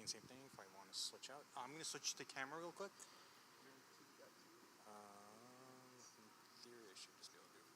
working same thing. If I want to switch out, I'm going to switch the camera real quick. In theory, I should just be able to do it.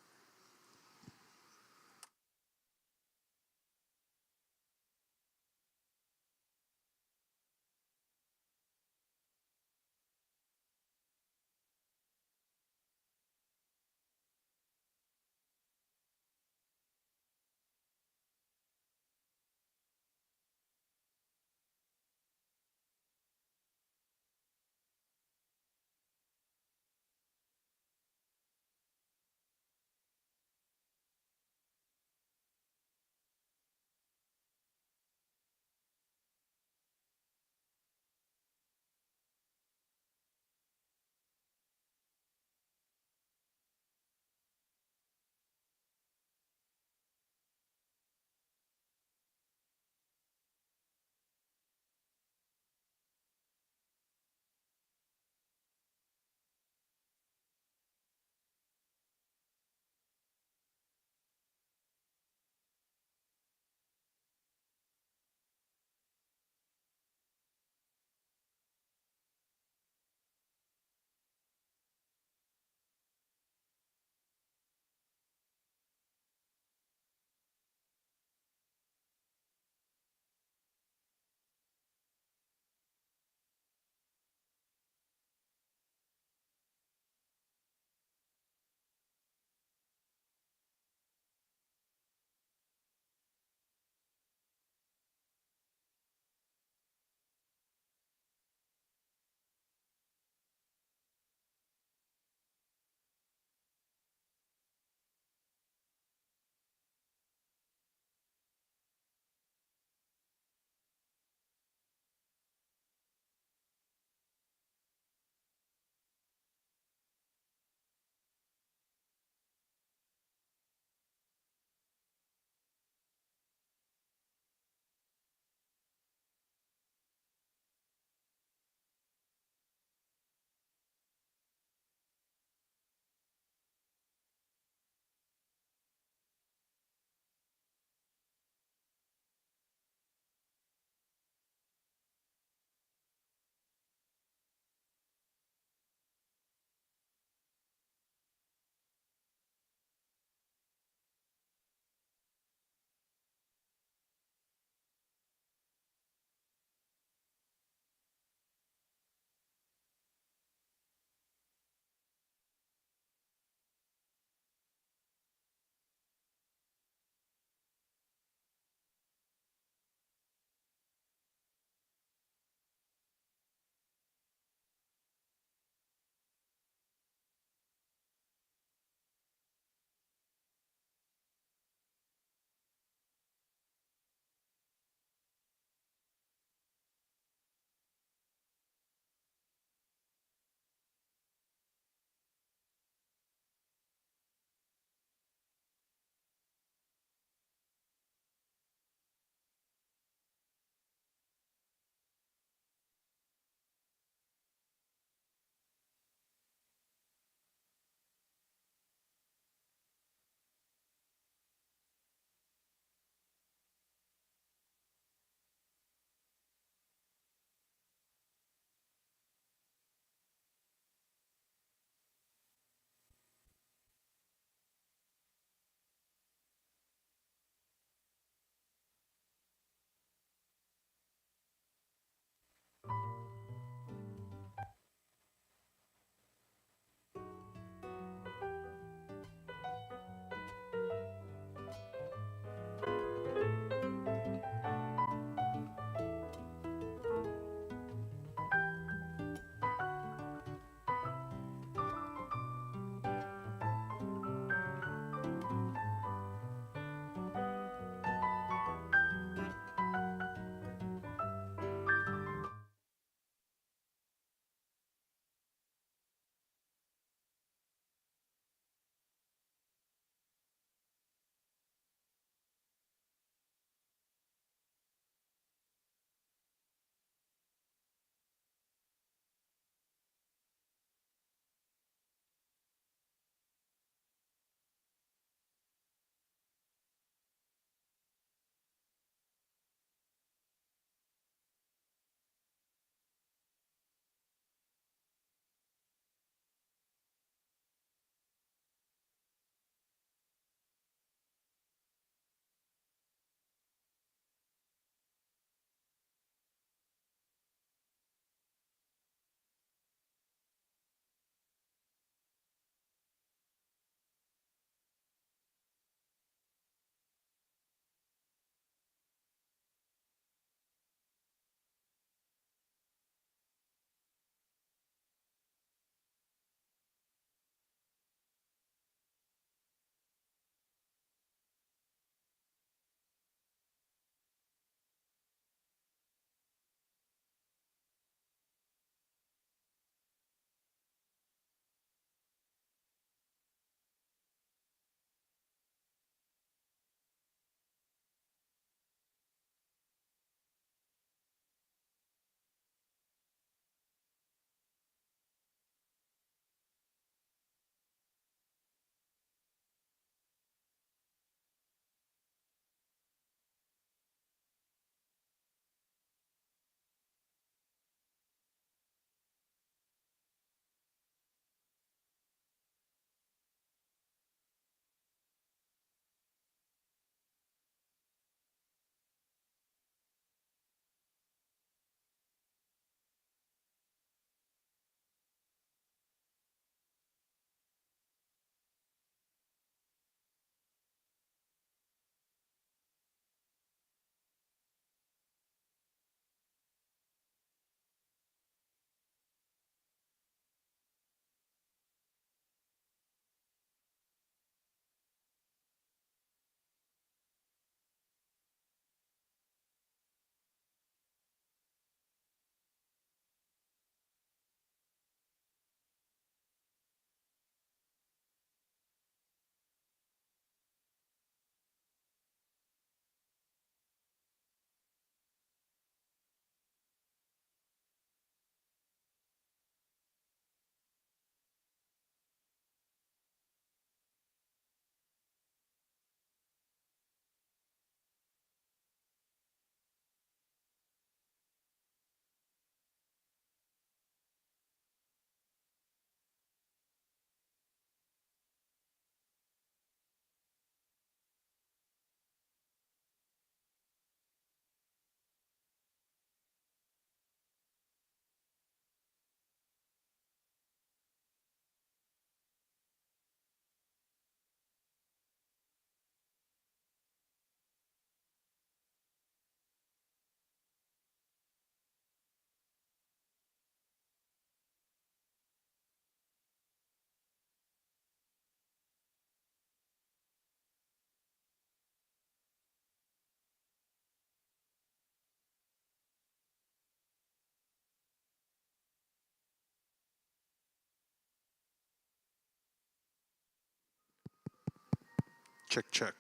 Check, check.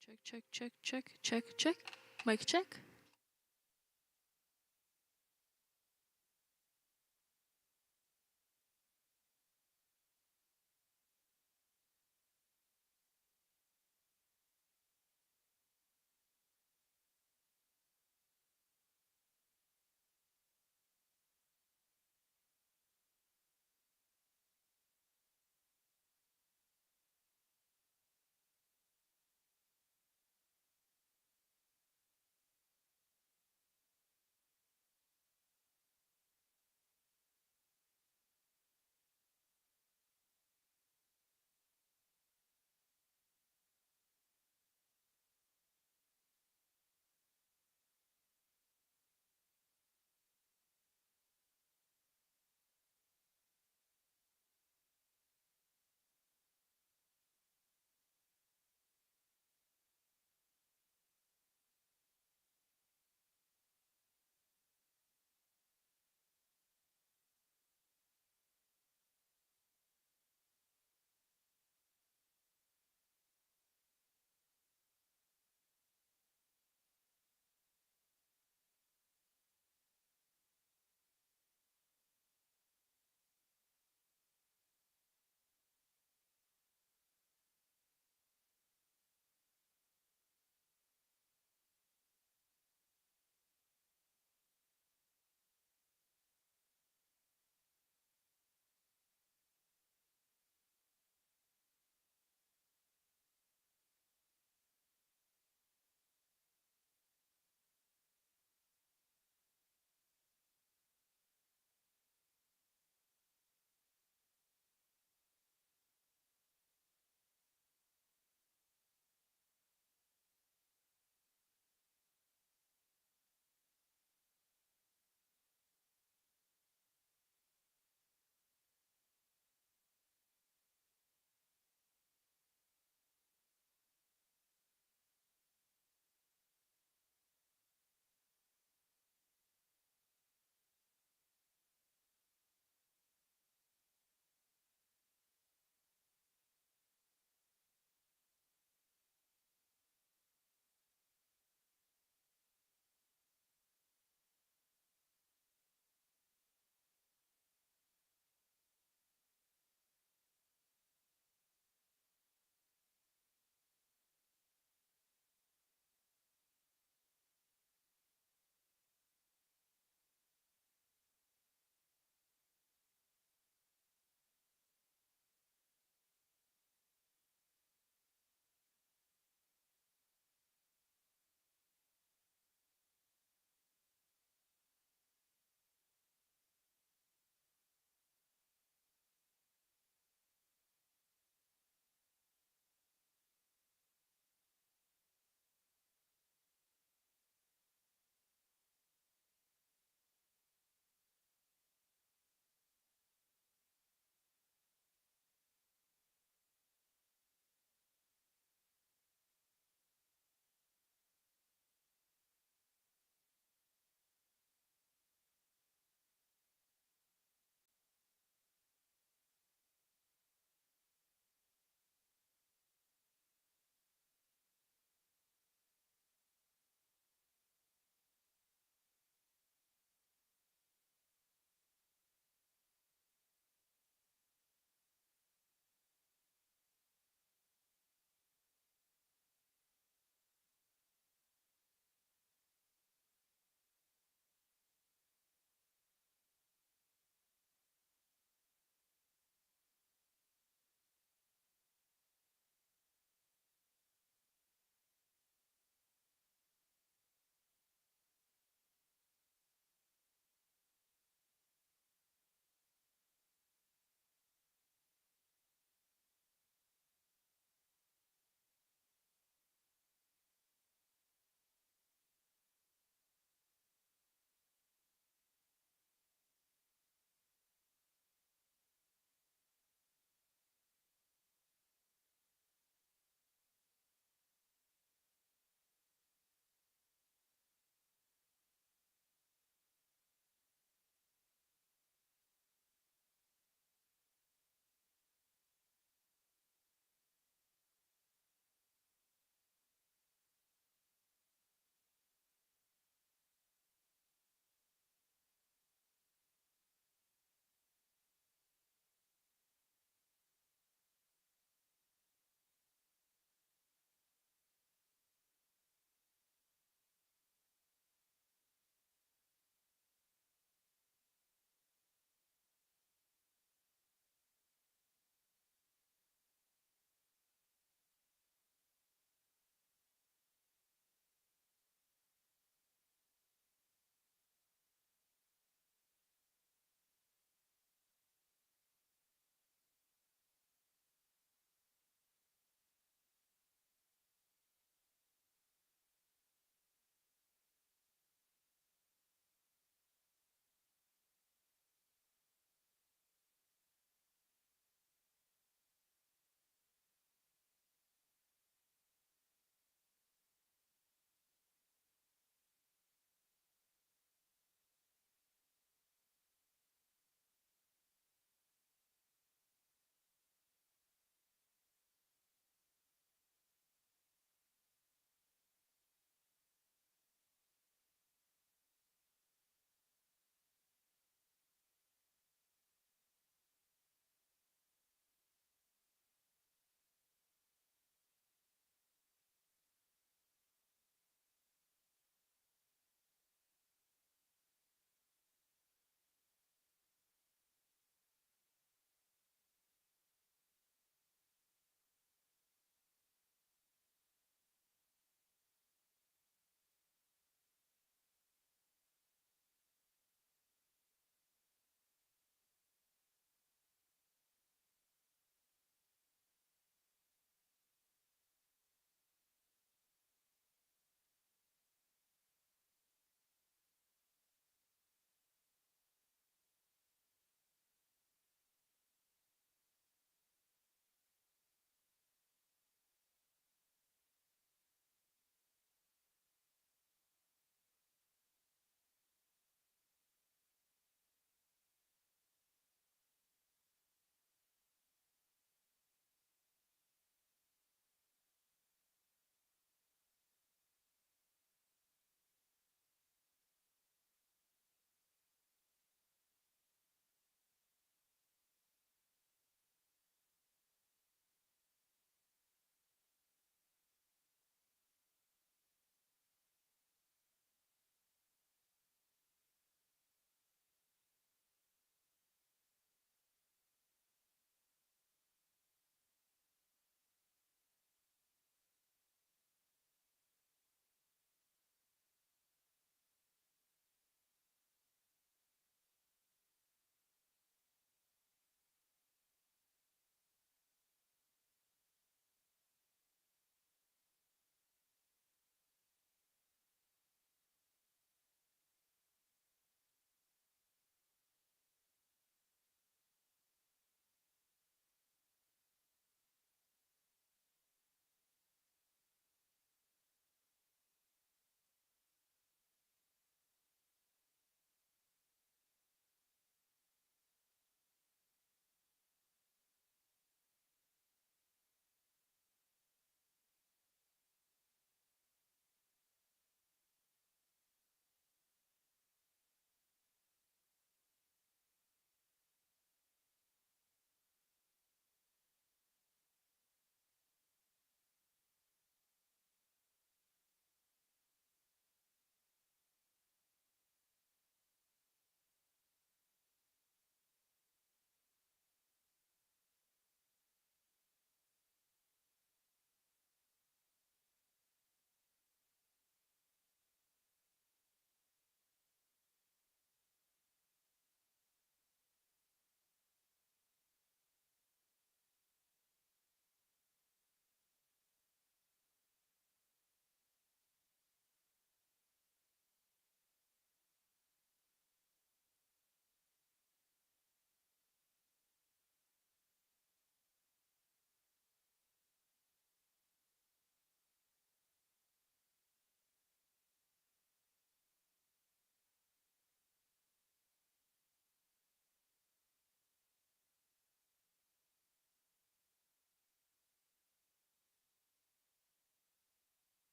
Check, check, check, check, check. Mic check.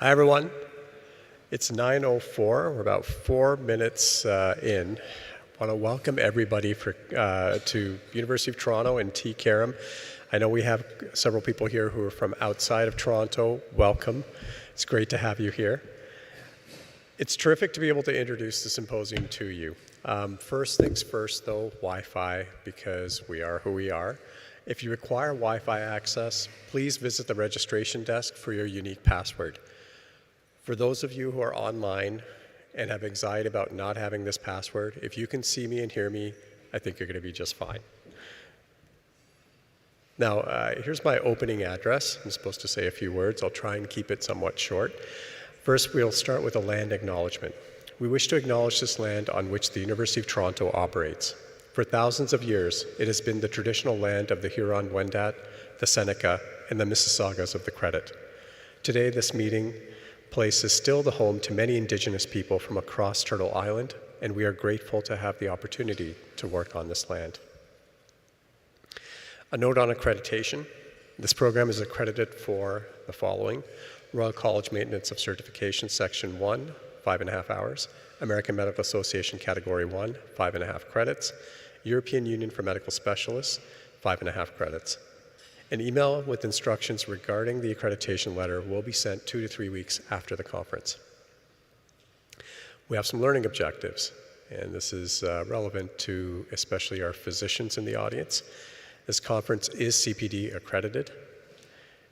Hi, everyone. It's 9:04. We're about 4 minutes in. I want to welcome everybody to University of Toronto and T-CAIREM. I know we have several people here who are from outside of Toronto. Welcome. It's great to have you here. It's terrific to be able to introduce the symposium to you. First things first, though, Wi-Fi, because we are who we are. If you require Wi-Fi access, please visit the registration desk for your unique password. For those of you who are online and have anxiety about not having this password, if you can see me and hear me, I think you're going to be just fine. Now, here's my opening address. I'm supposed to say a few words. I'll try and keep it somewhat short. First, we'll start with a land acknowledgement. We wish to acknowledge this land on which the University of Toronto operates. For thousands of years, it has been the traditional land of the Huron-Wendat, the Seneca, and the Mississaugas of the Credit. Today, this meeting place is still the home to many Indigenous people from across Turtle Island, and we are grateful to have the opportunity to work on this land. A note on accreditation. This program is accredited for the following: Royal College Maintenance of Certification Section 1, 5.5 hours, American Medical Association Category 1, 5.5 credits, European Union for Medical Specialists, 5.5 credits. An email with instructions regarding the accreditation letter will be sent 2 to 3 weeks after the conference. We have some learning objectives, and this is relevant to especially our physicians in the audience. This conference is CPD accredited.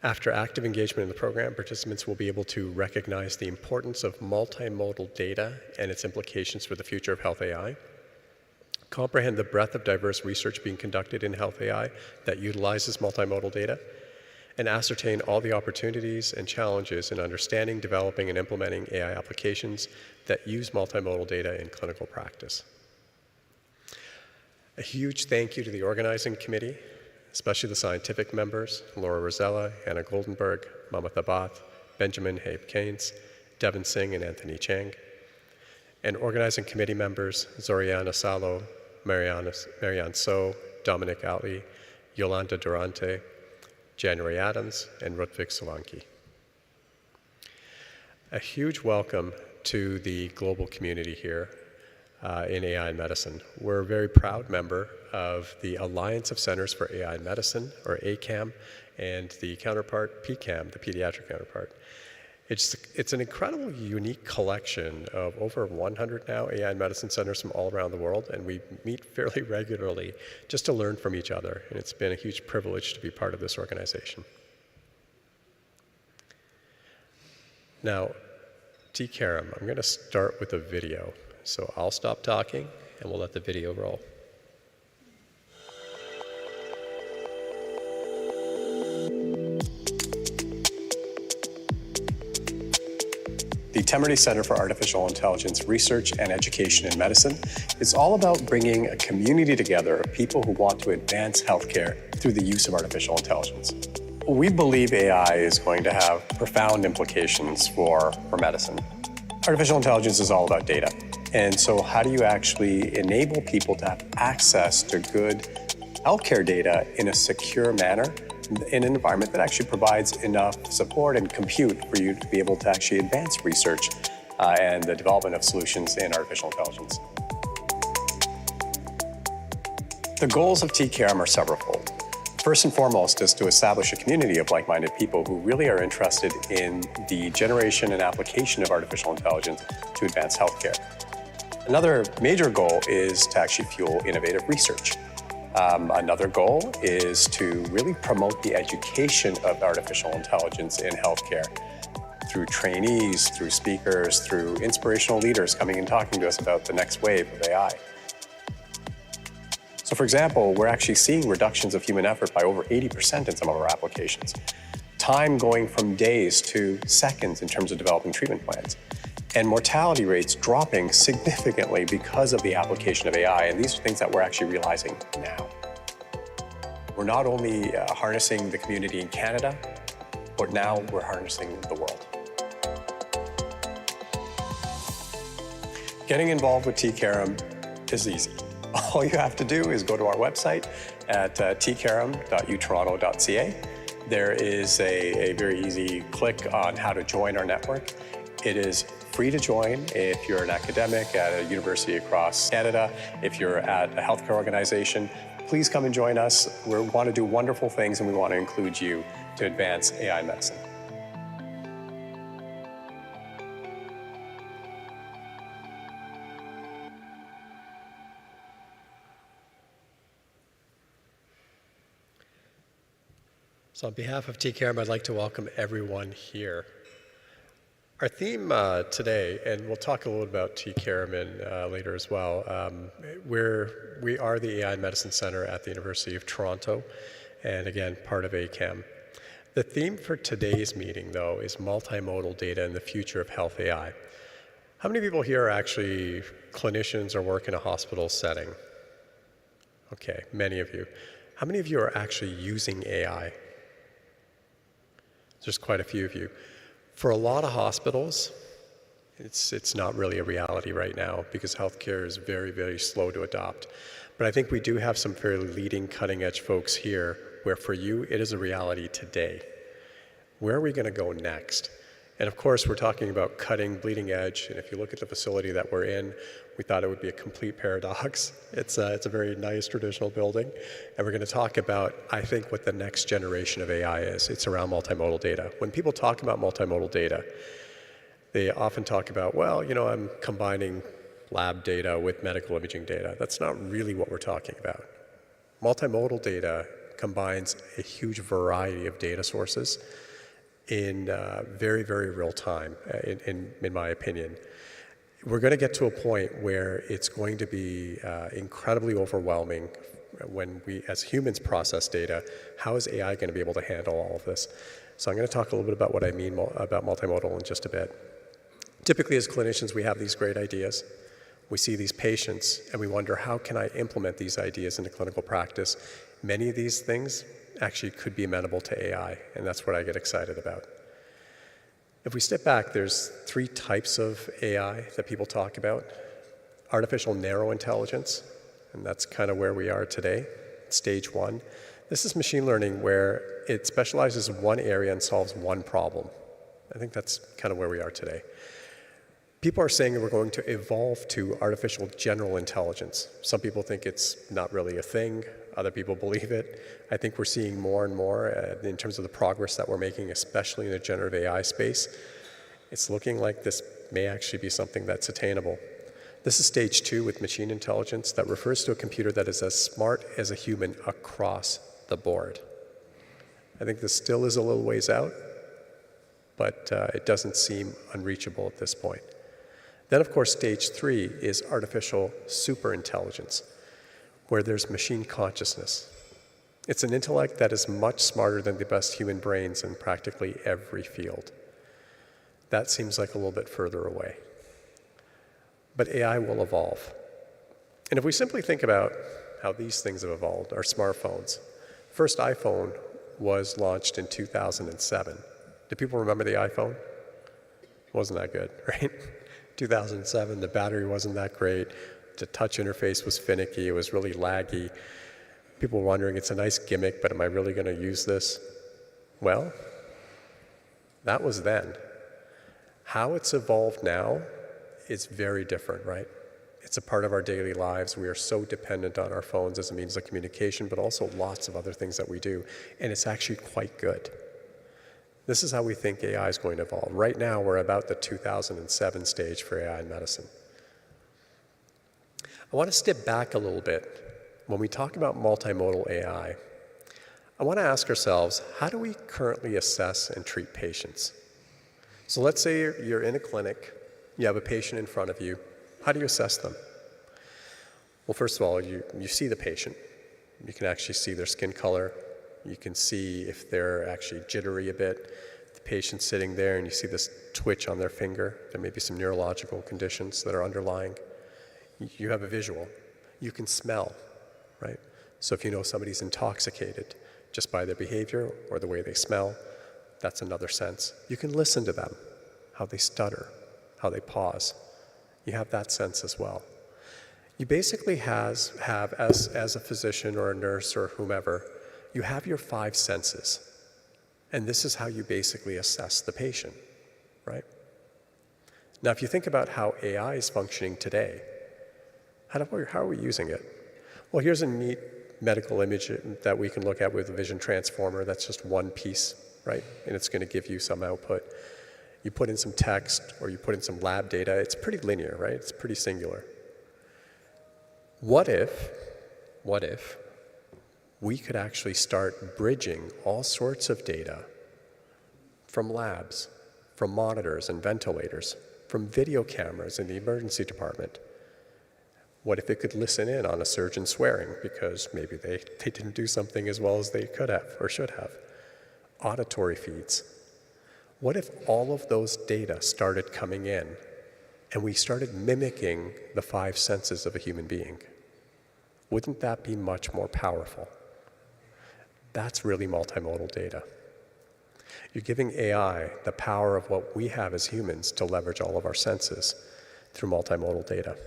After active engagement in the program, participants will be able to recognize the importance of multimodal data and its implications for the future of health AI, comprehend the breadth of diverse research being conducted in health AI that utilizes multimodal data, and ascertain all the opportunities and challenges in understanding, developing, and implementing AI applications that use multimodal data in clinical practice. A huge thank you to the organizing committee, especially the scientific members, Laura Rosella, Anna Goldenberg, Mamdani Bath, Benjamin Habe-Keynes, Devin Singh, and Anthony Cheung, and organizing committee members, Zoriana Salo, Marianne So, Dominic Ali, Yolanda Durante, January Adams, and Rutvik Solanki. A huge welcome to the global community here in AI and medicine. We're a very proud member of the Alliance of Centers for AI and Medicine, or ACAM, and the counterpart, PCAM, the pediatric counterpart. It's an incredible, unique collection of over 100 now AI and medicine centers from all around the world, and we meet fairly regularly just to learn from each other, and it's been a huge privilege to be part of this organization. Now, T-CAIREM, I'm going to start with a video, so I'll stop talking and we'll let the video roll. The Temerity Center for Artificial Intelligence Research and Education in Medicine is all about bringing a community together of people who want to advance healthcare through the use of artificial intelligence. We believe AI is going to have profound implications for medicine. Artificial intelligence is all about data. And so how do you actually enable people to have access to good healthcare data in a secure manner, in an environment that actually provides enough support and compute for you to be able to actually advance research and the development of solutions in artificial intelligence. The goals of T-CAIREM are severalfold. First and foremost is to establish a community of like-minded people who really are interested in the generation and application of artificial intelligence to advance healthcare. Another major goal is to actually fuel innovative research. Another goal is to really promote the education of artificial intelligence in healthcare through trainees, through speakers, through inspirational leaders coming and talking to us about the next wave of AI. So for example, we're actually seeing reductions of human effort by over 80% in some of our applications. Time going from days to seconds in terms of developing treatment plans. And mortality rates dropping significantly because of the application of AI. And these are things that we're actually realizing now. We're not only harnessing the community in Canada, but now we're harnessing the world. Getting involved with T-CAIREM is easy. All you have to do is go to our website at tcairem.utoronto.ca. There is a very easy click on how to join our network. It is free to join if you're an academic at a university across Canada, if you're at a healthcare organization. Please come and join us. We want to do wonderful things and we want to include you to advance AI medicine. So on behalf of T-CAIREM, I'd like to welcome everyone here. Our theme today, and we'll talk a little about T-CAIREM later as well, we are the AI Medicine Center at the University of Toronto, and again, part of ACAM. The theme for today's meeting, though, is multimodal data and the future of health AI. How many people here are actually clinicians or work in a hospital setting? Okay, many of you. How many of you are actually using AI? There's quite a few of you. For a lot of hospitals, it's not really a reality right now because healthcare is very, very slow to adopt. But I think we do have some fairly leading, cutting-edge folks here where for you, it is a reality today. Where are we going to go next? And of course, we're talking about cutting, bleeding edge. And if you look at the facility that we're in, we thought it would be a complete paradox. It's a very nice traditional building. And we're going to talk about, I think, what the next generation of AI is. It's around multimodal data. When people talk about multimodal data, they often talk about, well, you know, I'm combining lab data with medical imaging data. That's not really what we're talking about. Multimodal data combines a huge variety of data sources in very, very real time, in my opinion. We're going to get to a point where it's going to be incredibly overwhelming when we, as humans, process data. How is AI going to be able to handle all of this? So I'm going to talk a little bit about what I mean about multimodal in just a bit. Typically, as clinicians, we have these great ideas. We see these patients, and we wonder, how can I implement these ideas into clinical practice? Many of these things actually could be amenable to AI, and that's what I get excited about. If we step back, there's three types of AI that people talk about. Artificial narrow intelligence, and that's kind of where we are today, stage one. This is machine learning where it specializes in one area and solves one problem. I think that's kind of where we are today. People are saying that we're going to evolve to artificial general intelligence. Some people think it's not really a thing. Other people believe it. I think we're seeing more and more in terms of the progress that we're making, especially in the generative AI space. It's looking like this may actually be something that's attainable. This is stage two with machine intelligence that refers to a computer that is as smart as a human across the board. I think this still is a little ways out, but it doesn't seem unreachable at this point. Then, of course, stage three is artificial superintelligence, where there's machine consciousness. It's an intellect that is much smarter than the best human brains in practically every field. That seems like a little bit further away. But AI will evolve. And if we simply think about how these things have evolved, our smartphones. First iPhone was launched in 2007. Do people remember the iPhone? It wasn't that good, right? 2007, the battery wasn't that great. The touch interface was finicky. It was really laggy. People were wondering, it's a nice gimmick, but am I really going to use this? Well, that was then. How it's evolved now is very different, right? It's a part of our daily lives. We are so dependent on our phones as a means of communication, but also lots of other things that we do. And it's actually quite good. This is how we think AI is going to evolve. Right now, we're about the 2007 stage for AI in medicine. I want to step back a little bit. When we talk about multimodal AI, I want to ask ourselves, how do we currently assess and treat patients? So let's say you're in a clinic, you have a patient in front of you. How do you assess them? Well, first of all, you see the patient. You can actually see their skin color. You can see if they're actually jittery a bit. The patient's sitting there and you see this twitch on their finger. There may be some neurological conditions that are underlying. You have a visual. You can smell, right? So if you know somebody's intoxicated just by their behavior or the way they smell, that's another sense. You can listen to them, how they stutter, how they pause. You have that sense as well. You basically have as a physician or a nurse or whomever, you have your 5 senses. And this is how you basically assess the patient, right? Now, if you think about how AI is functioning today, how are we using it? Well, here's a neat medical image that we can look at with a vision transformer. That's just one piece, right? And it's going to give you some output. You put in some text or you put in some lab data, it's pretty linear, right? It's pretty singular. What if we could actually start bridging all sorts of data from labs, from monitors and ventilators, from video cameras in the emergency department? What if it could listen in on a surgeon swearing because maybe they didn't do something as well as they could have or should have? Auditory feeds. What if all of those data started coming in and we started mimicking the 5 senses of a human being? Wouldn't that be much more powerful? That's really multimodal data. You're giving AI the power of what we have as humans to leverage all of our senses through multimodal data.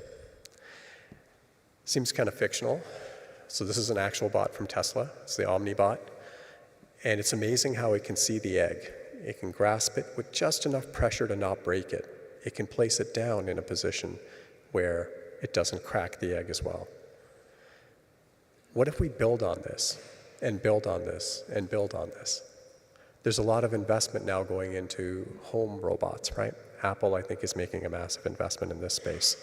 Seems kind of fictional. So this is an actual bot from Tesla. It's the OmniBot. And it's amazing how it can see the egg. It can grasp it with just enough pressure to not break it. It can place it down in a position where it doesn't crack the egg as well. What if we build on this, and build on this, and build on this? There's a lot of investment now going into home robots, right? Apple, I think, is making a massive investment in this space.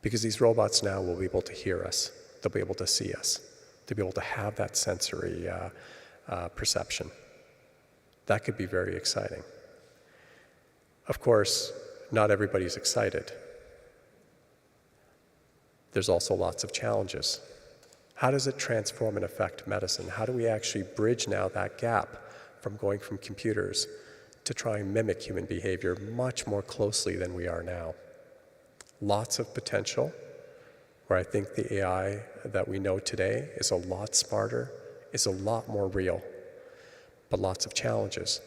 Because these robots now will be able to hear us. They'll be able to see us. They'll be able to have that sensory perception. That could be very exciting. Of course, not everybody's excited. There's also lots of challenges. How does it transform and affect medicine? How do we actually bridge now that gap from going from computers to try and mimic human behavior much more closely than we are now? Lots of potential, where I think the AI that we know today is a lot smarter, is a lot more real, but lots of challenges.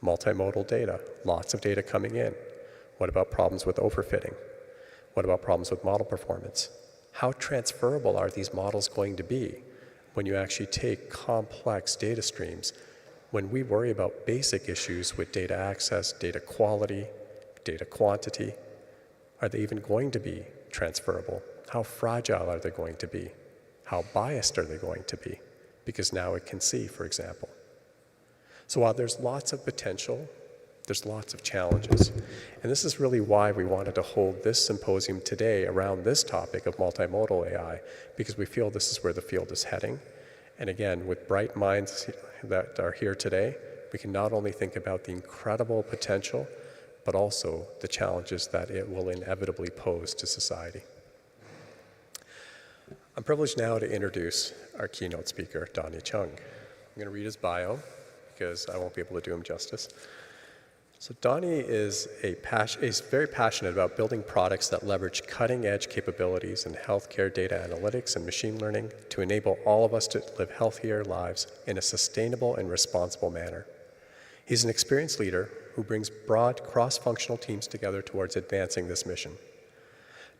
Multimodal data, lots of data coming in. What about problems with overfitting? What about problems with model performance? How transferable are these models going to be when you actually take complex data streams, when we worry about basic issues with data access, data quality, data quantity? Are they even going to be transferable? How fragile are they going to be? How biased are they going to be? Because now it can see, for example. So while there's lots of potential, there's lots of challenges. And this is really why we wanted to hold this symposium today around this topic of multimodal AI, because we feel this is where the field is heading. And again, with bright minds that are here today, we can not only think about the incredible potential, but also the challenges that it will inevitably pose to society. I'm privileged now to introduce our keynote speaker, Donny Cheung. I'm going to read his bio, because I won't be able to do him justice. So Donny is very passionate about building products that leverage cutting-edge capabilities in healthcare data analytics and machine learning to enable all of us to live healthier lives in a sustainable and responsible manner. He's an experienced leader who brings broad cross-functional teams together towards advancing this mission.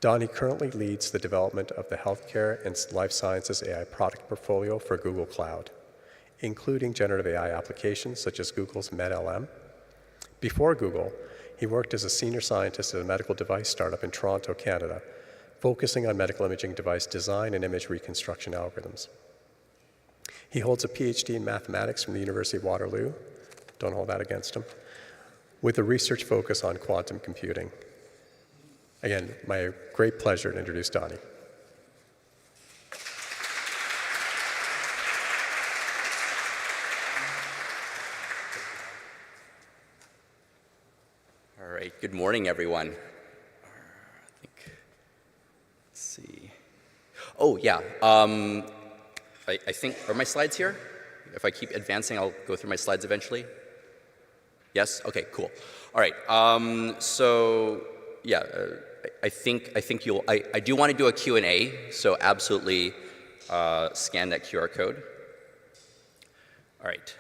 Donny currently leads the development of the healthcare and life sciences AI product portfolio for Google Cloud, including generative AI applications such as Google's MedLM. Before Google, he worked as a senior scientist at a medical device startup in Toronto, Canada, focusing on medical imaging device design and image reconstruction algorithms. He holds a PhD in mathematics from the University of Waterloo, don't hold that against him, with a research focus on quantum computing. Again, my great pleasure to introduce Donny. All right, good morning, everyone. Let's see. Oh, yeah. I think, are my slides here? If I keep advancing, I'll go through my slides eventually. Yes? Okay, cool. All right. So, yeah, I think you'll, I do want to do a Q&A, so absolutely scan that QR code. All right.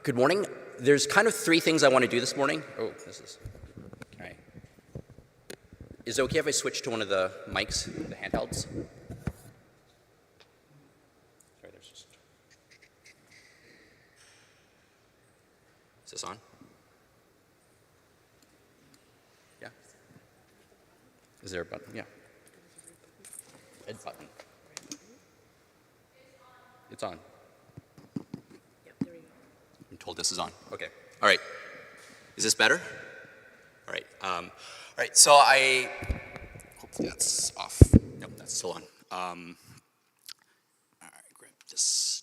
Good morning. There's kind of three things I want to do this morning. Oh, this is, all right. Is it okay if I switch to one of the mics, the handhelds? Is this on? Yeah. Is there a button? Yeah. Red button. It's on. Yep, there we go. I'm told this is on. Okay. All right. Is this better? All right. All right. So hopefully that's off. Nope, that's still on. All right. Grab this.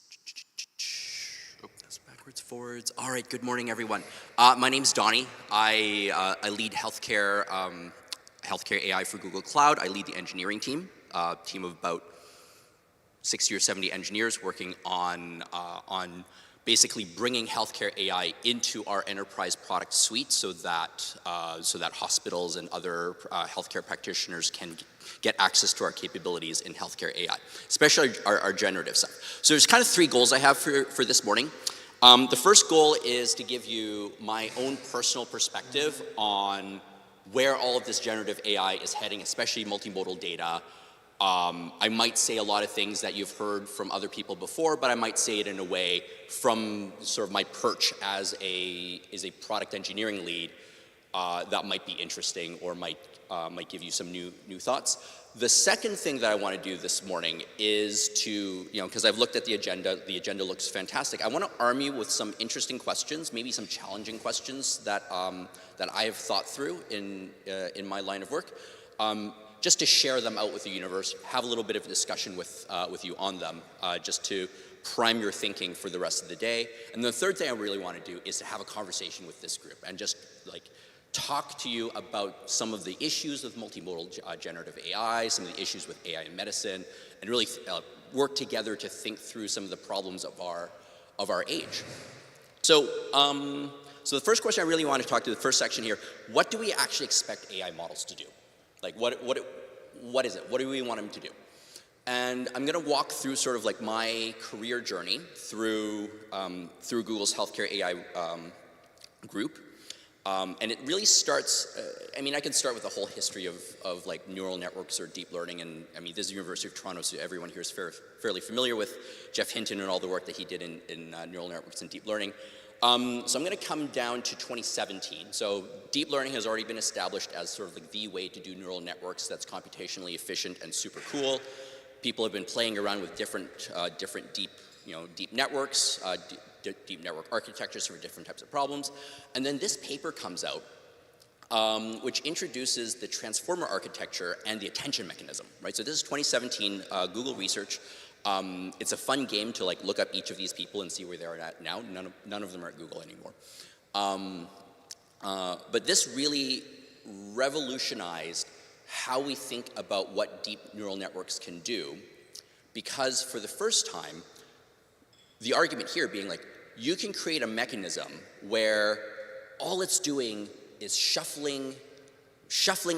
Forwards. All right, good morning, everyone. My name's Donny. I lead healthcare AI for Google Cloud. I lead the engineering team, team of about 60 or 70 engineers working on basically bringing healthcare AI into our enterprise product suite so that hospitals and other healthcare practitioners can get access to our capabilities in healthcare AI, especially our generative stuff. So there's kind of three goals I have for this morning. The first goal is to give you my own personal perspective on where all of this generative AI is heading, especially multimodal data. I might say a lot of things that you've heard from other people before, but I might say it in a way from sort of my perch as a product engineering lead that might be interesting or might give you some new thoughts. The second thing that I want to do this morning is to, because I've looked at the agenda looks fantastic. I want to arm you with some interesting questions, maybe some challenging questions that I have thought through in my line of work, just to share them out with the universe, have a little bit of a discussion with you on them, just to prime your thinking for the rest of the day. And the third thing I really want to do is to have a conversation with this group and just talk to you about some of the issues with multimodal generative AI, some of the issues with AI in medicine, and really work together to think through some of the problems of our age. So the first question I really want to talk to, the first section here, what do we actually expect AI models to do? What is it? What do we want them to do? And I'm going to walk through sort of my career journey through Google's healthcare AI group. And it really starts, I can start with the whole history of neural networks or deep learning. And this is the University of Toronto, so everyone here is fairly familiar with Jeff Hinton and all the work that he did in neural networks and deep learning. So I'm going to come down to 2017. So deep learning has already been established as sort of the way to do neural networks that's computationally efficient and super cool. People have been playing around with different deep networks, deep network architectures for different types of problems. And then this paper comes out, which introduces the transformer architecture and the attention mechanism, right? So this is 2017 Google research. It's a fun game to look up each of these people and see where they're at now. None of them are at Google anymore. But this really revolutionized how we think about what deep neural networks can do, because for the first time, the argument here being you can create a mechanism where all it's doing is shuffling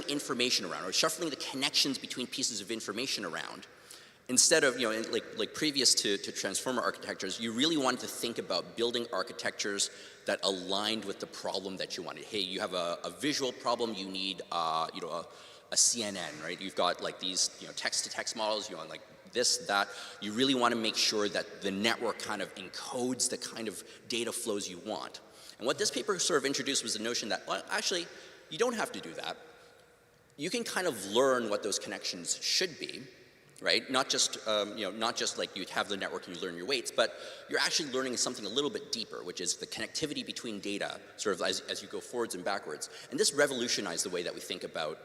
information around, or shuffling the connections between pieces of information around. Instead of, previous to transformer architectures, you really wanted to think about building architectures that aligned with the problem that you wanted. Hey, you have a visual problem, you need, a CNN, right? You've got these, text-to-text models, you want this, that. You really want to make sure that the network kind of encodes the kind of data flows you want. And what this paper sort of introduced was the notion that, well, actually, you don't have to do that. you can kind of learn what those connections should be, right? Not just, not just like you have the network and you learn your weights, but you're actually learning something a little bit deeper, which is the connectivity between data, sort of as you go forwards and backwards. And this revolutionized the way that we think about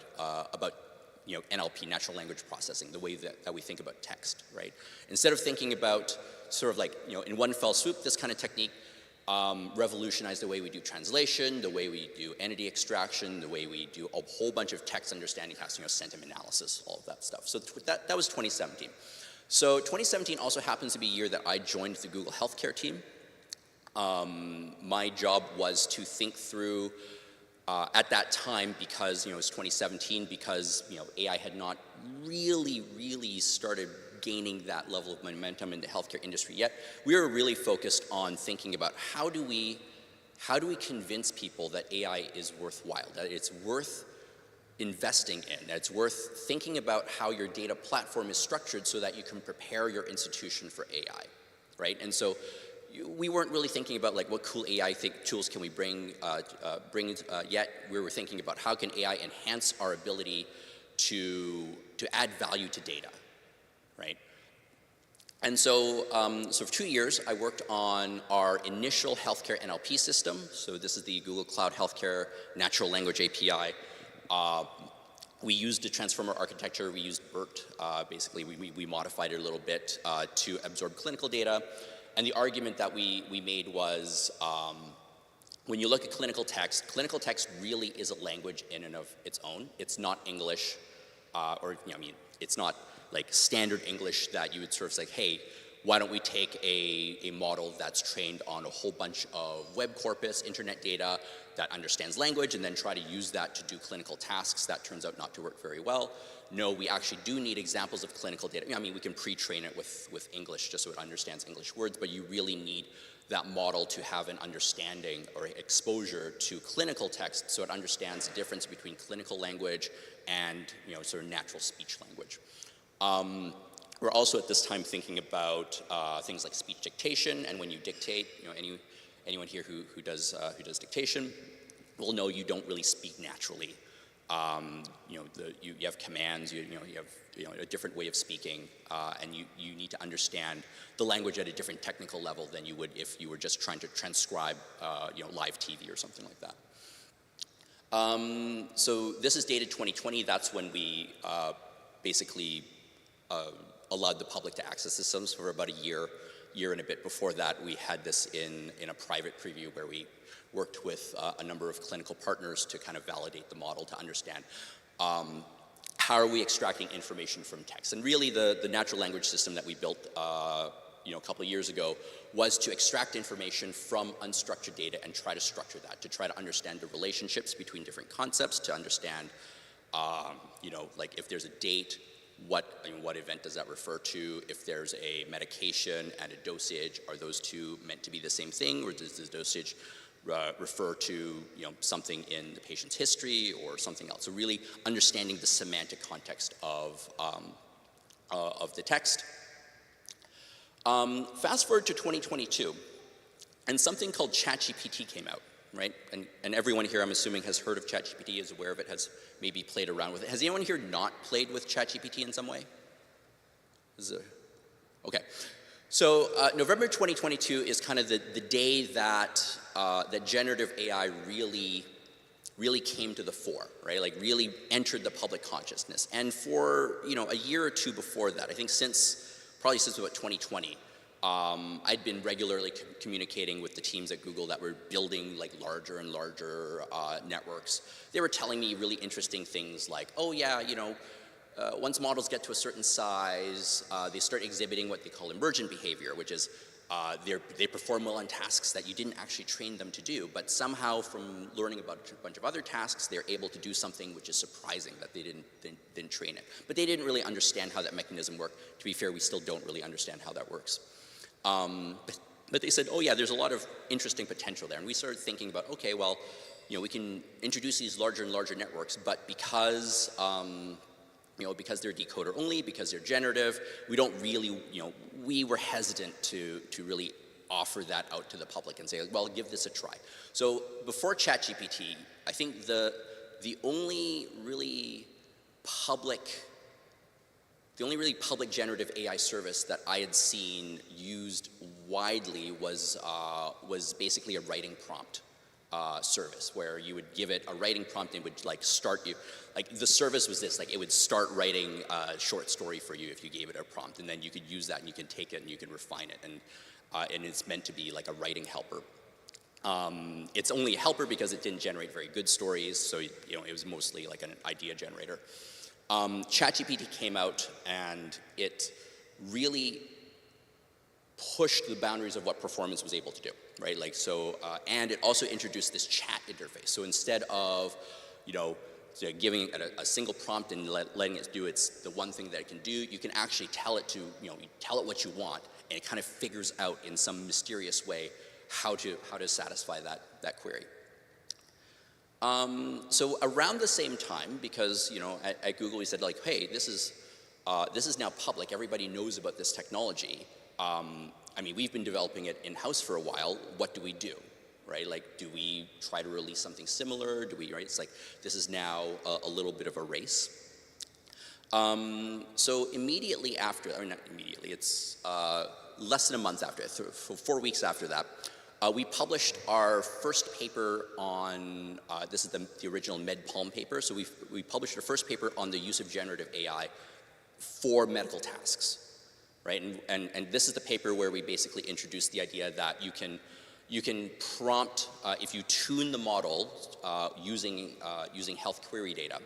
NLP, natural language processing, the way that we think about text, right? Instead of thinking about sort of like, in one fell swoop, this kind of technique revolutionized the way we do translation, the way we do entity extraction, the way we do a whole bunch of text understanding tasks, sentiment analysis, all of that stuff. So that was 2017. So 2017 also happens to be a year that I joined the Google Healthcare team. My job was to think through, at that time, because it was 2017, because AI had not really started gaining that level of momentum in the healthcare industry yet. We were really focused on thinking about how do we convince people that AI is worthwhile, that it's worth investing in, that it's worth thinking about how your data platform is structured so that you can prepare your institution for AI, right? And so we weren't really thinking about like what cool AI tools can we bring yet. We were thinking about how can AI enhance our ability to add value to data, right? And so, for 2 years, I worked on our initial healthcare NLP system. So this is the Google Cloud Healthcare Natural Language API. We used a transformer architecture. We used BERT. Basically, we modified it a little bit to absorb clinical data. And the argument that we made was, when you look at clinical text really is a language in and of its own. It's not English, it's not like standard English that you would sort of say, hey, why don't we take a model that's trained on a whole bunch of web corpus, internet data that understands language, and then try to use that to do clinical tasks. That turns out not to work very well. No, we actually do need examples of clinical data. We can pre-train it with English just so it understands English words, but you really need that model to have an understanding or exposure to clinical text so it understands the difference between clinical language and sort of natural speech language. We're also at this time thinking about things like speech dictation, and when you dictate, anyone here who does dictation will know you don't really speak naturally. You have commands, you have a different way of speaking, and you need to understand the language at a different technical level than you would if you were just trying to transcribe live TV or something like that. So this is dated 2020. That's when we basically allowed the public to access systems for about a year and a bit. Before that, we had this in a private preview where we worked with a number of clinical partners to kind of validate the model to understand how are we extracting information from text. And really the natural language system that we built a couple of years ago was to extract information from unstructured data and try to structure that, to try to understand the relationships between different concepts, to understand like if there's a date, what event does that refer to? If there's a medication and a dosage, are those two meant to be the same thing, or does the dosage refer to something in the patient's history or something else? So really understanding the semantic context of the text. Fast forward to 2022, and something called ChatGPT came out, right? And everyone here, I'm assuming, has heard of ChatGPT, is aware of it, has maybe played around with it. Has anyone here not played with ChatGPT in some way? Okay. So November 2022 is kind of the day that that generative AI really came to the fore, right? Like really entered the public consciousness. And for a year or two before that, I think probably since about 2020, I'd been regularly communicating with the teams at Google that were building like larger and larger networks. They were telling me really interesting things like, oh yeah, once models get to a certain size, they start exhibiting what they call emergent behavior, which is they perform well on tasks that you didn't actually train them to do, but somehow from learning about a bunch of other tasks, they're able to do something which is surprising that they didn't train it. But they didn't really understand how that mechanism worked. To be fair, we still don't really understand how that works. But they said, oh yeah, there's a lot of interesting potential there. And we started thinking about, okay, well, we can introduce these larger and larger networks, but because they're decoder only, because they're generative, we don't really, we were hesitant to really offer that out to the public and say, well, give this a try. So before ChatGPT, I think the only really really public generative AI service that I had seen used widely was basically a writing prompt service, where you would give it a writing prompt and it would like start you, like the service was this, like it would start writing a short story for you if you gave it a prompt, and then you could use that and you can take it and you can refine it, and it's meant to be like a writing helper. It's only a helper because it didn't generate very good stories, so it was mostly like an idea generator. ChatGPT came out and it really pushed the boundaries of what performance was able to do, right? Like so, and it also introduced this chat interface. So instead of, giving it a single prompt and letting it do the one thing that it can do, you can actually tell it to, you tell it what you want, and it kind of figures out in some mysterious way how to satisfy that query. So around the same time, because at Google we said like, hey, this is now public. Everybody knows about this technology. I mean, we've been developing it in-house for a while. What do we do, right? Like, do we try to release something similar? Do we, right? It's like, this is now a little bit of a race. So immediately after, or not immediately, it's less than a month after, 4 weeks after that, we published our first paper on, this is the original MedPalm paper, so we published our first paper on the use of generative AI for medical tasks. Right, and this is the paper where we basically introduced the idea that you can prompt, if you tune the model using health query data,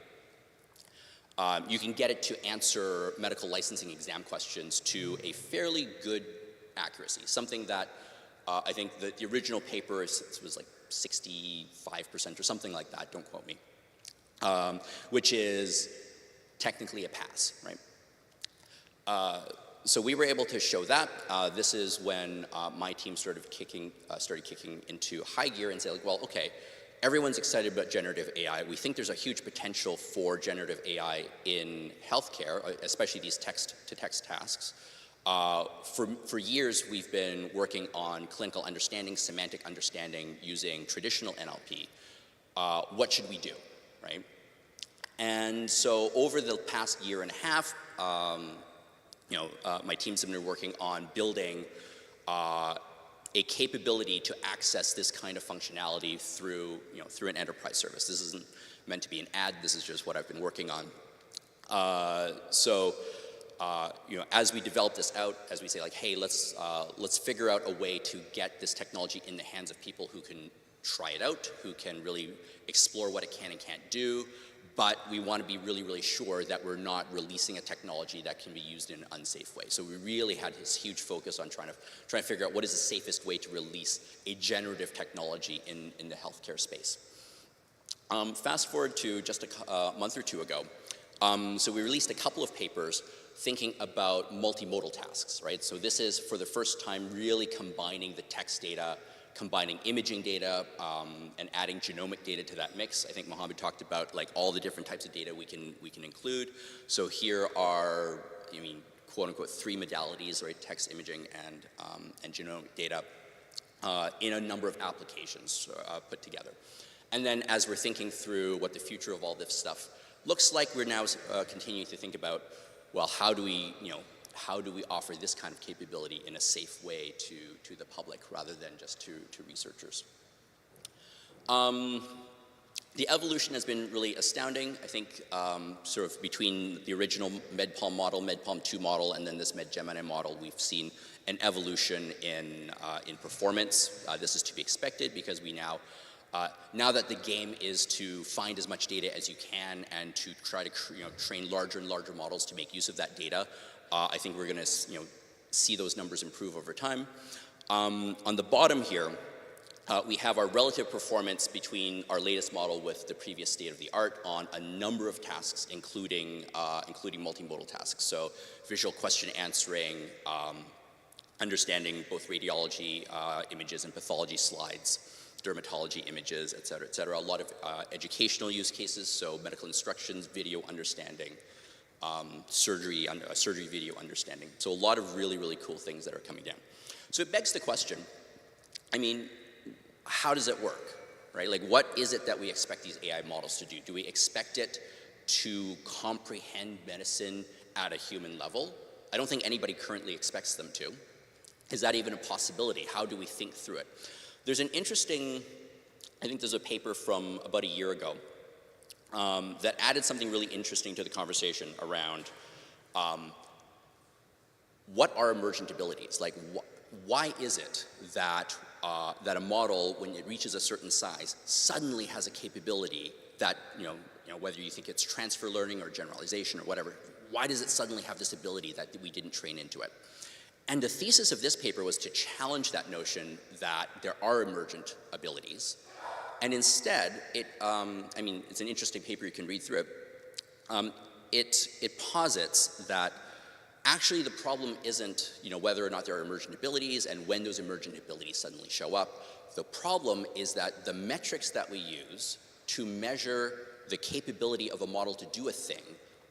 you can get it to answer medical licensing exam questions to a fairly good accuracy, something that I think the original paper was like 65% or something like that, don't quote me, which is technically a pass, right? So we were able to show that. This is when my team started kicking into high gear and say, like, well, okay, everyone's excited about generative AI. We think there's a huge potential for generative AI in healthcare, especially these text-to-text tasks. For years, we've been working on clinical understanding, semantic understanding using traditional NLP. What should we do, right? And so over the past year and a half, my teams have been working on building a capability to access this kind of functionality through an enterprise service. This isn't meant to be an ad. This is just what I've been working on. As we develop this out, as we say, like, hey, let's figure out a way to get this technology in the hands of people who can try it out, who can really explore what it can and can't do. But we want to be really, really sure that we're not releasing a technology that can be used in an unsafe way. So we really had this huge focus on trying to figure out what is the safest way to release a generative technology in the healthcare space. Fast forward to just a month or two ago. So we released a couple of papers thinking about multimodal tasks, right? So this is, for the first time, really combining the text data, combining imaging data, and adding genomic data to that mix. I think Mohammed talked about like all the different types of data we can include. So here are, quote unquote, 3 modalities, right? Text, imaging, and genomic data in a number of applications put together. And then as we're thinking through what the future of all this stuff looks like, we're now continuing to think about, well, how do we offer this kind of capability in a safe way to the public rather than just to researchers? The evolution has been really astounding. I think sort of between the original MedPalm model, MedPalm 2 model, and then this MedGemini model, we've seen an evolution in performance. This is to be expected because we now that the game is to find as much data as you can and to try to train larger and larger models to make use of that data, I think we're going to see those numbers improve over time. On the bottom here, we have our relative performance between our latest model with the previous state of the art on a number of tasks, including multimodal tasks. So visual question answering, understanding both radiology images and pathology slides, dermatology images, et cetera, et cetera. A lot of educational use cases, so medical instructions, video understanding, surgery video understanding. So a lot of really, really cool things that are coming down. So it begs the question, how does it work, right? Like, what is it that we expect these AI models to do? Do we expect it to comprehend medicine at a human level. I don't think anybody currently expects them to. Is that even a possibility? How do we think through it? There's an interesting, I think there's a paper from about a year ago that added something really interesting to the conversation around what are emergent abilities? Like, why is it that that a model, when it reaches a certain size, suddenly has a capability that, whether you think it's transfer learning or generalization or whatever, why does it suddenly have this ability that we didn't train into it? And the thesis of this paper was to challenge that notion that there are emergent abilities. And instead, it's an interesting paper, you can read through it. It posits that actually the problem isn't whether or not there are emergent abilities and when those emergent abilities suddenly show up. The problem is that the metrics that we use to measure the capability of a model to do a thing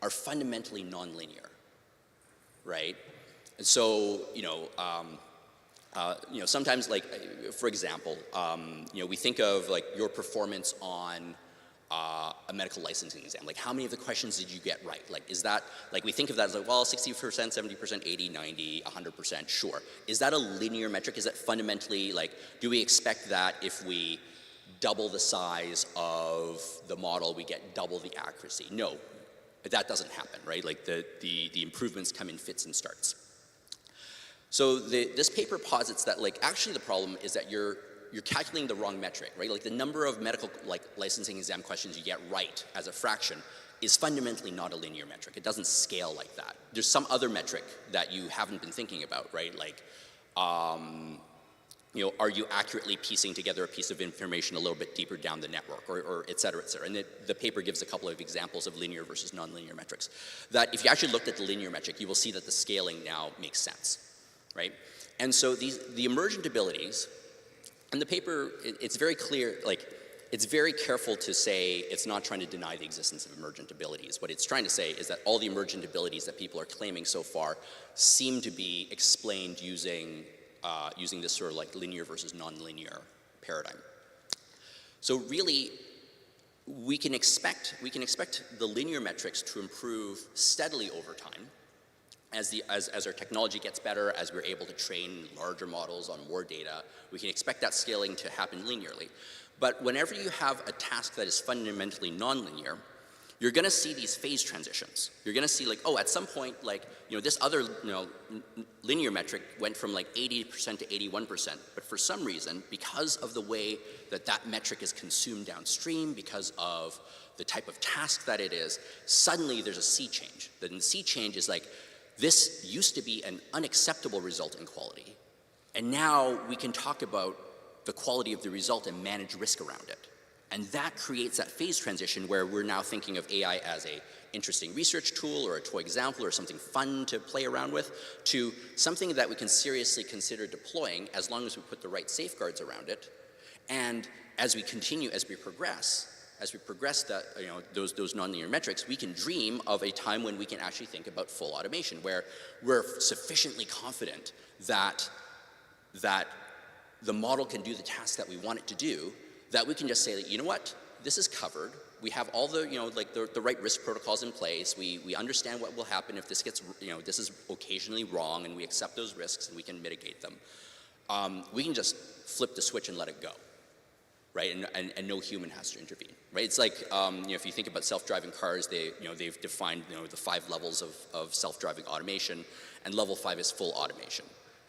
are fundamentally nonlinear, right? And so, sometimes, like, for example, we think of like your performance on a medical licensing exam. Like, how many of the questions did you get right? Like, is that, like, we think of that as like, well, 60%, 70%, 80, 90, 100%, sure. Is that a linear metric? Is that fundamentally, like, do we expect that if we double the size of the model, we get double the accuracy? No, that doesn't happen, right? Like, the improvements come in fits and starts. So this paper posits that, like, actually the problem is that you're calculating the wrong metric, right? Like, the number of medical, like, licensing exam questions you get right as a fraction is fundamentally not a linear metric. It doesn't scale like that. There's some other metric that you haven't been thinking about, right? Like, are you accurately piecing together a piece of information a little bit deeper down the network, or et cetera, et cetera. And the paper gives a couple of examples of linear versus nonlinear metrics. That if you actually looked at the linear metric, you will see that the scaling now makes sense. Right? And so the emergent abilities, and the paper, it's very clear, like, it's very careful to say it's not trying to deny the existence of emergent abilities. What it's trying to say is that all the emergent abilities that people are claiming so far seem to be explained using this sort of like linear versus nonlinear paradigm. So really, we can expect the linear metrics to improve steadily over time. As our technology gets better, as we're able to train larger models on more data, we can expect that scaling to happen linearly. But whenever you have a task that is fundamentally nonlinear, you're going to see these phase transitions. You're going to see, like, oh, at some point, like, this other, linear metric went from like 80% to 81%. But for some reason, because of the way that that metric is consumed downstream, because of the type of task that it is, suddenly there's a sea change. Then the sea change is like, this used to be an unacceptable result in quality, and now we can talk about the quality of the result and manage risk around it. And that creates that phase transition where we're now thinking of AI as a interesting research tool or a toy example or something fun to play around with, to something that we can seriously consider deploying as long as we put the right safeguards around it. And as we progress that, those nonlinear metrics, we can dream of a time when we can actually think about full automation, where we're sufficiently confident that the model can do the task that we want it to do, that we can just say that, you know what, this is covered. We have all the, the right risk protocols in place. We understand what will happen if this gets, this is occasionally wrong, and we accept those risks and we can mitigate them. We can just flip the switch and let it go. Right, and no human has to intervene. Right, it's like if you think about self-driving cars, they've defined the 5 levels of self-driving automation, and level 5 is full automation.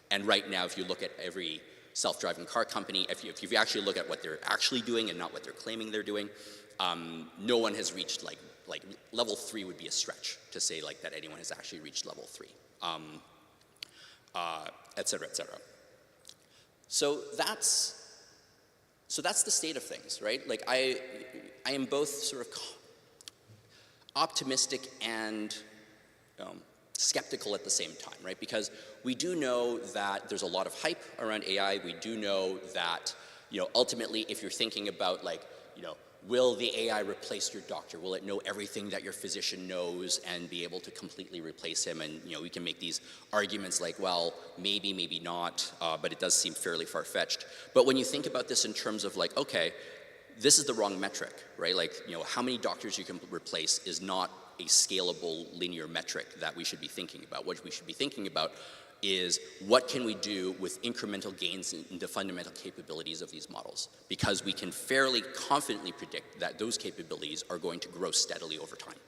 And right now, if you look at every self-driving car company, if you actually look at what they're actually doing and not what they're claiming they're doing, no one has reached like level 3 would be a stretch to say like that anyone has actually reached level 3, et cetera, et cetera. So that's the state of things, right? Like I am both sort of optimistic and skeptical at the same time, right? Because we do know that there's a lot of hype around AI. We do know that, ultimately, if you're thinking about like, will the AI replace your doctor? Will it know everything that your physician knows and be able to completely replace him? And we can make these arguments like, well, maybe, maybe not, but it does seem fairly far-fetched. But when you think about this in terms of like, okay, this is the wrong metric, right? Like, how many doctors you can replace is not a scalable linear metric that we should be thinking about. What we should be thinking about is what can we do with incremental gains in the fundamental capabilities of these models, because we can fairly confidently predict that those capabilities are going to grow steadily over time,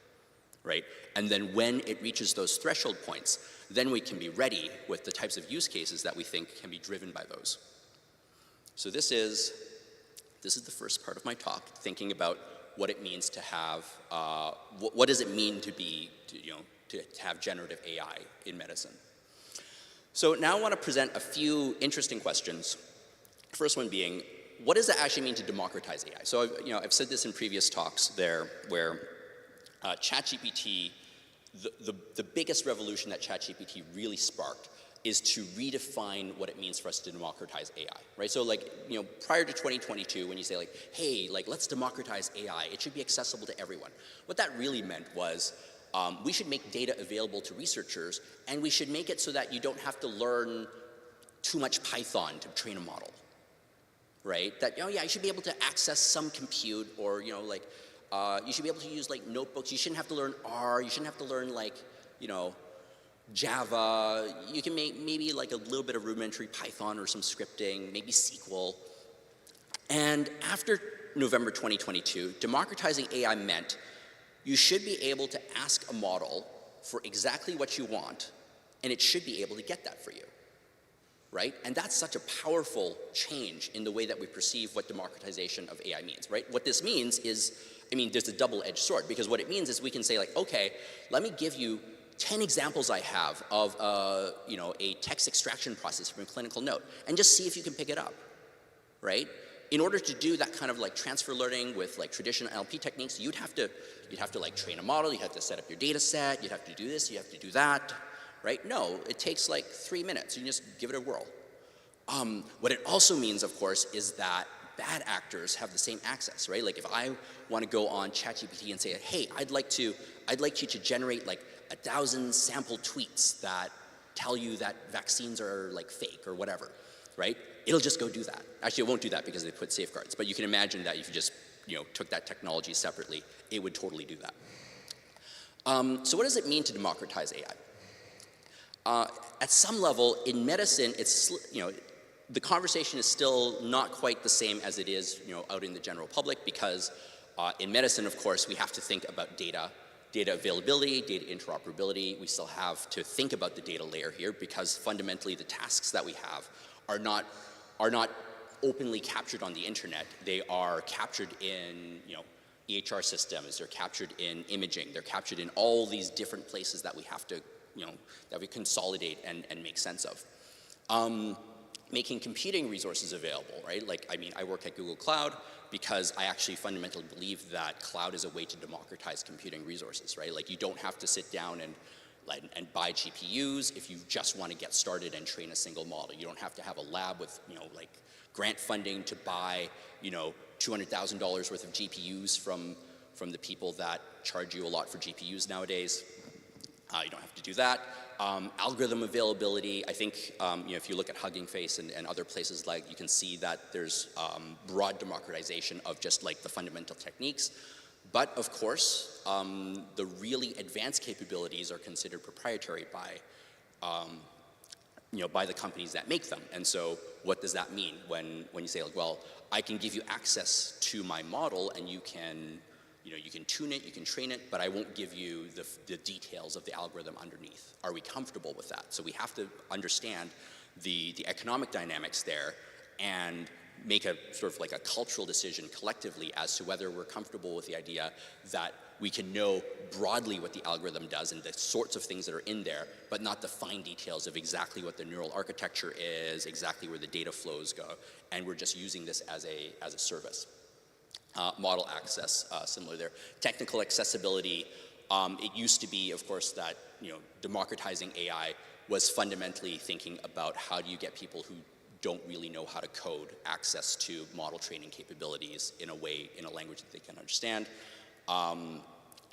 right? And then when it reaches those threshold points, then we can be ready with the types of use cases that we think can be driven by those. So this is the first part of my talk, thinking about what it means to have, what does it mean to have generative AI in medicine. So now I want to present a few interesting questions. First one being, what does it actually mean to democratize AI? So I've said this in previous talks there, where ChatGPT, the biggest revolution that ChatGPT really sparked is to redefine what it means for us to democratize AI, right? So prior to 2022, when you say hey, let's democratize AI, it should be accessible to everyone. What that really meant was, we should make data available to researchers, and we should make it so that you don't have to learn too much Python to train a model, right? That, you should be able to access some compute, or, you should be able to use notebooks. You shouldn't have to learn R. You shouldn't have to learn Java. You can make maybe a little bit of rudimentary Python or some scripting, maybe SQL. And after November 2022, democratizing AI meant you should be able to ask a model for exactly what you want, and it should be able to get that for you, right? And that's such a powerful change in the way that we perceive what democratization of AI means, right? What this means is, there's a double-edged sword, because what it means is we can say okay, let me give you 10 examples I have of a text extraction process from a clinical note, and just see if you can pick it up, right? In order to do that kind of transfer learning with traditional NLP techniques, you'd have to train a model, you'd have to set up your data set, you'd have to do this, you have to do that, right? No, it takes 3 minutes. You can just give it a whirl. What it also means, of course, is that bad actors have the same access, right? If I want to go on ChatGPT and say, hey, I'd like you to generate 1,000 sample tweets that tell you that vaccines are fake or whatever, right? It'll just go do that. Actually, it won't do that because they put safeguards, but you can imagine that if you just took that technology separately, it would totally do that. So what does it mean to democratize AI? At some level, in medicine, it's, the conversation is still not quite the same as it is, out in the general public, because in medicine, of course, we have to think about data availability, data interoperability. We still have to think about the data layer here, because fundamentally the tasks that we have are not openly captured on the internet. They are captured in EHR systems, they're captured in imaging, they're captured in all these different places that we have to, that we consolidate and make sense of. Making computing resources available, right? I work at Google Cloud because I actually fundamentally believe that cloud is a way to democratize computing resources, right? You don't have to sit down and buy GPUs if you just want to get started and train a single model. You don't have to have a lab with, grant funding to buy, $200,000 worth of GPUs from the people that charge you a lot for GPUs nowadays. You don't have to do that. Algorithm availability, I think, if you look at Hugging Face and other places, you can see that there's broad democratization of just the fundamental techniques. But of course, the really advanced capabilities are considered proprietary by the companies that make them. And so what does that mean when you say, well, I can give you access to my model and you can tune it, you can train it, but I won't give you the details of the algorithm underneath. Are we comfortable with that? So we have to understand the economic dynamics there and make a sort of a cultural decision collectively as to whether we're comfortable with the idea that we can know broadly what the algorithm does and the sorts of things that are in there, but not the fine details of exactly what the neural architecture is, exactly where the data flows go, and we're just using this as a service. Model access, similar there. Technical accessibility, it used to be, of course, that democratizing AI was fundamentally thinking about how do you get people who don't really know how to code access to model training capabilities in a language that they can understand,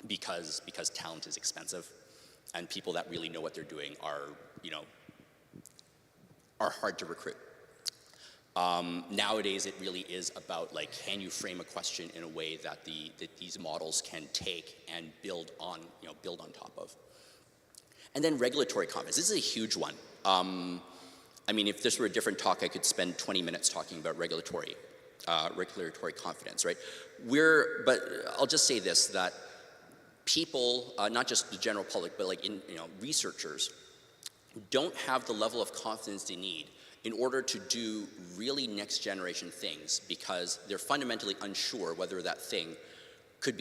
because talent is expensive, and people that really know what they're doing are hard to recruit. Nowadays, it really is about like, can you frame a question in a way that these models can take and build on top of. And then regulatory confidence. This is a huge one. I mean, if this were a different talk, I could spend 20 minutes talking about regulatory confidence, right? But I'll just say this, that people, not just the general public, but like researchers, don't have the level of confidence they need in order to do really next generation things because they're fundamentally unsure whether that thing could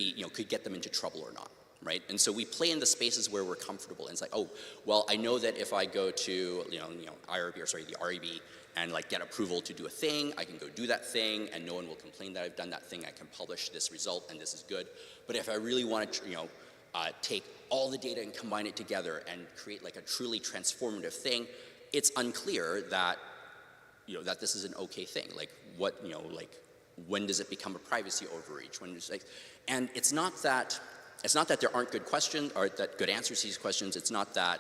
get them into trouble or not, right? And so we play in the spaces where we're comfortable, and it's like, oh, well, I know that if I go to the REB and like get approval to do a thing, I can go do that thing, and no one will complain that I've done that thing. I can publish this result, and this is good. But if I really want to, take all the data and combine it together and create like a truly transformative thing, it's unclear that that this is an okay thing. Like what, when does it become a privacy overreach? And it's not that there aren't good questions or that good answers to these questions. It's not that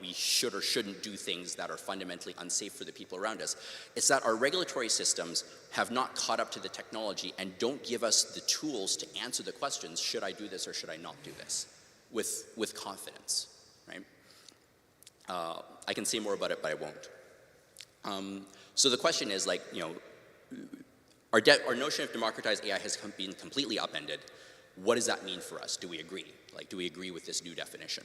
we should or shouldn't do things that are fundamentally unsafe for the people around us. It's that our regulatory systems have not caught up to the technology and don't give us the tools to answer the questions, should I do this or should I not do this, with confidence, right? I can say more about it, but I won't. So the question is, like, our notion of democratized AI has been completely upended. What does that mean for us? Do we agree? Like, do we agree with this new definition?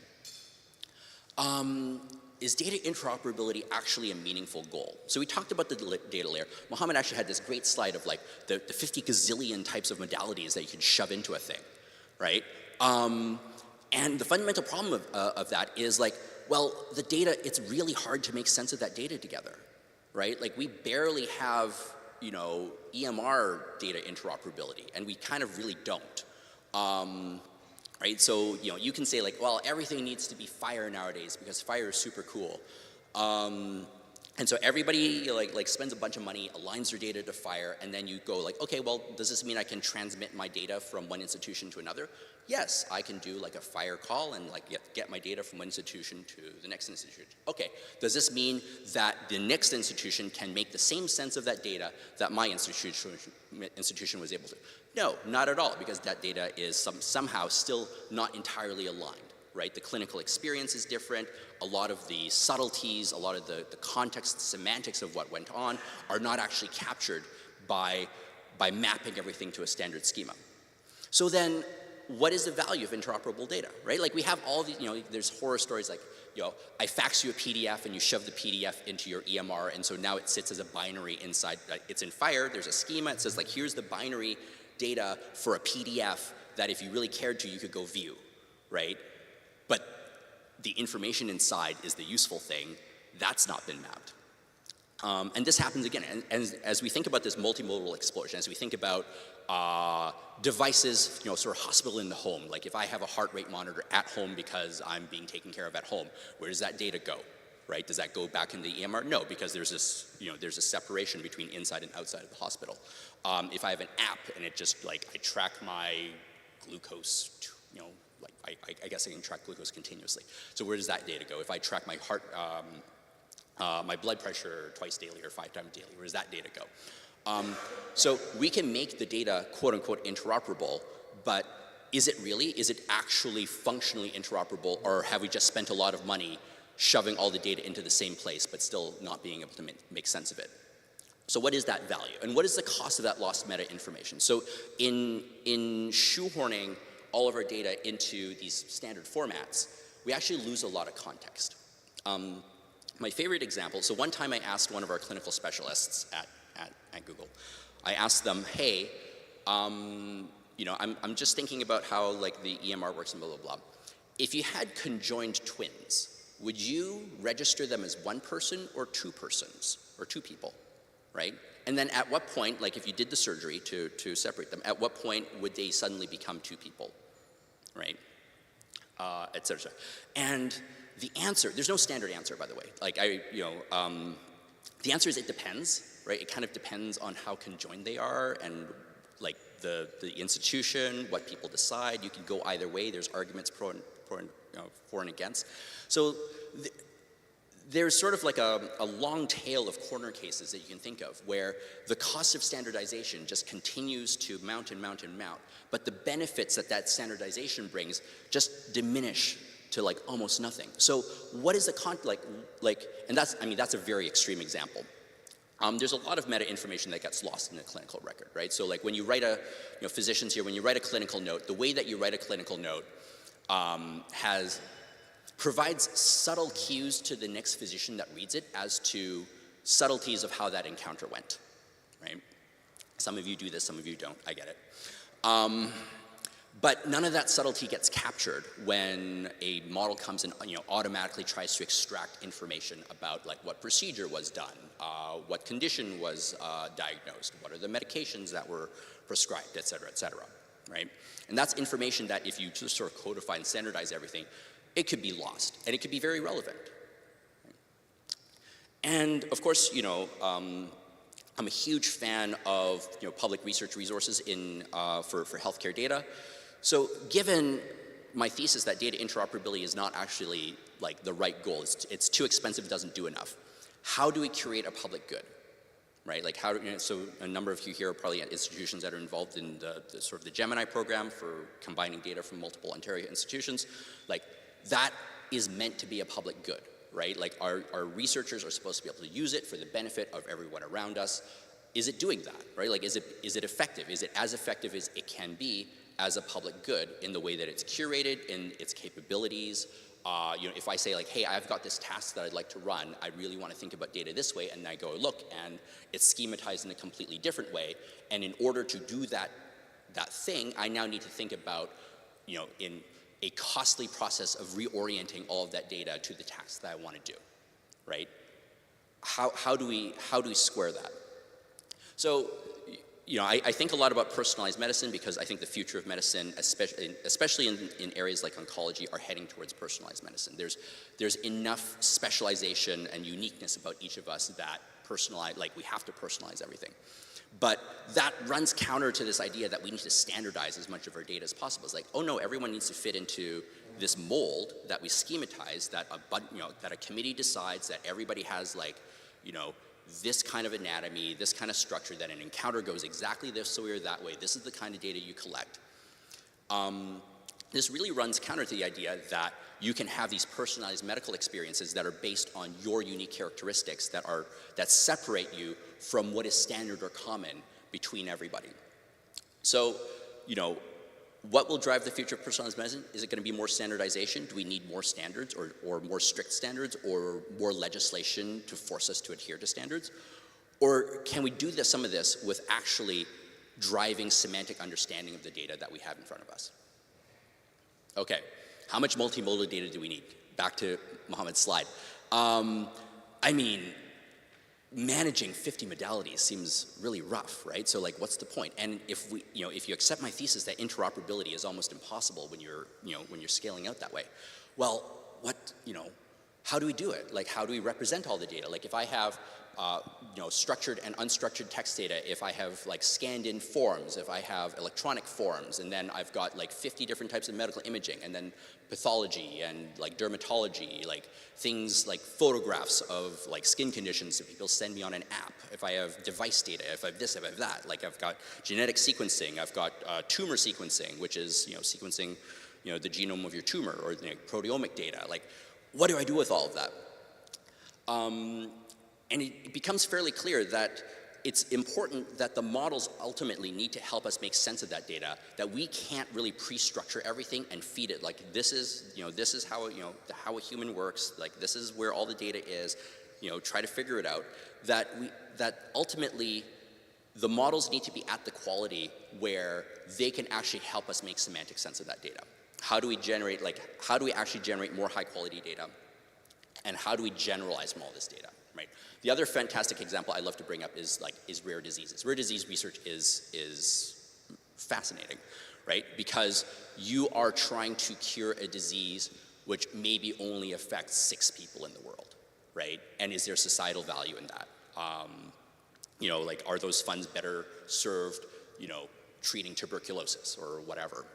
Is data interoperability actually a meaningful goal? So we talked about the data layer. Mohammed actually had this great slide of like the 50 gazillion types of modalities that you can shove into a thing, right? And the fundamental problem of that is like, well, the data, it's really hard to make sense of that data together, right? Like we barely have, EMR data interoperability, and we kind of really don't. Right, so you can say like, well, everything needs to be FHIR nowadays because FHIR is super cool, and so everybody like spends a bunch of money, aligns their data to FHIR, and then you go like, okay, well, does this mean I can transmit my data from one institution to another? Yes, I can do like a FHIR call and like get my data from one institution to the next institution. Okay, does this mean that the next institution can make the same sense of that data that my institution was able to? No, not at all, because that data is somehow still not entirely aligned, right? The clinical experience is different. A lot of the subtleties, a lot of the context, the semantics of what went on are not actually captured by mapping everything to a standard schema. So then, what is the value of interoperable data, right? Like we have all these, there's horror stories like, I fax you a PDF and you shove the PDF into your EMR, and so now it sits as a binary inside, it's in FHIR, there's a schema, it says like, here's the binary data for a PDF that if you really cared to, you could go view, right? But the information inside is the useful thing. That's not been mapped. And this happens again. And as we think about this multimodal explosion, as we think about devices, sort of hospital in the home, like if I have a heart rate monitor at home because I'm being taken care of at home, where does that data go? Right? Does that go back in the EMR? No, because there's this, there's a separation between inside and outside of the hospital. If I have an app and it just like, I track my glucose, I guess I can track glucose continuously. So where does that data go? If I track my heart, my blood pressure twice daily or 5 times daily, where does that data go? So we can make the data quote unquote interoperable, but is it actually functionally interoperable, or have we just spent a lot of money shoving all the data into the same place, but still not being able to make sense of it? So what is that value? And what is the cost of that lost meta information? So in shoehorning all of our data into these standard formats, we actually lose a lot of context. My favorite example, so one time I asked one of our clinical specialists at Google, I asked them, hey, I'm just thinking about how like the EMR works and blah, blah, blah. If you had conjoined twins, would you register them as one person or two persons or two people, right? And then at what point, like if you did the surgery to separate them, at what point would they suddenly become two people, right? Et cetera. And the answer, there's no standard answer, by the way. Like the answer is it depends, right? It kind of depends on how conjoined they are and like the institution, what people decide. You can go either way. There's arguments for and against. So there's sort of like a long tail of corner cases that you can think of where the cost of standardization just continues to mount and mount and mount, but the benefits that that standardization brings just diminish to like almost nothing. So what is the and that's, I mean, that's a very extreme example. There's a lot of meta information that gets lost in the clinical record, right? So like when you write physicians here, when you write a clinical note, the way that you write a clinical note provides subtle cues to the next physician that reads it as to subtleties of how that encounter went, right? Some of you do this, some of you don't, I get it. But none of that subtlety gets captured when a model comes and automatically tries to extract information about like what procedure was done, what condition was diagnosed, what are the medications that were prescribed, et cetera, right? And that's information that if you just sort of codify and standardize everything, it could be lost, and it could be very relevant. And of course, I'm a huge fan of public research resources for healthcare data. So given my thesis that data interoperability is not actually like the right goal, it's too expensive, it doesn't do enough. How do we create a public good, right? Like so a number of you here are probably at institutions that are involved in the sort of the Gemini program for combining data from multiple Ontario institutions. Like that is meant to be a public good, right? Like our researchers are supposed to be able to use it for the benefit of everyone around us. Is it doing that, right? Like is it effective? Is it as effective as it can be as a public good in the way that it's curated, in its capabilities? If I say like, hey, I've got this task that I'd like to run, I really want to think about data this way, and I go look, and it's schematized in a completely different way, and in order to do that thing, I now need to think about, in a costly process of reorienting all of that data to the task that I want to do, right? How do we square that? So, I think a lot about personalized medicine because I think the future of medicine, especially in areas like oncology, are heading towards personalized medicine. There's enough specialization and uniqueness about each of us that we have to personalize everything. But that runs counter to this idea that we need to standardize as much of our data as possible. It's like, oh no, everyone needs to fit into this mold that we schematize, that a committee decides that everybody has this kind of anatomy, this kind of structure, that an encounter goes exactly this way or that way. This is the kind of data you collect. This really runs counter to the idea that you can have these personalized medical experiences that are based on your unique characteristics that separate you from what is standard or common between everybody. So, what will drive the future of personalized medicine? Is it going to be more standardization? Do we need more standards or more strict standards or more legislation to force us to adhere to standards? Or can we do some of this with actually driving semantic understanding of the data that we have in front of us? Okay, how much multimodal data do we need? Back to Mohammed's slide. Managing 50 modalities seems really rough, right? So like, what's the point? And if you accept my thesis that interoperability is almost impossible when you're scaling out that way, well, how do we do it? Like, how do we represent all the data? Like, if I have structured and unstructured text data, if I have scanned in forms, if I have electronic forms, and then I've got 50 different types of medical imaging, and then pathology and dermatology, things like photographs of skin conditions that people send me on an app. If I have device data, if I have this, if I have that, I've got genetic sequencing, I've got tumor sequencing, which is sequencing the genome of your tumor, or proteomic data. What do I do with all of that? And it becomes fairly clear that it's important that the models ultimately need to help us make sense of that data, that we can't really pre-structure everything and feed it. This is how how a human works, this is where all the data is, try to figure it out. That ultimately the models need to be at the quality where they can actually help us make semantic sense of that data. How do we actually generate more high quality data? And how do we generalize from all this data, right? The other fantastic example I love to bring up is rare diseases. Rare disease research is fascinating, right? Because you are trying to cure a disease which maybe only affects 6 people in the world, right? And is there societal value in that? Are those funds better served, treating tuberculosis or whatever,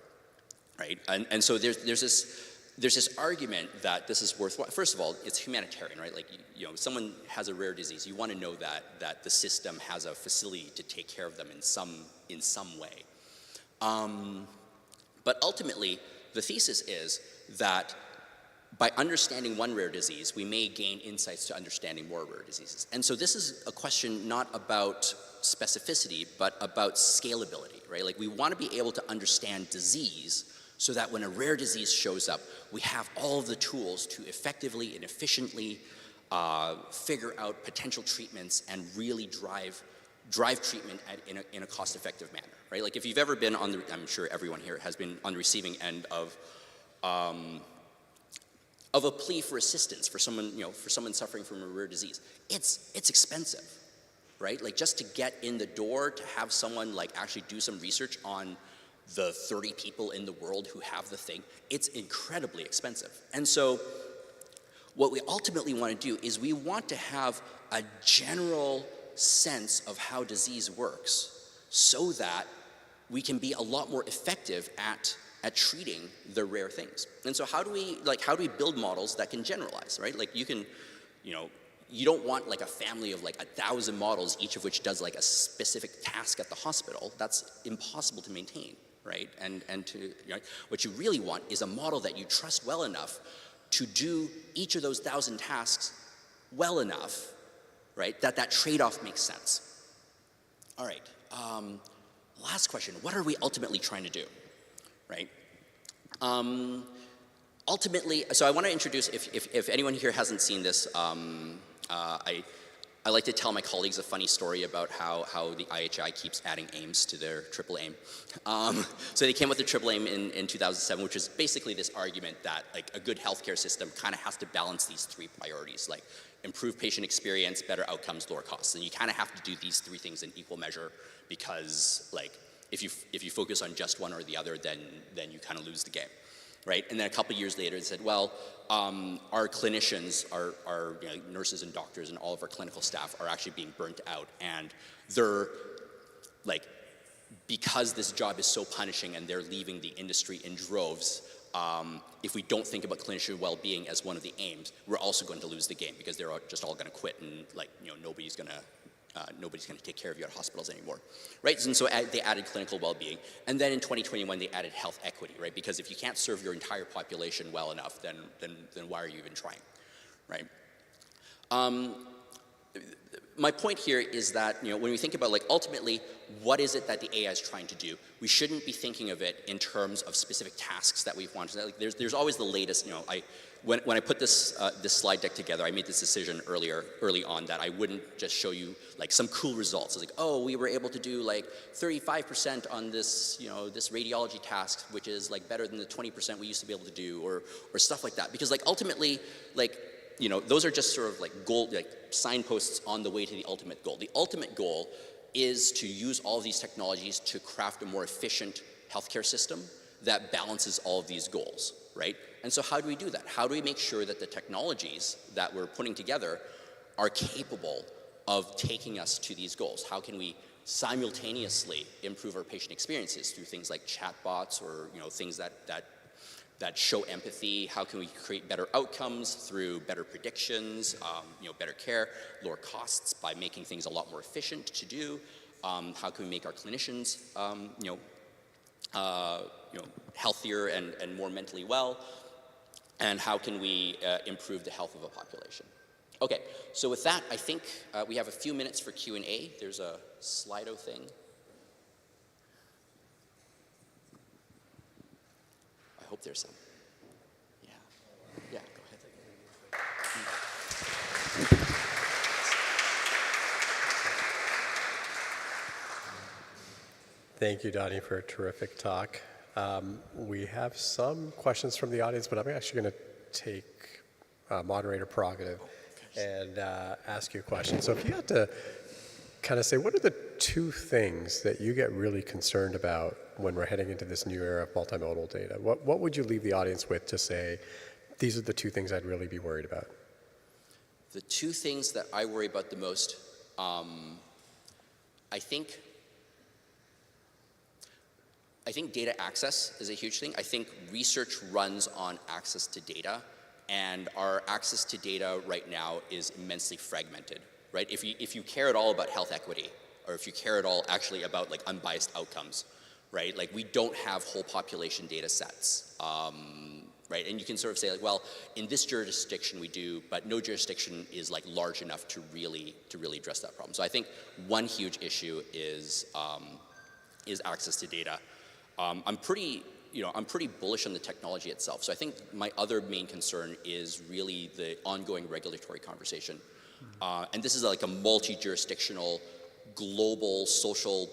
right? And so there's this there's this argument that this is worthwhile. First of all, it's humanitarian, right? Like, you know, someone has a rare disease, you want to know that the system has a facility to take care of them in some way. But ultimately, the thesis is that by understanding one rare disease, we may gain insights to understanding more rare diseases. And so this is a question not about specificity, but about scalability, right? Like, we want to be able to understand disease so that when a rare disease shows up, we have all of the tools to effectively and efficiently figure out potential treatments and really drive treatment in a cost-effective manner, right? Like, if you've ever been on the, I'm sure everyone here has been on the receiving end of a plea for assistance for someone, you know, for someone suffering from a rare disease, it's expensive, right? Like, just to get in the door, to have someone like actually do some research on the 30 people in the world who have the thing, it's incredibly expensive. And so what we ultimately want to do is we want to have a general sense of how disease works so that we can be a lot more effective at treating the rare things. And so how do we build models that can generalize, right? Like, you can, you know, you don't want like a family of like 1,000 models, each of which does like a specific task at the hospital. That's impossible to maintain, right? And to, you know, what you really want is a model that you trust well enough to do each of those 1,000 tasks well enough, right, that trade-off makes sense. All right, last question, what are we ultimately trying to do, right? Ultimately, so I want to introduce, if anyone here hasn't seen this, I like to tell my colleagues a funny story about how the IHI keeps adding aims to their triple aim. So they came with the triple aim in 2007, which is basically this argument that like a good healthcare system kind of has to balance these three priorities, like improve patient experience, better outcomes, lower costs. And you kind of have to do these three things in equal measure, because like if you focus on just one or the other, then you kind of lose the game. Right? And then a couple years later, they said, well, our clinicians, our you know, nurses and doctors and all of our clinical staff are actually being burnt out, and they're like, because this job is so punishing and they're leaving the industry in droves, if we don't think about clinician well-being as one of the aims, we're also going to lose the game, because they're just all going to quit, and like, you know, nobody's going to take care of you at hospitals anymore, right? And so they added clinical well-being. And then in 2021, they added health equity, right? Because if you can't serve your entire population well enough, then why are you even trying, right? My point here is that, you know, when we think about like ultimately what is it that the AI is trying to do, we shouldn't be thinking of it in terms of specific tasks that we've wanted. Like there's always the latest, you know, when I put this slide deck together, I made this decision early on that I wouldn't just show you like some cool results. It's like, oh, we were able to do like 35% on this, you know, this radiology task, which is like better than the 20% we used to be able to do, or stuff like that. Because like ultimately, like, you know, those are just sort of like signposts on the way to the ultimate goal. The ultimate goal is to use all of these technologies to craft a more efficient healthcare system that balances all of these goals, right? And so how do we do that? How do we make sure that the technologies that we're putting together are capable of taking us to these goals? How can we simultaneously improve our patient experiences through things like chatbots, or, you know, things that show empathy? How can we create better outcomes through better predictions, you know, better care, lower costs by making things a lot more efficient to do? How can we make our clinicians, you know, healthier and more mentally well? And how can we improve the health of a population? Okay, so with that, I think we have a few minutes for Q&A. There's a Slido thing. I hope there's some. Yeah, go ahead. Thank you, Donny, for a terrific talk. We have some questions from the audience, but I'm actually going to take moderator prerogative and ask you a question. So if you had to kind of say, what are the two things that you get really concerned about when we're heading into this new era of multimodal data? What would you leave the audience with to say, these are the two things I'd really be worried about? The two things that I worry about the most, I think I think data access is a huge thing. I think research runs on access to data, and our access to data right now is immensely fragmented, right? If you care at all about health equity, or if you care at all actually about like unbiased outcomes, right? Like we don't have whole population data sets, right? And you can sort of say like, well, in this jurisdiction we do, but no jurisdiction is like large enough to really address that problem. So I think one huge issue is access to data. I'm pretty bullish on the technology itself. So I think my other main concern is really the ongoing regulatory conversation. And this is like a multi-jurisdictional, global, social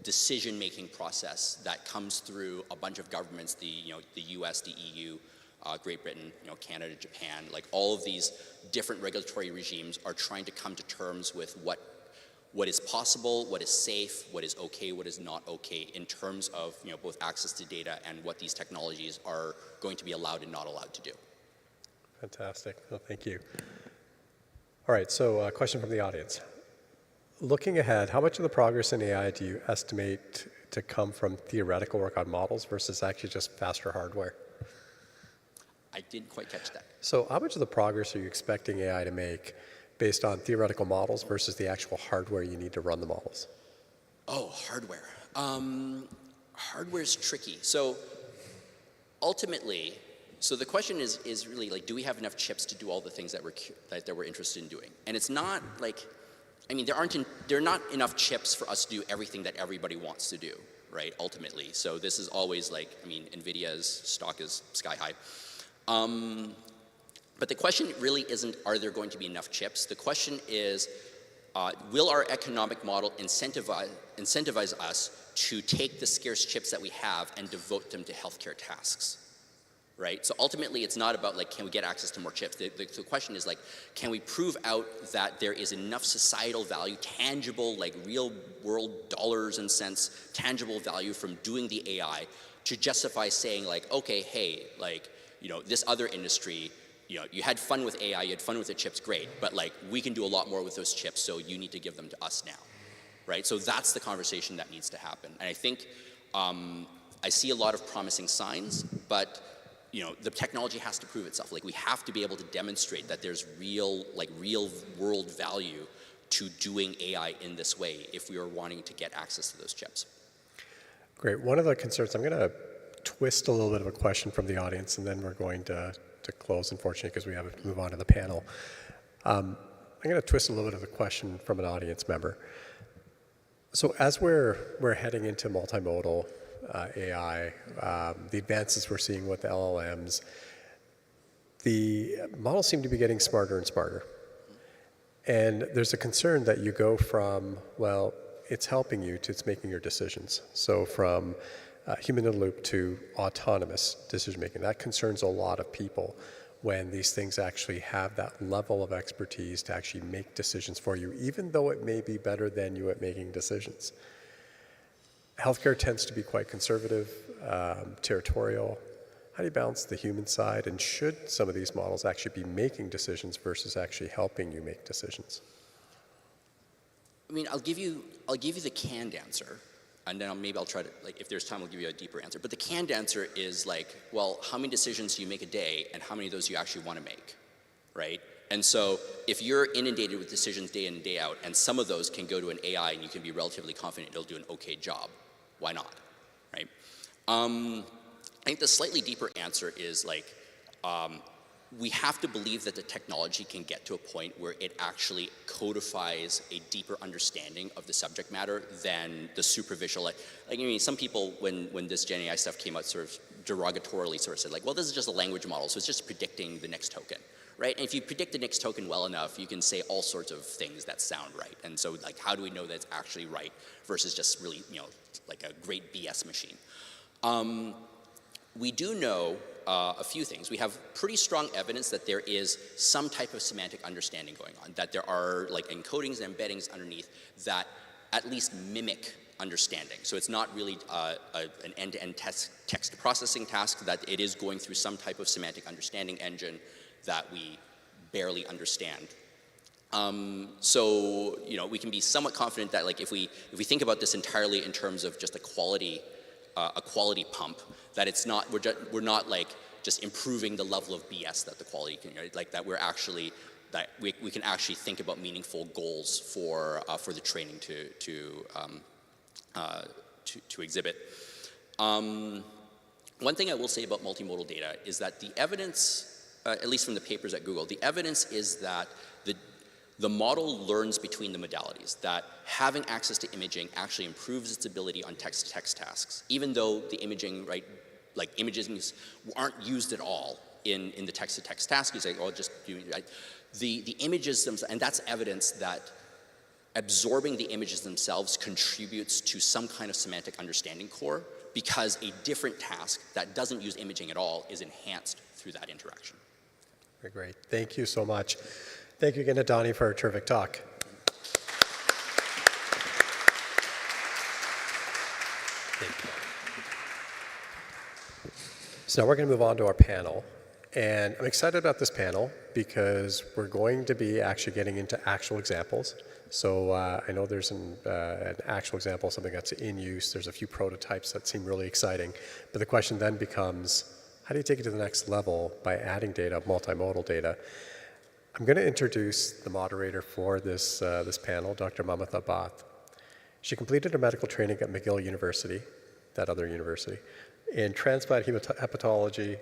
decision-making process that comes through a bunch of governments, the US, the EU, Great Britain, Canada, Japan, like all of these different regulatory regimes are trying to come to terms with what is possible, what is safe, what is okay, what is not okay in terms of both access to data and what these technologies are going to be allowed and not allowed to do. Fantastic. Well, thank you. All right, so a question from the audience. Looking ahead, how much of the progress in AI do you estimate to come from theoretical work on models versus actually just faster hardware? I didn't quite catch that. So how much of the progress are you expecting AI to make based on theoretical models versus the actual hardware you need to run the models? Oh, hardware. Hardware's tricky. So ultimately, so the question is really like, do we have enough chips to do all the things that we're interested in doing? And it's not like, I mean, there are not enough chips for us to do everything that everybody wants to do, right? Ultimately. So this is always like, I mean, NVIDIA's stock is sky high. But the question really isn't, are there going to be enough chips? The question is, will our economic model incentivize us to take the scarce chips that we have and devote them to healthcare tasks, right? So ultimately, it's not about like, can we get access to more chips? The question is like, can we prove out that there is enough societal value, tangible, like real world dollars and cents, tangible value from doing the AI to justify saying like, okay, hey, like, this other industry, you had fun with AI, you had fun with the chips, great, but like we can do a lot more with those chips, so you need to give them to us now, right? So that's the conversation that needs to happen. And I think I see a lot of promising signs, but the technology has to prove itself. Like we have to be able to demonstrate that there's real world value to doing AI in this way if we are wanting to get access to those chips. Great. One of the concerns, I'm going to twist a little bit of a question from the audience, and then we're going to close, unfortunately, because we have to move on to the panel. I'm going to twist a little bit of a question from an audience member. So as we're heading into multimodal AI, the advances we're seeing with the LLMs, the models seem to be getting smarter and smarter. And there's a concern that you go from, well, it's helping you to it's making your decisions. So from human in the loop to autonomous decision making. That concerns a lot of people when these things actually have that level of expertise to actually make decisions for you, even though it may be better than you at making decisions. Healthcare tends to be quite conservative, territorial. How do you balance the human side, and should some of these models actually be making decisions versus actually helping you make decisions? I mean, I'll give you the canned answer. And then maybe I'll try to, like, if there's time, I'll give you a deeper answer. But the canned answer is like, well, how many decisions do you make a day, and how many of those do you actually want to make, right? And so if you're inundated with decisions day in and day out, and some of those can go to an AI and you can be relatively confident it'll do an okay job, why not, right? I think the slightly deeper answer is like, we have to believe that the technology can get to a point where it actually codifies a deeper understanding of the subject matter than the superficial. Like I mean, some people, when this Gen AI stuff came out, sort of derogatorily sort of said like, well, this is just a language model, so it's just predicting the next token, right? And if you predict the next token well enough, you can say all sorts of things that sound right. And so like, how do we know that it's actually right versus just really, like a great BS machine? We do know a few things. We have pretty strong evidence that there is some type of semantic understanding going on, that there are like encodings and embeddings underneath that at least mimic understanding. So it's not really an end-to-end text processing task, that it is going through some type of semantic understanding engine that we barely understand. So we can be somewhat confident that like if we think about this entirely in terms of just a quality a quality pump, that it's not, we're not like just improving the level of BS that the quality can, like that we're actually, that we can actually think about meaningful goals for the training to exhibit. One thing I will say about multimodal data is that the evidence, at least from the papers at Google, the evidence is that the model learns between the modalities, that having access to imaging actually improves its ability on text-to-text tasks, even though the imaging, right, like images aren't used at all in the text-to-text task. You say, oh, just do, right? The images themselves, and that's evidence that absorbing the images themselves contributes to some kind of semantic understanding core, because a different task that doesn't use imaging at all is enhanced through that interaction. Very great. Thank you so much. Thank you again to Donny for a terrific talk. So now we're going to move on to our panel. And I'm excited about this panel because we're going to be actually getting into actual examples. So I know there's an actual example, something that's in use. There's a few prototypes that seem really exciting. But the question then becomes, how do you take it to the next level by adding data, multimodal data? I'm going to introduce the moderator for this panel, Dr. Mamdani Bath. She completed her medical training at McGill University, that other university, in transplant hepatology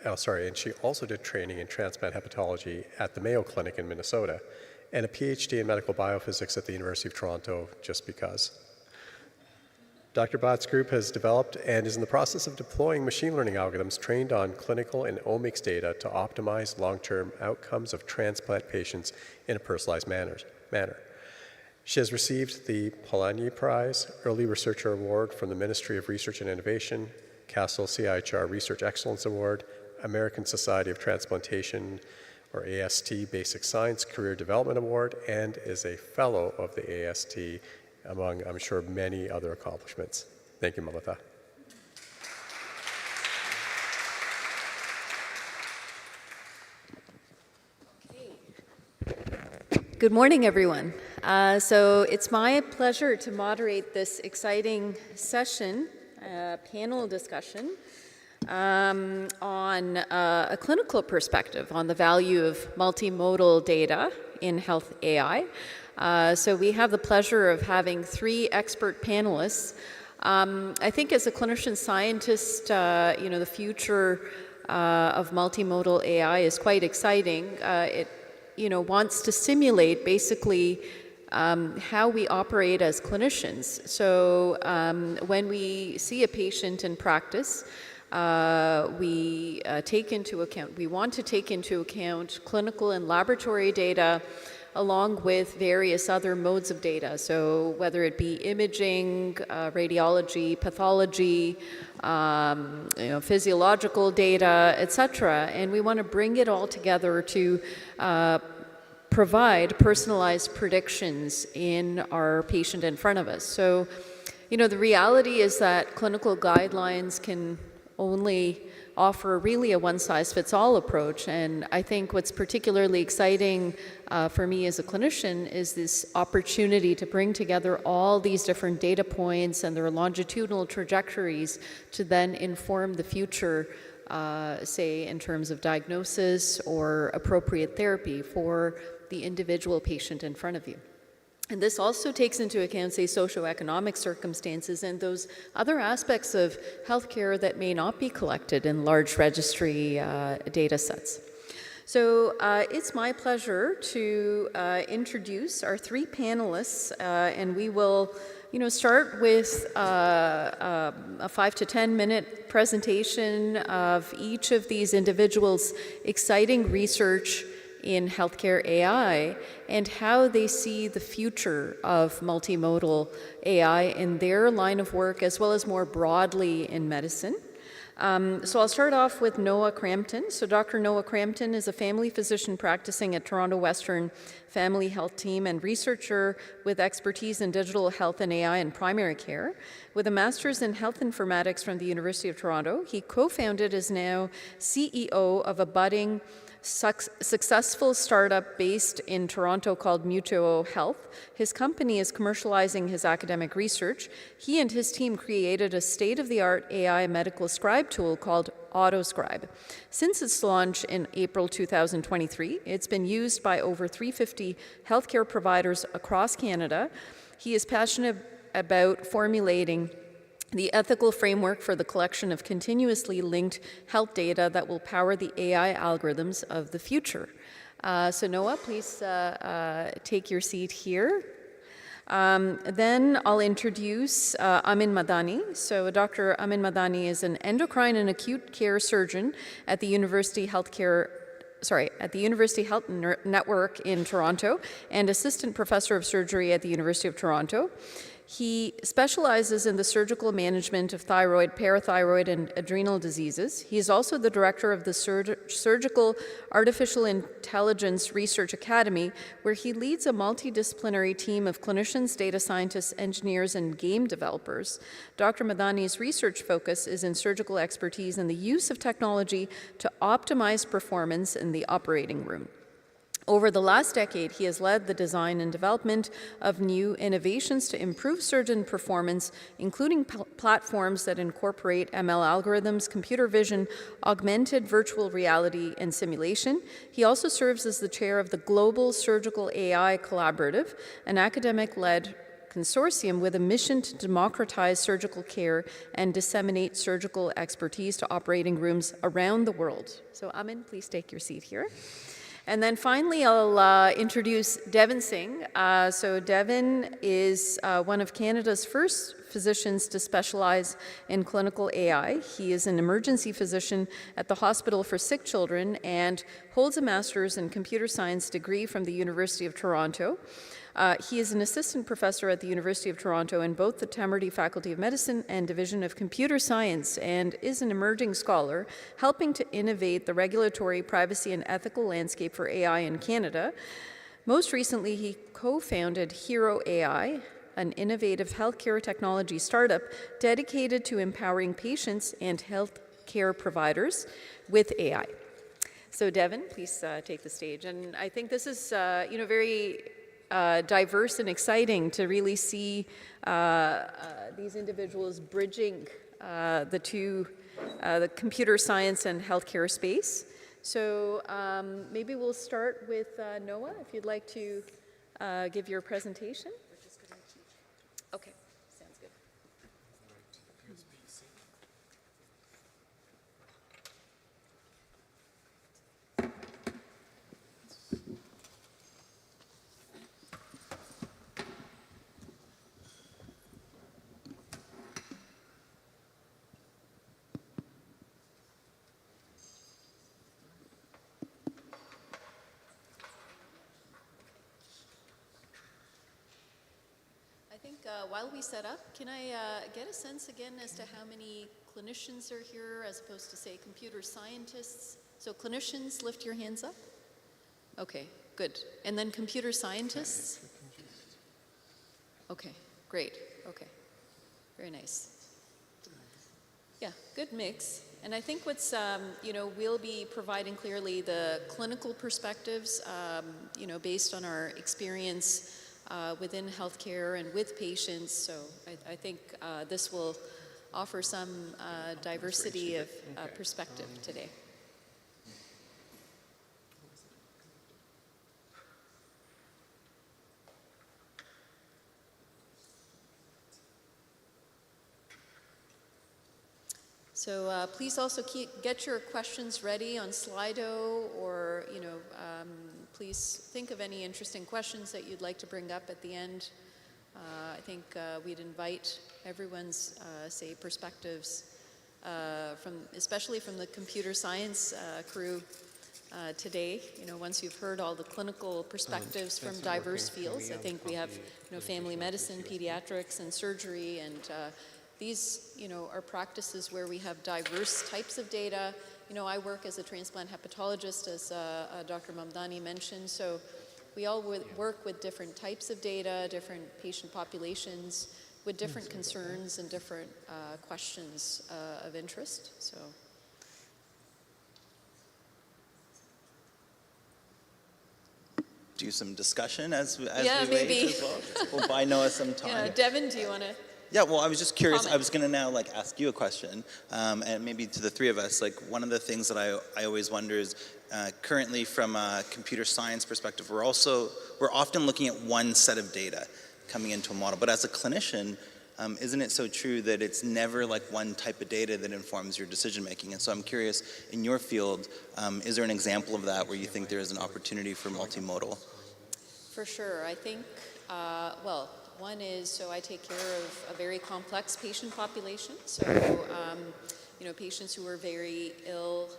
and she also did training in transplant hepatology at the Mayo Clinic in Minnesota, and a PhD in medical biophysics at the University of Toronto, just because. Dr. Bath's group has developed and is in the process of deploying machine learning algorithms trained on clinical and omics data to optimize long-term outcomes of transplant patients in a personalized manner. She has received the Polanyi Prize, Early Researcher Award from the Ministry of Research and Innovation, Castle CIHR Research Excellence Award, American Society of Transplantation, or AST Basic Science Career Development Award, and is a fellow of the AST, among, I'm sure, many other accomplishments. Thank you, Mamdani. Good morning, everyone. So it's my pleasure to moderate this exciting session, panel discussion, on a clinical perspective on the value of multimodal data in health AI. So we have the pleasure of having three expert panelists. I think as a clinician scientist, the future of multimodal AI is quite exciting. It wants to simulate basically how we operate as clinicians. So when we see a patient in practice, we want to take into account clinical and laboratory data along with various other modes of data. So whether it be imaging, radiology, pathology, physiological data, etc. And we want to bring it all together to provide personalized predictions in our patient in front of us. So, the reality is that clinical guidelines can only offer really a one-size-fits-all approach. And I think what's particularly exciting for me as a clinician is this opportunity to bring together all these different data points and their longitudinal trajectories to then inform the future, say in terms of diagnosis or appropriate therapy for the individual patient in front of you. And this also takes into account, say, socioeconomic circumstances and those other aspects of healthcare that may not be collected in large registry data sets. So it's my pleasure to introduce our three panelists, and we will start with a 5 to 10 minute presentation of each of these individuals' exciting research in healthcare AI and how they see the future of multimodal AI in their line of work as well as more broadly in medicine. So I'll start off with Noah Crampton. So Dr. Noah Crampton is a family physician practicing at Toronto Western Family Health Team and researcher with expertise in digital health and AI in primary care. With a master's in health informatics from the University of Toronto, he co-founded, is now CEO of a budding successful startup based in Toronto called Mutuo Health. His company is commercializing his academic research. He and his team created a state-of-the-art AI medical scribe tool called AutoScribe. Since its launch in April 2023, it's been used by over 350 healthcare providers across Canada. He is passionate about formulating the ethical framework for the collection of continuously linked health data that will power the AI algorithms of the future. So Noah, please take your seat here. Then I'll introduce Amin Mamdani. So Dr. Amin Mamdani is an endocrine and acute care surgeon at the University Health Network in Toronto and assistant professor of surgery at the University of Toronto. He specializes in the surgical management of thyroid, parathyroid, and adrenal diseases. He is also the director of the Surgical Artificial Intelligence Research Academy, where he leads a multidisciplinary team of clinicians, data scientists, engineers, and game developers. Dr. Mamdani's research focus is in surgical expertise and the use of technology to optimize performance in the operating room. Over the last decade, he has led the design and development of new innovations to improve surgeon performance, including platforms that incorporate ML algorithms, computer vision, augmented virtual reality, and simulation. He also serves as the chair of the Global Surgical AI Collaborative, an academic-led consortium with a mission to democratize surgical care and disseminate surgical expertise to operating rooms around the world. So Amin, please take your seat here. And then finally, I'll introduce Devin Singh. So Devin is one of Canada's first physicians to specialize in clinical AI. He is an emergency physician at the Hospital for Sick Children and holds a master's in computer science degree from the University of Toronto. He is an assistant professor at the University of Toronto in both the Temerty Faculty of Medicine and Division of Computer Science, and is an emerging scholar helping to innovate the regulatory, privacy, and ethical landscape for AI in Canada. Most recently, he co-founded Hero AI, an innovative healthcare technology startup dedicated to empowering patients and healthcare providers with AI. So Devin, please take the stage. And I think this is, very diverse and exciting to really see these individuals bridging the two, the computer science and healthcare space. So maybe we'll start with Noah, if you'd like to give your presentation. Okay, sounds good. While we set up, can I get a sense again as to how many clinicians are here as opposed to, say, computer scientists? So clinicians, lift your hands up. Okay, good. And then computer scientists? Okay, great. Okay, very nice. Yeah, good mix. And I think what's, we'll be providing clearly the clinical perspectives, based on our experience within healthcare and with patients. So I think this will offer some diversity of perspective today. So please also get your questions ready on Slido, or please think of any interesting questions that you'd like to bring up at the end. I think we'd invite everyone's perspectives especially from the computer science crew today. Once you've heard all the clinical perspectives from diverse fields, I think we have family medicine, pediatrics, and surgery, and these, are practices where we have diverse types of data. I work as a transplant hepatologist, as Dr. Mamdani mentioned, so we all work with different types of data, different patient populations, with different concerns and different questions of interest. So, do some discussion as Yeah, we maybe. wait as well. We'll buy Noah some time. Yeah, Devin, do you want to? Yeah, well, I was just curious. Comment. I was going to now ask you a question, and maybe to the three of us. One of the things that I always wonder is, currently from a computer science perspective, we're often looking at one set of data coming into a model. But as a clinician, isn't it so true that it's never one type of data that informs your decision making? And so I'm curious, in your field, is there an example of that where you think there is an opportunity for multimodal? For sure. I think, well, one is, so I take care of a very complex patient population. So, patients who are very ill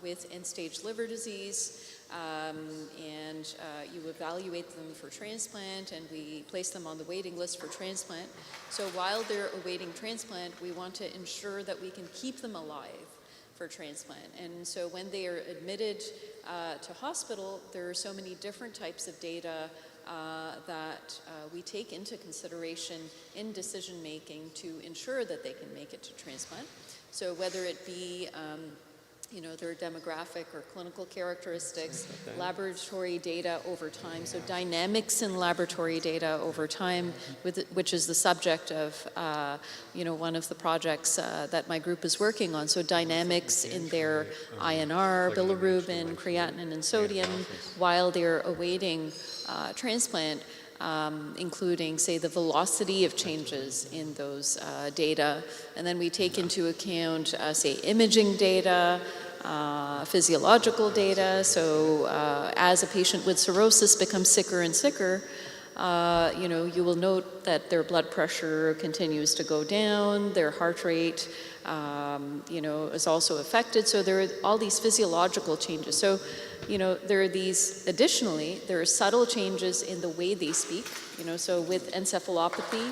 with end-stage liver disease, and you evaluate them for transplant, and we place them on the waiting list for transplant. So while they're awaiting transplant, we want to ensure that we can keep them alive for transplant. And so when they are admitted to hospital, there are so many different types of data that we take into consideration in decision making to ensure that they can make it to transplant. So whether it be their demographic or clinical characteristics, laboratory data over time, so dynamics in laboratory data over time, which is the subject of one of the projects that my group is working on. So dynamics in their INR, bilirubin, creatinine, and sodium while they're awaiting transplant, including, say, the velocity of changes in those data. And then we take into account, say, imaging data, physiological data. So as a patient with cirrhosis becomes sicker and sicker, you will note that their blood pressure continues to go down, their heart rate, is also affected. So there are all these physiological changes. So, there are additionally, there are subtle changes in the way they speak, so with encephalopathy.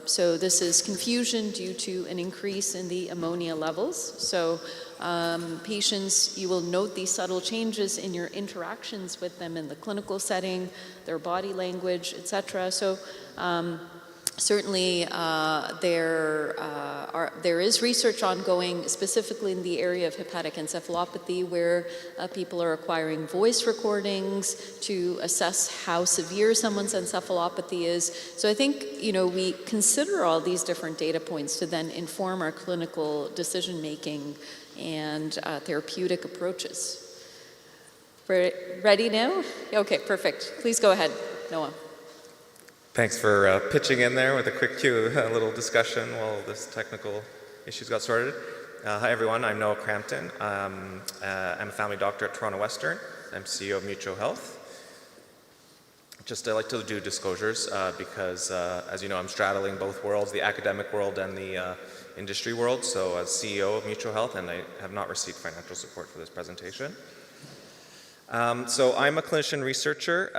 So this is confusion due to an increase in the ammonia levels. So patients, you will note these subtle changes in your interactions with them in the clinical setting, their body language, etc. So certainly there is research ongoing specifically in the area of hepatic encephalopathy where people are acquiring voice recordings to assess how severe someone's encephalopathy is. So I think, we consider all these different data points to then inform our clinical decision making and therapeutic approaches. Ready now? Okay, perfect. Please go ahead, Noah. Thanks for pitching in there with a quick cue, a little discussion while this technical issues got started. Hi everyone, I'm Noah Crampton. I'm a family doctor at Toronto Western. I'm CEO of Mutual Health. I like to do disclosures because, as you know, I'm straddling both worlds, the academic world and the industry world. So as CEO of Mutual Health, and I have not received financial support for this presentation. So I'm a clinician researcher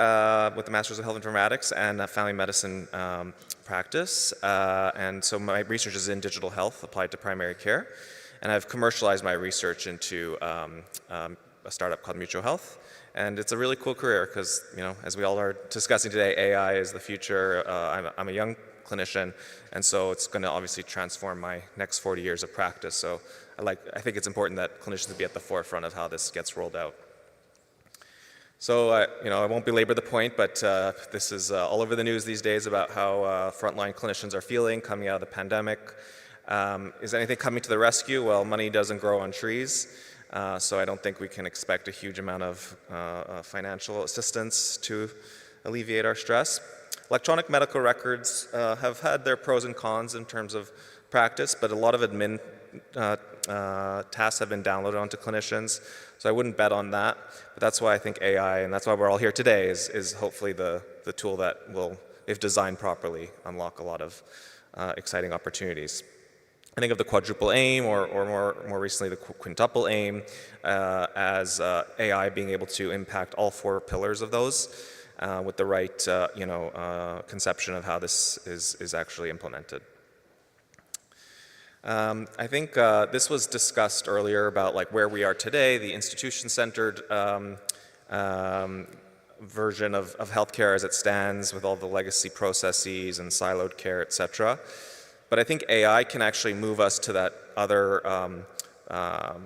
with a Master's of Health Informatics and a family medicine practice. And so my research is in digital health applied to primary care. And I've commercialized my research into a startup called Mutual Health. And it's a really cool career because, as we all are discussing today, AI is the future. I'm a young clinician, and so it's going to obviously transform my next 40 years of practice. So I think it's important that clinicians be at the forefront of how this gets rolled out. So, I won't belabor the point, but this is all over the news these days about how frontline clinicians are feeling coming out of the pandemic. Is anything coming to the rescue? Well, money doesn't grow on trees, so I don't think we can expect a huge amount of financial assistance to alleviate our stress. Electronic medical records have had their pros and cons in terms of practice, but a lot of admin tasks have been downloaded onto clinicians, so I wouldn't bet on that. But that's why I think AI, and that's why we're all here today, is hopefully the tool that will, if designed properly, unlock a lot of exciting opportunities. I think of the quadruple aim, or more recently the quintuple aim, as AI being able to impact all four pillars of those with the right conception of how this is actually implemented. I think this was discussed earlier about where we are today, the institution-centered version of healthcare as it stands with all the legacy processes and siloed care, et cetera. But I think AI can actually move us to that other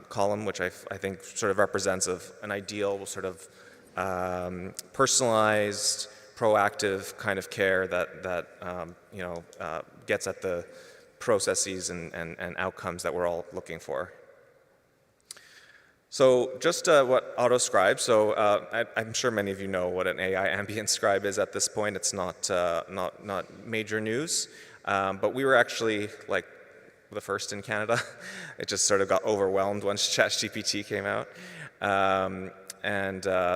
column, which I think sort of represents an ideal sort of personalized, proactive kind of care that gets at the processes and outcomes that we're all looking for. So just what AutoScribe, so I'm sure many of you know what an AI ambient scribe is at this point. It's not major news, but we were actually like the first in Canada. It just sort of got overwhelmed once ChatGPT came out.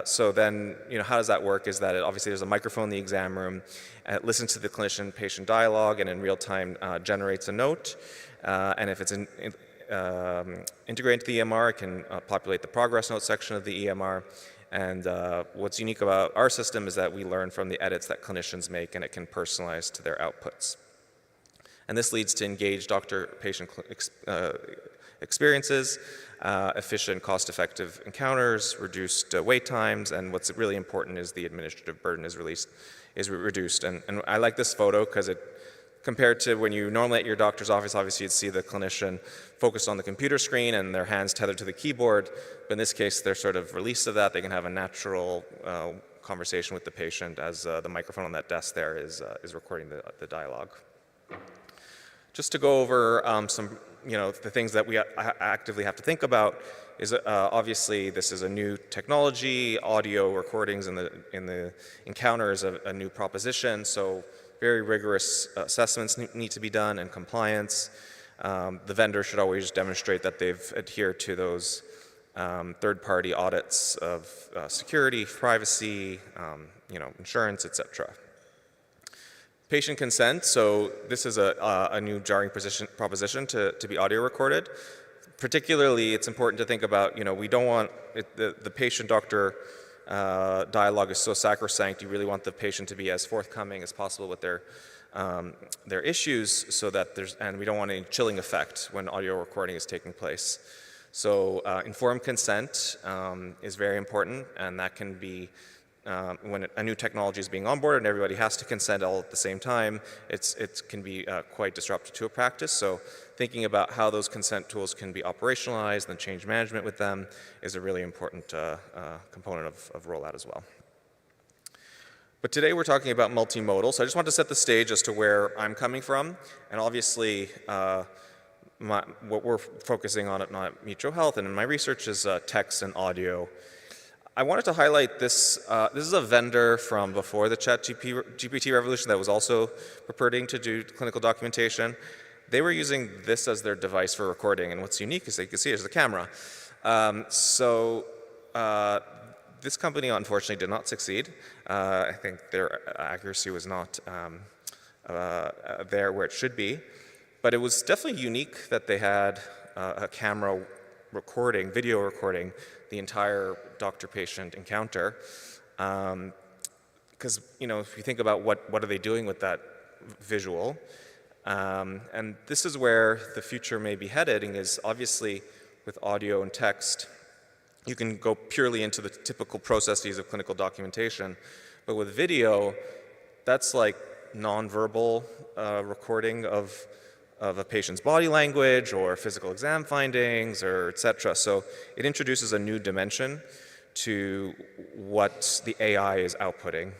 So then, how does that work is that obviously there's a microphone in the exam room, it listens to the clinician-patient dialogue, and in real time generates a note. And if it's integrated into the EMR, it can populate the progress note section of the EMR. And what's unique about our system is that we learn from the edits that clinicians make, and it can personalize to their outputs. And this leads to engaged doctor-patient experiences, efficient, cost-effective encounters, reduced wait times, and what's really important is the administrative burden is reduced. And I like this photo because it, compared to when you normally at your doctor's office, obviously you'd see the clinician focused on the computer screen and their hands tethered to the keyboard, but in this case they're sort of released of that. They can have a natural conversation with the patient as the microphone on that desk there is recording the dialogue. Just to go over some, the things that we actively have to think about is obviously this is a new technology. Audio recordings in the encounter is a new proposition, so very rigorous assessments need to be done and compliance. The vendor should always demonstrate that they've adhered to those third-party audits of security, privacy, insurance, etc. Patient consent, so this is a new jarring proposition to be audio recorded. Particularly, it's important to think about, we don't want the patient-doctor dialogue is so sacrosanct. You really want the patient to be as forthcoming as possible with their issues, so that and we don't want any chilling effect when audio recording is taking place. So informed consent is very important, and that can be when a new technology is being onboarded and everybody has to consent all at the same time, it can be quite disruptive to a practice. So thinking about how those consent tools can be operationalized and change management with them is a really important component of rollout as well. But today we're talking about multimodal, so I just want to set the stage as to where I'm coming from, and obviously what we're focusing on at Metro Health and in my research is text and audio. I wanted to highlight this. This is a vendor from before the ChatGPT revolution that was also purporting to do clinical documentation. They were using this as their device for recording, and what's unique is that you can see it as the camera. This company unfortunately did not succeed. I think their accuracy was not there where it should be, but it was definitely unique that they had a camera recording, video recording, the entire doctor-patient encounter. Because, if you think about what are they doing with that visual, and this is where the future may be heading, is obviously with audio and text, you can go purely into the typical processes of clinical documentation, but with video, that's like nonverbal recording of a patient's body language or physical exam findings or etc. So it introduces a new dimension to what the AI is outputting.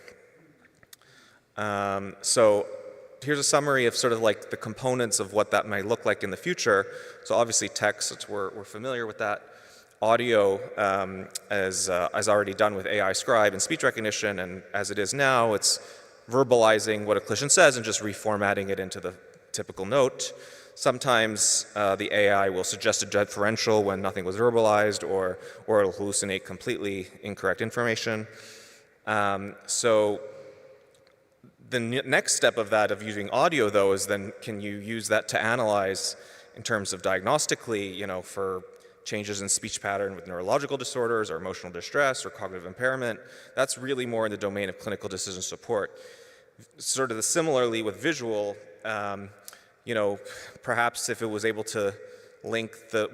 So here's a summary of sort of like the components of what that might look like in the future. So obviously text, we're familiar with that. Audio as already done with AI scribe and speech recognition, and as it is now, it's verbalizing what a clinician says and just reformatting it into the typical note. Sometimes the AI will suggest a differential when nothing was verbalized, or it'll hallucinate completely incorrect information. So the next step of that, of using audio though, is then can you use that to analyze in terms of diagnostically, for changes in speech pattern with neurological disorders or emotional distress or cognitive impairment. That's really more in the domain of clinical decision support. Sort of similarly with visual, perhaps if it was able to link the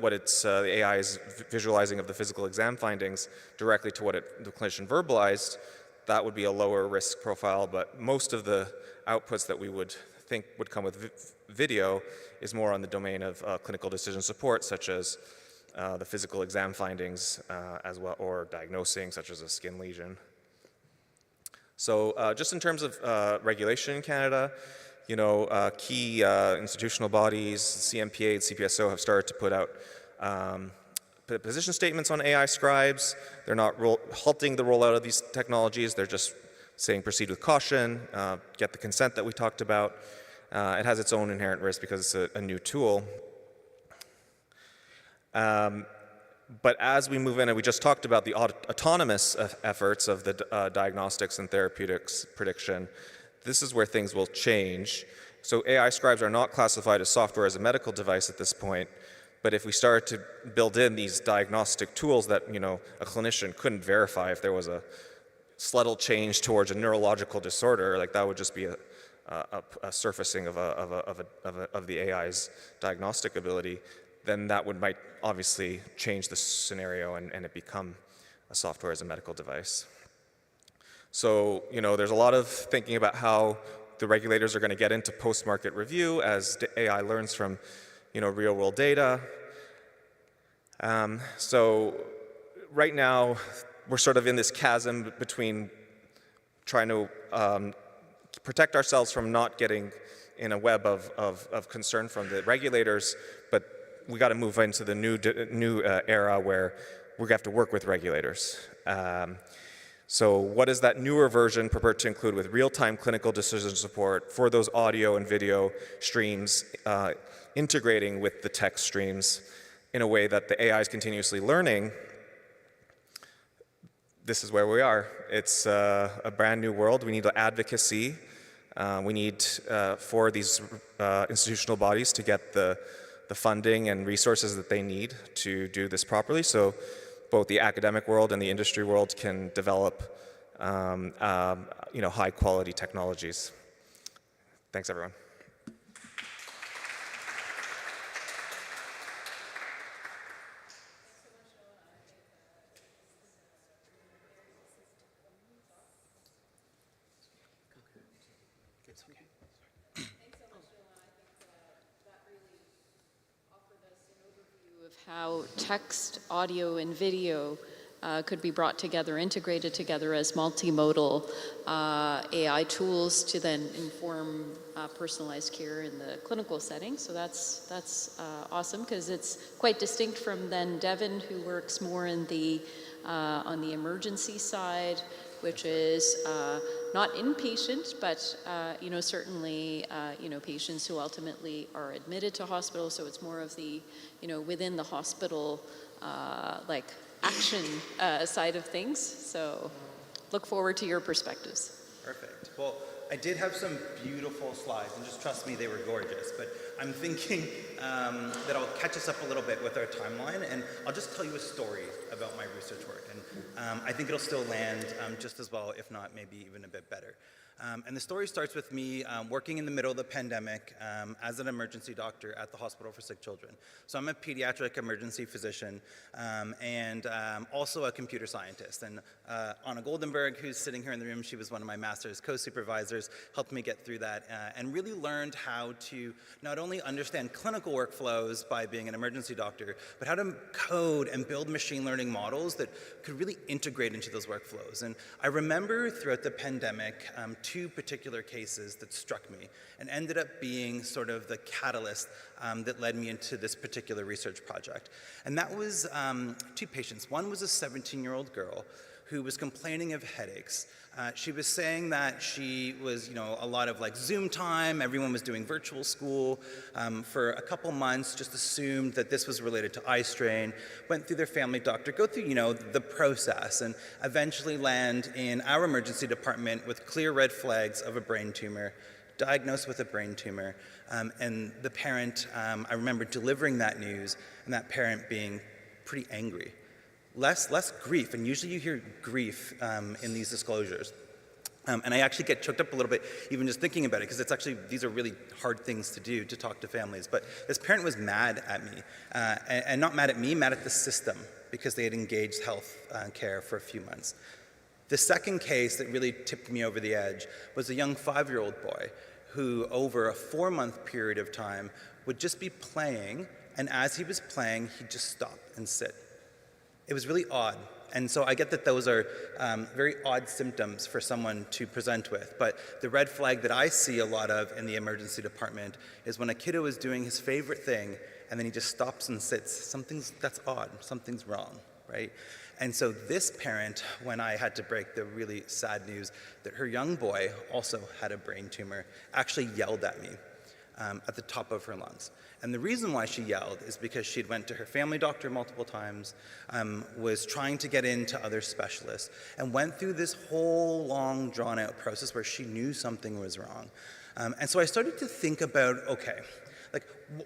AI is visualizing of the physical exam findings directly to what the clinician verbalized, that would be a lower risk profile, but most of the outputs that we would think would come with video is more on the domain of clinical decision support, such as the physical exam findings as well, or diagnosing, such as a skin lesion. So just in terms of regulation in Canada, you know, key institutional bodies, CMPA and CPSO have started to put out position statements on AI scribes. They're not halting the rollout of these technologies. They're just saying proceed with caution, get the consent that we talked about. It has its own inherent risk because it's a new tool. But as we move in, and we just talked about the autonomous efforts of the diagnostics and therapeutics prediction, this is where things will change. So AI scribes are not classified as software as a medical device at this point, but if we start to build in these diagnostic tools that, you know, a clinician couldn't verify if there was a subtle change towards a neurological disorder, like that would just be a surfacing of the AI's diagnostic ability, then that might obviously change the scenario and it become a software as a medical device. So, you know, there's a lot of thinking about how the regulators are going to get into post-market review as the AI learns from, you know, real-world data. So right now, we're sort of in this chasm between trying to protect ourselves from not getting in a web of concern from the regulators, but we got to move into the new era where we're going to have to work with regulators. So what is that newer version purport to include with real-time clinical decision support for those audio and video streams, integrating with the text streams in a way that the AI is continuously learning? This is where we are. It's a brand new world. We need advocacy. We need for these institutional bodies to get the funding and resources that they need to do this properly, so both the academic world and the industry world can develop you know, high quality technologies. Thanks, everyone. How text, audio, and video could be brought together, integrated together as multimodal AI tools to then inform personalized care in the clinical setting. So that's awesome, because it's quite distinct from then Devin, who works more in the on the emergency side, which is not inpatient, but you know, certainly you know, patients who ultimately are admitted to hospital. So it's more of the, you know, within the hospital like action side of things. So look forward to your perspectives. Perfect. Well, I did have some beautiful slides, and just trust me, they were gorgeous. But I'm thinking that I'll catch us up a little bit with our timeline, and I'll just tell you a story about my research work. And I think it'll still land just as well, if not maybe even a bit better. And the story starts with me working in the middle of the pandemic as an emergency doctor at the Hospital for Sick Children. So I'm a pediatric emergency physician and also a computer scientist. And Anna Goldenberg, who's sitting here in the room, she was one of my master's co-supervisors, helped me get through that and really learned how to not only understand clinical workflows by being an emergency doctor, but how to code and build machine learning models that could really integrate into those workflows. And I remember throughout the pandemic, two particular cases that struck me and ended up being sort of the catalyst that led me into this particular research project. And that was two patients. One was a 17-year-old girl who was complaining of headaches. She was saying that she was, you know, a lot of like Zoom time, everyone was doing virtual school for a couple months, just assumed that this was related to eye strain, went through their family doctor, go through, you know, the process, and eventually land in our emergency department with clear red flags of a brain tumor, diagnosed with a brain tumor. And the parent, I remember delivering that news, and that parent being pretty angry. Less grief, and usually you hear grief in these disclosures. And I actually get choked up a little bit even just thinking about it, because it's actually, these are really hard things to do, to talk to families. But this parent was mad at me, and not mad at me, mad at the system, because they had engaged health care for a few months. The second case that really tipped me over the edge was a young 5-year-old boy who, over a 4-month period of time, would just be playing and as he was playing, he'd just stop and sit. It was really odd. And so I get that those are very odd symptoms for someone to present with, but the red flag that I see a lot of in the emergency department is when a kiddo is doing his favorite thing and then he just stops and sits. That's odd, something's wrong, right? And so this parent, when I had to break the really sad news that her young boy also had a brain tumor, actually yelled at me at the top of her lungs. And the reason why she yelled is because she'd went to her family doctor multiple times, was trying to get into other specialists, and went through this whole long, drawn-out process where she knew something was wrong. And so I started to think about, okay, like,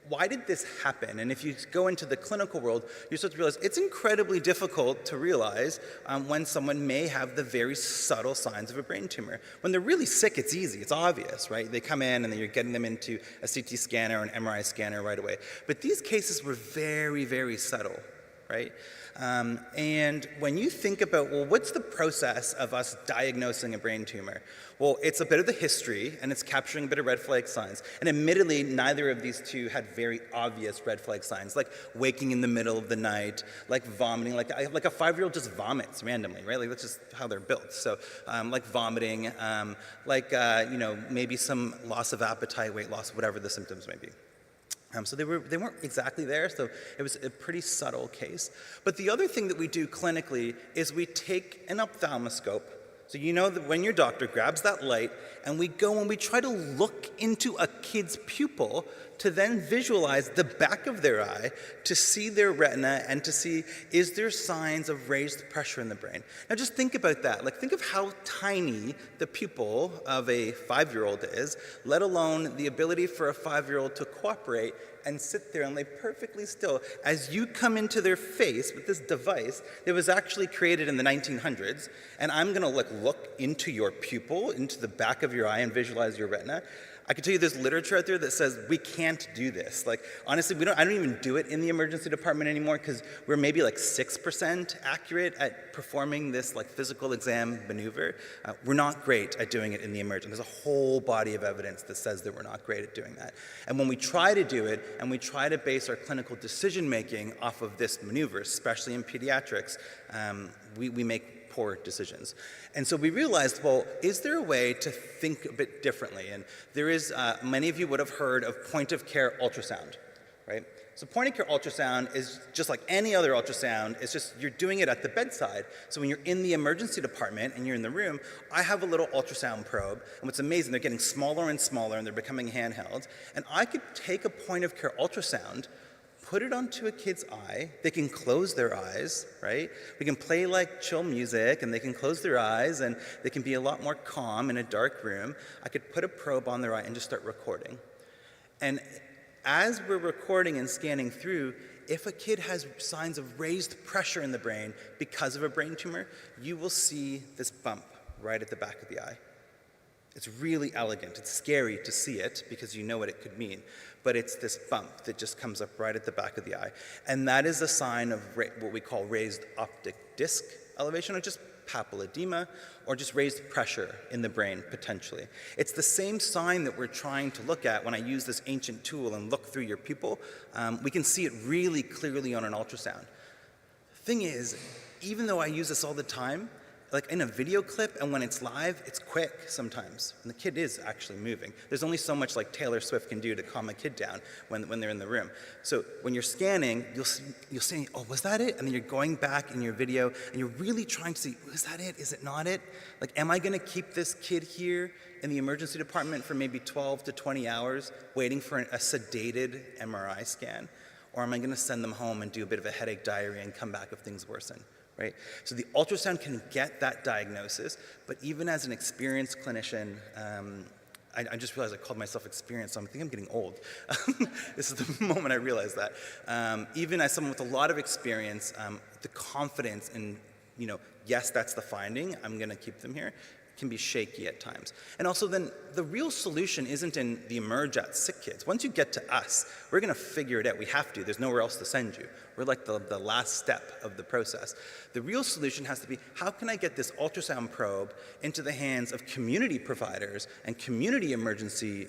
why did this happen? And if you go into the clinical world, you start to realize it's incredibly difficult to realize when someone may have the very subtle signs of a brain tumor. When they're really sick, it's easy, it's obvious, right? They come in and then you're getting them into a CT scanner or an MRI scanner right away. But these cases were very, very subtle, right? And when you think about, well, what's the process of us diagnosing a brain tumor? Well, it's a bit of the history, and it's capturing a bit of red flag signs. And admittedly, neither of these two had very obvious red flag signs, like waking in the middle of the night, like vomiting, like a 5-year-old just vomits randomly, right? Like that's just how they're built. So like vomiting, maybe some loss of appetite, weight loss, whatever the symptoms may be. So they weren't exactly there, so it was a pretty subtle case. But the other thing that we do clinically is we take an ophthalmoscope. So you know that when your doctor grabs that light and we go and we try to look into a kid's pupil to then visualize the back of their eye to see their retina and to see, is there signs of raised pressure in the brain? Now just think about that. Like think of how tiny the pupil of a 5-year-old is, let alone the ability for a 5-year-old to cooperate and sit there and lay perfectly still as you come into their face with this device that was actually created in the 1900s, and I'm gonna look into your pupil, into the back of your eye and visualize your retina. I can tell you there's literature out there that says we can't do this. Like, honestly, I don't even do it in the emergency department anymore because we're maybe like 6% accurate at performing this like physical exam maneuver. We're not great at doing it in the emergency. There's a whole body of evidence that says that we're not great at doing that. And when we try to do it and we try to base our clinical decision making off of this maneuver, especially in pediatrics, we make poor decisions. And so we realized, well, is there a way to think a bit differently? And there is, many of you would have heard of point-of-care ultrasound, right? So point-of-care ultrasound is just like any other ultrasound. It's just you're doing it at the bedside. So when you're in the emergency department and you're in the room, I have a little ultrasound probe. And what's amazing, they're getting smaller and smaller and they're becoming handheld. And I could take a point-of-care ultrasound, put it onto a kid's eye. They can close their eyes, right? We can play like chill music and they can close their eyes and they can be a lot more calm in a dark room. I could put a probe on their eye and just start recording. And as we're recording and scanning through, if a kid has signs of raised pressure in the brain because of a brain tumor, you will see this bump right at the back of the eye. It's really elegant. It's scary to see it because you know what it could mean. But it's this bump that just comes up right at the back of the eye. And that is a sign of what we call raised optic disc elevation, or just papilledema, or just raised pressure in the brain, potentially. It's the same sign that we're trying to look at when I use this ancient tool and look through your pupil. We can see it really clearly on an ultrasound. The thing is, even though I use this all the time, like in a video clip and when it's live, it's quick sometimes. And the kid is actually moving. There's only so much like Taylor Swift can do to calm a kid down when they're in the room. So when you're scanning, you'll say, oh, was that it? And then you're going back in your video and you're really trying to see, was that it? Is it not it? Like, am I gonna keep this kid here in the emergency department for maybe 12 to 20 hours waiting for a sedated MRI scan? Or am I gonna send them home and do a bit of a headache diarrhea and come back if things worsen? Right? So the ultrasound can get that diagnosis, but even as an experienced clinician, I just realized I called myself experienced, so I think I'm getting old. This is the moment I realized that. Even as someone with a lot of experience, the confidence in, yes, that's the finding, I'm gonna keep them here, can be shaky at times. And also then, the real solution isn't in the emerge at sick kids. Once you get to us, we're gonna figure it out. We have to, there's nowhere else to send you. We're like the last step of the process. The real solution has to be, how can I get this ultrasound probe into the hands of community providers and community emergency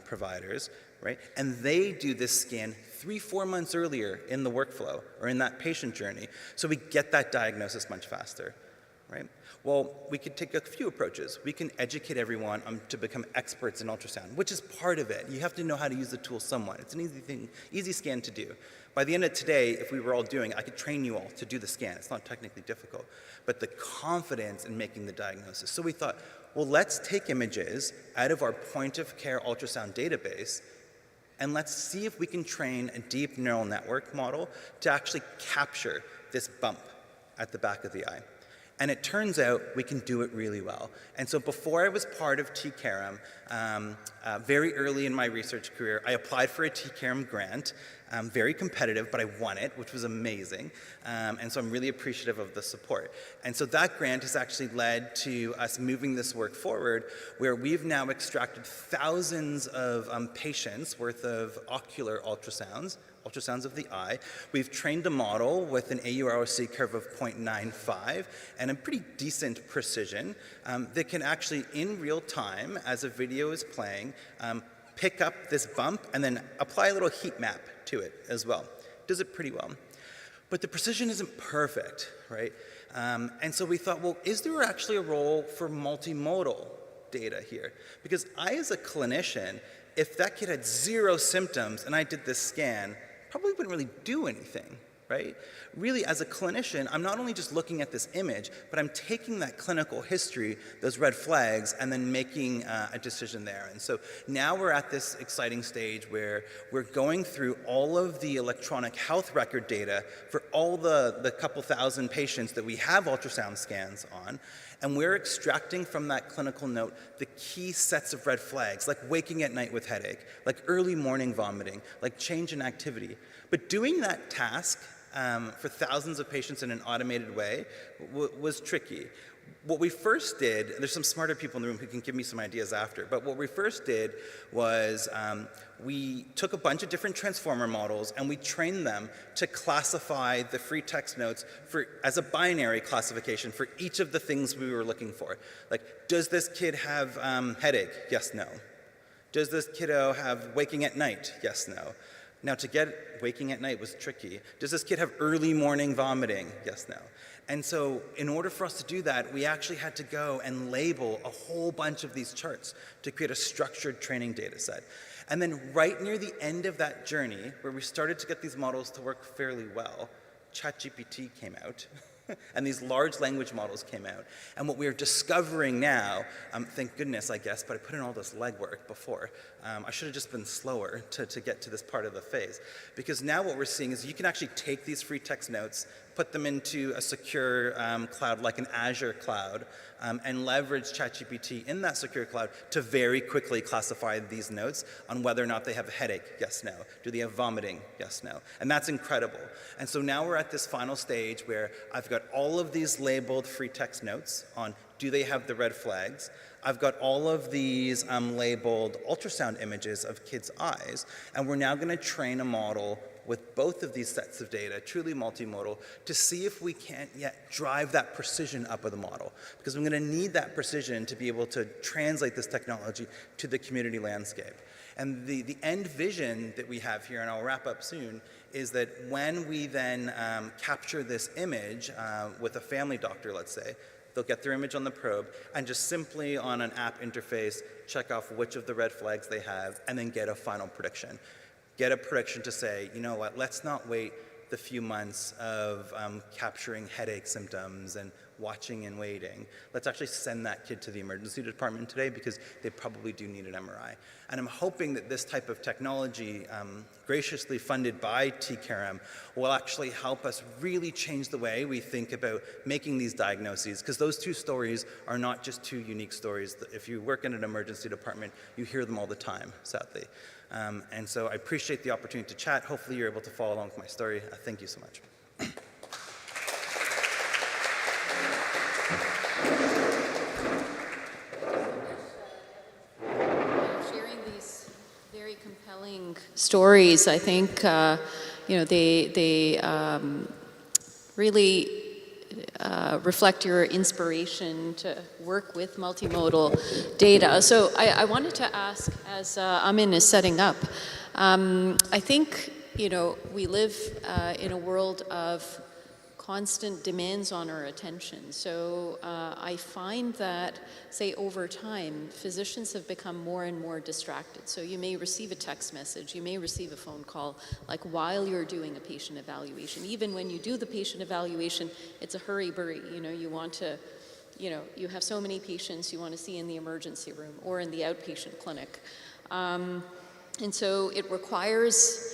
providers, right? And they do this scan 3-4 months earlier in the workflow or in that patient journey, so we get that diagnosis much faster, right? Well, we could take a few approaches. We can educate everyone to become experts in ultrasound, which is part of it. You have to know how to use the tool somewhat. It's an easy thing, easy scan to do. By the end of today, if we were all doing it, I could train you all to do the scan. It's not technically difficult, but the confidence in making the diagnosis. So we thought, well, let's take images out of our point-of-care ultrasound database, and let's see if we can train a deep neural network model to actually capture this bump at the back of the eye. And it turns out we can do it really well. And so before I was part of T-CAIREM, very early in my research career, I applied for a T-CAIREM grant, very competitive, but I won it, which was amazing. And so I'm really appreciative of the support. And so that grant has actually led to us moving this work forward, where we've now extracted thousands of patients worth of ocular ultrasounds of the eye. We've trained a model with an AUROC curve of 0.95 and a pretty decent precision that can actually, in real time, as a video is playing, pick up this bump and then apply a little heat map to it as well. Does it pretty well. But the precision isn't perfect, right? And so we thought, well, is there actually a role for multimodal data here? Because I, as a clinician, if that kid had 0 symptoms and I did this scan, probably wouldn't really do anything, right? Really, as a clinician, I'm not only just looking at this image, but I'm taking that clinical history, those red flags, and then making a decision there. And so now we're at this exciting stage where we're going through all of the electronic health record data for all the couple thousand patients that we have ultrasound scans on, and we're extracting from that clinical note the key sets of red flags, like waking at night with headache, like early morning vomiting, like change in activity. But doing that task for thousands of patients in an automated way was tricky. What we first did, there's some smarter people in the room who can give me some ideas after, but what we first did was we took a bunch of different transformer models and we trained them to classify the free text notes as a binary classification for each of the things we were looking for. Like, does this kid have headache? Yes, no. Does this kiddo have waking at night? Yes, no. Now, to get waking at night was tricky. Does this kid have early morning vomiting? Yes, no. And so in order for us to do that, we actually had to go and label a whole bunch of these charts to create a structured training data set. And then right near the end of that journey, where we started to get these models to work fairly well, ChatGPT came out. And these large language models came out. And what we're discovering now, thank goodness, I guess, but I put in all this legwork before. I should have just been slower to get to this part of the phase. Because now what we're seeing is you can actually take these free text notes, put them into a secure cloud like an Azure cloud, and leverage ChatGPT in that secure cloud to very quickly classify these notes on whether or not they have a headache, yes, no. Do they have vomiting, yes, no. And that's incredible. And so now we're at this final stage where I've got all of these labeled free text notes on do they have the red flags. I've got all of these labeled ultrasound images of kids' eyes, and we're now going to train a model with both of these sets of data, truly multimodal, to see if we can't yet drive that precision up of the model. Because we're going to need that precision to be able to translate this technology to the community landscape. And the end vision that we have here, and I'll wrap up soon, is that when we then capture this image with a family doctor, let's say, they'll get their image on the probe and just simply on an app interface check off which of the red flags they have and then get a final prediction. Get a prediction to say, you know what, let's not wait the few months of capturing headache symptoms and watching and waiting. Let's actually send that kid to the emergency department today because they probably do need an MRI. And I'm hoping that this type of technology, graciously funded by T-CAIREM, will actually help us really change the way we think about making these diagnoses, because those two stories are not just two unique stories. If you work in an emergency department, you hear them all the time, sadly. And so I appreciate the opportunity to chat. Hopefully you're able to follow along with my story. Thank you so much. Sharing these very compelling stories, I think, you know, they really reflect your inspiration to work with multimodal data. So I wanted to ask, as Amin is setting up, I think, we live in a world of constant demands on our attention. So I find that, say, over time, physicians have become more and more distracted. So you may receive a text message, you may receive a phone call, like while you're doing a patient evaluation. Even when you do the patient evaluation, it's a hurry-burry. You want to, you have so many patients you want to see in the emergency room or in the outpatient clinic. And so it requires,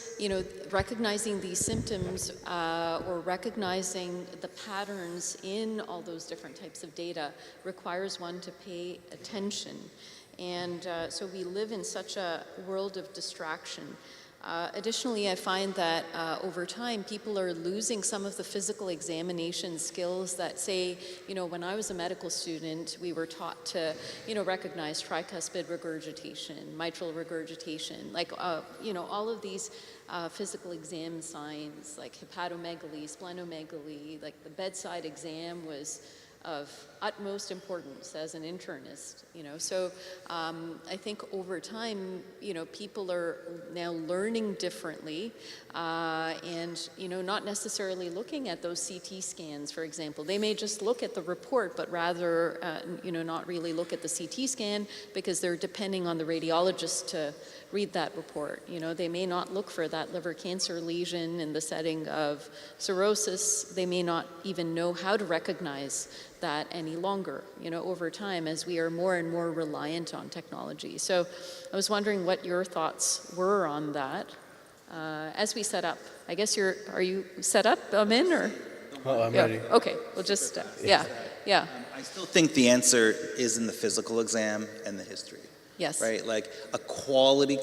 recognizing these symptoms or recognizing the patterns in all those different types of data requires one to pay attention. And so we live in such a world of distraction. Additionally, I find that over time, people are losing some of the physical examination skills that, say, when I was a medical student, we were taught to, recognize tricuspid regurgitation, mitral regurgitation, like, all of these physical exam signs, like hepatomegaly, splenomegaly, like the bedside exam was of utmost importance as an internist, So I think over time, people are now learning differently and, not necessarily looking at those CT scans, for example. They may just look at the report, but rather, not really look at the CT scan because they're depending on the radiologist to read that report. They may not look for that liver cancer lesion in the setting of cirrhosis. They may not even know how to recognize that any longer, over time as we are more and more reliant on technology. So I was wondering what your thoughts were on that as we set up. I guess are you set up, Amin, or? Oh, I'm ready. Okay, we'll just, yeah. I still think the answer is in the physical exam and the history. Yes. Right? Like a quality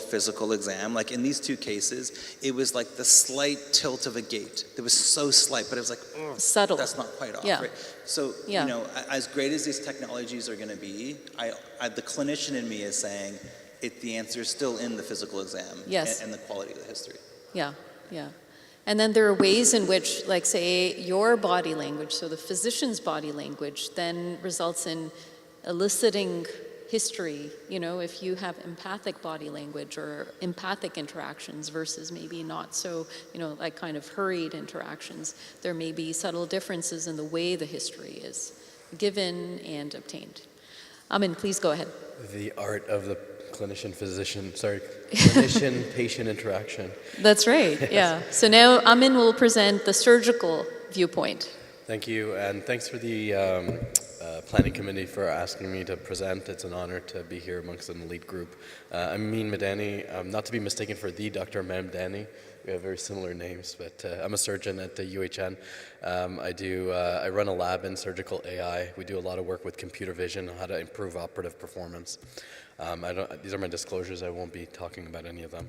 physical exam. Like in these two cases, it was like the slight tilt of a gate. It was so slight, but it was like, oh, subtle. That's not quite off. Yeah. Right? So, Yeah. as great as these technologies are going to be, the clinician in me is saying the answer is still in the physical exam. Yes. And the quality of the history. Yeah. And then there are ways in which, like, say, your body language, so the physician's body language, then results in eliciting history, if you have empathic body language or empathic interactions versus maybe not so, like kind of hurried interactions, there may be subtle differences in the way the history is given and obtained. Amin, please go ahead. The art of the clinician-patient interaction. That's right, yeah. So now Amin will present the surgical viewpoint. Thank you, and thanks for the planning committee for asking me to present. It's an honor to be here amongst an elite group. I'm Mamdani, not to be mistaken for the Dr. Mamdani. We have very similar names, but I'm a surgeon at the UHN. I run a lab in surgical AI. We do a lot of work with computer vision on how to improve operative performance. These are my disclosures. I won't be talking about any of them.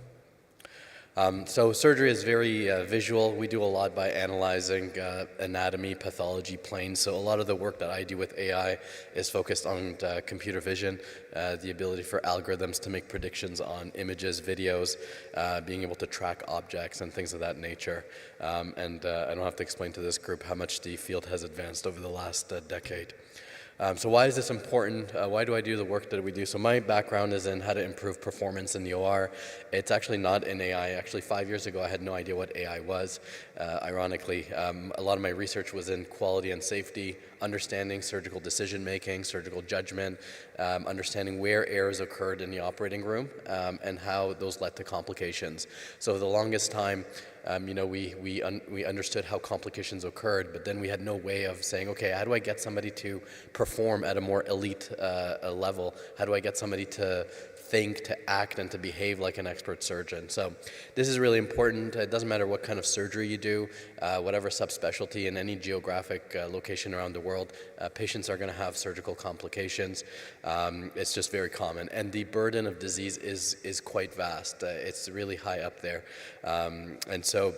So surgery is very visual. We do a lot by analyzing anatomy, pathology, planes. So a lot of the work that I do with AI is focused on computer vision, the ability for algorithms to make predictions on images, videos, being able to track objects and things of that nature. And I don't have to explain to this group how much the field has advanced over the last decade. So why is this important? Why do I do the work that we do? So my background is in how to improve performance in the OR. It's actually not in AI. Actually, 5 years ago, I had no idea what AI was. Ironically, a lot of my research was in quality and safety, understanding surgical decision-making, surgical judgment, understanding where errors occurred in the operating room, and how those led to complications. So the longest time, we understood how complications occurred, but then we had no way of saying, okay, how do I get somebody to perform at a more elite level? How do I get somebody to think, to act, and to behave like an expert surgeon? So this is really important. It doesn't matter what kind of surgery you do, whatever subspecialty in any geographic location around the world, patients are going to have surgical complications. It's just very common. And the burden of disease is quite vast. It's really high up there. And so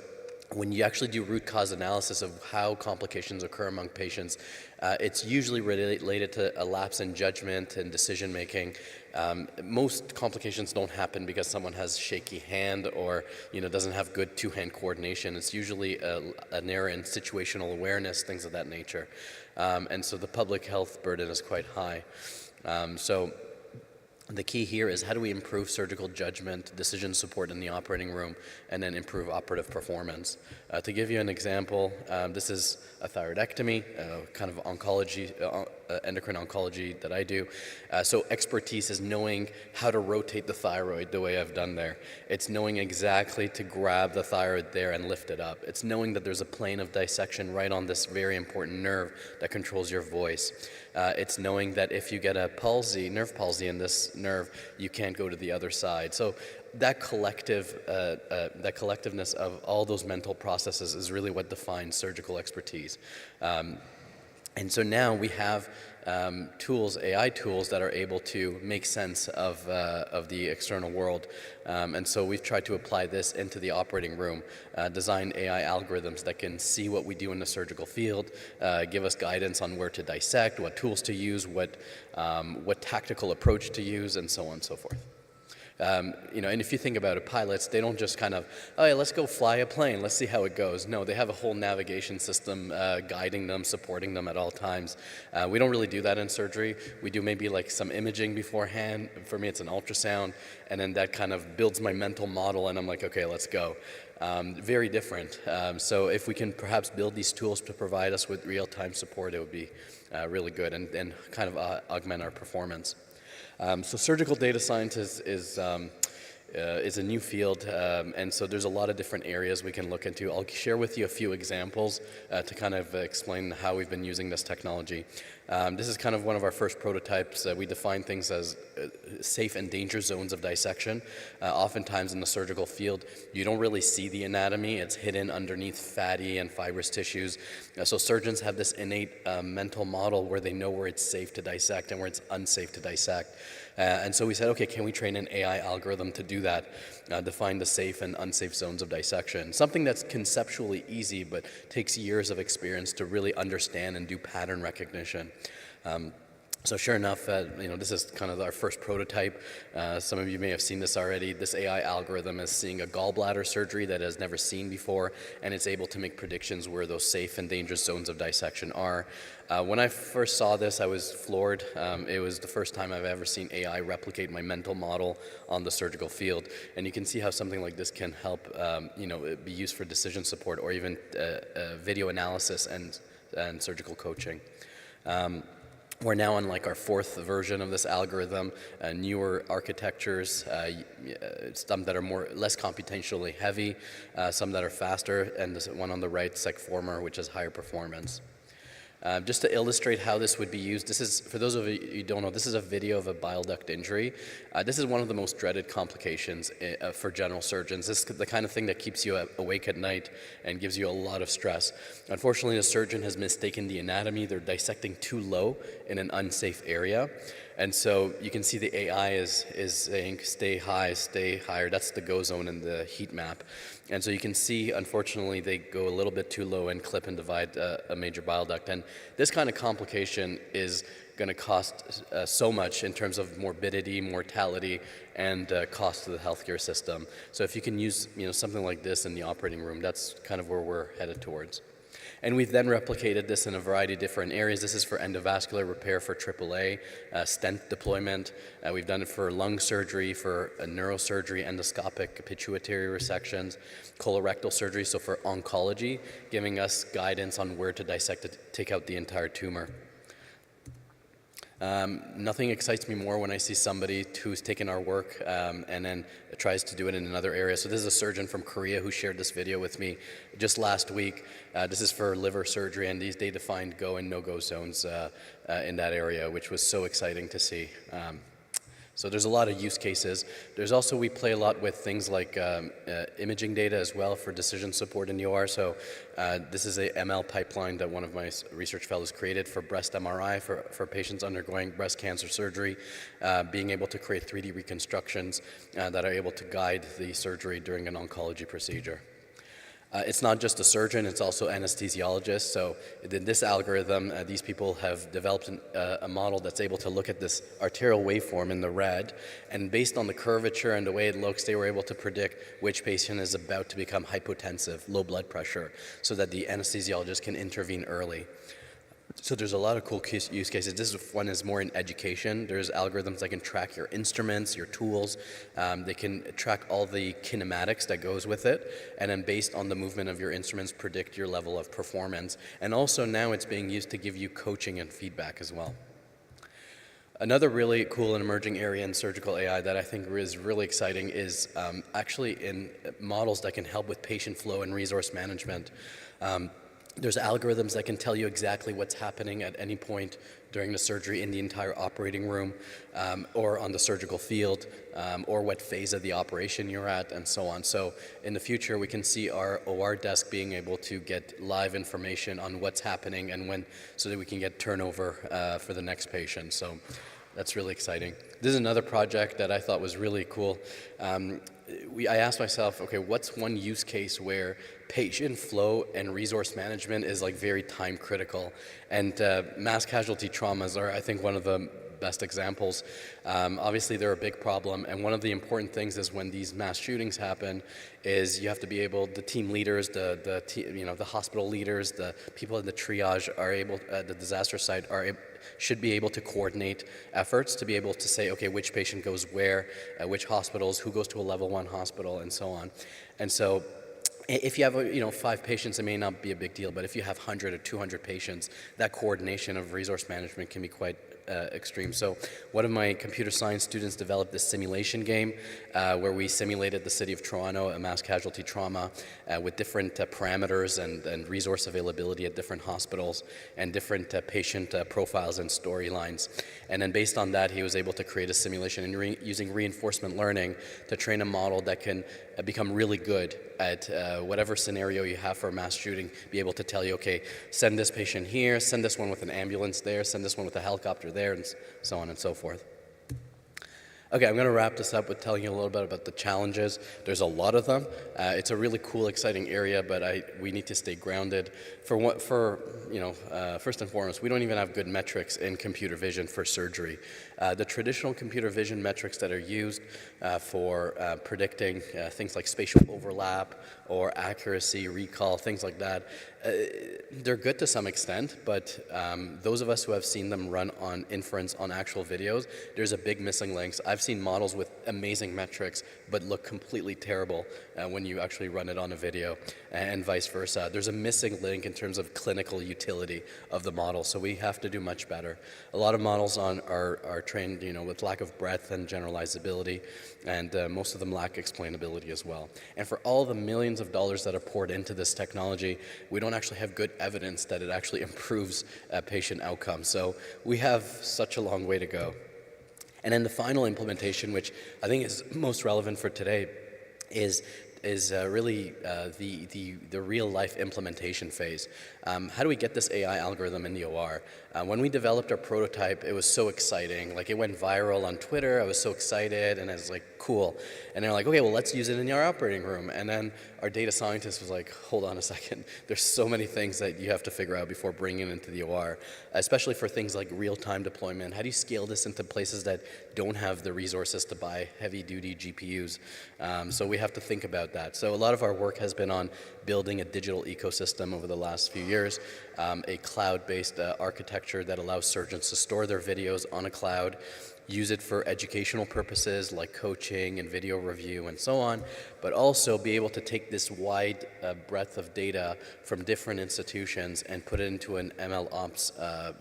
when you actually do root cause analysis of how complications occur among patients, it's usually related to a lapse in judgment and decision making. Most complications don't happen because someone has shaky hand or doesn't have good two-hand coordination. It's usually an error in situational awareness, things of that nature. And so the public health burden is quite high. So the key here is how do we improve surgical judgment, decision support in the operating room, and then improve operative performance. To give you an example, this is a thyroidectomy, kind of oncology, endocrine oncology that I do. So expertise is knowing how to rotate the thyroid the way I've done there. It's knowing exactly to grab the thyroid there and lift it up. It's knowing that there's a plane of dissection right on this very important nerve that controls your voice. It's knowing that if you get a palsy, nerve palsy in this nerve, you can't go to the other side. So that collectiveness of all those mental processes is really what defines surgical expertise. And so now we have tools, AI tools, that are able to make sense of the external world. And so we've tried to apply this into the operating room, design AI algorithms that can see what we do in the surgical field, give us guidance on where to dissect, what tools to use, what tactical approach to use, and so on and so forth. And if you think about it, pilots, they don't just kind of, oh yeah, let's go fly a plane, let's see how it goes. No, they have a whole navigation system guiding them, supporting them at all times. We don't really do that in surgery. We do maybe like some imaging beforehand. For me, it's an ultrasound, and then that kind of builds my mental model, and I'm like, okay, let's go. Very different. So if we can perhaps build these tools to provide us with real-time support, it would be really good and kind of augment our performance. So surgical data science is a new field, and so there's a lot of different areas we can look into. I'll share with you a few examples to kind of explain how we've been using this technology. This is kind of one of our first prototypes. We define things as safe and danger zones of dissection. Oftentimes in the surgical field, you don't really see the anatomy. It's hidden underneath fatty and fibrous tissues. So surgeons have this innate mental model where they know where it's safe to dissect and where it's unsafe to dissect. And so we said, okay, can we train an AI algorithm to do that, define the safe and unsafe zones of dissection? Something that's conceptually easy, but takes years of experience to really understand and do pattern recognition. So sure enough, this is kind of our first prototype. Some of you may have seen this already. This AI algorithm is seeing a gallbladder surgery that it has never seen before, and it's able to make predictions where those safe and dangerous zones of dissection are. When I first saw this, I was floored. It was the first time I've ever seen AI replicate my mental model on the surgical field. And you can see how something like this can help, be used for decision support or even video analysis and surgical coaching. We're now on like our fourth version of this algorithm, newer architectures, some that are less computationally heavy, some that are faster, and this one on the right, Secformer, which is higher performance. Just to illustrate how this would be used, this is, for those of you who don't know, this is a video of a bile duct injury. This is one of the most dreaded complications for general surgeons. This is the kind of thing that keeps you awake at night and gives you a lot of stress. Unfortunately, the surgeon has mistaken the anatomy. They're dissecting too low in an unsafe area. And so you can see the AI is saying stay high, stay higher. That's the go zone in the heat map. And so you can see, unfortunately, they go a little bit too low and clip and divide a major bile duct. And this kind of complication is going to cost so much in terms of morbidity, mortality, and cost to the healthcare system. So if you can use something like this in the operating room, that's kind of where we're headed towards. And we've then replicated this in a variety of different areas. This is for endovascular repair for AAA, stent deployment. We've done it for lung surgery, for neurosurgery, endoscopic pituitary resections, colorectal surgery, so for oncology, giving us guidance on where to dissect it, take out the entire tumor. Nothing excites me more when I see somebody who's taken our work and then tries to do it in another area. So this is a surgeon from Korea who shared this video with me just last week. This is for liver surgery, and they defined go and no-go zones in that area, which was so exciting to see. So there's a lot of use cases. There's also, we play a lot with things like imaging data as well for decision support in the OR. So this is a ML pipeline that one of my research fellows created for breast MRI for patients undergoing breast cancer surgery, being able to create 3D reconstructions that are able to guide the surgery during an oncology procedure. It's not just a surgeon, it's also anesthesiologist. So in this algorithm, these people have developed a model that's able to look at this arterial waveform in the red, and based on the curvature and the way it looks, they were able to predict which patient is about to become hypotensive, low blood pressure, so that the anesthesiologist can intervene early. So there's a lot of cool use cases. This one is more in education. There's algorithms that can track your instruments, your tools. They can track all the kinematics that goes with it, and then based on the movement of your instruments, predict your level of performance. And also now it's being used to give you coaching and feedback as well. Another really cool and emerging area in surgical AI that I think is really exciting is actually in models that can help with patient flow and resource management. There's algorithms that can tell you exactly what's happening at any point during the surgery in the entire operating room, or on the surgical field, or what phase of the operation you're at, and so on. So in the future, we can see our OR desk being able to get live information on what's happening and when, so that we can get turnover for the next patient. So that's really exciting. This is another project that I thought was really cool. I asked myself, okay, what's one use case where patient flow and resource management is like very time critical? And mass casualty traumas are, I think, one of the best examples. Obviously, they're a big problem, and one of the important things is when these mass shootings happen, is you have to be able, the team leaders, the hospital leaders, the people in the triage are able, the disaster site should be able to coordinate efforts to be able to say, okay, which patient goes where, which hospitals, who goes to a level 1 hospital, and so on. And so if you have 5 patients, it may not be a big deal, but if you have 100 or 200 patients, that coordination of resource management can be quite extreme. So one of my computer science students developed this simulation game where we simulated the city of Toronto, a mass casualty trauma, with different parameters and resource availability at different hospitals and different patient profiles and storylines. And then based on that, he was able to create a simulation and using reinforcement learning to train a model that can become really good at whatever scenario you have for a mass shooting, be able to tell you, okay, send this patient here, send this one with an ambulance there, send this one with a helicopter there, and so on and so forth. Okay, I'm going to wrap this up with telling you a little bit about the challenges. There's a lot of them. It's a really cool, exciting area, but we need to stay grounded. First and foremost, we don't even have good metrics in computer vision for surgery. The traditional computer vision metrics that are used for predicting things like spatial overlap or accuracy, recall, things like that, they're good to some extent, but those of us who have seen them run on inference on actual videos, there's a big missing link. I've seen models with amazing metrics but look completely terrible when you actually run it on a video, and vice versa. There's a missing link in terms of clinical utility of the model, so we have to do much better. A lot of models are trained with lack of breadth and generalizability, and most of them lack explainability as well. And for all the millions of dollars that are poured into this technology, we don't actually have good evidence that it actually improves patient outcomes. So we have such a long way to go. And then the final implementation, which I think is most relevant for today, is really the real life implementation phase. How do we get this AI algorithm in the OR? When we developed our prototype, it was so exciting. Like, it went viral on Twitter. I was so excited, and I was like, cool. And they're like, okay, well, let's use it in our operating room. And then our data scientist was like, hold on a second. There's so many things that you have to figure out before bringing it into the OR, especially for things like real-time deployment. How do you scale this into places that don't have the resources to buy heavy-duty GPUs? So we have to think about that. So a lot of our work has been on building a digital ecosystem over the last few years, a cloud-based architecture that allows surgeons to store their videos on a cloud, use it for educational purposes like coaching and video review and so on, but also be able to take this wide breadth of data from different institutions and put it into an ML ops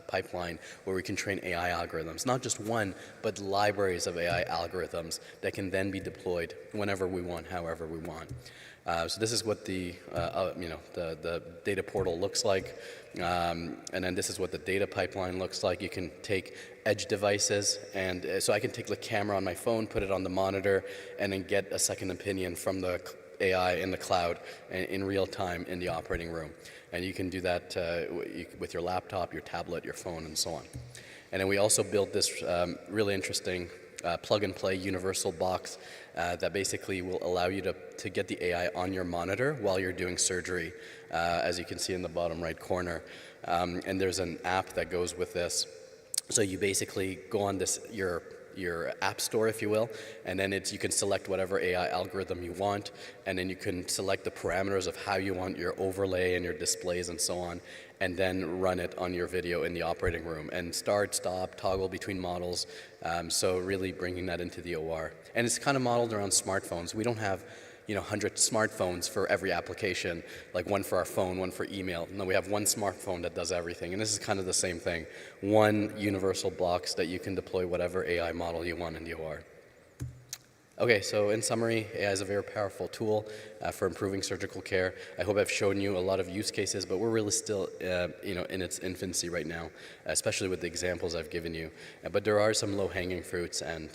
pipeline where we can train AI algorithms, not just one, but libraries of AI algorithms that can then be deployed whenever we want, however we want. So this is what the data portal looks like, and then this is what the data pipeline looks like. You can take edge devices, and so I can take the camera on my phone, put it on the monitor, and then get a second opinion from the AI in the cloud in real time in the operating room. And you can do that with your laptop, your tablet, your phone, and so on. And then we also built this really interesting plug-and-play universal box that basically will allow you to get the AI on your monitor while you're doing surgery, as you can see in the bottom right corner. And there's an app that goes with this. So you basically go on your app store, if you will, and then you can select whatever AI algorithm you want, and then you can select the parameters of how you want your overlay and your displays and so on, and then run it on your video in the operating room and start, stop, toggle between models. So really bringing that into the OR. And it's kind of modeled around smartphones. We don't have 100 smartphones for every application, like one for our phone, one for email. No, we have one smartphone that does everything. And this is kind of the same thing. One universal box that you can deploy whatever AI model you want in the OR. Okay, so in summary, AI is a very powerful tool for improving surgical care. I hope I've shown you a lot of use cases, but we're really still in its infancy right now, especially with the examples I've given you. But there are some low-hanging fruits, and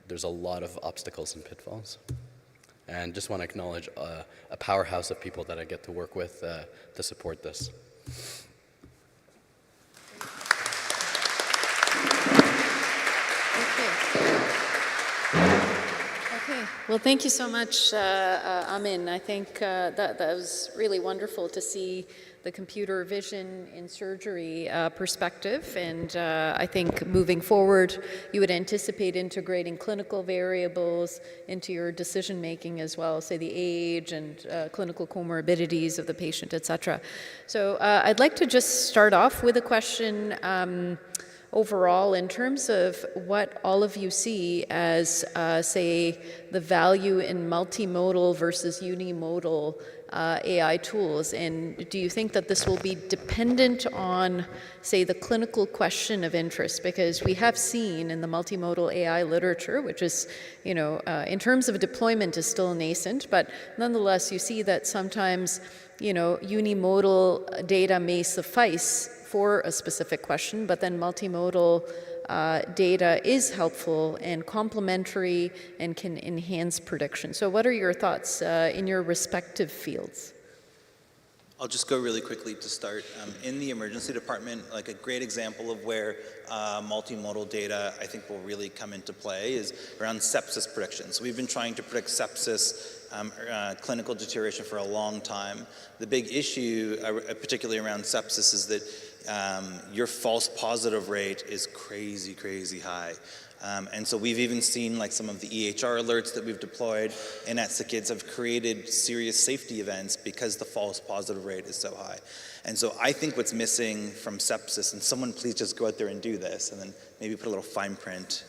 there's a lot of obstacles and pitfalls. And just want to acknowledge a powerhouse of people that I get to work with to support this. Okay. Well, thank you so much, Amin. I think that was really wonderful to see the computer vision in surgery perspective, and I think moving forward, you would anticipate integrating clinical variables into your decision making as well, say the age and clinical comorbidities of the patient, etc. So I'd like to just start off with a question overall in terms of what all of you see as, say, the value in multimodal versus unimodal AI tools, and do you think that this will be dependent on, say, the clinical question of interest? Because we have seen in the multimodal AI literature, which is, in terms of deployment is still nascent, but nonetheless, you see that sometimes, unimodal data may suffice for a specific question, but then multimodal data is helpful and complementary and can enhance prediction. So what are your thoughts in your respective fields? I'll just go really quickly to start. In the emergency department, like a great example of where multimodal data I think will really come into play is around sepsis prediction. So we've been trying to predict sepsis clinical deterioration for a long time. The big issue, particularly around sepsis, is that your false positive rate is crazy, crazy high. And so we've even seen like some of the EHR alerts that we've deployed in kids have created serious safety events because the false positive rate is so high. And so I think what's missing from sepsis, and someone please just go out there and do this, and then maybe put a little fine print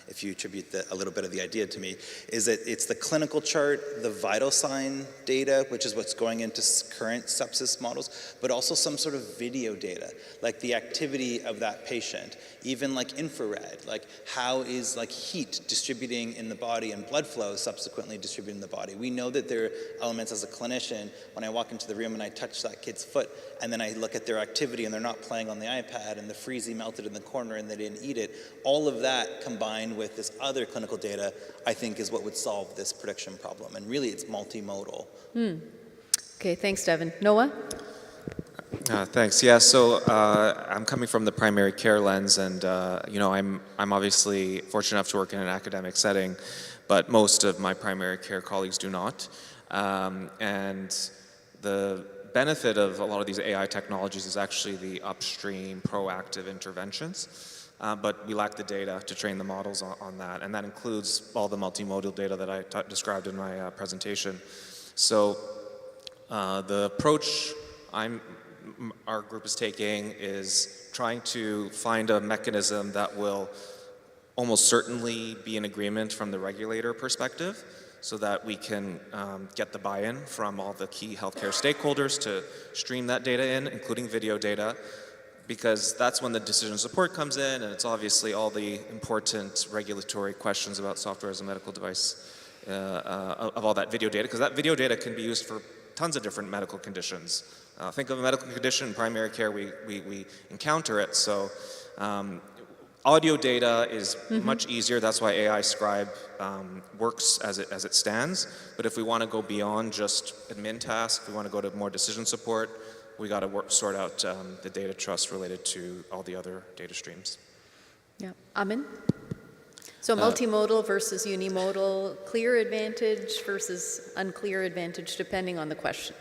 if you attribute a little bit of the idea to me, is that it's the clinical chart, the vital sign data, which is what's going into current sepsis models, but also some sort of video data, like the activity of that patient, even like infrared, like how is like heat distributing in the body and blood flow subsequently distributing in the body. We know that there are elements as a clinician, when I walk into the room and I touch that kid's foot, and then I look at their activity and they're not playing on the iPad and the freezy melted in the corner and they didn't eat it, all of that combined with this other clinical data, I think is what would solve this prediction problem. And really it's multimodal. Okay, thanks, Devin. Noah? Thanks. Yeah, so I'm coming from the primary care lens, and I'm obviously fortunate enough to work in an academic setting, but most of my primary care colleagues do not. And the benefit of a lot of these AI technologies is actually the upstream proactive interventions, but we lack the data to train the models on that, and that includes all the multimodal data that I described in my presentation. So the approach our group is taking is trying to find a mechanism that will almost certainly be in agreement from the regulator perspective, so that we can get the buy-in from all the key healthcare stakeholders to stream that data in, including video data, because that's when the decision support comes in, and it's obviously all the important regulatory questions about software as a medical device of all that video data, because that video data can be used for tons of different medical conditions. Think of a medical condition in primary care, we encounter it, so audio data is much easier. That's why AI Scribe works as it stands. But if we want to go beyond just admin tasks, if we want to go to more decision support, we got to sort out the data trust related to all the other data streams. Yeah, Amin? So multimodal versus unimodal, clear advantage versus unclear advantage, depending on the question.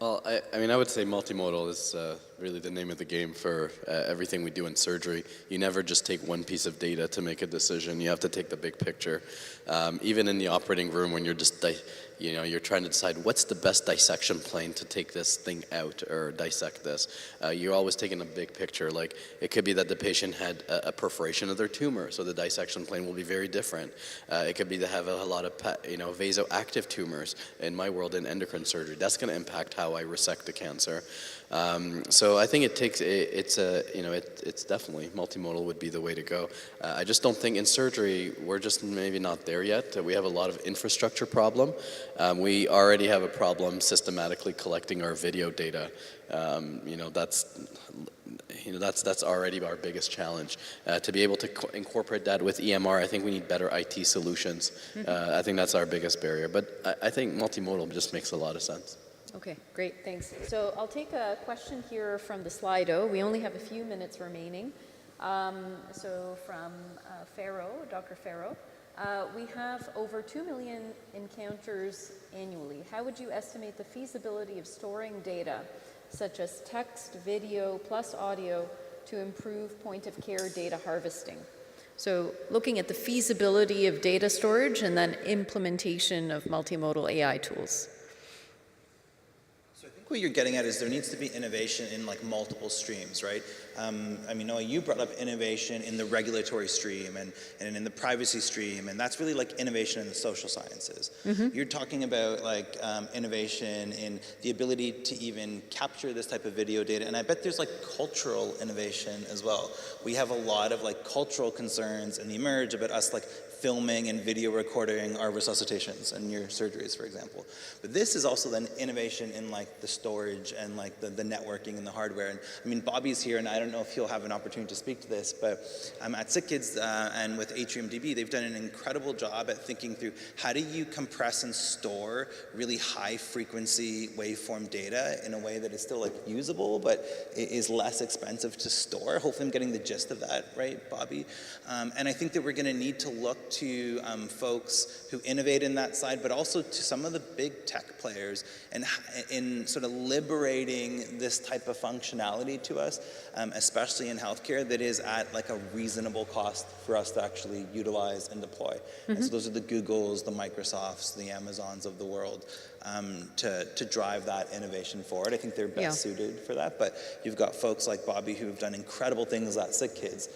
Well, I mean, I would say multimodal is really the name of the game for everything we do in surgery. You never just take one piece of data to make a decision. You have to take the big picture. Even in the operating room, when you're just, you're trying to decide what's the best dissection plane to take this thing out or dissect this. You're always taking a big picture. Like, it could be that the patient had a perforation of their tumor, so the dissection plane will be very different. It could be to have a lot of, vasoactive tumors. In my world, in endocrine surgery, that's going to impact how I resect the cancer. So I think it's definitely multimodal would be the way to go. I just don't think in surgery, we're just maybe not there yet. We have a lot of infrastructure problem. We already have a problem systematically collecting our video data. That's already our biggest challenge. To be able to incorporate that with EMR, I think we need better IT solutions. I think that's our biggest barrier. But I think multimodal just makes a lot of sense. Okay, great, thanks. So I'll take a question here from the Slido. We only have a few minutes remaining. So from Dr. Farrow, we have over 2 million encounters annually. How would you estimate the feasibility of storing data, such as text, video, plus audio, to improve point-of-care data harvesting? So looking at the feasibility of data storage and then implementation of multimodal AI tools. What you're getting at is there needs to be innovation in like multiple streams, right? Noah, you brought up innovation in the regulatory stream and in the privacy stream, and that's really like innovation in the social sciences. You're talking about like innovation in the ability to even capture this type of video data, and I bet there's like cultural innovation as well. We have a lot of like cultural concerns in the Emerge about us like filming and video recording our resuscitations and your surgeries, for example. But this is also then innovation in like the storage and like the networking and the hardware. And I mean, Bobby's here, and I don't know if he'll have an opportunity to speak to this, but at SickKids and with AtriumDB, they've done an incredible job at thinking through how do you compress and store really high frequency waveform data in a way that is still like usable, but it is less expensive to store. Hopefully I'm getting the gist of that, right, Bobby? And I think that we're gonna need to look to folks who innovate in that side, but also to some of the big tech players, and in sort of liberating this type of functionality to us, especially in healthcare, that is at like a reasonable cost for us to actually utilize and deploy. And so those are the Googles, the Microsofts, the Amazons of the world, to drive that innovation forward. I think they're best suited for that, but you've got folks like Bobby who have done incredible things at SickKids,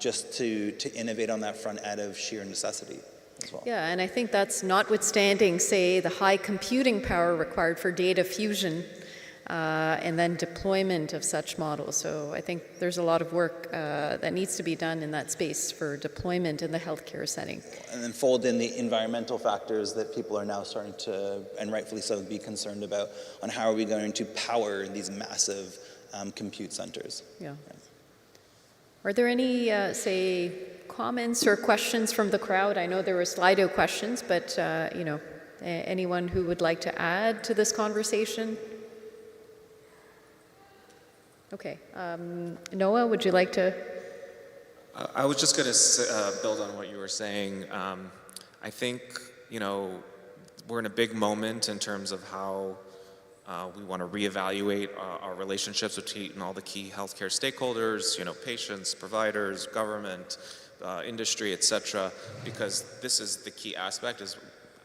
just to innovate on that front out of sheer necessity as well. Yeah, and I think that's notwithstanding, say, the high computing power required for data fusion and then deployment of such models. So I think there's a lot of work that needs to be done in that space for deployment in the healthcare setting. And then fold in the environmental factors that people are now starting to, and rightfully so, be concerned about on how are we going to power these massive compute centers. Yeah. Are there any, say, comments or questions from the crowd? I know there were Slido questions, but, anyone who would like to add to this conversation? Okay. Noah, would you like to? I was just going to build on what you were saying. I think, we're in a big moment in terms of how we want to reevaluate our relationships between all the key healthcare stakeholders, patients, providers, government, industry, etc. Because this is the key aspect: is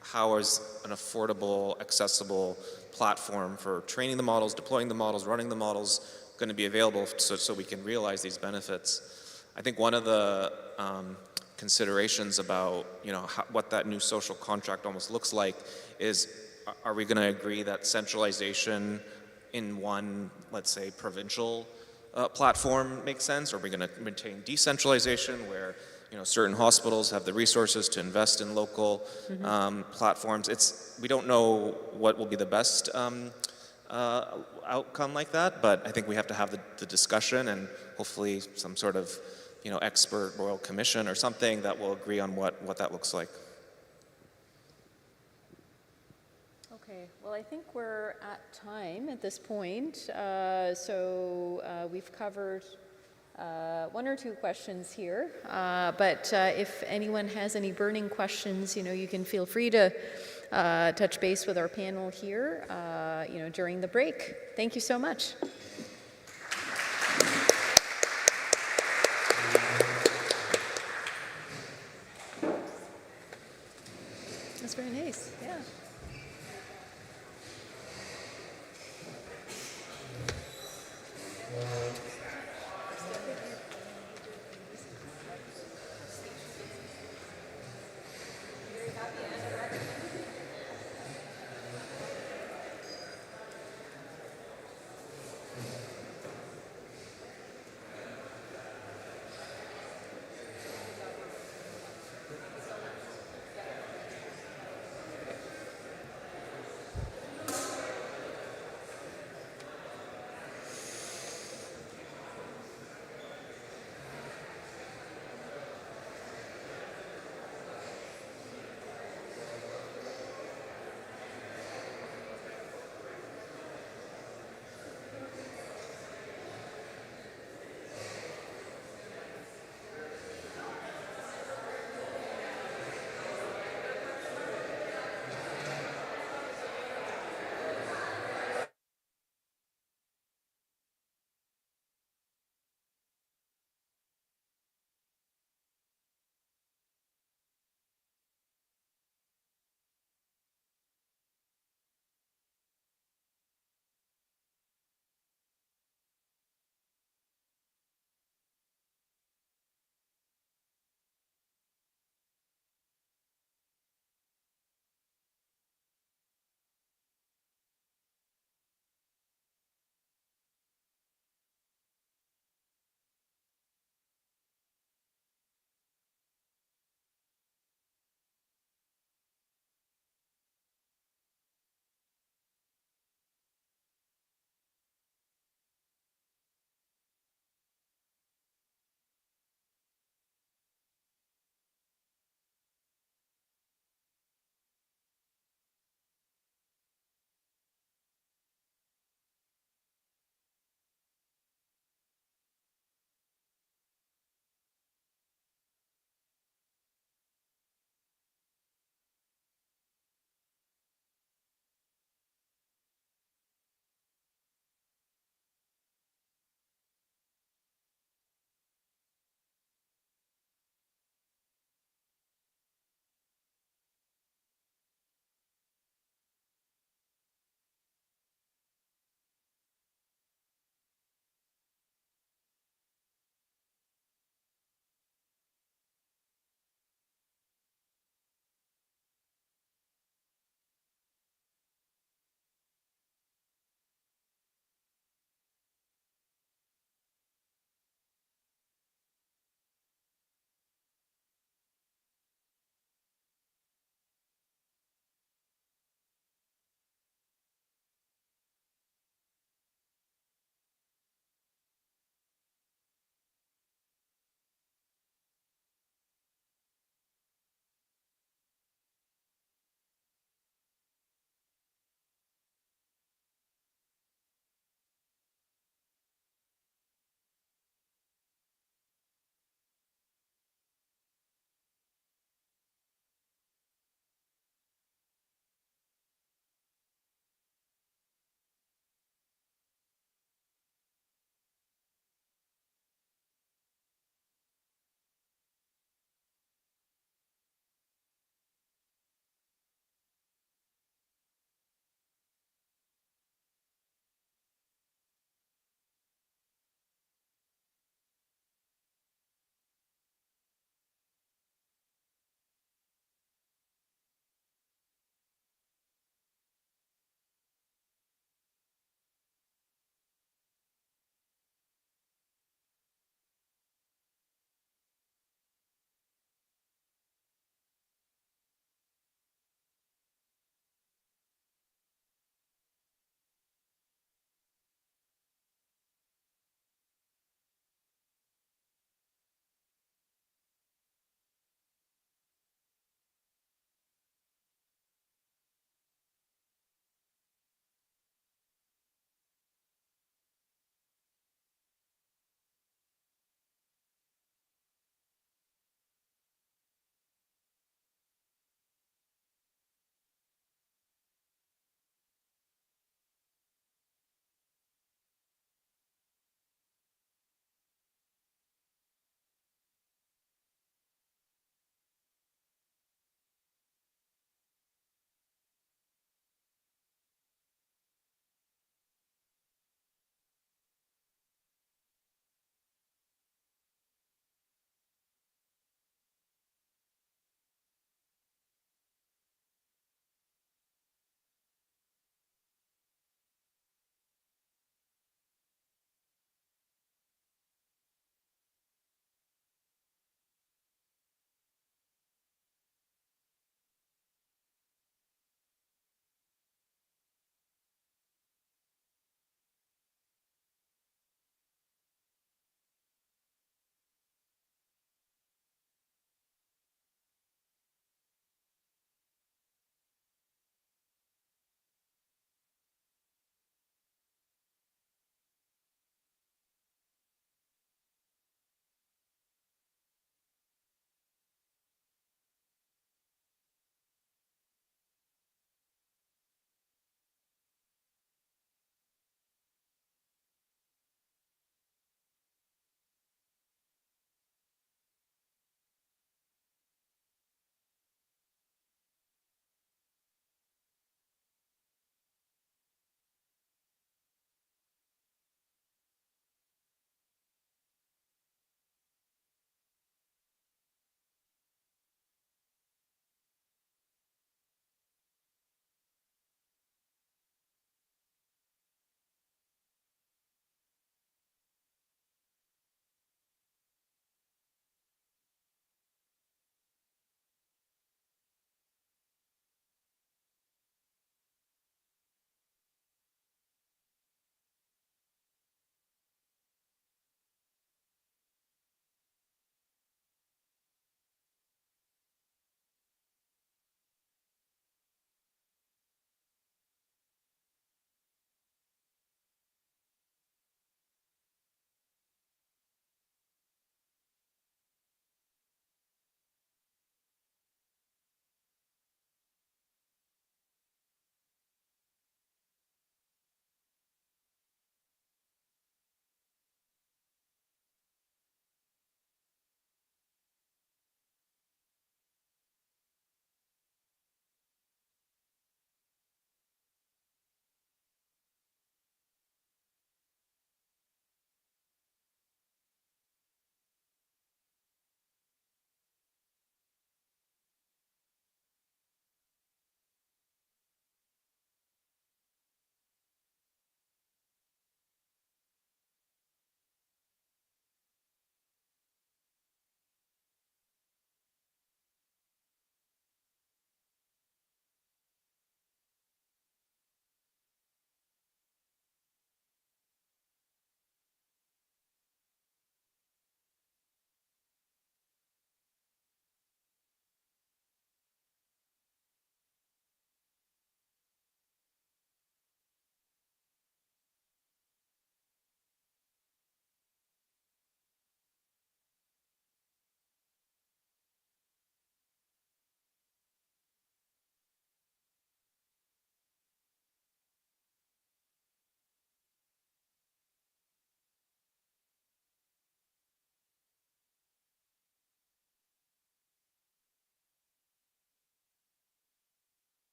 how is an affordable, accessible platform for training the models, deploying the models, running the models going to be available so we can realize these benefits. I think one of the considerations about what that new social contract almost looks like is, are we going to agree that centralization in one, let's say, provincial platform makes sense? Or are we going to maintain decentralization where certain hospitals have the resources to invest in local platforms? We don't know what will be the best outcome like that, but I think we have to have the discussion, and hopefully some sort of expert royal commission or something that will agree on what that looks like. Okay, well, I think we're at time at this point. We've covered one or two questions here, but if anyone has any burning questions, you can feel free to touch base with our panel here, during the break. Thank you so much. That's very nice, yeah.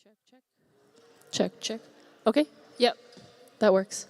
Check, check. Check, check. Okay, yep, that works.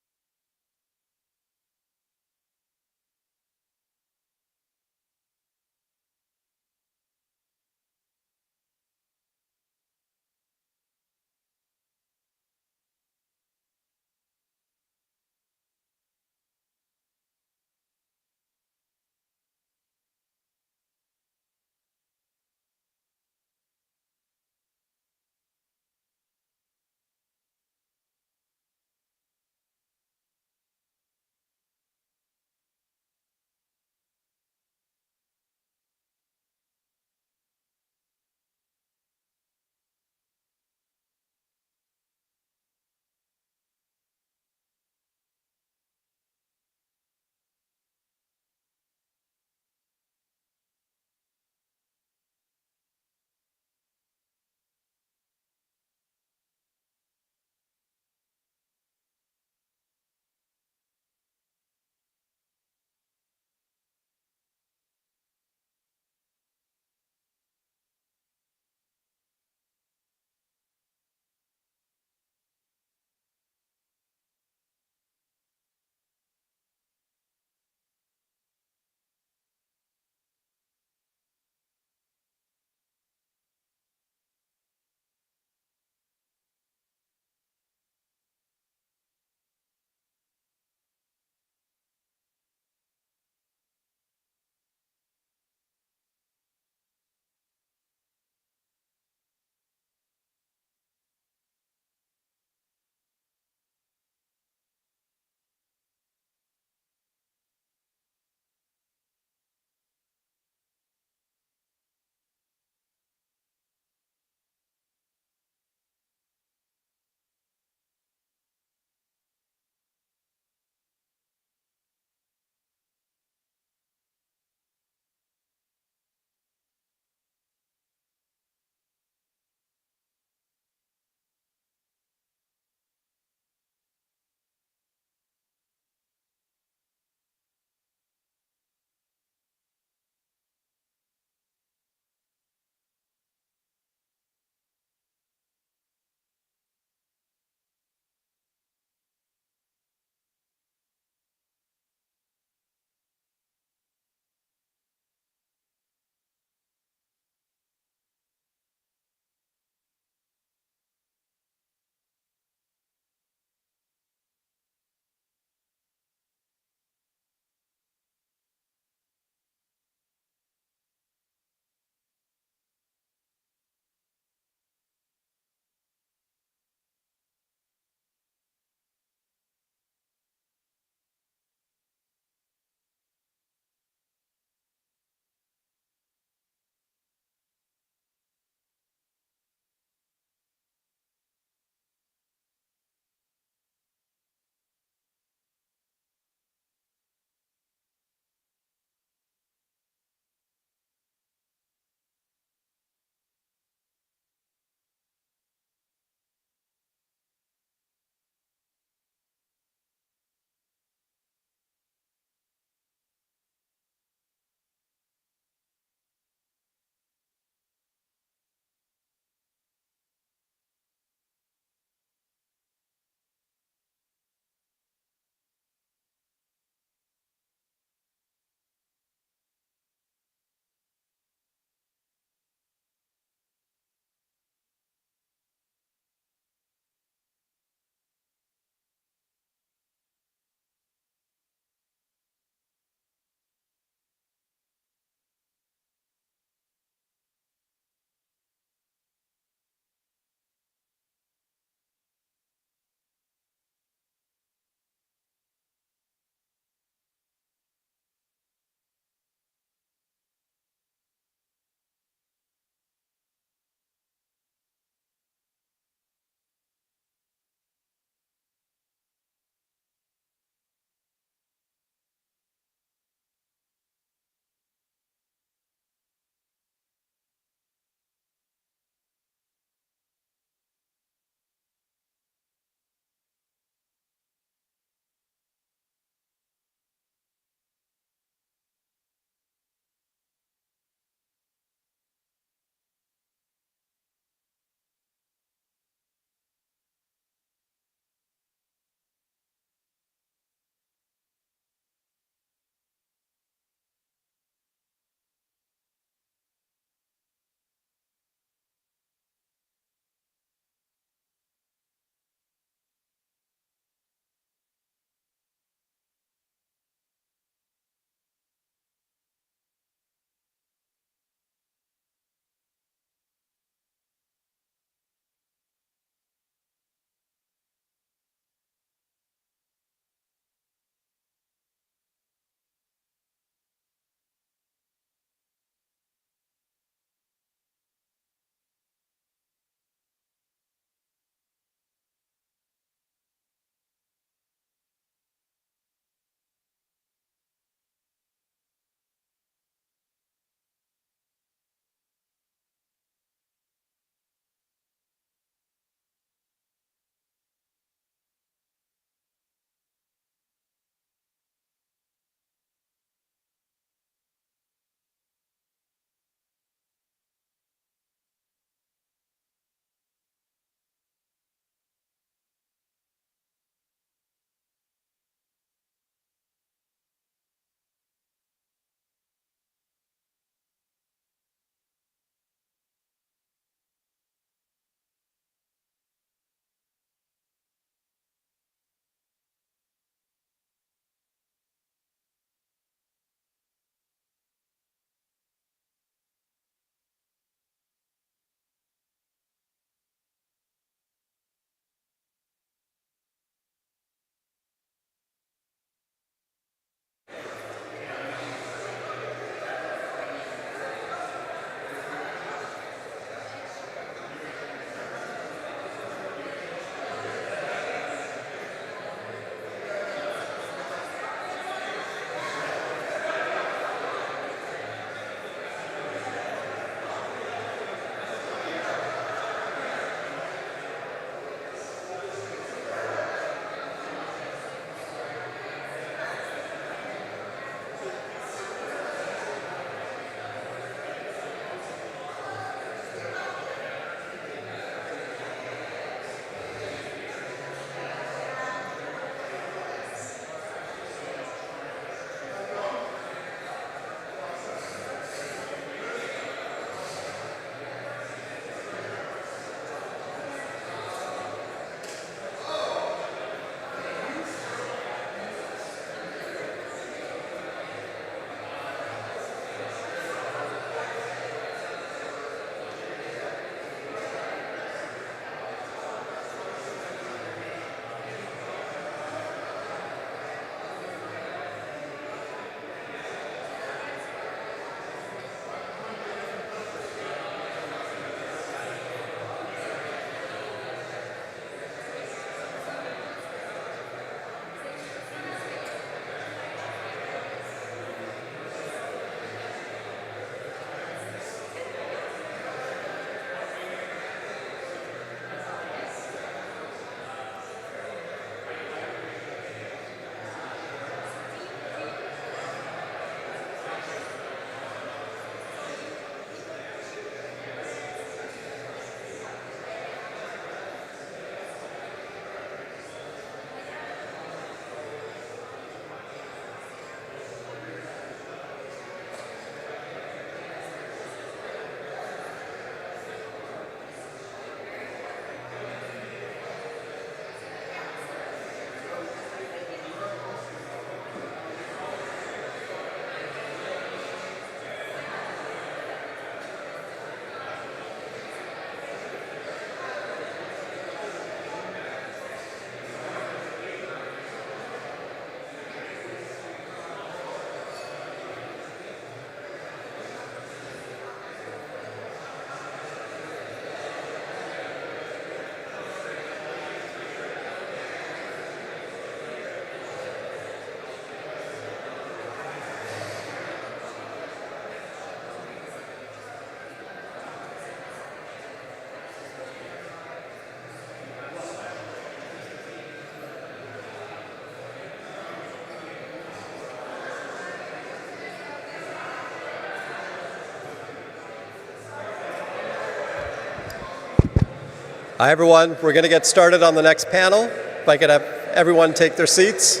Hi, everyone. We're going to get started on the next panel. If I could have everyone take their seats.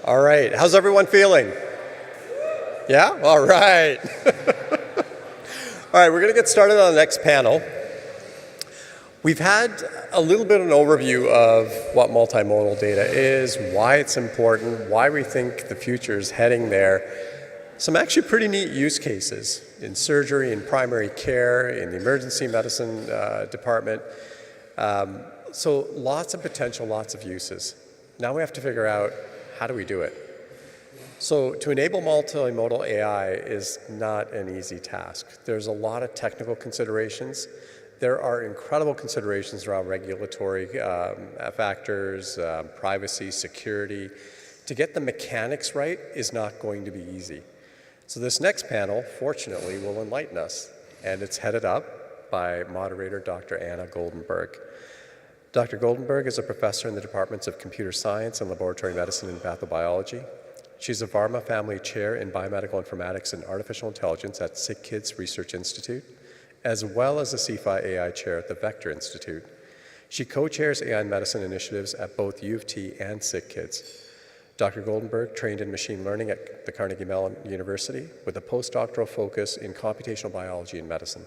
All right. How's everyone feeling? Yeah? All right. All right, we're going to get started on the next panel. We've had a little bit of an overview of what multimodal data is, why it's important, why we think the future is heading there. Some actually pretty neat use cases in surgery, in primary care, in the emergency medicine department. So lots of potential, lots of uses. Now we have to figure out, how do we do it? So to enable multimodal AI is not an easy task. There's a lot of technical considerations. There are incredible considerations around regulatory factors, privacy, security. To get the mechanics right is not going to be easy. So this next panel, fortunately, will enlighten us. And it's headed up by moderator Dr. Anna Goldenberg. Dr. Goldenberg is a professor in the departments of computer science and laboratory medicine and pathobiology. She's a Varma Family Chair in Biomedical Informatics and Artificial Intelligence at SickKids Research Institute, as well as a CFI AI Chair at the Vector Institute. She co-chairs AI in medicine initiatives at both U of T and SickKids. Dr. Goldenberg trained in machine learning at the Carnegie Mellon University with a postdoctoral focus in computational biology and medicine.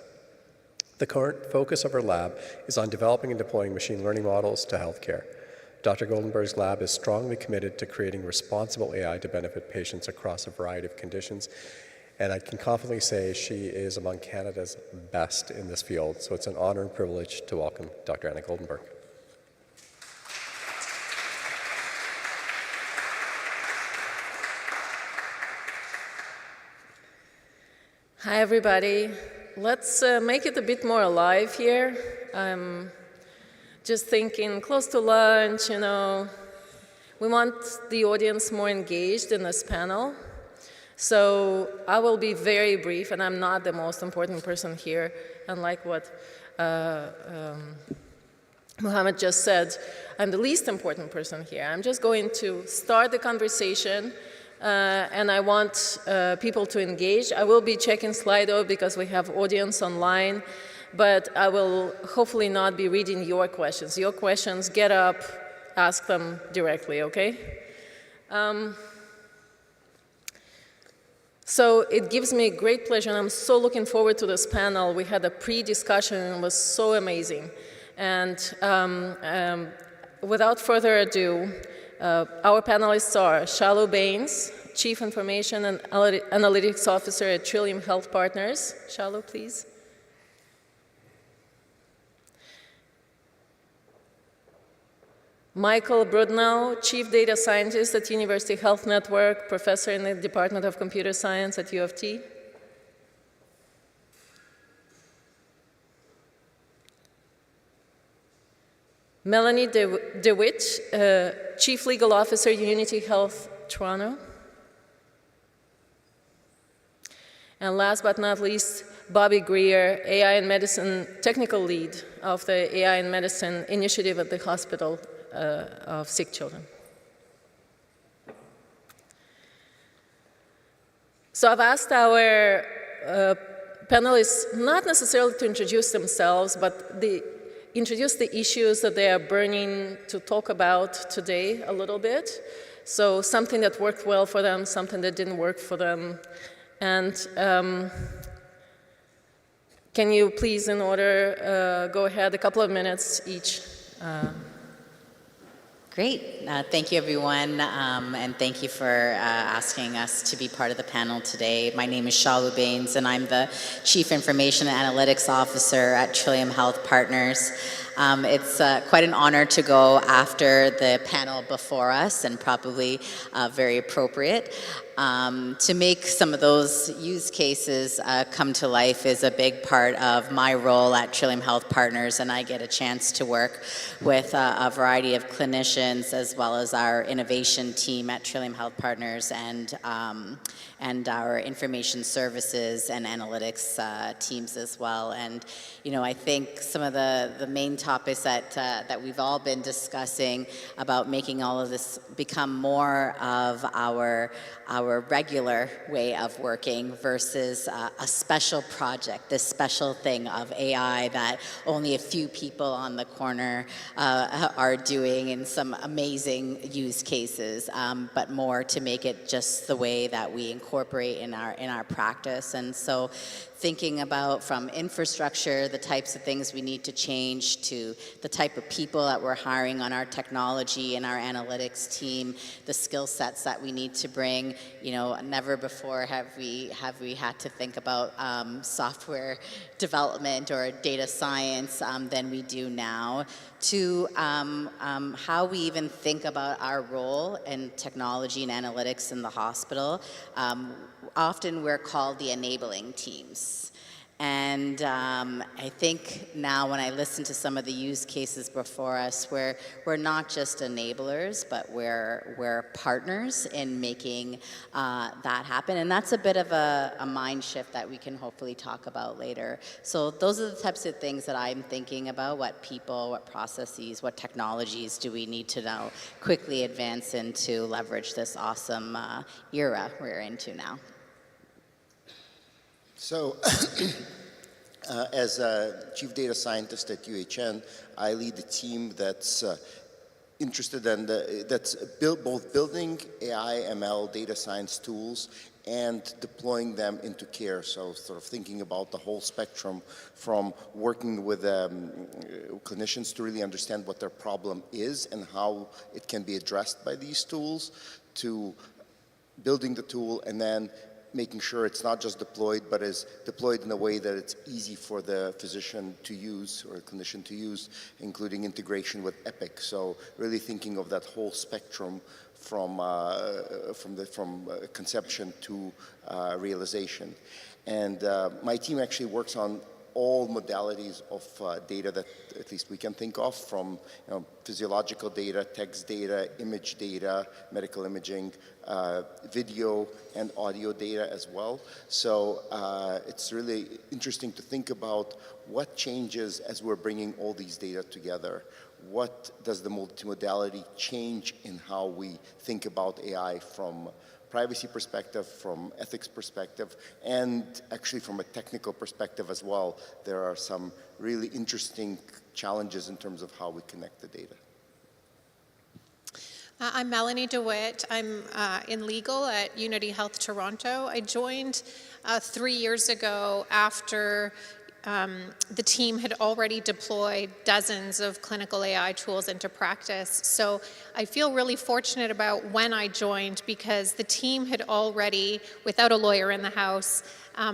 The current focus of her lab is on developing and deploying machine learning models to healthcare. Dr. Goldenberg's lab is strongly committed to creating responsible AI to benefit patients across a variety of conditions. And I can confidently say she is among Canada's best in this field. So it's an honor and privilege to welcome Dr. Anna Goldenberg. Hi, everybody. Let's make it a bit more alive here. I'm just thinking, close to lunch, you know, we want the audience more engaged in this panel. So I will be very brief, and I'm not the most important person here, unlike what Mohammed just said. I'm the least important person here. I'm just going to start the conversation, and I want people to engage. I will be checking Slido because we have audience online, but I will hopefully not be reading your questions. Your questions, get up, ask them directly, okay? So it gives me great pleasure, and I'm so looking forward to this panel. We had a pre-discussion, and it was so amazing. And without further ado, our panelists are Shalu Bains, Chief Information and Analytics Officer at Trillium Health Partners. Shalu, please. Michael Brudnow, Chief Data Scientist at University Health Network, Professor in the Department of Computer Science at U of T. Melanie DeWitt, Chief Legal Officer, Unity Health, Toronto. And last but not least, Bobby Greer, AI in Medicine Technical Lead of the AI in Medicine Initiative at the Hospital of Sick Children. So I've asked our panelists not necessarily to introduce themselves, but introduce the issues that they are burning to talk about today a little bit. So something that worked well for them, something that didn't work for them. And can you please, in order, go ahead, a couple of minutes each. Great. Thank you, everyone, and thank you for asking us to be part of the panel today. My name is Shalu Bains, and I'm the Chief Information and Analytics Officer at Trillium Health Partners. It's quite an honor to go after the panel before us, and probably very appropriate. To make some of those use cases come to life is a big part of my role at Trillium Health Partners, and I get a chance to work with a variety of clinicians as well as our innovation team at Trillium Health Partners and and our information services and analytics teams as well. And I think some of the main topics that we've all been discussing about making all of this become more of our regular way of working versus a special project, this special thing of AI that only a few people on the corner are doing in some amazing use cases, but more to make it just the way that we incorporate in our practice. And so thinking about from infrastructure, the types of things we need to change, to the type of people that we're hiring on our technology and our analytics team, the skill sets that we need to bring. Never before have we had to think about software development or data science than we do now, to how we even think about our role in technology and analytics in the hospital. Often we're called the enabling teams. And I think now when I listen to some of the use cases before us, we're not just enablers, but we're partners in making that happen. And that's a bit of a mind shift that we can hopefully talk about later. So those are the types of things that I'm thinking about: what people, what processes, what technologies do we need to now quickly advance into leverage this awesome era we're into now. So, as Chief Data Scientist at UHN, I lead a team that's interested in that's both building AI, ML, data science tools and deploying them into care. So sort of thinking about the whole spectrum, from working with clinicians to really understand what their problem is and how it can be addressed by these tools, to building the tool and then making sure it's not just deployed, but is deployed in a way that it's easy for the physician to use or clinician to use, including integration with Epic. So really thinking of that whole spectrum from conception to realization. And my team actually works on all modalities of data that at least we can think of, from physiological data, text data, image data, medical imaging, video and audio data as well. So it's really interesting to think about what changes as we're bringing all these data together. What does the multimodality change in how we think about AI from privacy perspective, from ethics perspective, and actually from a technical perspective as well? There are some really interesting challenges in terms of how we connect the data. I'm Melanie DeWitt. I'm in legal at Unity Health Toronto. I joined 3 years ago after the team had already deployed dozens of clinical AI tools into practice. So I feel really fortunate about when I joined, because the team had already, without a lawyer in the house,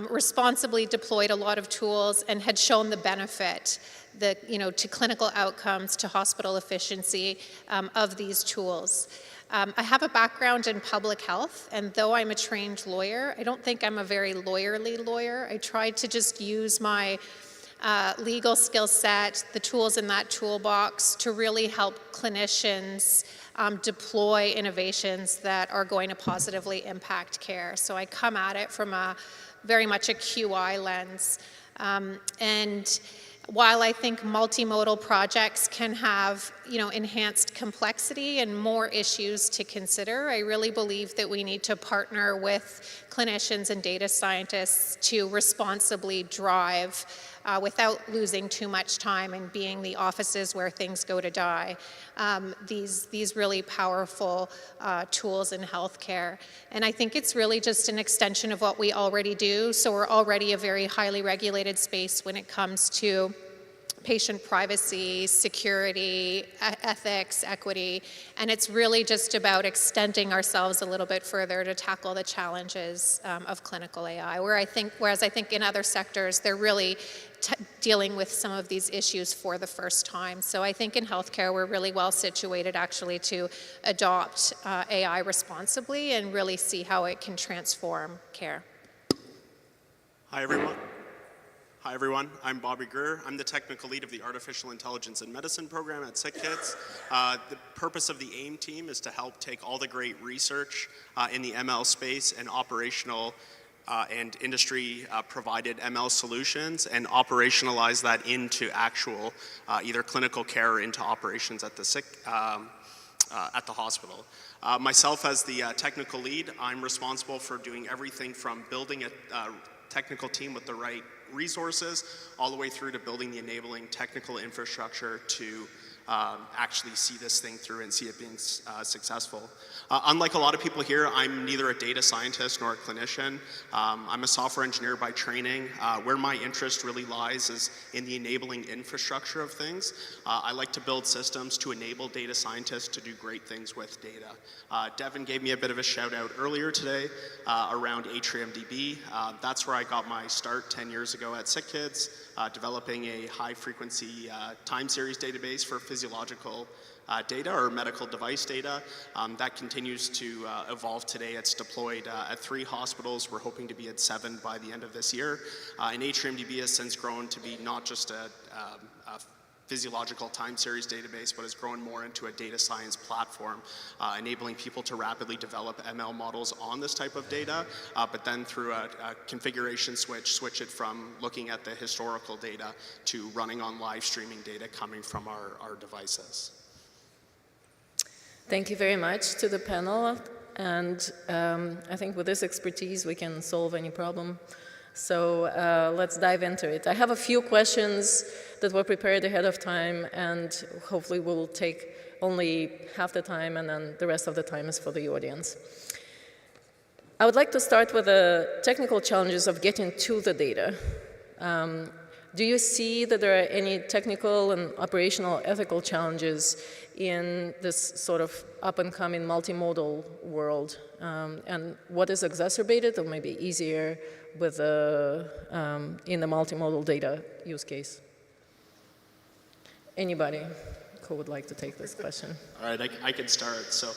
responsibly deployed a lot of tools and had shown the benefit to clinical outcomes, to hospital efficiency of these tools. I have a background in public health, and though I'm a trained lawyer, I don't think I'm a very lawyerly lawyer. I tried to just use my legal skill set, the tools in that toolbox, to really help clinicians deploy innovations that are going to positively impact care. So I come at it from very much a QI lens. And while I think multimodal projects can have, enhanced complexity and more issues to consider, I really believe that we need to partner with clinicians and data scientists to responsibly drive without losing too much time and being the offices where things go to die, these really powerful tools in healthcare. And I think it's really just an extension of what we already do. So we're already a very highly regulated space when it comes to patient privacy, security, ethics, equity, and it's really just about extending ourselves a little bit further to tackle the challenges of clinical AI, whereas I think in other sectors, they're really dealing with some of these issues for the first time. So I think in healthcare, we're really well situated actually to adopt AI responsibly and really see how it can transform care. Hi, everyone. Hi everyone, I'm Bobby Greer. I'm the technical lead of the Artificial Intelligence in Medicine program at SickKids. The purpose of the AIM team is to help take all the great research in the ML space and operational and industry provided ML solutions and operationalize that into actual either clinical care or into operations at the at the hospital. Myself as the technical lead, I'm responsible for doing everything from building a technical team with the right resources all the way through to building the enabling technical infrastructure to actually see this thing through and see it being successful. Unlike a lot of people here, I'm neither a data scientist nor a clinician. I'm a software engineer by training. Where my interest really lies is in the enabling infrastructure of things. I like to build systems to enable data scientists to do great things with data. Devin gave me a bit of a shout out earlier today around AtriumDB. That's where I got my start 10 years ago at SickKids, developing a high frequency time series database for physiological data or medical device data. That continues to evolve today. It's deployed at 3 hospitals. We're hoping to be at 7 by the end of this year. And AtriumDB has since grown to be not just a physiological time series database, but has grown more into a data science platform, enabling people to rapidly develop ML models on this type of data, but then through a configuration switch it from looking at the historical data to running on live streaming data coming from our devices. Thank you very much to the panel. And I think with this expertise, we can solve any problem. So let's dive into it. I have a few questions that were prepared ahead of time, and hopefully we'll take only half the time, and then the rest of the time is for the audience. I would like to start with the technical challenges of getting to the data. Do you see that there are any technical and operational ethical challenges in this sort of up-and-coming multimodal world? And what is exacerbated or maybe easier with in the multimodal data use case? Anybody who would like to take this question? All right, I can start. So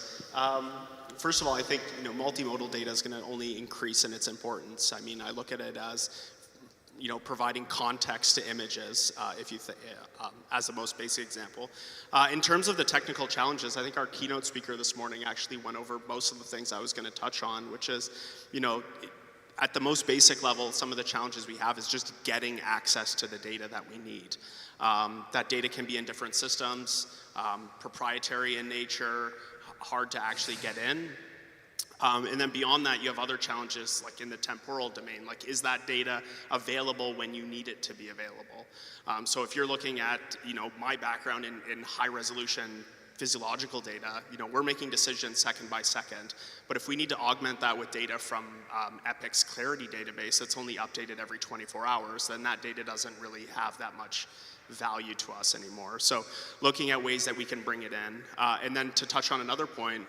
first of all, I think multimodal data is going to only increase in its importance. I mean, I look at it as providing context to images, as the most basic example. In terms of the technical challenges, I think our keynote speaker this morning actually went over most of the things I was going to touch on, which is, at the most basic level, some of the challenges we have is just getting access to the data that we need. That data can be in different systems, proprietary in nature, hard to actually get in. And then beyond that, you have other challenges like in the temporal domain, like is that data available when you need it to be available? So if you're looking at, my background in high resolution physiological data, we're making decisions second by second. But if we need to augment that with data from Epic's Clarity database that's only updated every 24 hours, then that data doesn't really have that much value to us anymore. So looking at ways that we can bring it in. And then to touch on another point,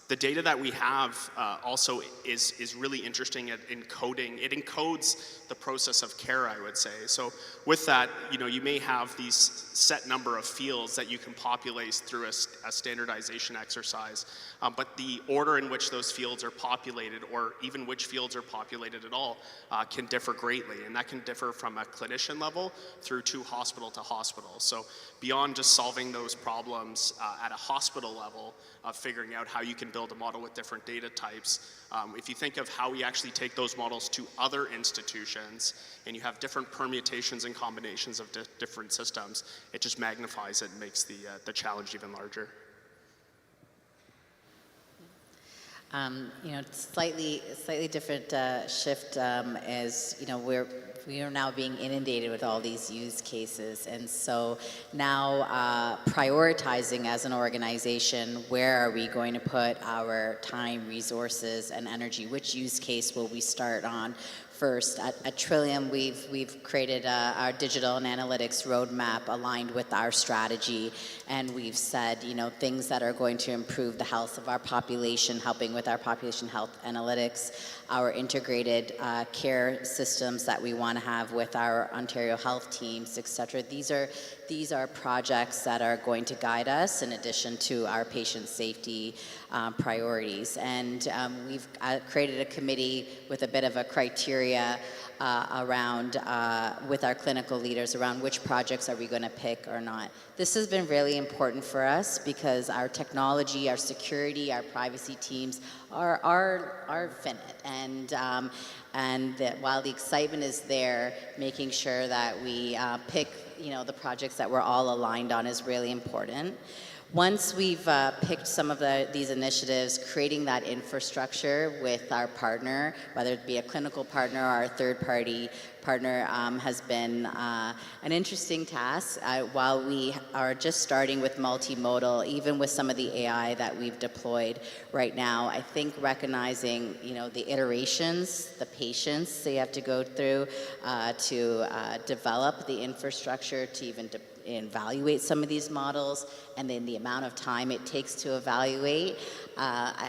the data that we have also is really interesting at encoding. It encodes the process of care, I would say. So with that, you may have these set number of fields that you can populate through a standardization exercise, but the order in which those fields are populated, or even which fields are populated at all, can differ greatly. And that can differ from a clinician level through to hospital. So beyond just solving those problems at a hospital level, figuring out how you can build a model with different data types. If you think of how we actually take those models to other institutions, and you have different permutations and combinations of different systems, it just magnifies it and makes the challenge even larger. Slightly different shift as we are now being inundated with all these use cases, and so now prioritizing as an organization, where are we going to put our time, resources, and energy? Which use case will we start on first? At Trillium, we've created our digital and analytics roadmap aligned with our strategy, and we've said, things that are going to improve the health of our population, helping with our population health analytics, our integrated care systems that we want to have with our Ontario health teams, et cetera. These are projects that are going to guide us in addition to our patient safety priorities. And we've created a committee with a bit of a criteria around with our clinical leaders around which projects are we going to pick or not. This has been really important for us because our technology, our security, our privacy teams are finite, and that while the excitement is there, making sure that we pick the projects that we're all aligned on is really important. Once we've picked some of these initiatives, creating that infrastructure with our partner, whether it be a clinical partner or a third-party partner, has been an interesting task. While we are just starting with multimodal, even with some of the AI that we've deployed right now, I think recognizing the iterations, the patience they have to go through to develop the infrastructure to even evaluate some of these models, and then the amount of time it takes to evaluate.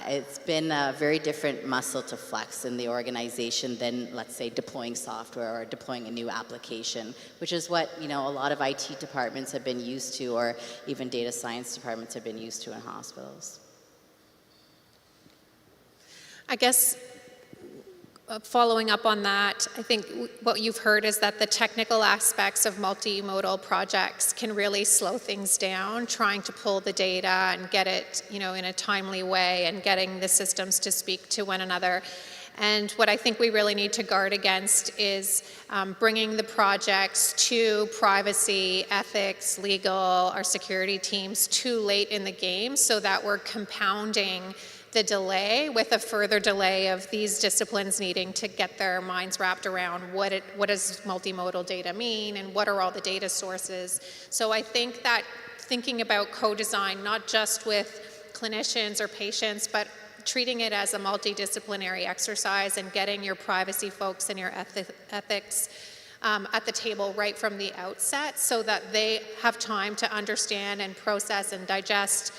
It's been a very different muscle to flex in the organization than, let's say, deploying software or deploying a new application, which is what a lot of IT departments have been used to, or even data science departments have been used to in hospitals. I guess following up on that, I think what you've heard is that the technical aspects of multimodal projects can really slow things down, trying to pull the data and get it, in a timely way and getting the systems to speak to one another. And what I think we really need to guard against is bringing the projects to privacy, ethics, legal, our security teams too late in the game, so that we're compounding the delay with a further delay of these disciplines needing to get their minds wrapped around what does multimodal data mean and what are all the data sources. So I think that thinking about co-design, not just with clinicians or patients, but treating it as a multidisciplinary exercise and getting your privacy folks and your ethics at the table right from the outset, so that they have time to understand and process and digest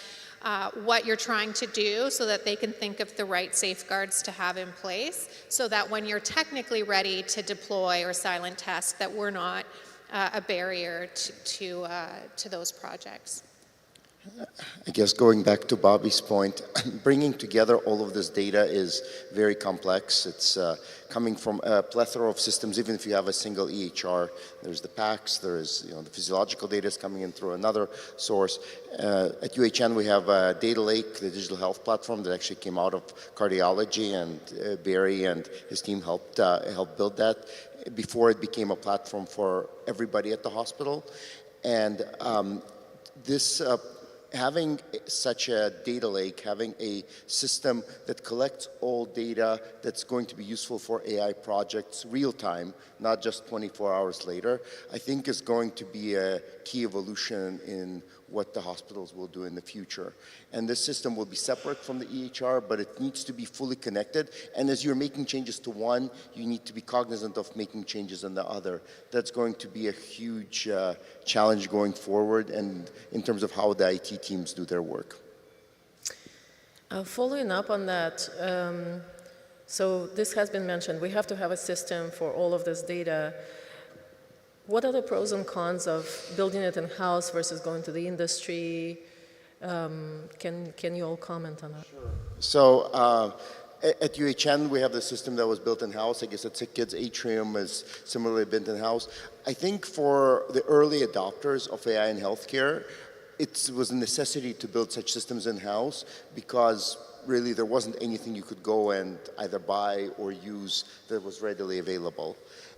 what you're trying to do, so that they can think of the right safeguards to have in place, so that when you're technically ready to deploy or silent test, that we're not a barrier to those projects. I guess going back to Bobby's point, bringing together all of this data is very complex. It's coming from a plethora of systems. Even if you have a single EHR, there's the PACS, there's the physiological data is coming in through another source. At UHN, we have a data lake, the digital health platform that actually came out of cardiology, and Barry and his team helped build that before it became a platform for everybody at the hospital. And having such a data lake, having a system that collects all data that's going to be useful for AI projects real time, not just 24 hours later, I think is going to be a key evolution in what the hospitals will do in the future. And this system will be separate from the EHR, but it needs to be fully connected. And as you're making changes to one, you need to be cognizant of making changes in the other. That's going to be a huge challenge going forward, and in terms of how the IT teams do their work. Following up on that, so this has been mentioned, we have to have a system for all of this data. What are the pros and cons of building it in-house versus going to the industry? Can you all comment on that? Sure. So at UHN, we have the system that was built in-house. I guess at SickKids, Atrium is similarly built in-house. I think for the early adopters of AI in healthcare, it was a necessity to build such systems in-house because really there wasn't anything you could go and either buy or use that was readily available.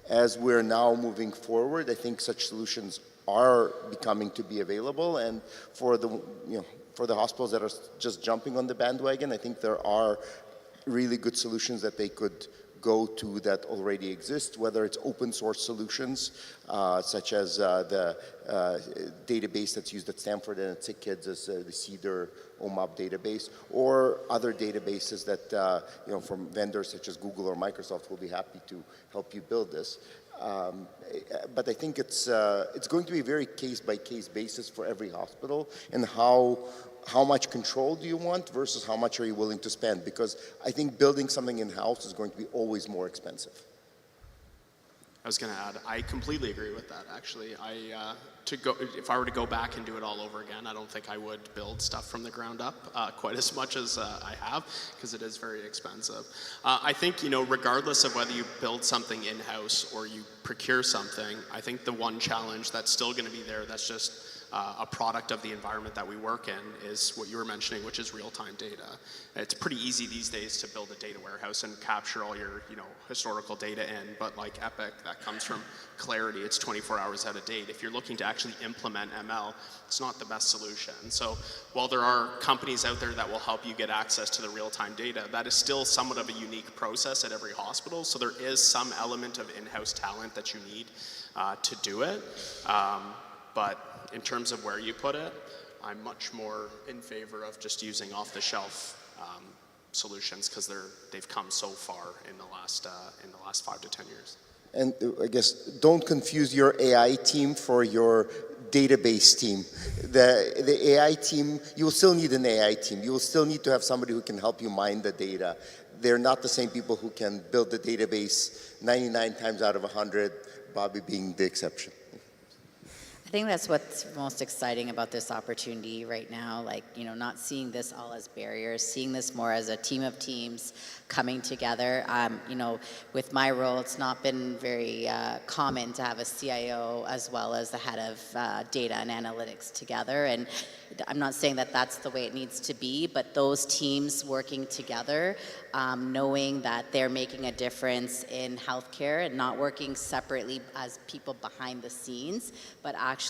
As we're now moving forward, I think such solutions are becoming to be available, and for the hospitals that are just jumping on the bandwagon, I think there are really good solutions that they could go to that already exist, whether it's open source solutions, such as the database that's used at Stanford and at SickKids is the CEDAR OMAP database, or other databases that, from vendors such as Google or Microsoft will be happy to help you build this. But I think it's going to be a very case-by-case basis for every hospital, and how much control do you want versus how much are you willing to spend? Because I think building something in-house is going to be always more expensive. I was going to add, I completely agree with that, actually. If I were to go back and do it all over again, I don't think I would build stuff from the ground up quite as much as I have, because it is very expensive. I think, regardless of whether you build something in-house or you procure something, I think the one challenge that's still going to be there, that's just a product of the environment that we work in, is what you were mentioning, which is real-time data. It's pretty easy these days to build a data warehouse and capture all your historical data in, but like Epic, that comes from Clarity, it's 24 hours out of date. If you're looking to actually implement ML, it's not the best solution. So while there are companies out there that will help you get access to the real-time data, that is still somewhat of a unique process at every hospital, so there is some element of in-house talent that you need to do it. But in terms of where you put it, I'm much more in favor of just using off-the-shelf solutions, because they've come so far in the last 5 to 10 years. And I guess don't confuse your AI team for your database team. The AI team, you will still need an AI team. You will still need to have somebody who can help you mine the data. They're not the same people who can build the database 99 times out of 100, Bobby being the exception. I think that's what's most exciting about this opportunity right now, not seeing this all as barriers, seeing this more as a team of teams coming together. With my role, it's not been very common to have a CIO as well as the head of data and analytics together. And I'm not saying that that's the way it needs to be, but those teams working together, knowing that they're making a difference in healthcare and not working separately as people behind the scenes, but actually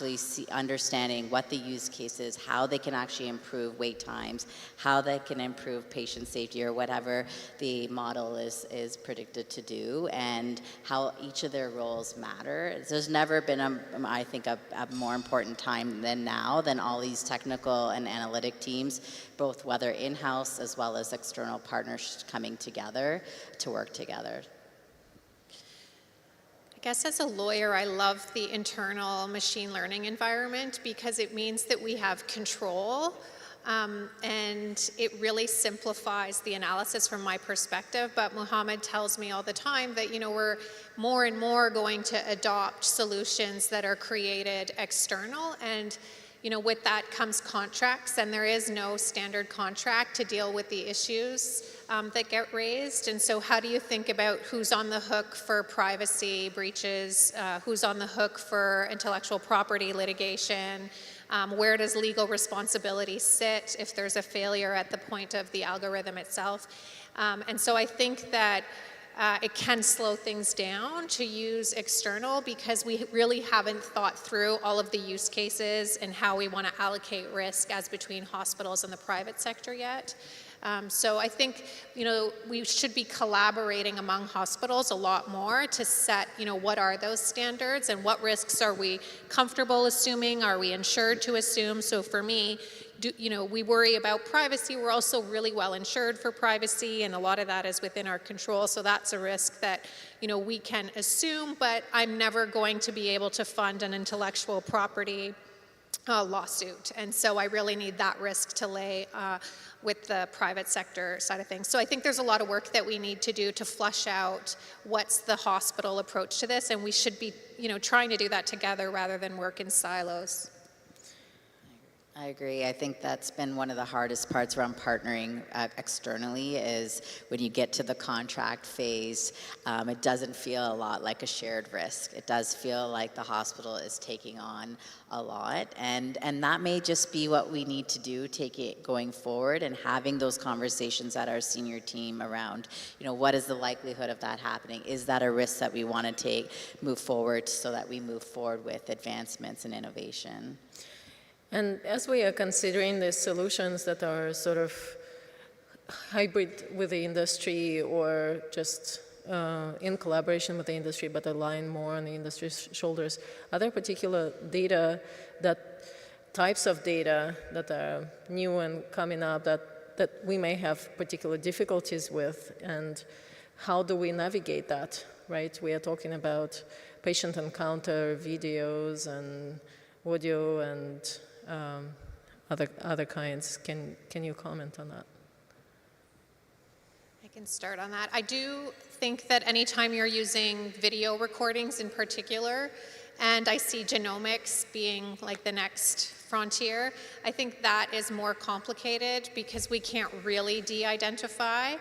understanding what the use case is, how they can actually improve wait times, how they can improve patient safety or whatever the model is predicted to do, and how each of their roles matter. There's never been, I think, a more important time than now than all these technical and analytic teams, both whether in-house as well as external partners coming together to work together. I guess as a lawyer, I love the internal machine learning environment because it means that we have control, and it really simplifies the analysis from my perspective. But Muhammad tells me all the time that we're more and more going to adopt solutions that are created external, and with that comes contracts, and there is no standard contract to deal with the issues that get raised. And so how do you think about who's on the hook for privacy breaches, who's on the hook for intellectual property litigation, where does legal responsibility sit if there's a failure at the point of the algorithm itself? And so I think that it can slow things down to use external because we really haven't thought through all of the use cases and how we want to allocate risk as between hospitals and the private sector yet. So I think, we should be collaborating among hospitals a lot more to set, what are those standards and what risks are we comfortable assuming, are we insured to assume? So for me, we worry about privacy. We're also really well insured for privacy, and a lot of that is within our control. So that's a risk that, we can assume, but I'm never going to be able to fund an intellectual property lawsuit. And so I really need that risk to lay with the private sector side of things. So I think there's a lot of work that we need to do to flush out what's the hospital approach to this, and we should be, trying to do that together rather than work in silos. I agree. I think that's been one of the hardest parts around partnering externally is when you get to the contract phase, it doesn't feel a lot like a shared risk. It does feel like the hospital is taking on a lot, and that may just be what we need to do, take it going forward and having those conversations at our senior team around, what is the likelihood of that happening? Is that a risk that we want to move forward so that we move forward with advancements and innovation? And as we are considering the solutions that are sort of hybrid with the industry or just in collaboration with the industry but align more on the industry's shoulders, are there particular types of data that are new and coming up that we may have particular difficulties with, and how do we navigate that, right? We are talking about patient encounter videos and audio and other kinds. Can you comment on that? I can start on that. I do think that anytime you're using video recordings in particular, and I see genomics being like the next frontier, I think that is more complicated because we can't really de-identify.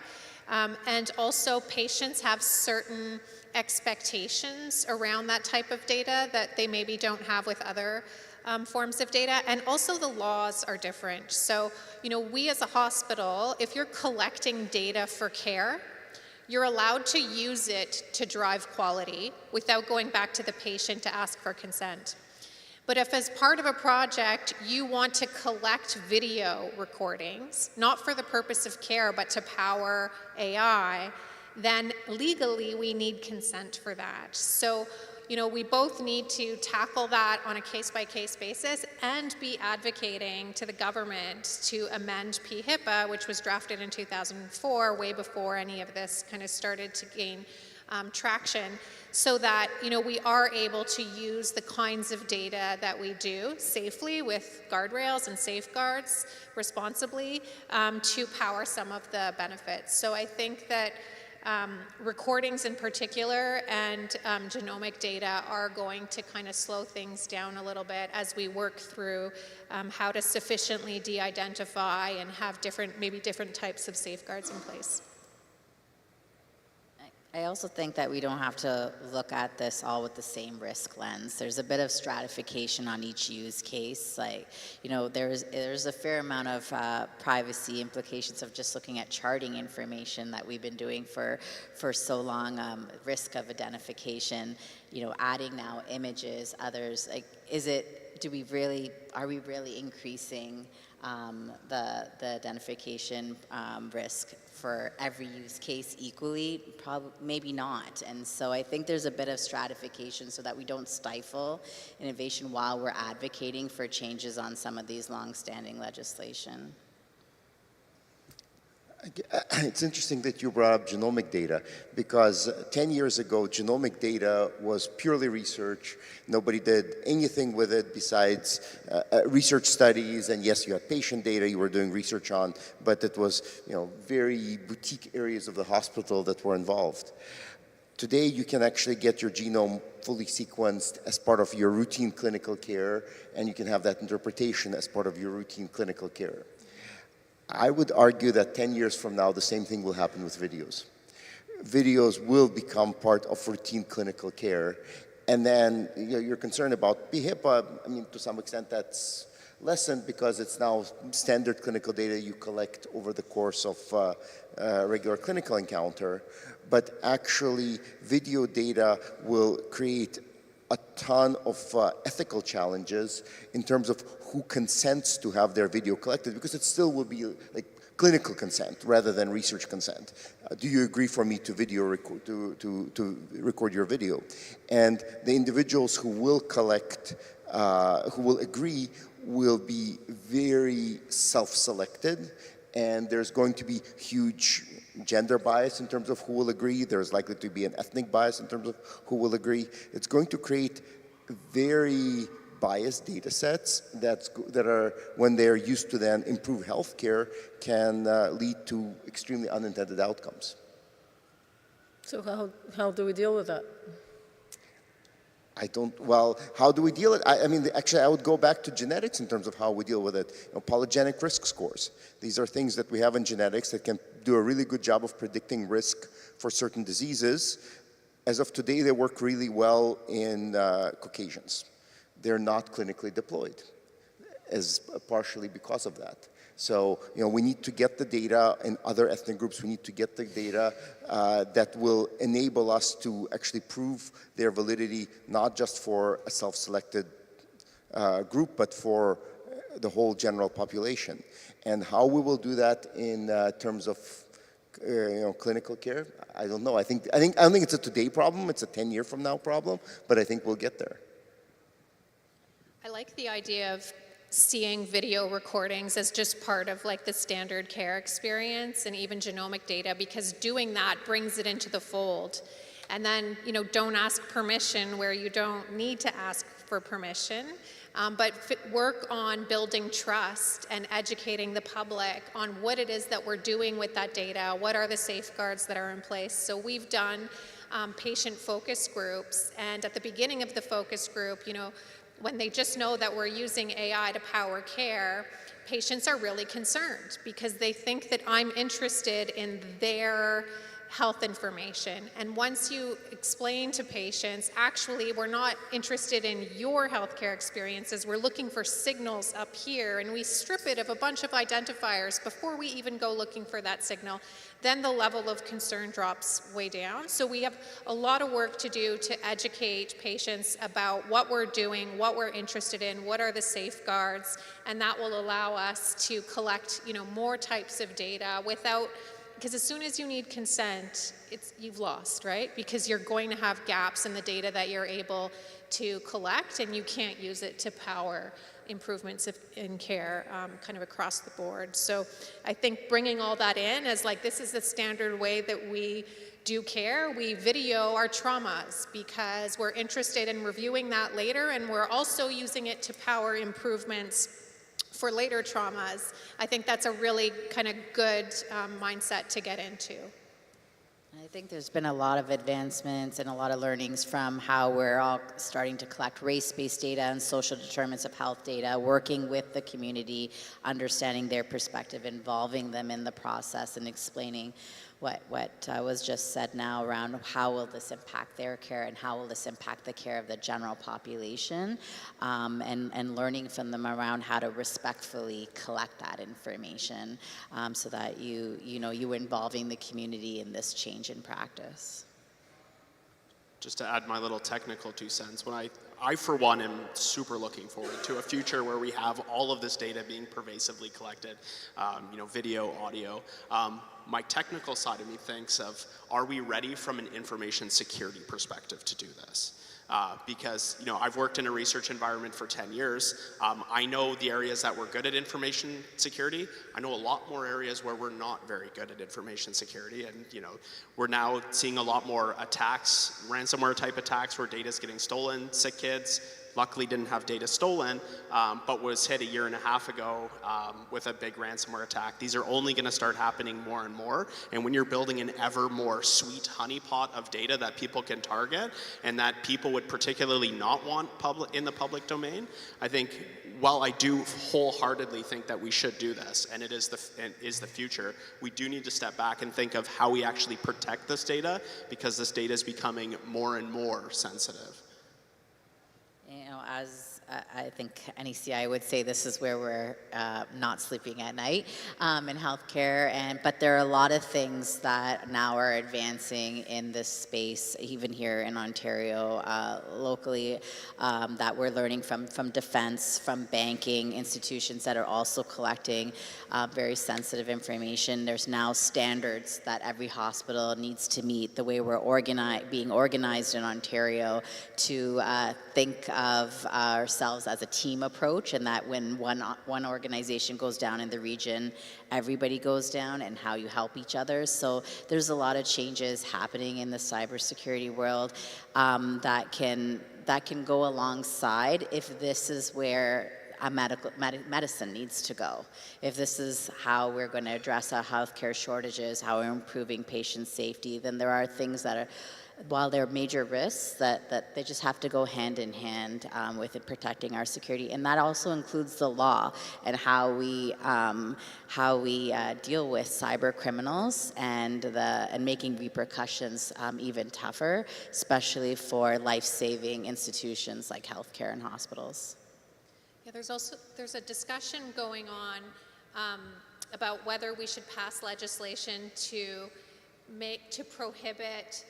And also patients have certain expectations around that type of data that they maybe don't have with other forms of data, and also the laws are different. So, we as a hospital, if you're collecting data for care, you're allowed to use it to drive quality without going back to the patient to ask for consent. But if as part of a project you want to collect video recordings, not for the purpose of care but to power AI, then legally we need consent for that. So, we both need to tackle that on a case-by-case basis and be advocating to the government to amend PHIPAA, which was drafted in 2004, way before any of this kind of started to gain traction, so that we are able to use the kinds of data that we do safely with guardrails and safeguards responsibly to power some of the benefits. So I think that recordings in particular and genomic data are going to kind of slow things down a little bit as we work through how to sufficiently de-identify and have maybe different types of safeguards in place. I also think that we don't have to look at this all with the same risk lens. There's a bit of stratification on each use case. There's a fair amount of privacy implications of just looking at charting information that we've been doing for so long, risk of identification, adding now images, others. Are we really increasing the identification risk for every use case equally? Maybe not. And so I think there's a bit of stratification so that we don't stifle innovation while we're advocating for changes on some of these long-standing legislation. It's interesting that you brought up genomic data, because 10 years ago, genomic data was purely research. Nobody did anything with it besides research studies, and yes, you had patient data you were doing research on, but it was very boutique areas of the hospital that were involved. Today, you can actually get your genome fully sequenced as part of your routine clinical care, and you can have that interpretation as part of your routine clinical care. I would argue that 10 years from now, the same thing will happen with videos. Videos will become part of routine clinical care. And then you're concerned about PHIPAA. To some extent, that's lessened because it's now standard clinical data you collect over the course of a regular clinical encounter. But actually, video data will create a ton of ethical challenges in terms of who consents to have their video collected, because it still will be like clinical consent rather than research consent. Do you agree for me to record your video? And the individuals who will collect, who will agree, will be very self-selected, and there's going to be huge gender bias in terms of who will agree. There's likely to be an ethnic bias in terms of who will agree. It's going to create very biased data sets that are, when they're used to then improve healthcare, can lead to extremely unintended outcomes. So how do we deal with that? How do we deal with it? Actually, I would go back to genetics in terms of how we deal with it. Polygenic risk scores. These are things that we have in genetics that can do a really good job of predicting risk for certain diseases. As of today, they work really well in Caucasians. They're not clinically deployed, partially because of that. So, we need to get the data in other ethnic groups. We need to get the data that will enable us to actually prove their validity, not just for a self-selected group, but for the whole general population. And how we will do that in terms of clinical care, I don't know. I don't think it's a today problem. It's a 10-year from now problem, but I think we'll get there. I like the idea of seeing video recordings as just part of the standard care experience and even genomic data, because doing that brings it into the fold. And then, don't ask permission where you don't need to ask for permission. but work on building trust and educating the public on what it is that we're doing with that data, what are the safeguards that are in place. So we've done patient focus groups, and at the beginning of the focus group, you know, when they just know that we're using AI to power care, patients are really concerned because they think that I'm interested in their health information. And once you explain to patients, actually, we're not interested in your healthcare experiences, we're looking for signals up here, and we strip it of a bunch of identifiers before we even go looking for that signal, then the level of concern drops way down. So we have a lot of work to do to educate patients about what we're doing, what we're interested in, what are the safeguards, and that will allow us to collect, you know, more types of data without, because as soon as you need consent, you've lost, right? Because you're going to have gaps in the data that you're able to collect, and you can't use it to power improvements in care kind of across the board. So I think bringing all that in as like, this is the standard way that we do care. We video our traumas because we're interested in reviewing that later, and we're also using it to power improvements for later traumas. I think that's a really kind of good mindset to get into. I think there's been a lot of advancements and a lot of learnings from how we're all starting to collect race-based data and social determinants of health data, working with the community, understanding their perspective, involving them in the process, and explaining what was just said now around how will this impact their care and how will this impact the care of the general population, and learning from them around how to respectfully collect that information, so that you're involving the community in this change in practice. Just to add my little technical 2 cents, when I for one am super looking forward to a future where we have all of this data being pervasively collected, video, audio. My technical side of me thinks of, are we ready from an information security perspective to do this? Because I've worked in a research environment for 10 years. I know the areas that we're good at information security. I know a lot more areas where we're not very good at information security, and we're now seeing a lot more attacks, ransomware type attacks where data's getting stolen, sick kids. Luckily didn't have data stolen, but was hit a year and a half ago with a big ransomware attack. These are only going to start happening more and more, and when you're building an ever more sweet honeypot of data that people can target and that people would particularly not want in the public domain, I think, while I do wholeheartedly think that we should do this, and it is the future, we do need to step back and think of how we actually protect this data, because this data is becoming more and more sensitive. As I think NECI would say, this is where we're not sleeping at night in healthcare, but there are a lot of things that now are advancing in this space, even here in Ontario, locally, that we're learning from defense, from banking institutions that are also collecting very sensitive information. There's now standards that every hospital needs to meet, the way we're being organized in Ontario, to think of ourselves as a team approach, and that when one organization goes down in the region, everybody goes down, and how you help each other. So there's a lot of changes happening in the cybersecurity world that can go alongside if this is where medicine needs to go. If this is how we're going to address our healthcare shortages, how we're improving patient safety, then there are things that are, while there are major risks, that they just have to go hand in hand with it protecting our security, and that also includes the law and how we deal with cyber criminals and making repercussions even tougher, especially for life-saving institutions like healthcare and hospitals. Yeah, there's a discussion going on about whether we should pass legislation to prohibit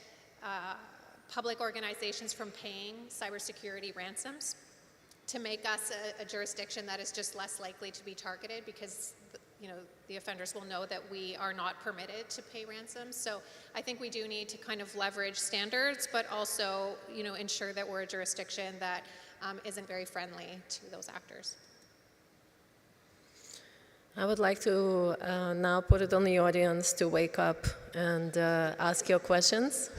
public organizations from paying cybersecurity ransoms, to make us a jurisdiction that is just less likely to be targeted, because the offenders will know that we are not permitted to pay ransoms. So I think we do need to kind of leverage standards, but also ensure that we're a jurisdiction that isn't very friendly to those actors. I would like to now put it on the audience to wake up and ask your questions.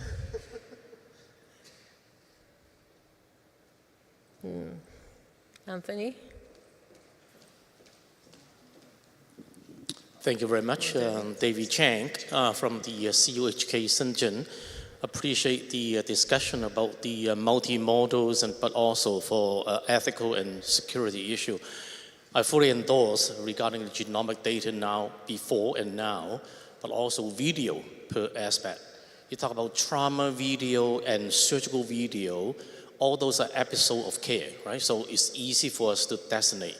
Anthony? Thank you very much, David Cheung from the CUHK Shenzhen. Appreciate the discussion about the multimodals, but also for ethical and security issue. I fully endorse regarding the genomic data now, before and now, but also video per aspect. You talk about trauma video and surgical video, all those are episodes of care, right? So it's easy for us to designate.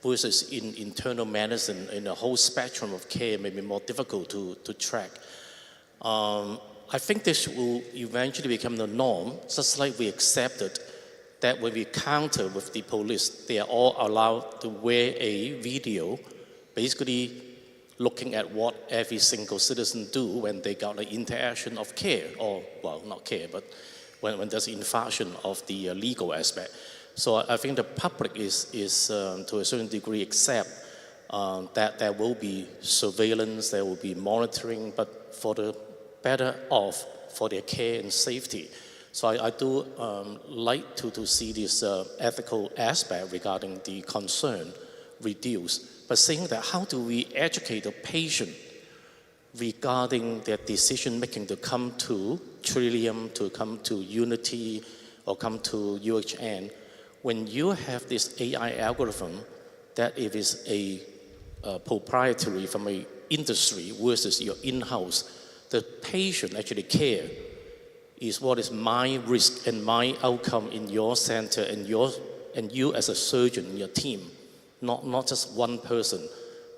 Versus in internal medicine, in a whole spectrum of care, may be more difficult to track. I think this will eventually become the norm, just like we accepted that when we counter with the police, they are all allowed to wear a video, basically looking at what every single citizen do when they got an interaction of care, or, well, not care, but when there's infarction of the legal aspect. So I think the public is to a certain degree accept that there will be surveillance, there will be monitoring, but for the better off for their care and safety. So I do like to see this ethical aspect regarding the concern reduced. But saying that, how do we educate the patient regarding their decision making to come to Trillium, to come to Unity, or come to UHN? When you have this AI algorithm that it is a proprietary from an industry versus your in-house, the patient actually care is what is my risk and my outcome in your center and you as a surgeon in your team, not just one person,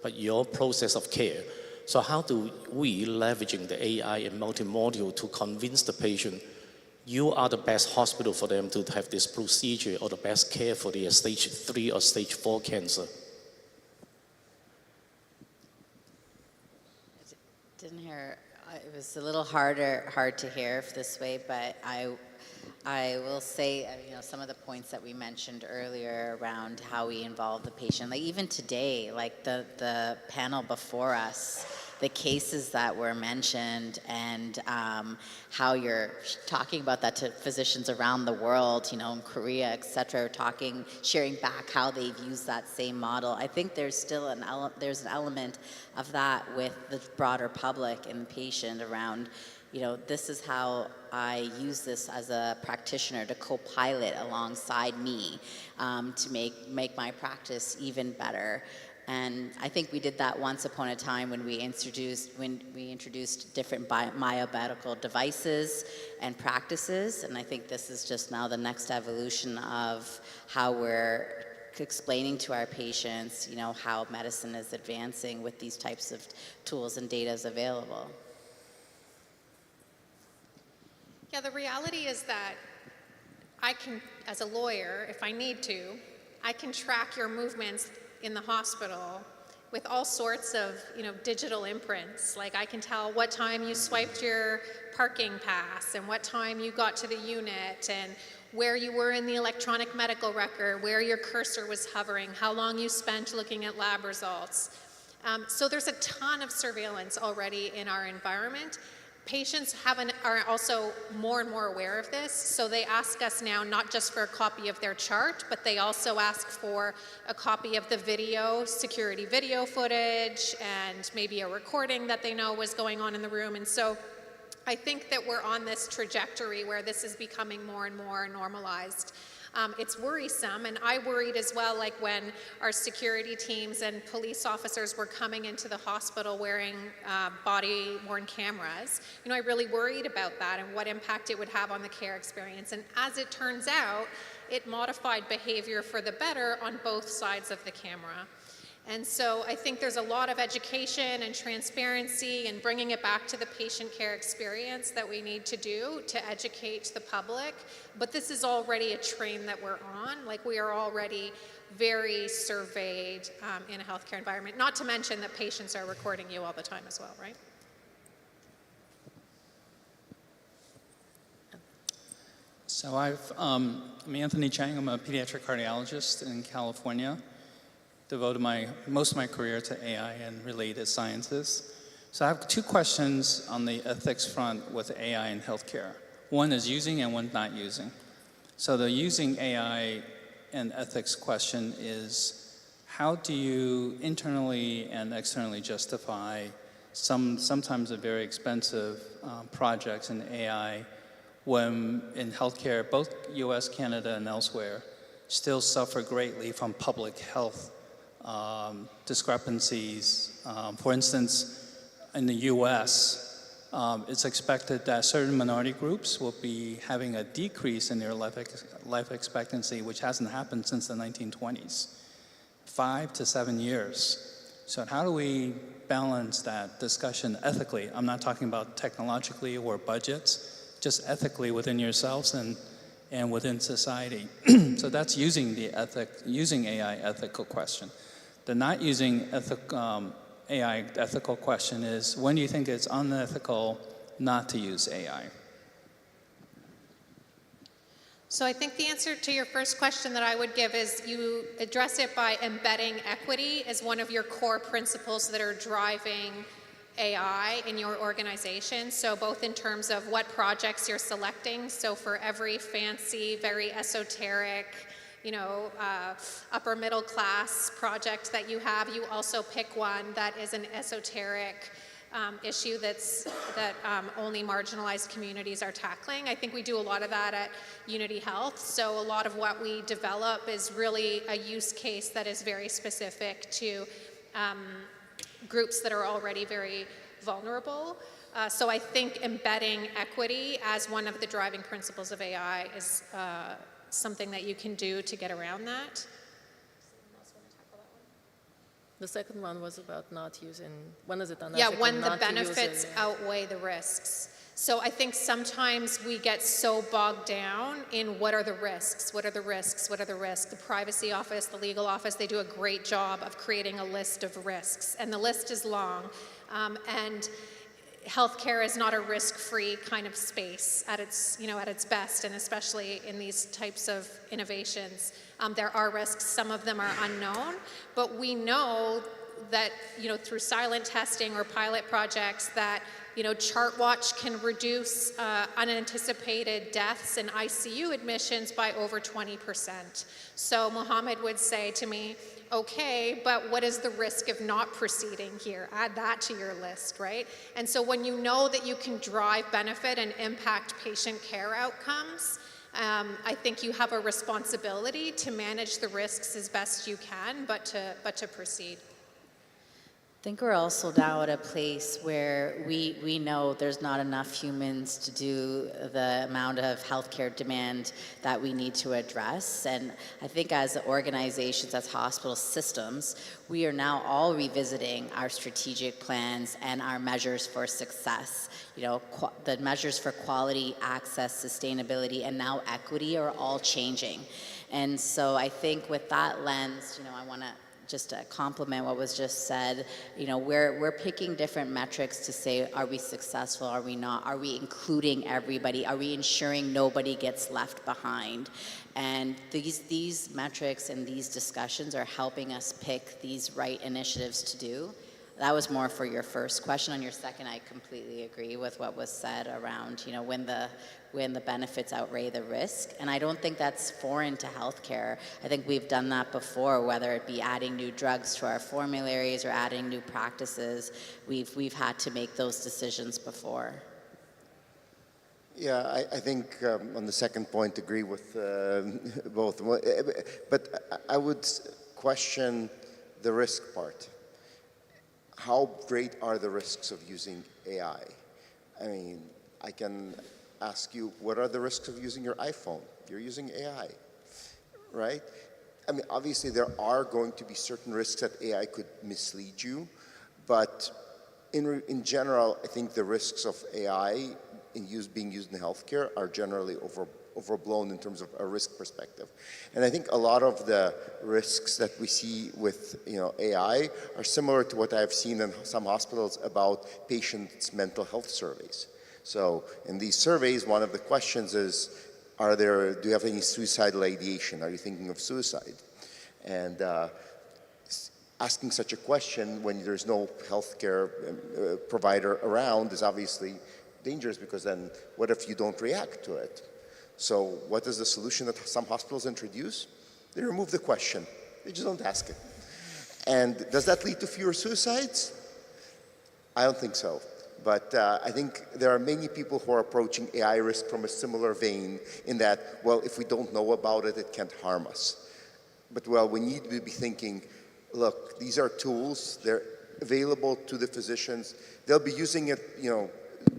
but your process of care. So how do we leveraging the AI and multimodal to convince the patient you are the best hospital for them to have this procedure or the best care for their stage 3 or stage 4 cancer? Didn't hear, it was a little hard to hear this way, but I will say, some of the points that we mentioned earlier around how we involve the patient, like even today, like the panel before us, the cases that were mentioned and how you're talking about that to physicians around the world, in Korea, et cetera, sharing back how they've used that same model. I think there's still an element of that with the broader public and patient around, this is how I use this as a practitioner to co-pilot alongside me to make my practice even better. And I think we did that once upon a time when we introduced different biomedical devices and practices. And I think this is just now the next evolution of how we're explaining to our patients, how medicine is advancing with these types of tools and data is available. Yeah, the reality is that I can, as a lawyer, if I need to, I can track your movements in the hospital with all sorts of, digital imprints. Like I can tell what time you swiped your parking pass and what time you got to the unit and where you were in the electronic medical record, where your cursor was hovering, how long you spent looking at lab results. So there's a ton of surveillance already in our environment. Patients are also more and more aware of this, so they ask us now not just for a copy of their chart, but they also ask for a copy of the security video footage, and maybe a recording that they know was going on in the room. And so I think that we're on this trajectory where this is becoming more and more normalized. It's worrisome, and I worried as well, like when our security teams and police officers were coming into the hospital wearing body-worn cameras. I really worried about that and what impact it would have on the care experience. And as it turns out, it modified behavior for the better on both sides of the camera. And so I think there's a lot of education and transparency and bringing it back to the patient care experience that we need to do to educate the public. But this is already a train that we're on. Like we are already very surveyed in a healthcare environment, not to mention that patients are recording you all the time as well, right? So I'm Anthony Cheung. I'm a pediatric cardiologist in California. Devoted most of my career to AI and related sciences. So I have two questions on the ethics front with AI in healthcare. One is using and one not using. So the using AI, and ethics question is, how do you internally and externally justify sometimes very expensive projects in AI when in healthcare, both US, Canada, and elsewhere, still suffer greatly from public health discrepancies? For instance, in the US, it's expected that certain minority groups will be having a decrease in their life expectancy, which hasn't happened since the 1920s, 5 to 7 years. So how do we balance that discussion ethically? I'm not talking about technologically or budgets, just ethically within yourselves and within society. So that's using AI ethical question. The not using AI ethical question is, when do you think it's unethical not to use AI? So I think the answer to your first question that I would give is you address it by embedding equity as one of your core principles that are driving AI in your organization. So both in terms of what projects you're selecting. So for every fancy, very esoteric, upper middle class project that you have, you also pick one that is an esoteric issue that only marginalized communities are tackling. I think we do a lot of that at Unity Health. So a lot of what we develop is really a use case that is very specific to groups that are already very vulnerable. So I think embedding equity as one of the driving principles of AI is something that you can do to get around that. The second one was about not using, when is it unethical? Yeah, when the benefits outweigh the risks. So I think sometimes we get so bogged down in what are the risks, what are the risks, what are the risks. The privacy office, the legal office, they do a great job of creating a list of risks, and the list is long. And healthcare is not a risk-free kind of space at its best, and especially in these types of innovations. There are risks, some of them are unknown, but we know that, through silent testing or pilot projects that, ChartWatch can reduce unanticipated deaths and ICU admissions by over 20%. So Mohammed would say to me, okay, but what is the risk of not proceeding here? Add that to your list, right? And so when you know that you can drive benefit and impact patient care outcomes, I think you have a responsibility to manage the risks as best you can, but to proceed. I think we're also now at a place where we know there's not enough humans to do the amount of healthcare demand that we need to address. And I think as organizations, as hospital systems, we are now all revisiting our strategic plans and our measures for success. The measures for quality, access, sustainability, and now equity are all changing. And so I think with that lens, I want to just to complement what was just said, we're picking different metrics to say, are we successful, are we not? Are we including everybody? Are we ensuring nobody gets left behind? And these metrics and these discussions are helping us pick these right initiatives to do. That was more for your first question. On your second, I completely agree with what was said around, when the benefits outweigh the risk. And I don't think that's foreign to healthcare. I think we've done that before, whether it be adding new drugs to our formularies or adding new practices. We've had to make those decisions before. Yeah, I think on the second point, agree with both. But I would question the risk part. How great are the risks of using AI? I mean, I can ask you, what are the risks of using your iPhone? You're using AI, right? I mean, obviously there are going to be certain risks that AI could mislead you, but in general, I think the risks of AI being used in healthcare are generally overblown in terms of a risk perspective. And I think a lot of the risks that we see with AI are similar to what I've seen in some hospitals about patients' mental health surveys. So in these surveys, one of the questions is, do you have any suicidal ideation? Are you thinking of suicide? And asking such a question when there's no healthcare provider around is obviously dangerous, because then what if you don't react to it? So what is the solution that some hospitals introduce? They remove the question. They just don't ask it. And does that lead to fewer suicides? I don't think so. But I think there are many people who are approaching AI risk from a similar vein in that, well, if we don't know about it, it can't harm us. But, well, we need to be thinking, look, these are tools. They're available to the physicians. They'll be using it, you know,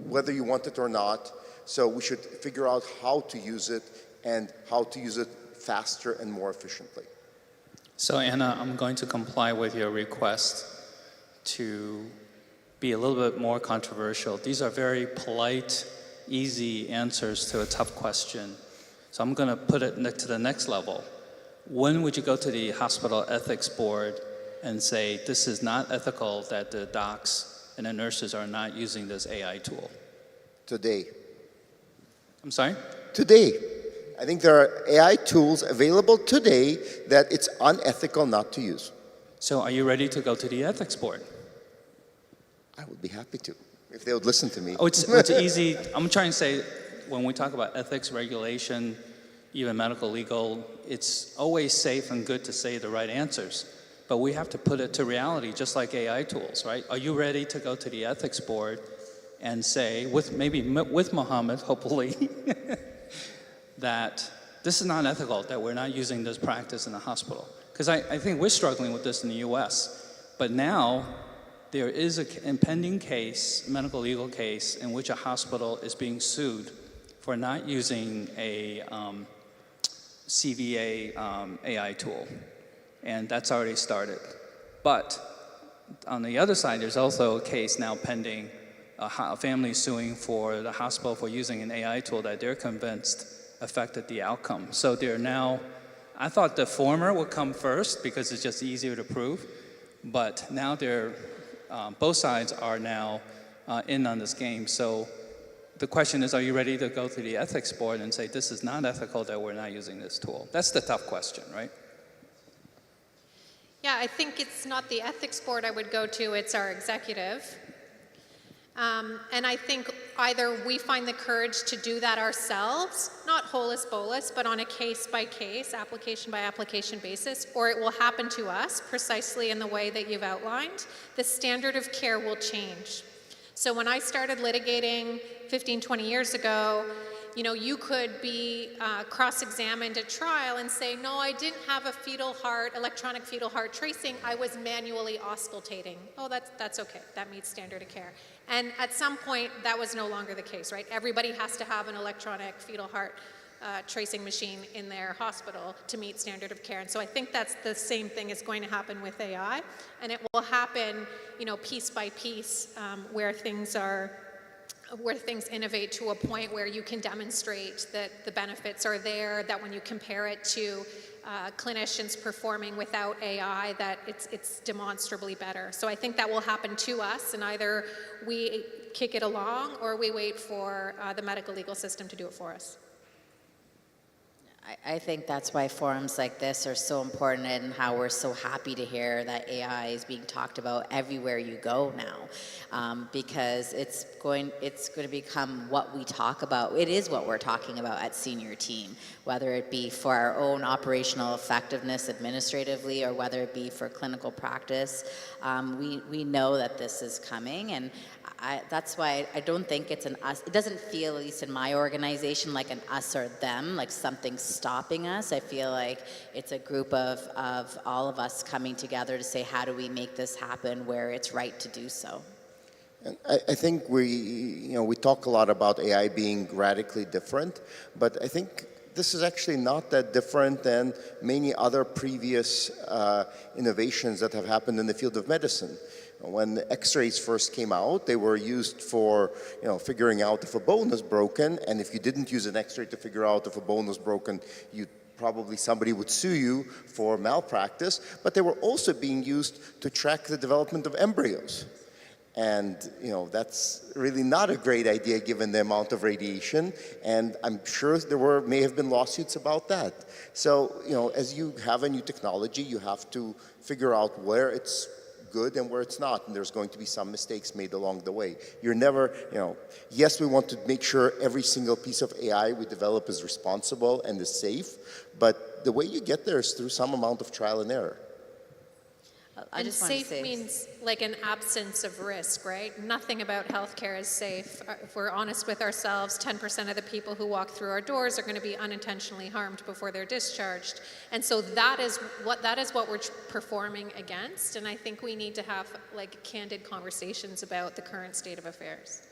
whether you want it or not. So we should figure out how to use it and how to use it faster and more efficiently. So Anna, I'm going to comply with your request to be a little bit more controversial. These are very polite, easy answers to a tough question. So I'm going to put it to the next level. When would you go to the hospital ethics board and say, this is not ethical that the docs and the nurses are not using this AI tool? Today. I'm sorry? Today. I think there are AI tools available today that it's unethical not to use. So are you ready to go to the ethics board? I would be happy to, if they would listen to me. Oh, it's easy. I'm trying to say, when we talk about ethics, regulation, even medical, legal, it's always safe and good to say the right answers. But we have to put it to reality, just like AI tools, right? Are you ready to go to the ethics board and say, maybe with Mohammed, hopefully, that this is not ethical, that we're not using this practice in the hospital? Because I think we're struggling with this in the US. But now, there is an impending case, medical legal case, in which a hospital is being sued for not using a CVA AI tool. And that's already started. But on the other side, there's also a case now pending, a family suing for the hospital for using an AI tool that they're convinced affected the outcome. So they're now, I thought the former would come first because it's just easier to prove, but now they're, both sides are now in on this game. So the question is, are you ready to go to the ethics board and say, this is not ethical that we're not using this tool? That's the tough question, right? Yeah, I think it's not the ethics board I would go to, it's our executive. And I think either we find the courage to do that ourselves, not holus bolus, but on a case-by-case, application-by-application basis, or it will happen to us precisely in the way that you've outlined. The standard of care will change. So when I started litigating 15, 20 years ago, you know, you could be cross-examined at trial and say, no, I didn't have a fetal heart, electronic fetal heart tracing, I was manually auscultating. Oh, that's okay, that meets standard of care. And at some point, that was no longer the case, right? Everybody has to have an electronic fetal heart tracing machine in their hospital to meet standard of care. And so I think that's the same thing is going to happen with AI. And it will happen, you know, piece by piece where things innovate to a point where you can demonstrate that the benefits are there, that when you compare it to clinicians performing without AI, that it's demonstrably better. So I think that will happen to us, and either we kick it along or we wait for the medical legal system to do it for us. I think that's why forums like this are so important, and how we're so happy to hear that AI is being talked about everywhere you go now, because it's going to become what we talk about. It is what we're talking about at senior team, whether it be for our own operational effectiveness administratively or whether it be for clinical practice. We know that this is coming, and that's why I don't think it's an us. It doesn't feel, at least in my organization, like an us or them, like something's stopping us. I feel like it's a group of all of us coming together to say, how do we make this happen where it's right to do so? And I think we talk a lot about AI being radically different, but I think this is actually not that different than many other previous innovations that have happened in the field of medicine. When X-rays first came out, they were used for, figuring out if a bone is broken, and if you didn't use an X-ray to figure out if a bone was broken, somebody would sue you for malpractice. But they were also being used to track the development of embryos. And that's really not a great idea given the amount of radiation, and I'm sure there may have been lawsuits about that. So, as you have a new technology, you have to figure out where it's good and where it's not, and there's going to be some mistakes made along the way. You're never, yes, we want to make sure every single piece of AI we develop is responsible and is safe, but but the way you get there is through some amount of trial and error. I And just want to safe say, means like an absence of risk, right? Nothing about healthcare is safe. If we're honest with ourselves, 10% of the people who walk through our doors are going to be unintentionally harmed before they're discharged. And so that is what we're performing against. And I think we need to have like candid conversations about the current state of affairs.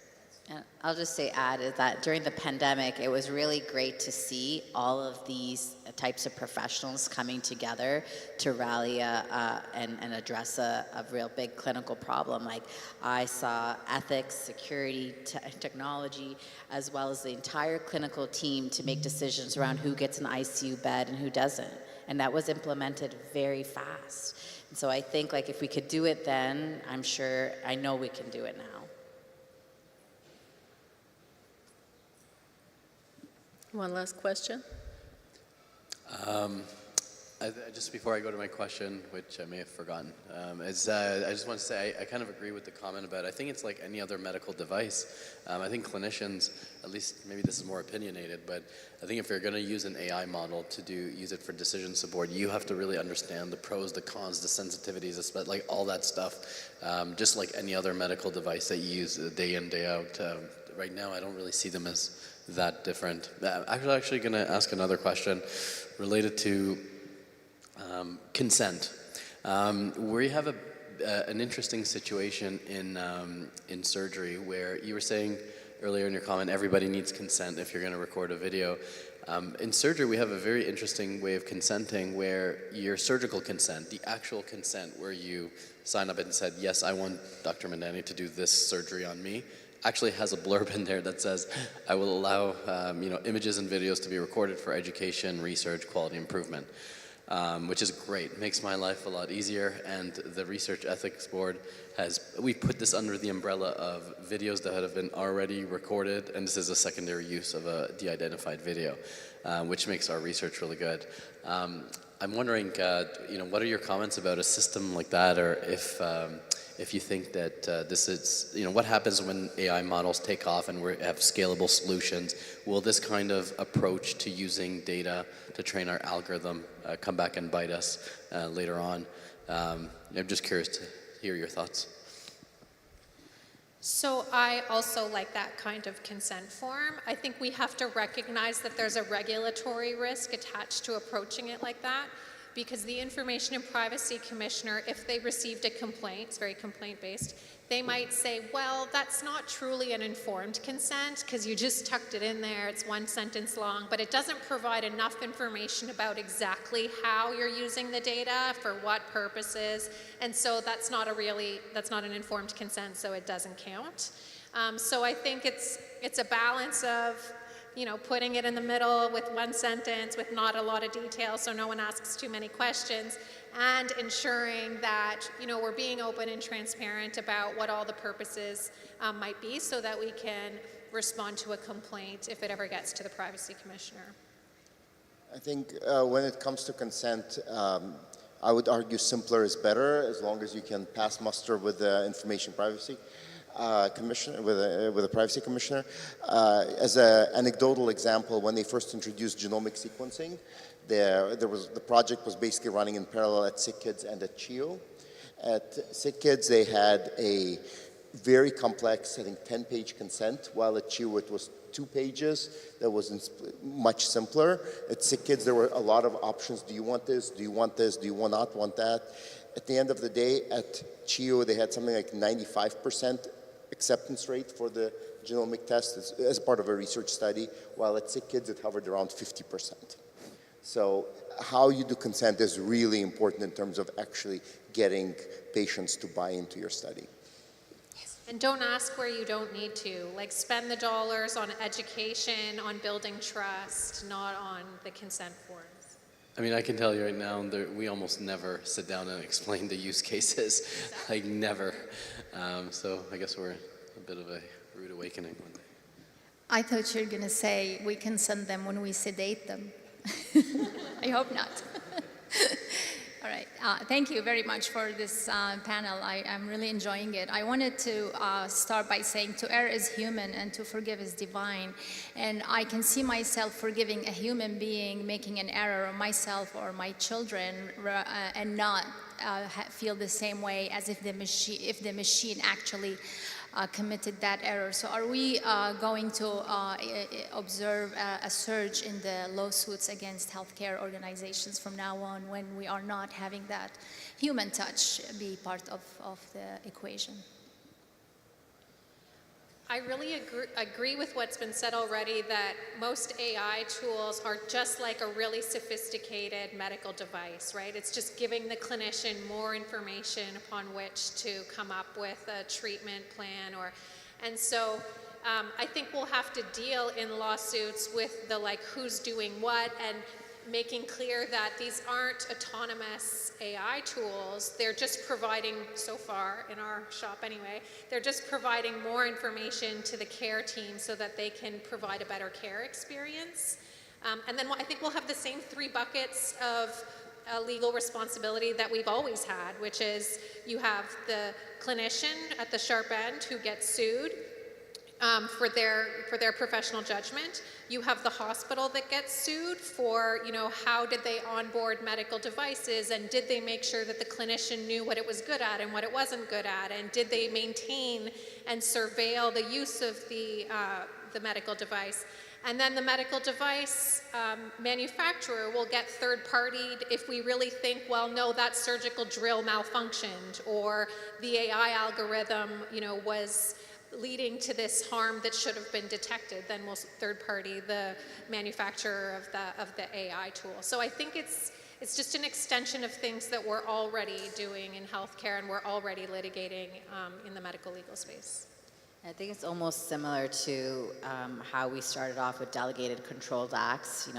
and I'll just say add is that during the pandemic, it was really great to see all of these types of professionals coming together to rally and address a real big clinical problem. Like I saw ethics, security, technology, as well as the entire clinical team to make decisions around who gets an ICU bed and who doesn't. And that was implemented very fast. And so I think like if we could do it then, I know we can do it now. One last question. Just before I go to my question, which I may have forgotten, I just want to say I kind of agree with the comment about, I think it's like any other medical device. I think clinicians, at least maybe this is more opinionated, but I think if you're going to use an AI model to use it for decision support, you have to really understand the pros, the cons, the sensitivities, like all that stuff, just like any other medical device that you use day in, day out. Right now, I don't really see them as that different. I'm actually going to ask another question related to consent. We have an interesting situation in surgery where you were saying earlier in your comment, everybody needs consent if you're going to record a video. In surgery, we have a very interesting way of consenting where your surgical consent, the actual consent where you sign up and said, yes, I want Dr. Mamdani to do this surgery on me, actually has a blurb in there that says, I will allow images and videos to be recorded for education, research, quality improvement, which is great. Makes my life a lot easier. And the Research Ethics Board we've put this under the umbrella of videos that have been already recorded, and this is a secondary use of a de-identified video, which makes our research really good. I'm wondering, what are your comments about a system like that, or if you think that this is, what happens when AI models take off and we have scalable solutions? Will this kind of approach to using data to train our algorithm come back and bite us later on? I'm just curious to hear your thoughts. So I also like that kind of consent form. I think we have to recognize that there's a regulatory risk attached to approaching it like that, because the Information and Privacy Commissioner, if they received a complaint, it's very complaint-based, they might say, well, that's not truly an informed consent because you just tucked it in there, it's one sentence long, but it doesn't provide enough information about exactly how you're using the data, for what purposes, and so that's not an informed consent, so it doesn't count. So I think it's a balance of putting it in the middle with one sentence with not a lot of detail so no one asks too many questions, and ensuring that we're being open and transparent about what all the purposes might be so that we can respond to a complaint if it ever gets to the Privacy Commissioner. I think when it comes to consent, I would argue simpler is better as long as you can pass muster with the Information Privacy Commissioner, with a Privacy Commissioner. As an anecdotal example, when they first introduced genomic sequencing, the project was basically running in parallel at SickKids and at CHIO. At SickKids, they had a very complex, I think, 10-page consent, while at CHIO it was 2 pages. That was much simpler. At SickKids, there were a lot of options. Do you want this? Do you want this? Do you not want that? At the end of the day, at CHIO, they had something like 95% acceptance rate for the genomic test as part of a research study, while at SickKids, it hovered around 50%. So how you do consent is really important in terms of actually getting patients to buy into your study. And don't ask where you don't need to. Like, spend the dollars on education, on building trust, not on the consent forms. I mean, I can tell you right now, we almost never sit down and explain the use cases. Like, never. So I guess we're a bit of a rude awakening one day. I thought you were going to say we can send them when we sedate them. I hope not. All right. Thank you very much for this panel. I'm really enjoying it. I wanted to start by saying to err is human and to forgive is divine. And I can see myself forgiving a human being making an error, or myself or my children, and not feel the same way as if the machine actually committed that error. So are we going to observe a surge in the lawsuits against healthcare organizations from now on, when we are not having that human touch be part of the equation? I really agree with what's been said already, that most AI tools are just like a really sophisticated medical device, right? It's just giving the clinician more information upon which to come up with a treatment plan. And so I think we'll have to deal in lawsuits with the who's doing what, and making clear that these aren't autonomous AI tools. They're just providing, so far in our shop anyway, they're just providing more information to the care team so that they can provide a better care experience. And then I think we'll have the same 3 buckets of legal responsibility that we've always had, which is you have the clinician at the sharp end who gets sued for their professional judgment. You have the hospital that gets sued for, how did they onboard medical devices, and did they make sure that the clinician knew what it was good at and what it wasn't good at, and did they maintain and surveil the use of the medical device. And then the medical device manufacturer will get third-partied if we really think, well, no, that surgical drill malfunctioned, or the AI algorithm, was leading to this harm that should have been detected. Then we'll third-party the manufacturer of the AI tool. So I think it's just an extension of things that we're already doing in healthcare and we're already litigating in the medical legal space. I think it's almost similar to how we started off with delegated controlled acts,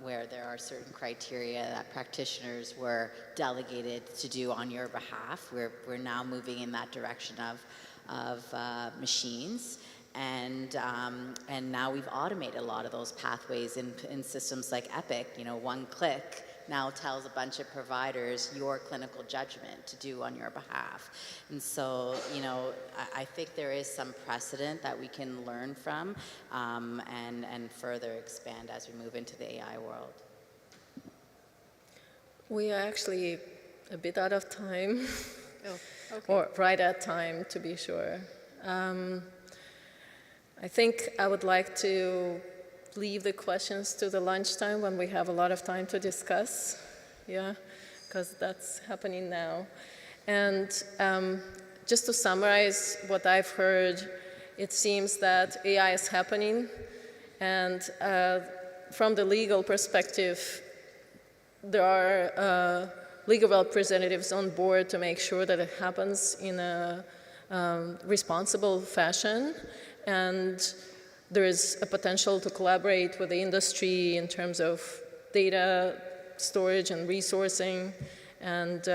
where there are certain criteria that practitioners were delegated to do on your behalf. We're now moving in that direction of machines, and now we've automated a lot of those pathways in systems like Epic. One click now tells a bunch of providers your clinical judgment to do on your behalf. And so, I think there is some precedent that we can learn from and further expand as we move into the AI world. We are actually a bit out of time. Oh, okay. Or right at time, to be sure. I think I would like to leave the questions to the lunchtime when we have a lot of time to discuss, because that's happening now. And just to summarize what I've heard, it seems that AI is happening, and from the legal perspective, there are legal representatives on board to make sure that it happens in a responsible fashion, and there is a potential to collaborate with the industry in terms of data storage and resourcing, and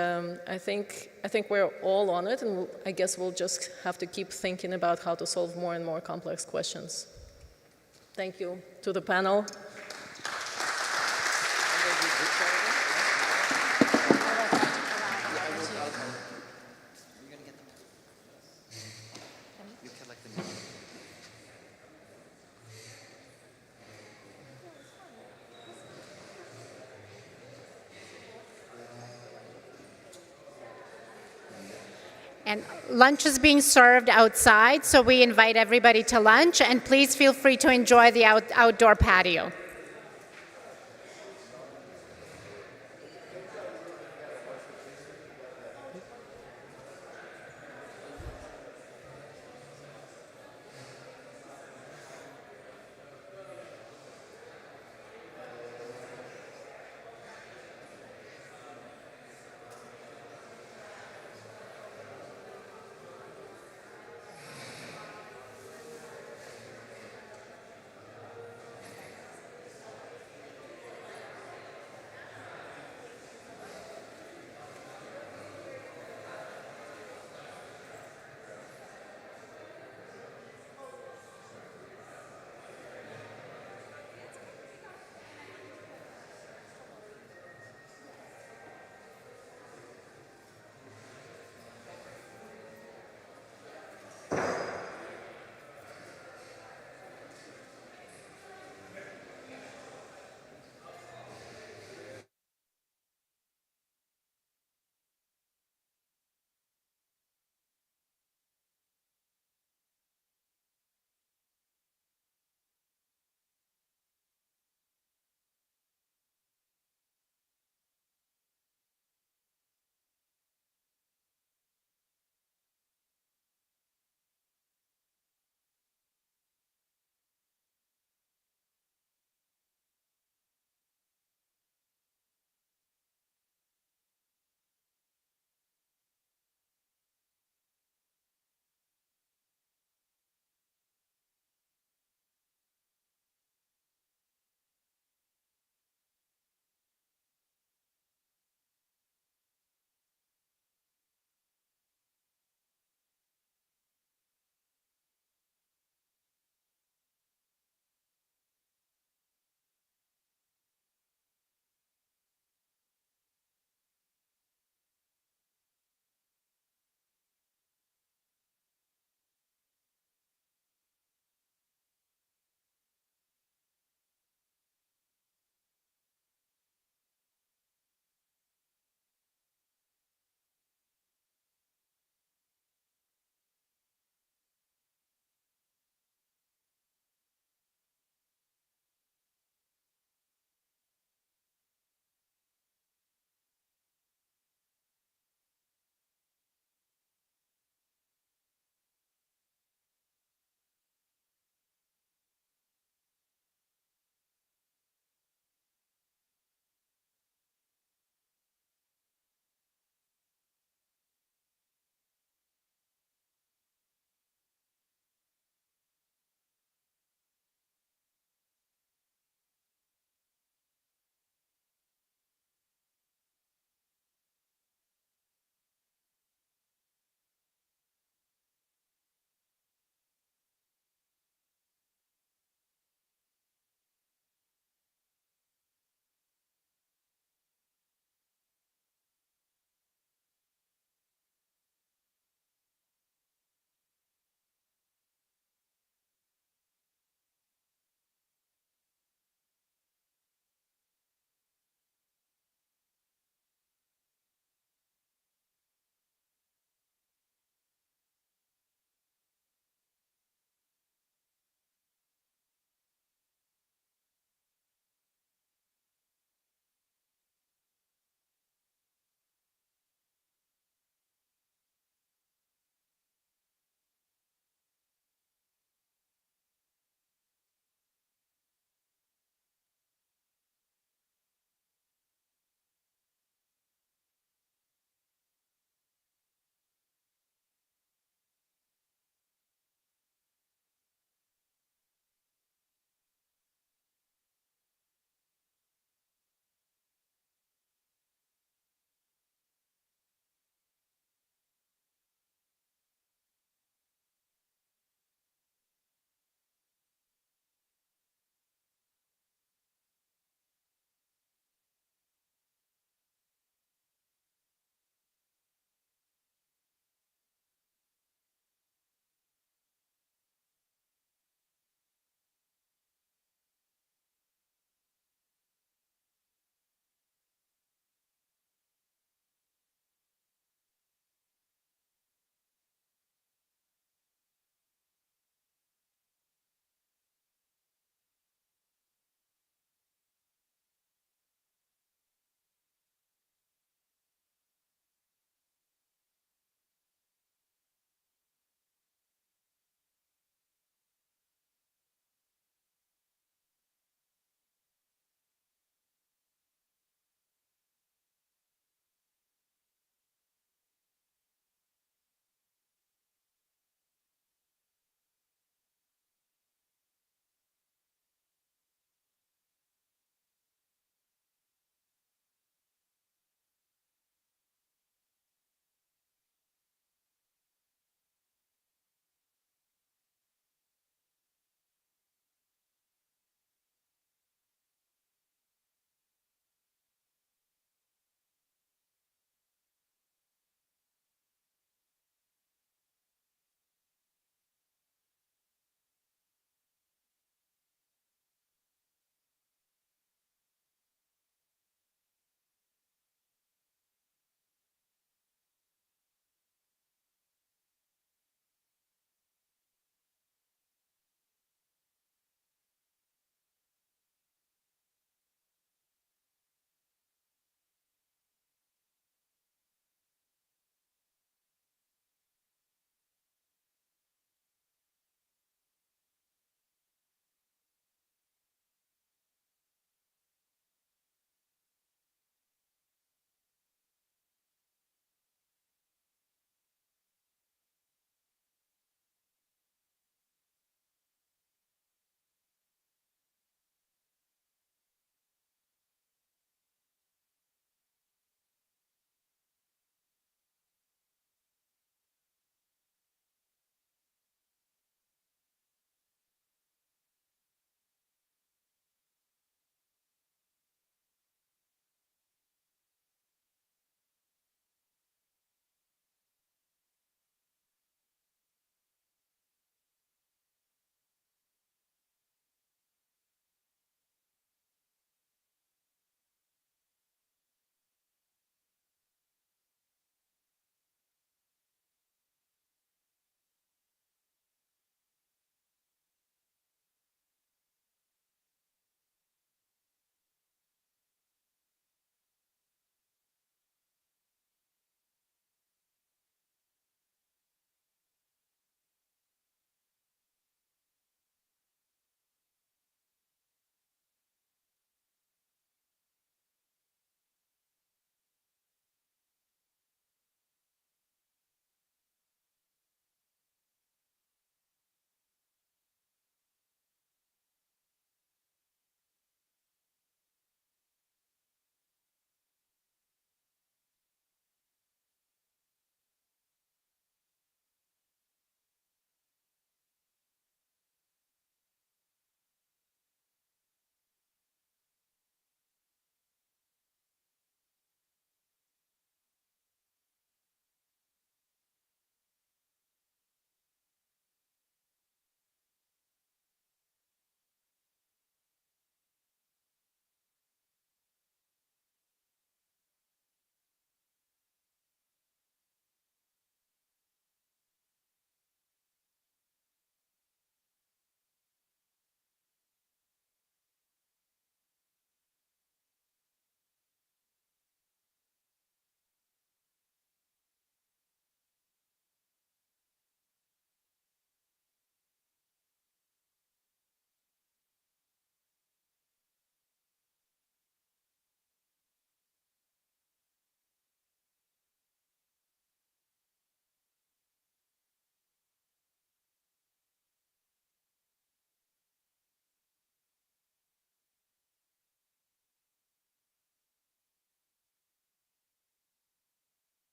I think we're all on it, and I guess we'll just have to keep thinking about how to solve more and more complex questions. Thank you to the panel. And lunch is being served outside, so we invite everybody to lunch, and please feel free to enjoy the outdoor patio.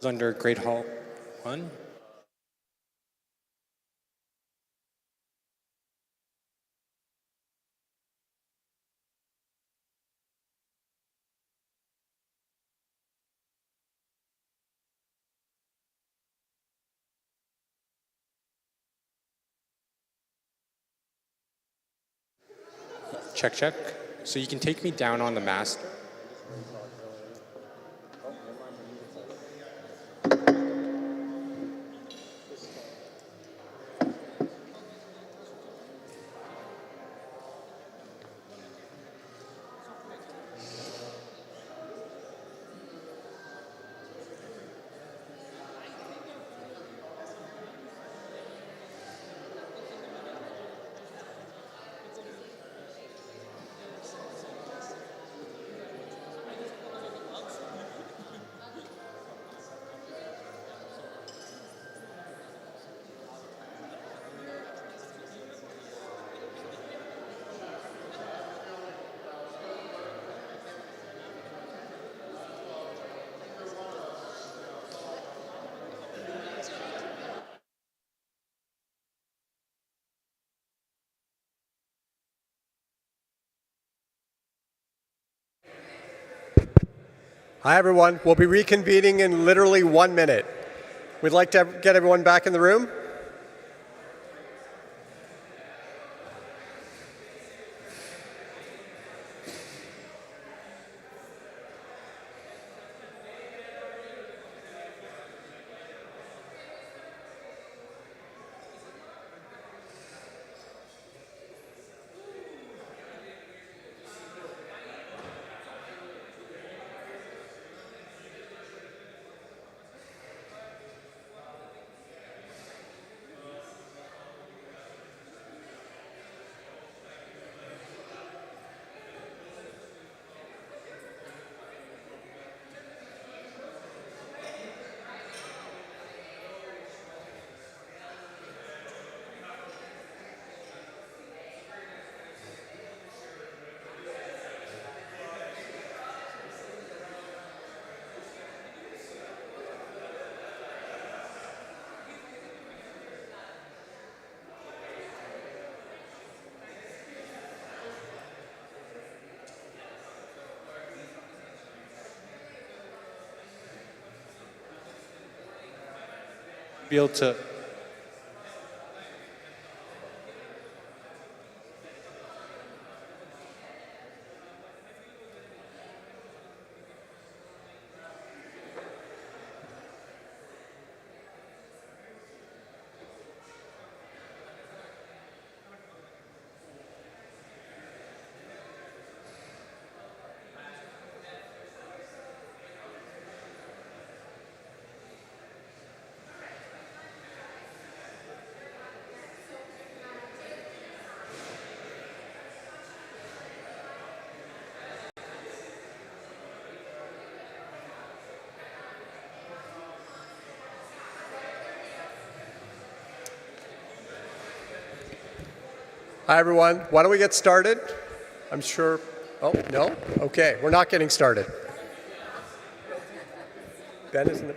Under Great Hall 1. Check, check. So you can take me down on the mast. Hi, everyone. We'll be reconvening in literally 1 minute. We'd like to get everyone back in the room. Be able to. Hi, everyone. Why don't we get started? I'm sure. Oh, no? Okay, we're not getting started. Ben isn't it?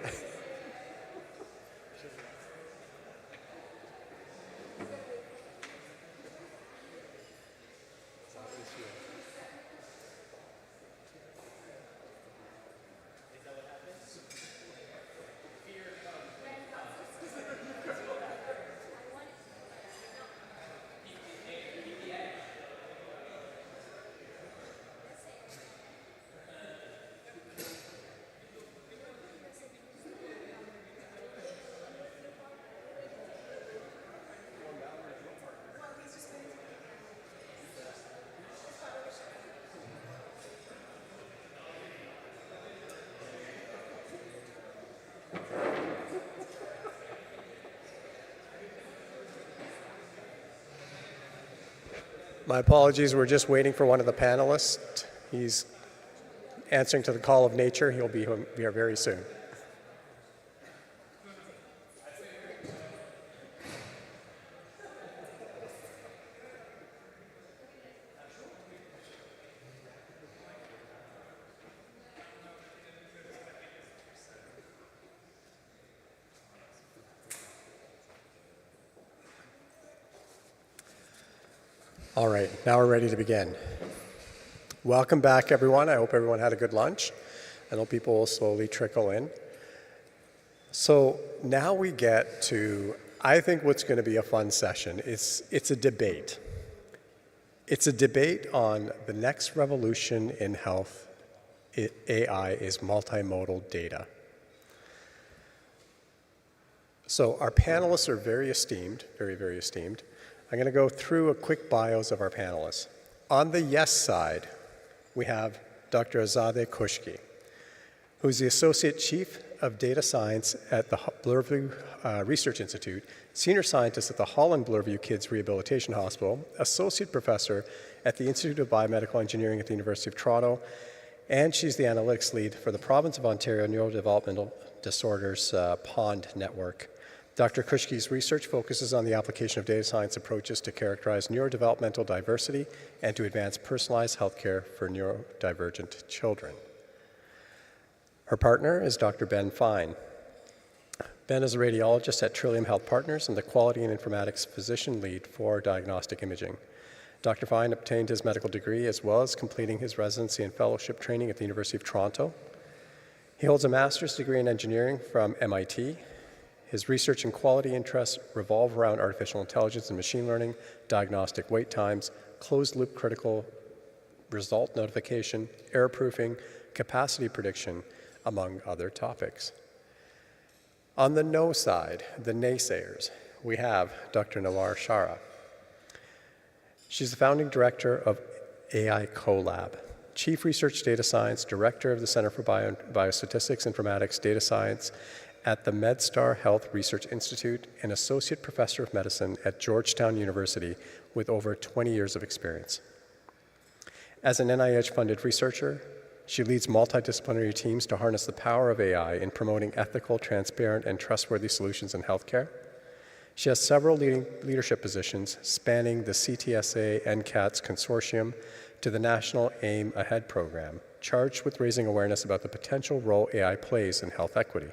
My apologies, we're just waiting for one of the panelists. He's answering to the call of nature. He'll be here very soon. All right, now we're ready to begin. Welcome back, everyone. I hope everyone had a good lunch. I know people will slowly trickle in. So now we get to, I think, what's going to be a fun session. It's a debate. It's a debate on the next revolution in health. AI is multimodal data. So our panelists are very esteemed, very, very esteemed. I'm going to go through a quick bios of our panelists. On the yes side, we have Dr. Azadeh Kushki, who's the Associate Chief of Data Science at the Bloorview Research Institute, Senior Scientist at the Holland Bloorview Kids Rehabilitation Hospital, Associate Professor at the Institute of Biomedical Engineering at the University of Toronto, and she's the Analytics Lead for the Province of Ontario Neurodevelopmental Disorders POND Network. Dr. Kushki's research focuses on the application of data science approaches to characterize neurodevelopmental diversity and to advance personalized healthcare for neurodivergent children. Her partner is Dr. Ben Fine. Ben is a radiologist at Trillium Health Partners and the Quality and Informatics Physician Lead for Diagnostic Imaging. Dr. Fine obtained his medical degree as well as completing his residency and fellowship training at the University of Toronto. He holds a master's degree in engineering from MIT. His research and quality interests revolve around artificial intelligence and machine learning, diagnostic wait times, closed-loop critical result notification, error proofing, capacity prediction, among other topics. On the no side, the naysayers, we have Dr. Nawar Shara. She's the founding director of AI CoLab, Chief Research Data Science, Director of the Center for Biostatistics, Informatics, Data Science at the MedStar Health Research Institute, and Associate Professor of Medicine at Georgetown University with over 20 years of experience. As an NIH-funded researcher, she leads multidisciplinary teams to harness the power of AI in promoting ethical, transparent, and trustworthy solutions in healthcare. She has several leadership positions spanning the CTSA NCATS consortium to the National AIM Ahead program, charged with raising awareness about the potential role AI plays in health equity.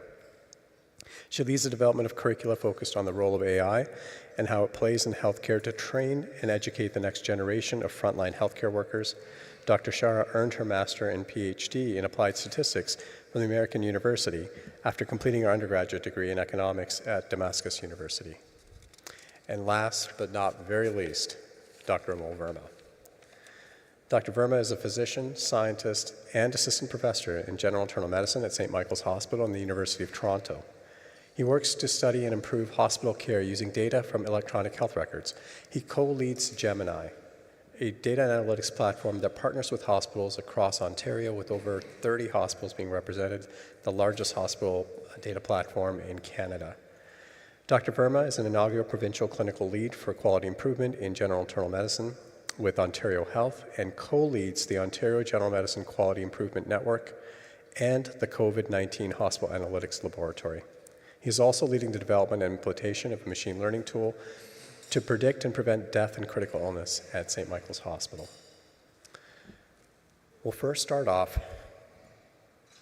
She leads the development of curricula focused on the role of AI and how it plays in healthcare to train and educate the next generation of frontline healthcare workers. Dr. Shara earned her master and PhD in applied statistics from the American University after completing her undergraduate degree in economics at Damascus University. And last but not very least, Dr. Amol Verma. Dr. Verma is a physician, scientist, and assistant professor in general internal medicine at St. Michael's Hospital and the University of Toronto. He works to study and improve hospital care using data from electronic health records. He co-leads Gemini, a data analytics platform that partners with hospitals across Ontario, with over 30 hospitals being represented, the largest hospital data platform in Canada. Dr. Verma is an inaugural provincial clinical lead for quality improvement in general internal medicine with Ontario Health and co-leads the Ontario General Medicine Quality Improvement Network and the COVID-19 Hospital Analytics Laboratory. He's also leading the development and implementation of a machine learning tool to predict and prevent death and critical illness at St. Michael's Hospital. We'll first start off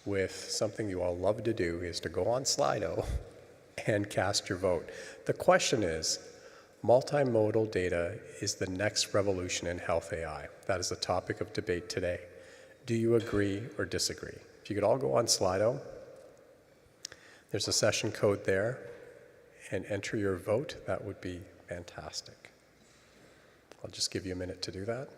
with something you all love to do, is to go on Slido and cast your vote. The question is, multimodal data is the next revolution in health AI. That is the topic of debate today. Do you agree or disagree? If you could all go on Slido, there's a session code there, and enter your vote. That would be fantastic. I'll just give you a minute to do that.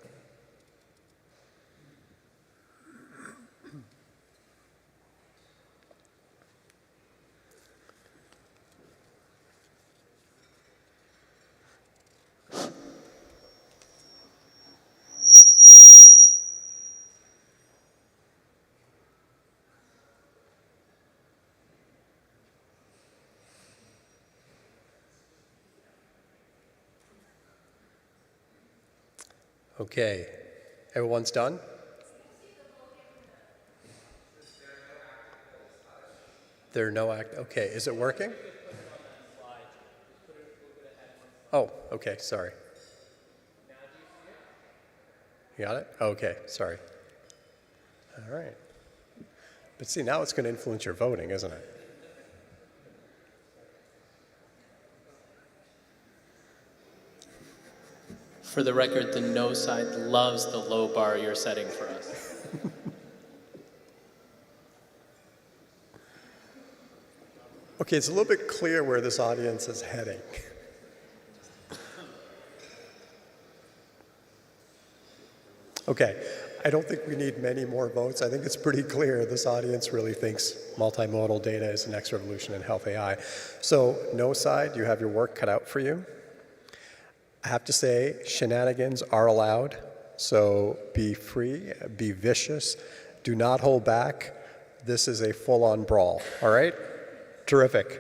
Okay, everyone's done? There are no okay, is it working? Oh, okay, sorry. You got it? Okay, sorry. All right. But see, now it's going to influence your voting, isn't it? For the record, the no side loves the low bar you're setting for us. Okay, it's a little bit clear where this audience is heading. Okay, I don't think we need many more votes. I think it's pretty clear this audience really thinks multimodal data is the next revolution in health AI. So, no side, you have your work cut out for you. I have to say, shenanigans are allowed. So be free, be vicious, do not hold back. This is a full-on brawl, all right? Terrific.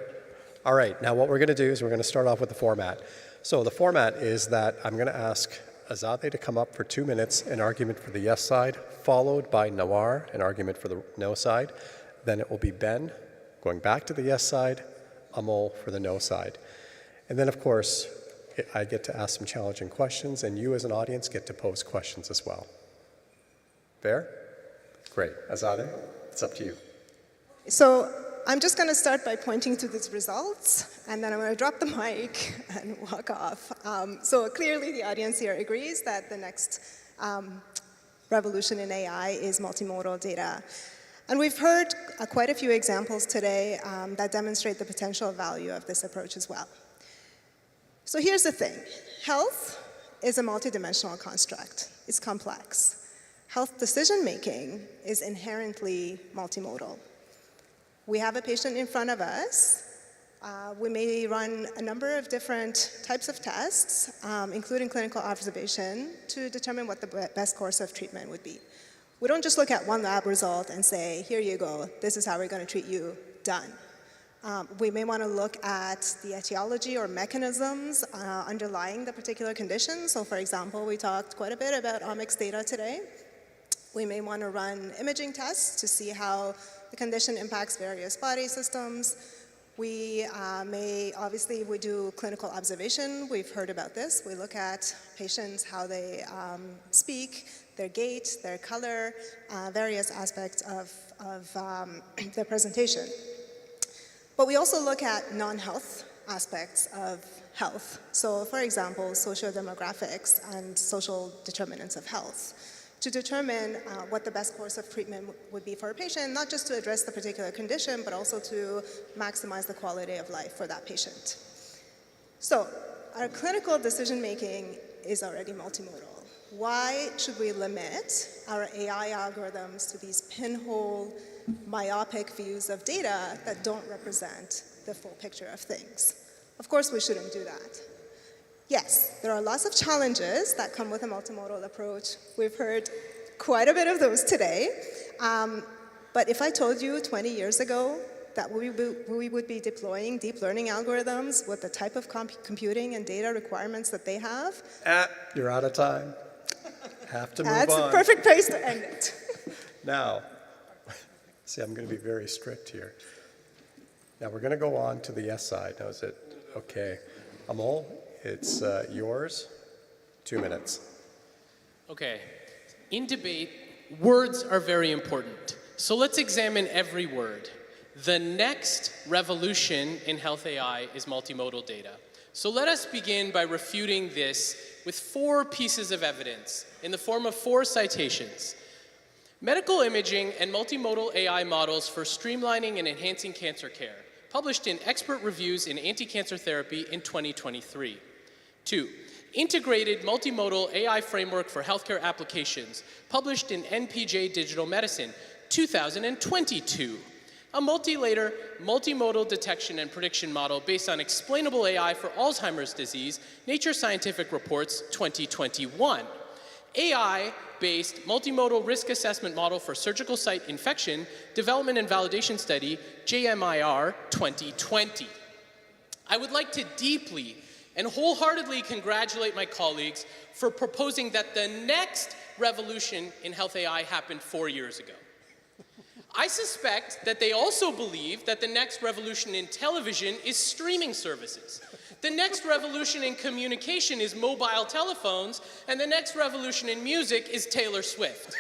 All right, now what we're going to do is we're going to start off with the format. So the format is that I'm going to ask Azadeh to come up for 2 minutes, an argument for the yes side, followed by Nawar, an argument for the no side. Then it will be Ben going back to the yes side, Amol for the no side. And then, of course, I get to ask some challenging questions, and you as an audience get to pose questions as well. Fair? Great. Azadeh, it's up to you. So I'm just going to start by pointing to these results, and then I'm going to drop the mic and walk off. So clearly the audience here agrees that the next revolution in AI is multimodal data. And we've heard quite a few examples today that demonstrate the potential value of this approach as well. So here's the thing. Health is a multidimensional construct. It's complex. Health decision-making is inherently multimodal. We have a patient in front of us. We may run a number of different types of tests, including clinical observation, to determine what the best course of treatment would be. We don't just look at one lab result and say, here you go, this is how we're going to treat you, done. We may want to look at the etiology or mechanisms underlying the particular condition. So for example, we talked quite a bit about omics data today. We may want to run imaging tests to see how the condition impacts various body systems. We we do clinical observation. We've heard about this. We look at patients, how they speak, their gait, their color, various aspects of their presentation. But we also look at non-health aspects of health. So for example, socio-demographics and social determinants of health, to determine what the best course of treatment would be for a patient, not just to address the particular condition, but also to maximize the quality of life for that patient. So our clinical decision-making is already multimodal. Why should we limit our AI algorithms to these pinhole, myopic views of data that don't represent the full picture of things? Of course, we shouldn't do that. Yes, there are lots of challenges that come with a multimodal approach. We've heard quite a bit of those today. But if I told you 20 years ago that we would be deploying deep learning algorithms with the type of computing and data requirements that they have. You're out of time. Have to move on. That's the perfect place to end it. Now, see, I'm going to be very strict here. Now, we're going to go on to the yes side. Now, is it okay? Amol, it's yours. 2 minutes. Okay. In debate, words are very important. So let's examine every word. The next revolution in health AI is multimodal data. So let us begin by refuting this with 4 pieces of evidence in the form of 4 citations. Medical imaging and multimodal AI models for streamlining and enhancing cancer care, published in Expert Reviews in Anti-Cancer Therapy in 2023. 2, Integrated Multimodal AI Framework for Healthcare Applications, published in NPJ Digital Medicine, 2022. A multi-layer, multimodal detection and prediction model based on explainable AI for Alzheimer's disease, Nature Scientific Reports, 2021. AI-based multimodal risk assessment model for surgical site infection, development and validation study, JMIR, 2020. I would like to deeply and wholeheartedly congratulate my colleagues for proposing that the next revolution in health AI happened 4 years ago. I suspect that they also believe that the next revolution in television is streaming services. The next revolution in communication is mobile telephones, and the next revolution in music is Taylor Swift.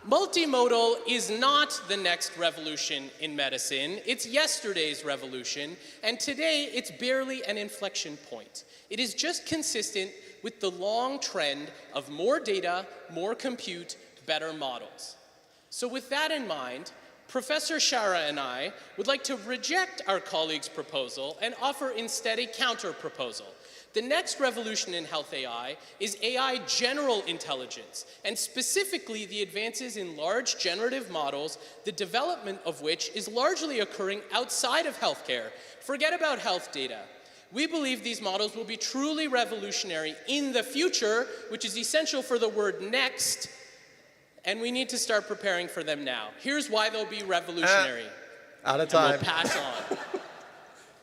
Multimodal is not the next revolution in medicine. It's yesterday's revolution, and today it's barely an inflection point. It is just consistent with the long trend of more data, more compute, better models. So with that in mind, Professor Shara and I would like to reject our colleague's proposal and offer instead a counter-proposal. The next revolution in health AI is AI general intelligence, and specifically the advances in large generative models, the development of which is largely occurring outside of healthcare. Forget about health data. We believe these models will be truly revolutionary in the future, which is essential for the word next, and we need to start preparing for them now. Here's why they'll be revolutionary. Out of time. And we'll pass on.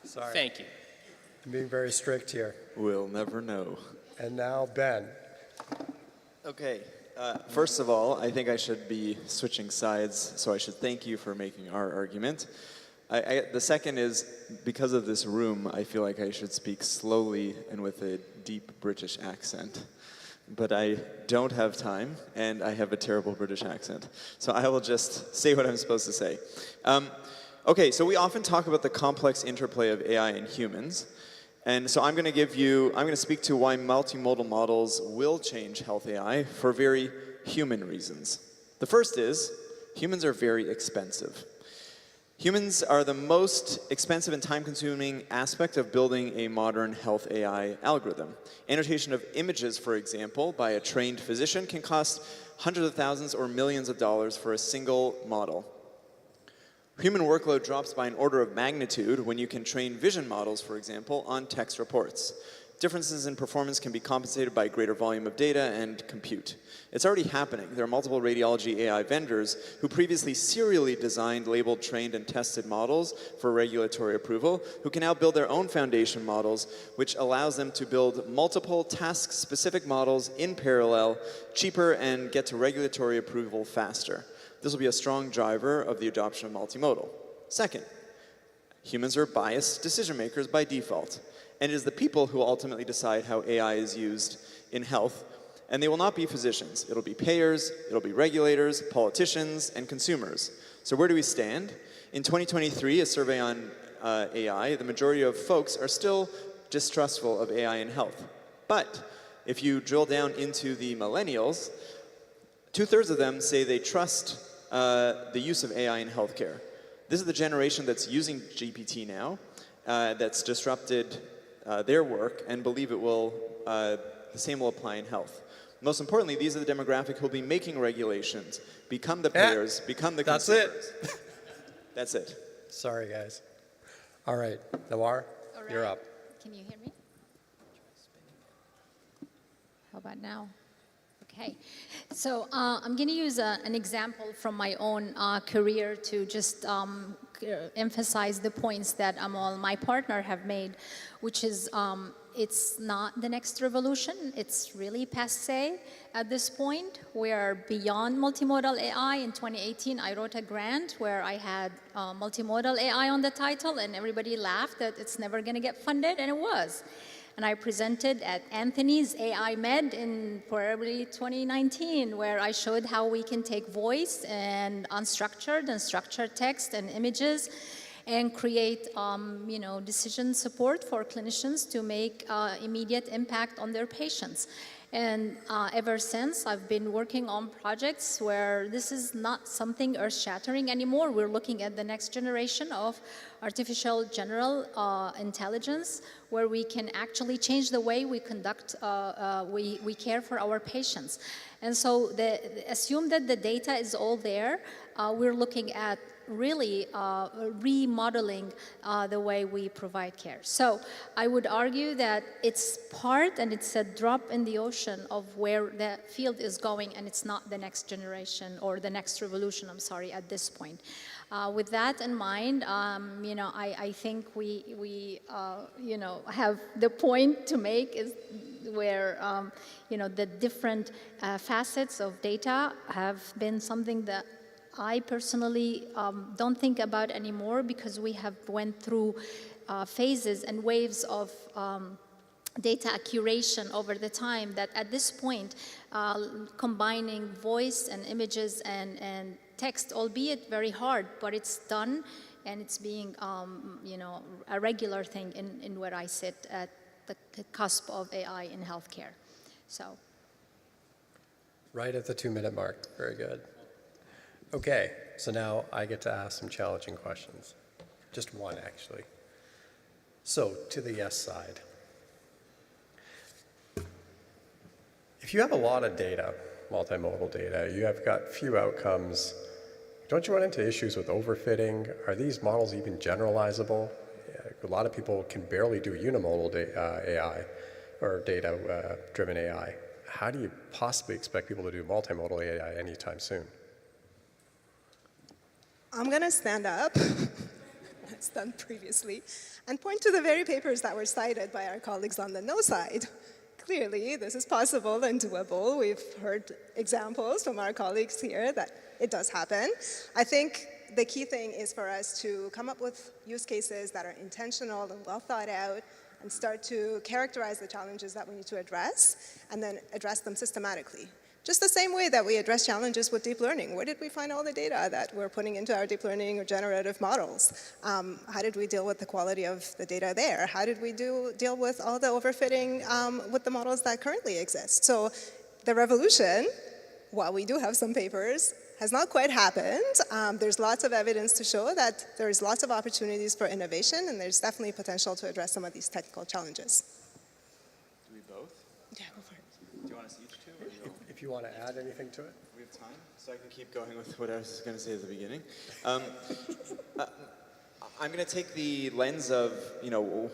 Sorry. Thank you. I'm being very strict here. We'll never know. And now Ben. Okay. First of all, I think I should be switching sides, so I should thank you for making our argument. The second is, because of this room, I feel like I should speak slowly and with a deep British accent. But I don't have time, and I have a terrible British accent. So I will just say what I'm supposed to say. Okay, so we often talk about the complex interplay of AI and humans. And so I'm going to speak to why multimodal models will change health AI for very human reasons. The first is, humans are very expensive. Humans are the most expensive and time-consuming aspect of building a modern health AI algorithm. Annotation of images, for example, by a trained physician can cost hundreds of thousands or millions of dollars for a single model. Human workload drops by an order of magnitude when you can train vision models, for example, on text reports. Differences in performance can be compensated by greater volume of data and compute. It's already happening. There are multiple radiology AI vendors who previously serially designed, labeled, trained, and tested models for regulatory approval, who can now build their own foundation models, which allows them to build multiple task-specific models in parallel, cheaper, and get to regulatory approval faster. This will be a strong driver of the adoption of multimodal. Second, humans are biased decision makers by default, and it is the people who ultimately decide how AI is used in health, and they will not be physicians. It'll be payers, it'll be regulators, politicians, and consumers. So where do we stand? In 2023, a survey on AI, the majority of folks are still distrustful of AI in health. But if you drill down into the millennials, 2/3 of them say they trust the use of AI in healthcare. This is the generation that's using GPT now, that's disrupted their work, and believe it will, the same will apply in health. Most importantly, these are the demographic who will be making regulations, become the payers, become the consumers. That's it. That's it. Sorry, guys. All right, Nawar, you're up. Can you hear me? How about now? Okay, so I'm going to use an example from my own career to just emphasize the points that Amal, my partner, have made, which is it's not the next revolution. It's really passé at this point. We are beyond multimodal AI. In 2018, I wrote a grant where I had multimodal AI on the title, and everybody laughed that it's never going to get funded, and it was. And I presented at Anthony's AI Med in probably 2019, where I showed how we can take voice and unstructured and structured text and images and create decision support for clinicians to make immediate impact on their patients. And ever since, I've been working on projects where this is not something earth-shattering anymore. We're looking at the next generation of artificial general intelligence, where we can actually change the way we conduct, we care for our patients. And so assume that the data is all there. We're looking at really remodeling the way we provide care. So I would argue that it's part and it's a drop in the ocean of where the field is going, and it's not the next generation or the next revolution, I'm sorry, at this point. With that in mind, I think we have the point to make is where, the different facets of data have been something that I personally don't think about anymore, because we have went through phases and waves of data curation over the time that at this point, combining voice and images and text, albeit very hard, but it's done, and it's being a regular thing in where I sit at the cusp of AI in healthcare. So. Right at the 2-minute mark. Very good. Okay, so now I get to ask some challenging questions. Just one, actually. So, to the yes side. If you have a lot of data, multimodal data, you have got few outcomes, don't you run into issues with overfitting? Are these models even generalizable? A lot of people can barely do unimodal AI or data-driven AI. How do you possibly expect people to do multimodal AI anytime soon? I'm going to stand up, as done previously, and point to the very papers that were cited by our colleagues on the no side. Clearly, this is possible and doable. We've heard examples from our colleagues here that it does happen. I think the key thing is for us to come up with use cases that are intentional and well thought out, and start to characterize the challenges that we need to address, and then address them systematically. Just the same way that we address challenges with deep learning. Where did we find all the data that we're putting into our deep learning or generative models? How did we deal with the quality of the data there? How did we deal with all the overfitting with the models that currently exist? So the revolution, while we do have some papers, has not quite happened. There's lots of evidence to show that there's lots of opportunities for innovation, and there's definitely potential to address some of these technical challenges. Do we both? Yeah, go for it. Do you want us each to? Or If you want to add anything to it? we have time, so I can keep going with what I was going to say at the beginning. I'm going to take the lens of,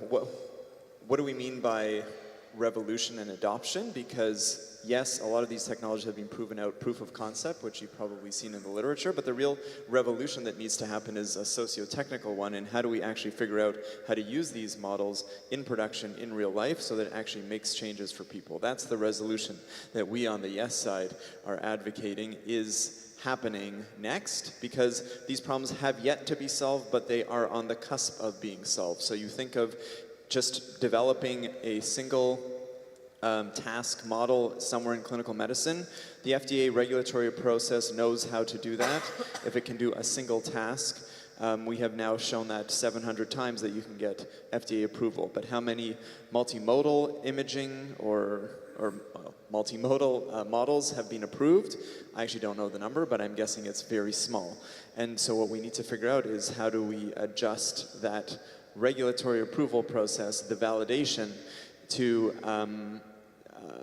what do we mean by revolution and adoption? Because yes, a lot of these technologies have been proven out, proof of concept, which you've probably seen in the literature, but the real revolution that needs to happen is a socio-technical one, and how do we actually figure out how to use these models in production in real life so that it actually makes changes for people. That's the resolution that we on the yes side are advocating is happening next, because these problems have yet to be solved, but they are on the cusp of being solved. So you think of just developing a single task model somewhere in clinical medicine. The FDA regulatory process knows how to do that. If it can do a single task, we have now shown that 700 times that you can get FDA approval. But how many multimodal imaging or multimodal models have been approved? I actually don't know the number, but I'm guessing it's very small. And so what we need to figure out is how do we adjust that regulatory approval process, the validation, to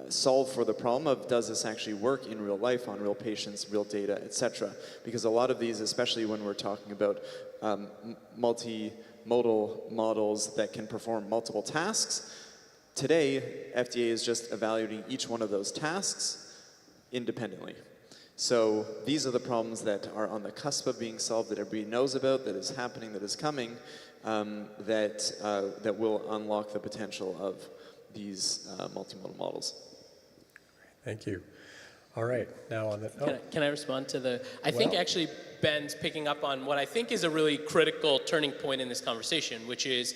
solve for the problem of does this actually work in real life on real patients, real data, etc. Because a lot of these, especially when we're talking about multimodal models that can perform multiple tasks, today FDA is just evaluating each one of those tasks independently. So these are the problems that are on the cusp of being solved, that everybody knows about, that is happening, that is coming, that will unlock the potential of these multimodal models. Thank you. All right, now on the... Can I respond to the... I think actually Ben's picking up on what I think is a really critical turning point in this conversation, which is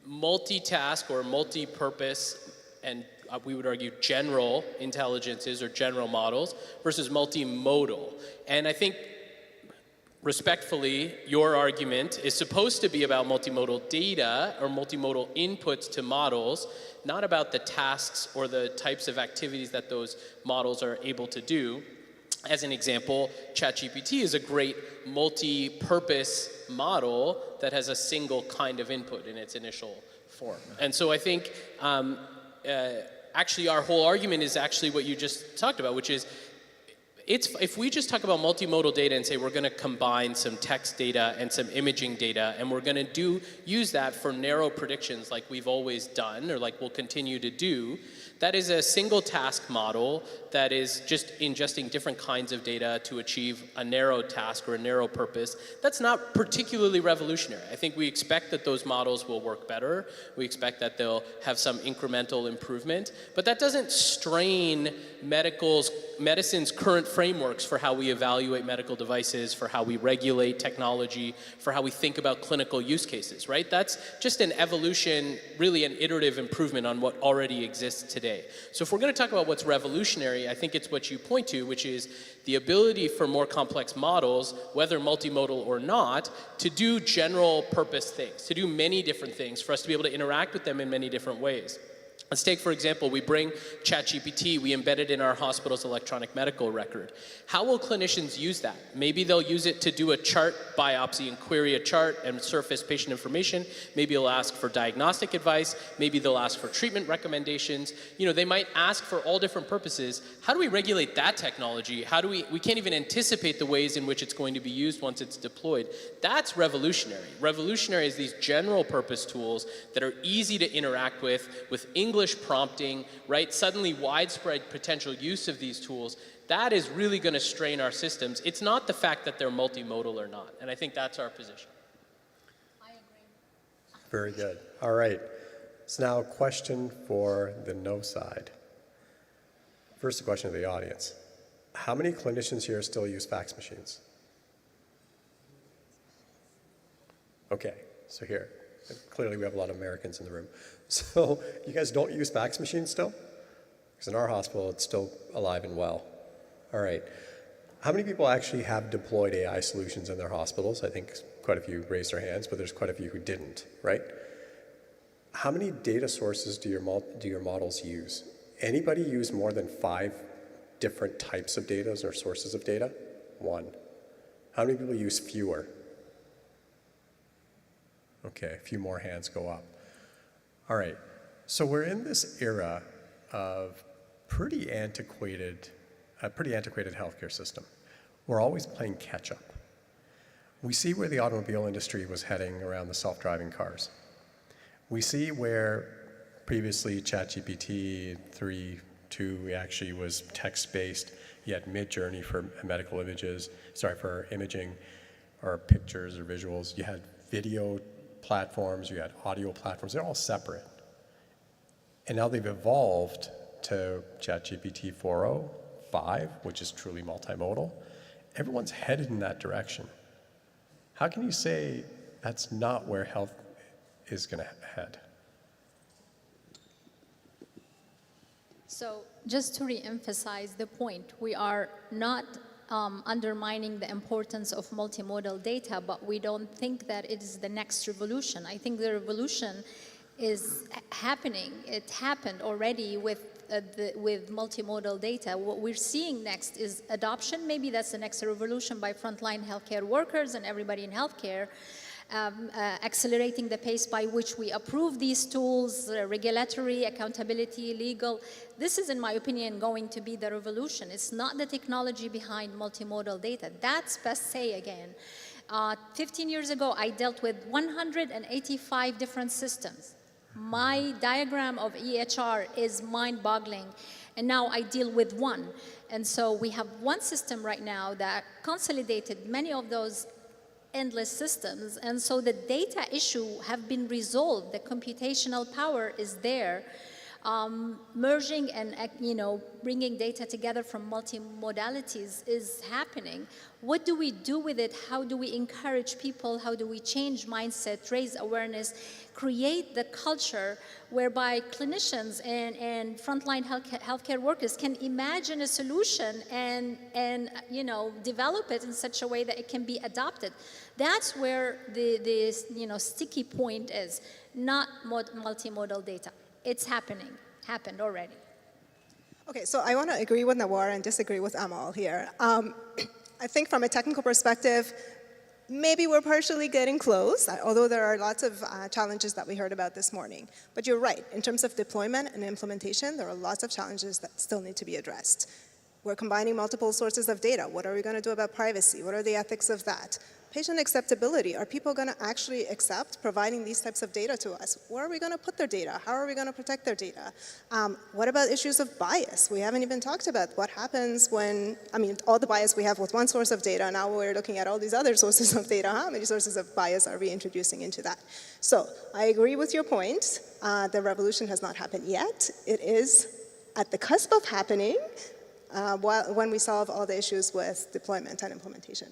multitask or multi-purpose, and we would argue general intelligences or general models versus multimodal. And I think respectfully, your argument is supposed to be about multimodal data or multimodal inputs to models, not about the tasks or the types of activities that those models are able to do. As an example, ChatGPT is a great multi-purpose model that has a single kind of input in its initial form. And so I think actually our whole argument is actually what you just talked about, which is if we just talk about multimodal data and say we're going to combine some text data and some imaging data, and we're going to use that for narrow predictions like we've always done, or like we'll continue to do, that is a single task model that is just ingesting different kinds of data to achieve a narrow task or a narrow purpose. That's not particularly revolutionary. I think we expect that those models will work better. We expect that they'll have some incremental improvement, but that doesn't strain medicine's current frameworks for how we evaluate medical devices, for how we regulate technology, for how we think about clinical use cases, right? That's just an evolution, really an iterative improvement on what already exists today. So if we're going to talk about what's revolutionary, I think it's what you point to, which is the ability for more complex models, whether multimodal or not, to do general purpose things, to do many different things, for us to be able to interact with them in many different ways. Let's take, for example, we bring ChatGPT, we embed it in our hospital's electronic medical record. How will clinicians use that? Maybe they'll use it to do a chart biopsy and query a chart and surface patient information. Maybe they'll ask for diagnostic advice. Maybe they'll ask for treatment recommendations. You know, they might ask for all different purposes. How do we regulate that technology? How do we can't even anticipate the ways in which it's going to be used once it's deployed. That's revolutionary. Revolutionary is these general purpose tools that are easy to interact with English prompting, right? Suddenly widespread potential use of these tools. That is really going to strain our systems. It's not the fact that they're multimodal or not. And I think that's our position. I agree. Very good. All right. So now a question for the no side. First, a question to the audience. How many clinicians here still use fax machines? Okay, so here. Clearly we have a lot of Americans in the room. So you guys don't use fax machines still? Because in our hospital, it's still alive and well. All right. How many people actually have deployed AI solutions in their hospitals? I think quite a few raised their hands, but there's quite a few who didn't, right? How many data sources do your models use? Anybody use more than 5 different types of data or sources of data? 1. How many people use fewer? Okay, a few more hands go up. All right, so we're in this era of pretty antiquated healthcare system. We're always playing catch up. We see where the automobile industry was heading around the self-driving cars. We see where previously ChatGPT 3.2 actually was text-based. You had Mid-Journey for medical images, for imaging or pictures or visuals. You had video platforms, you had audio platforms, they're all separate. And now they've evolved to ChatGPT 4.0, 5, which is truly multimodal. Everyone's headed in that direction. How can you say that's not where health is going to head? So just to re-emphasize the point, we are not undermining the importance of multimodal data, but we don't think that it is the next revolution. I think the revolution is happening. It happened already with multimodal data. What we're seeing next is adoption. Maybe that's the next revolution by frontline healthcare workers and everybody in healthcare. Accelerating the pace by which we approve these tools, regulatory, accountability, legal. This is, in my opinion, going to be the revolution. It's not the technology behind multimodal data. That's passe again. 15 years ago, I dealt with 185 different systems. My diagram of EHR is mind-boggling, and now I deal with one. And so we have one system right now that consolidated many of those endless systems, and so the data issue have been resolved. The computational power is there. Merging and bringing data together from multimodalities is happening. What do we do with it? How do we encourage people? How do we change mindset, raise awareness, create the culture whereby clinicians and frontline healthcare workers can imagine a solution and develop it in such a way that it can be adopted? That's where the sticky point is, not multimodal data. It's happened already. Okay, so I want to agree with Nawar and disagree with Amal here. I think from a technical perspective, maybe we're partially getting close, although there are lots of challenges that we heard about this morning. But you're right, in terms of deployment and implementation, there are lots of challenges that still need to be addressed. We're combining multiple sources of data. What are we going to do about privacy? What are the ethics of that? Patient acceptability. Are people going to actually accept providing these types of data to us? Where are we going to put their data? How are we going to protect their data? What about issues of bias? We haven't even talked about what happens when, all the bias we have with one source of data, now we're looking at all these other sources of data. How many sources of bias are we introducing into that? So I agree with your point. The revolution has not happened yet. It is at the cusp of happening when we solve all the issues with deployment and implementation.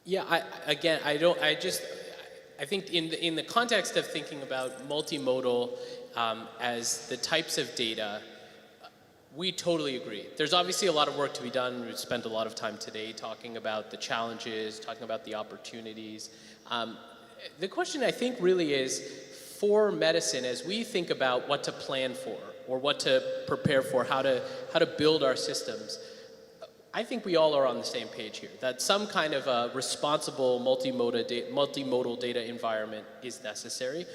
Yeah, I think in the context of thinking about multimodal as the types of data, we totally agree. There's obviously a lot of work to be done. We've spent a lot of time today talking about the challenges, talking about the opportunities. The question I think really is, for medicine, as we think about what to plan for or what to prepare for, how to build our systems, I think we all are on the same page here, that some kind of a responsible multimodal data environment is necessary.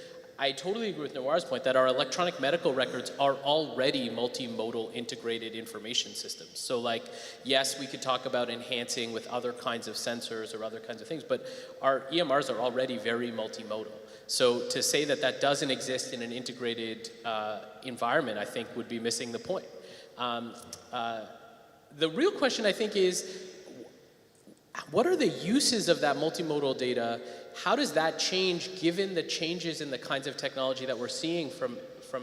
I totally agree with Noir's point that our electronic medical records are already multimodal integrated information systems. So like, yes, we could talk about enhancing with other kinds of sensors or other kinds of things, but our EMRs are already very multimodal. So to say that that doesn't exist in an integrated environment, I think would be missing the point. The real question, I think, is what are the uses of that multimodal data? How does that change given the changes in the kinds of technology that we're seeing from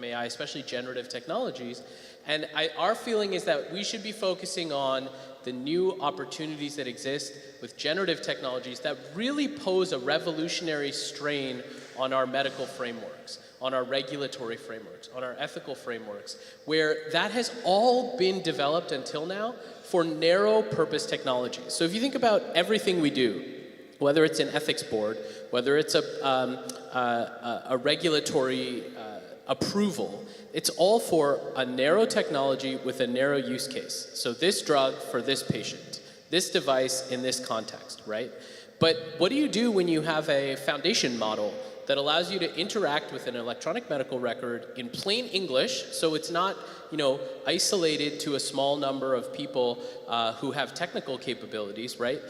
AI, especially generative technologies? And our feeling is that we should be focusing on the new opportunities that exist with generative technologies that really pose a revolutionary strain on our medical frameworks, on our regulatory frameworks, on our ethical frameworks, where that has all been developed until now for narrow purpose technologies. So if you think about everything we do, whether it's an ethics board, whether it's a regulatory approval, it's all for a narrow technology with a narrow use case. So this drug for this patient, this device in this context, right? But what do you do when you have a foundation model that allows you to interact with an electronic medical record in plain English, so it's not, isolated to a small number of people who have technical capabilities, right?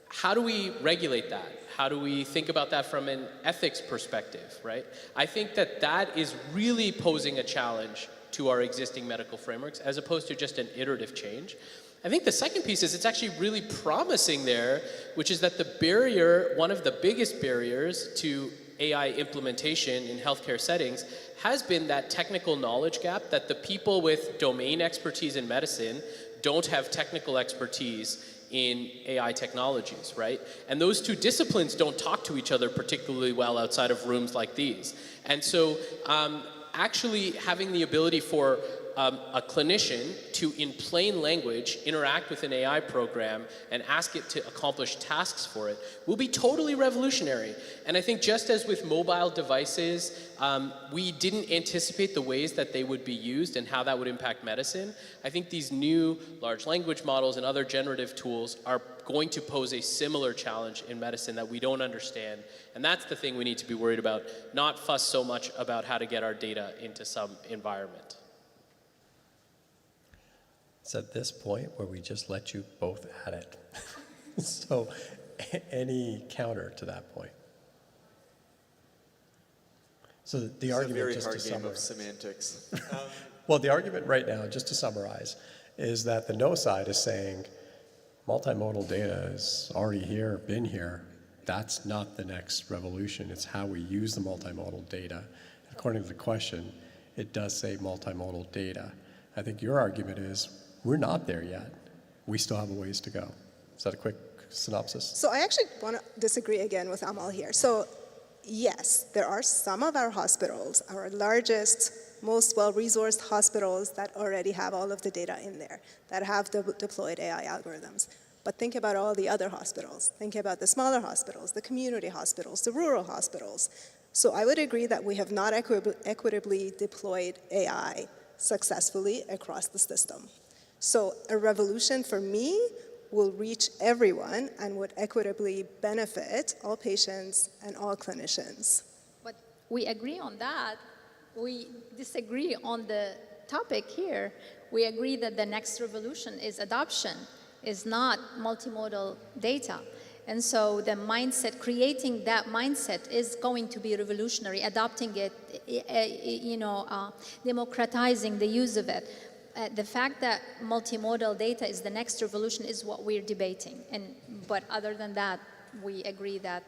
How do we regulate that? How do we think about that from an ethics perspective, right? I think that that is really posing a challenge to our existing medical frameworks as opposed to just an iterative change. I think the second piece is it's actually really promising there, which is that the barrier, one of the biggest barriers to AI implementation in healthcare settings has been that technical knowledge gap, that the people with domain expertise in medicine don't have technical expertise in AI technologies, right? And those two disciplines don't talk to each other particularly well outside of rooms like these. And so actually having the ability for a clinician to, in plain language, interact with an AI program and ask it to accomplish tasks for it will be totally revolutionary. And I think just as with mobile devices, we didn't anticipate the ways that they would be used and how that would impact medicine. I think these new large language models and other generative tools are going to pose a similar challenge in medicine that we don't understand. And that's the thing we need to be worried about, not fuss so much about how to get our data into some environment. It's at this point where we just let you both at it. So any counter to that point? So the argument, just to summarize. It's a very hard game of semantics. Well, the argument right now, just to summarize, is that the no side is saying multimodal data is already here, been here. That's not the next revolution. It's how we use the multimodal data. According to the question, it does say multimodal data. I think your argument is we're not there yet. We still have a ways to go. Is that a quick synopsis? So I actually want to disagree again with Amal here. So yes, there are some of our hospitals, our largest, most well-resourced hospitals that already have all of the data in there, that have deployed AI algorithms. But think about all the other hospitals. Think about the smaller hospitals, the community hospitals, the rural hospitals. So I would agree that we have not equitably deployed AI successfully across the system. So a revolution for me will reach everyone and would equitably benefit all patients and all clinicians. But we agree on that. We disagree on the topic here. We agree that the next revolution is adoption, is not multimodal data. And so the mindset, creating that mindset is going to be revolutionary, adopting it, democratizing the use of it. The fact that multimodal data is the next revolution is what we're debating. But other than that, we agree that.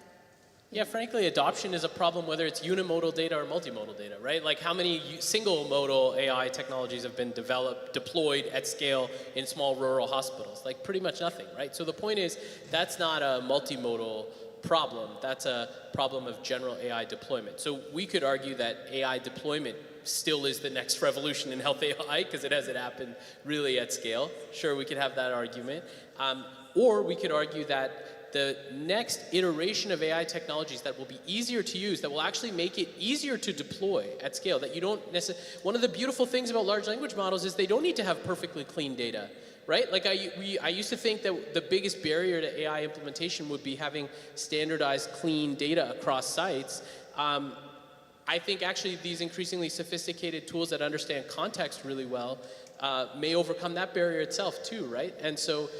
Yeah, frankly, adoption is a problem whether it's unimodal data or multimodal data, right? Like how many single modal AI technologies have been developed, deployed at scale in small rural hospitals? Like pretty much nothing, right? So the point is, that's not a multimodal problem. That's a problem of general AI deployment. So we could argue that AI deployment still is the next revolution in health AI because it hasn't happened really at scale. Sure, we could have that argument. Or we could argue that the next iteration of AI technologies that will be easier to use, that will actually make it easier to deploy at scale, that you don't necessarily, one of the beautiful things about large language models is they don't need to have perfectly clean data, right? Like I used to think that the biggest barrier to AI implementation would be having standardized clean data across sites. I think actually these increasingly sophisticated tools that understand context really well may overcome that barrier itself too, right? And so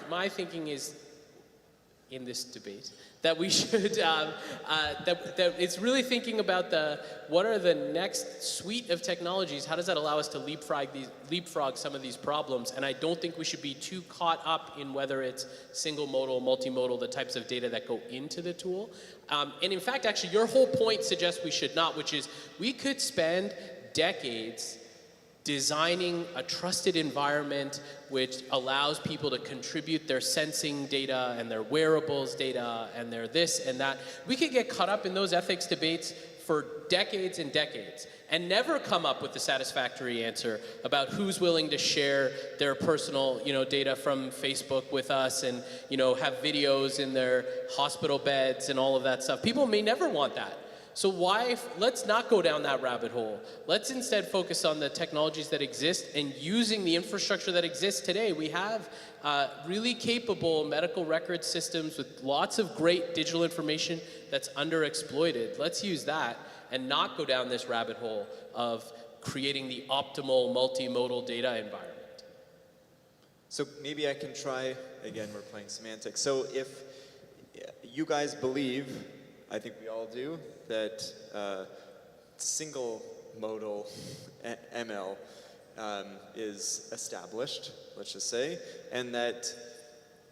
my thinking is, in this debate, that we should, that it's really thinking about what are the next suite of technologies, how does that allow us to leapfrog some of these problems, and I don't think we should be too caught up in whether it's single modal, multimodal, the types of data that go into the tool. And in fact, actually, your whole point suggests we should not, which is we could spend decades designing a trusted environment which allows people to contribute their sensing data and their wearables data and their this and that. We could get caught up in those ethics debates for decades and decades and never come up with the satisfactory answer about who's willing to share their personal, data from Facebook with us and, have videos in their hospital beds and all of that stuff. People may never want that. So let's not go down that rabbit hole. Let's instead focus on the technologies that exist and using the infrastructure that exists today. We have really capable medical record systems with lots of great digital information that's underexploited. Let's use that and not go down this rabbit hole of creating the optimal multimodal data environment. So maybe I can try, again, we're playing semantics. So if you guys believe, I think we all do, that single modal ML is established, let's just say, and that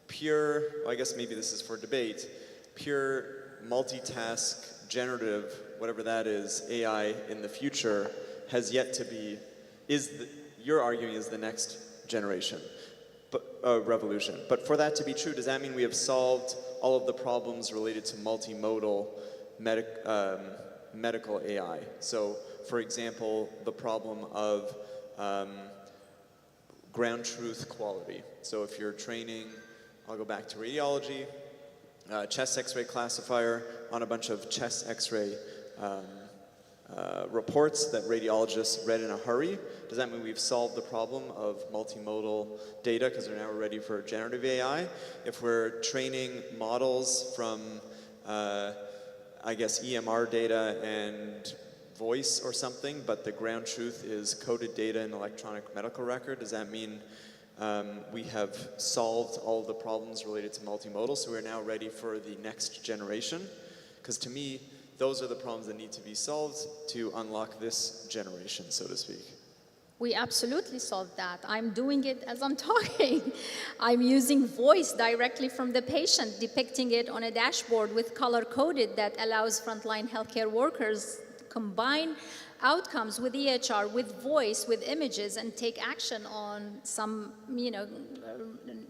pure, I guess maybe this is for debate, pure multitask, generative, whatever that is, AI in the future has yet to be, you're arguing is the next generation, revolution. But for that to be true, does that mean we have solved all of the problems related to multimodal medical AI? So, for example, the problem of ground truth quality. So if you're training, I'll go back to radiology, chest x-ray classifier on a bunch of chest x-ray reports that radiologists read in a hurry, does that mean we've solved the problem of multimodal data because we're now ready for generative AI? If we're training models from, I guess, EMR data and voice or something, but the ground truth is coded data in electronic medical record, does that mean we have solved all the problems related to multimodal, so we're now ready for the next generation? Because to me, those are the problems that need to be solved to unlock this generation, so to speak. We absolutely solved that. I'm doing it as I'm talking. I'm using voice directly from the patient, depicting it on a dashboard with color-coded that allows frontline healthcare workers to combine outcomes with EHR, with voice, with images, and take action on some,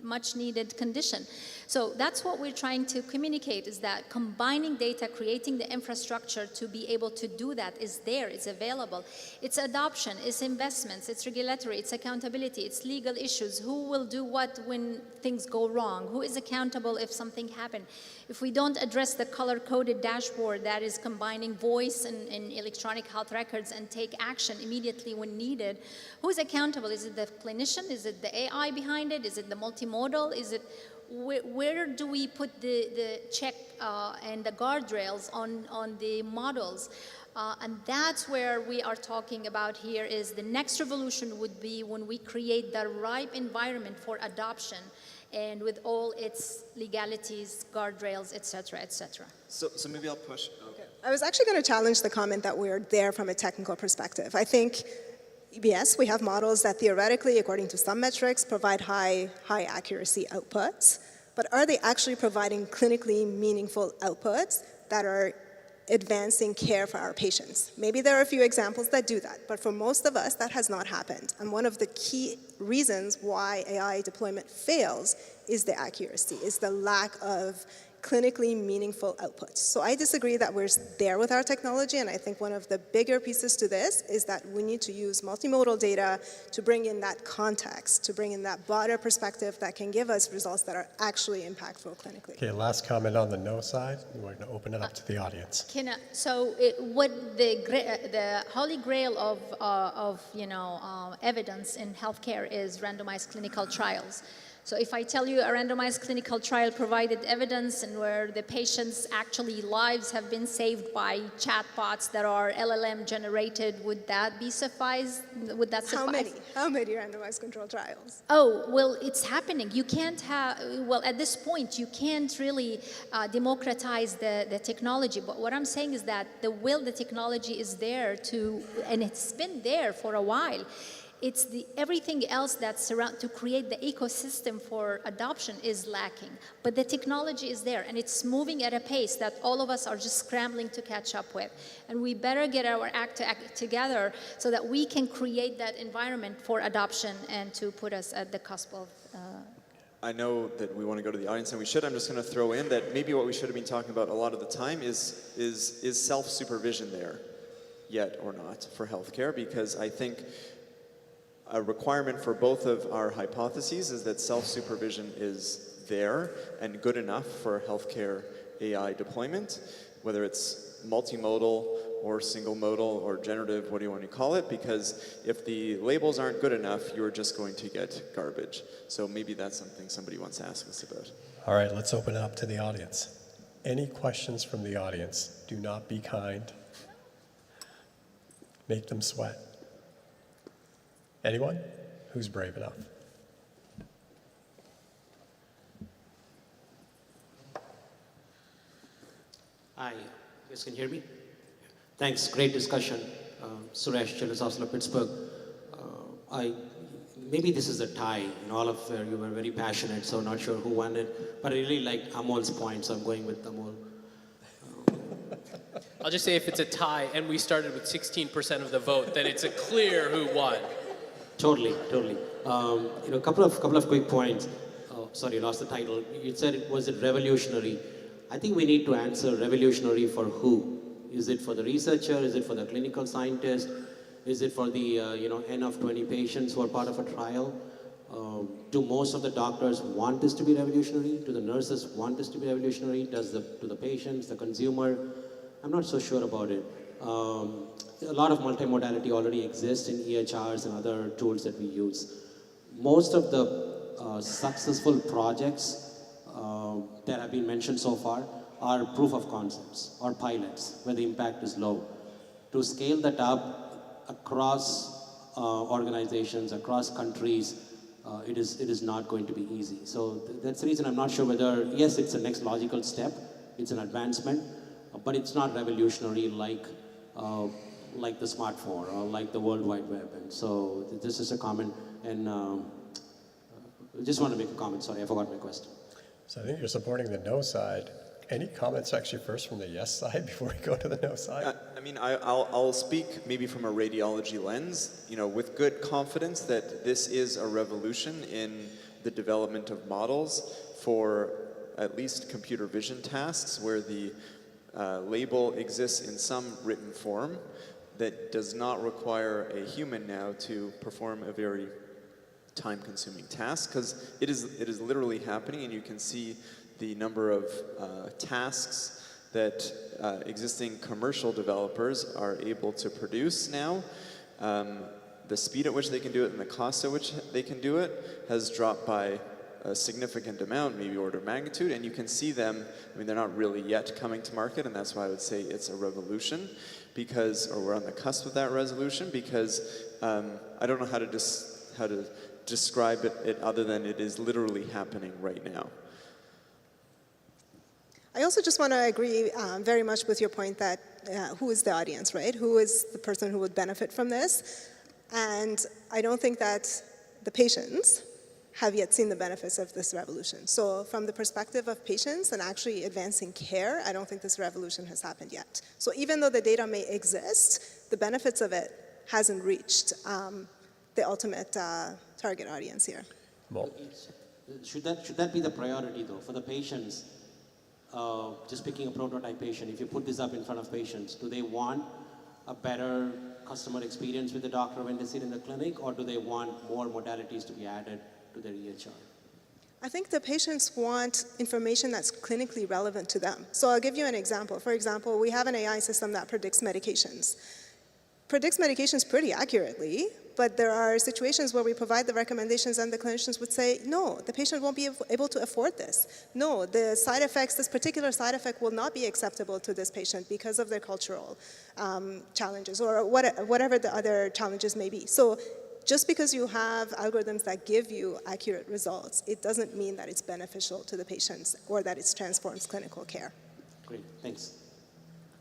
much needed condition. So that's what we're trying to communicate, is that combining data, creating the infrastructure to be able to do that is there, it's available. It's adoption, it's investments, it's regulatory, it's accountability, it's legal issues. Who will do what when things go wrong? Who is accountable if something happened? If we don't address the color-coded dashboard that is combining voice and electronic health records and take action immediately when needed, who's accountable? Is it the clinician? Is it the AI behind it? Is it the multimodal? Is it, where do we put the check and the guardrails on the models? And that's where we are talking about here, is the next revolution would be when we create the ripe environment for adoption, and with all its legalities, guardrails, et cetera, et cetera. So maybe I'll push. Okay. I was actually going to challenge the comment that we're there from a technical perspective. I think, yes, we have models that theoretically, according to some metrics, provide high accuracy outputs, but are they actually providing clinically meaningful outputs that are advancing care for our patients? Maybe there are a few examples that do that, but for most of us, that has not happened. And one of the key reasons why AI deployment fails is the accuracy, is the lack of clinically meaningful outputs. So I disagree that we're there with our technology, and I think one of the bigger pieces to this is that we need to use multimodal data to bring in that context, to bring in that broader perspective that can give us results that are actually impactful clinically. Okay, last comment on the no side. We're going to open it up to the audience. What the holy grail of evidence in healthcare is randomized clinical trials. So if I tell you a randomized clinical trial provided evidence and where the patients' actually lives have been saved by chatbots that are LLM generated, would that be suffice? Would that suffice? How many randomized control trials? Oh, well, it's happening. You can't have, well, at this point, you can't really democratize the technology. But what I'm saying is that the technology is there to, and it's been there for a while. It's everything else that's around to create the ecosystem for adoption is lacking. But the technology is there, and it's moving at a pace that all of us are just scrambling to catch up with. And we better get our act together so that we can create that environment for adoption and to put us at the cusp of I know that we want to go to the audience, and we should. I'm just going to throw in that maybe what we should have been talking about a lot of the time is self-supervision there, yet or not, for healthcare, because I think a requirement for both of our hypotheses is that self-supervision is there and good enough for healthcare AI deployment, whether it's multimodal or single modal or generative, what do you want to call it, because if the labels aren't good enough, you're just going to get garbage. So maybe that's something somebody wants to ask us about. All right, let's open it up to the audience. Any questions from the audience? Do not be kind. Make them sweat. Anyone? Who's brave enough? Hi, you guys can hear me? Thanks, great discussion. Suresh, Children's Hospital of Pittsburgh. Maybe this is a tie. All of you were very passionate, so not sure who won it. But I really liked Amol's point, so I'm going with Amol. I'll just say if it's a tie and we started with 16% of the vote, then it's a clear who won. Totally. A couple of quick points. Oh, sorry, I lost the title. You said, was it revolutionary? I think we need to answer revolutionary for who? Is it for the researcher? Is it for the clinical scientist? Is it for the N of 20 patients who are part of a trial? Do most of the doctors want this to be revolutionary? Do the nurses want this to be revolutionary? Do the patients, the consumer? I'm not so sure about it. A lot of multimodality already exists in EHRs and other tools that we use. Most of the successful projects that have been mentioned so far are proof of concepts or pilots where the impact is low. To scale that up across organizations, across countries, it is not going to be easy. So that's the reason I'm not sure whether, yes, it's the next logical step, it's an advancement, but it's not revolutionary like the smartphone or like the World Wide Web. And so this is a comment, and I just want to make a comment. Sorry, I forgot my question. So I think you're supporting the no side. Any comments actually first from the yes side before we go to the no side? I'll speak maybe from a radiology lens, with good confidence that this is a revolution in the development of models for at least computer vision tasks where the label exists in some written form that does not require a human now to perform a very time-consuming task, because it is literally happening, and you can see the number of tasks that existing commercial developers are able to produce now. The speed at which they can do it and the cost at which they can do it has dropped by a significant amount, maybe order of magnitude, and you can see them, they're not really yet coming to market, and that's why I would say it's a revolution, or we're on the cusp of that resolution, because I don't know how to describe it other than it is literally happening right now. I also just want to agree very much with your point that who is the audience, right? Who is the person who would benefit from this? And I don't think that the patients have yet seen the benefits of this revolution. So from the perspective of patients and actually advancing care, I don't think this revolution has happened yet. So even though the data may exist, the benefits of it hasn't reached the ultimate target audience here. Should that be the priority, though, for the patients? just picking a prototype patient, if you put this up in front of patients, do they want a better customer experience with the doctor when they sit in the clinic, or do they want more modalities to be added to their EHR? I think the patients want information that's clinically relevant to them. So I'll give you an example. For example, we have an AI system that predicts medications. Predicts medications pretty accurately, but there are situations where we provide the recommendations and the clinicians would say, no, the patient won't be able to afford this. No, the side effects, this particular side effect will not be acceptable to this patient because of their cultural challenges or whatever the other challenges may be. So just because you have algorithms that give you accurate results, it doesn't mean that it's beneficial to the patients or that it transforms clinical care. Great, thanks.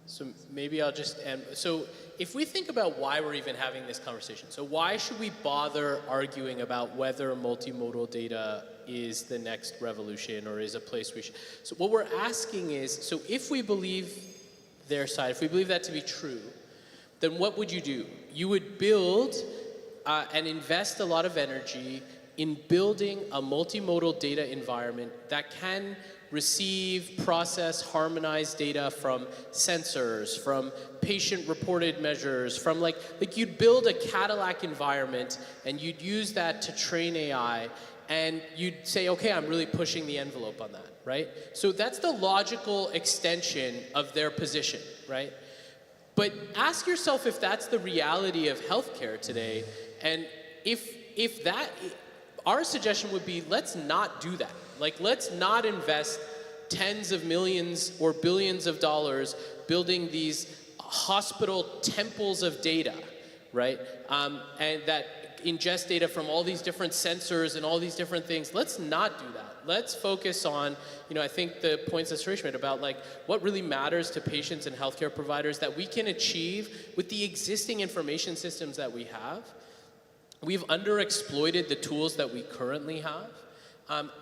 So maybe I'll just end. So if we think about why we're even having this conversation, so why should we bother arguing about whether multimodal data is the next revolution or is a place we should? So what we're asking is, so if we believe their side, if we believe that to be true, then what would you do? You would build and invest a lot of energy in building a multimodal data environment that can receive, process, harmonize data from sensors, from patient-reported measures, from like you'd build a Cadillac environment and you'd use that to train AI and you'd say, okay, I'm really pushing the envelope on that, right? So that's the logical extension of their position, right? But ask yourself if that's the reality of healthcare today, and if that, our suggestion would be, let's not do that. Like, let's not invest tens of millions or billions of dollars building these hospital temples of data, right? And that ingest data from all these different sensors and all these different things. Let's not do that. Let's focus on, I think the points that Suresh made about like what really matters to patients and healthcare providers that we can achieve with the existing information systems that we have. We've underexploited the tools that we currently have.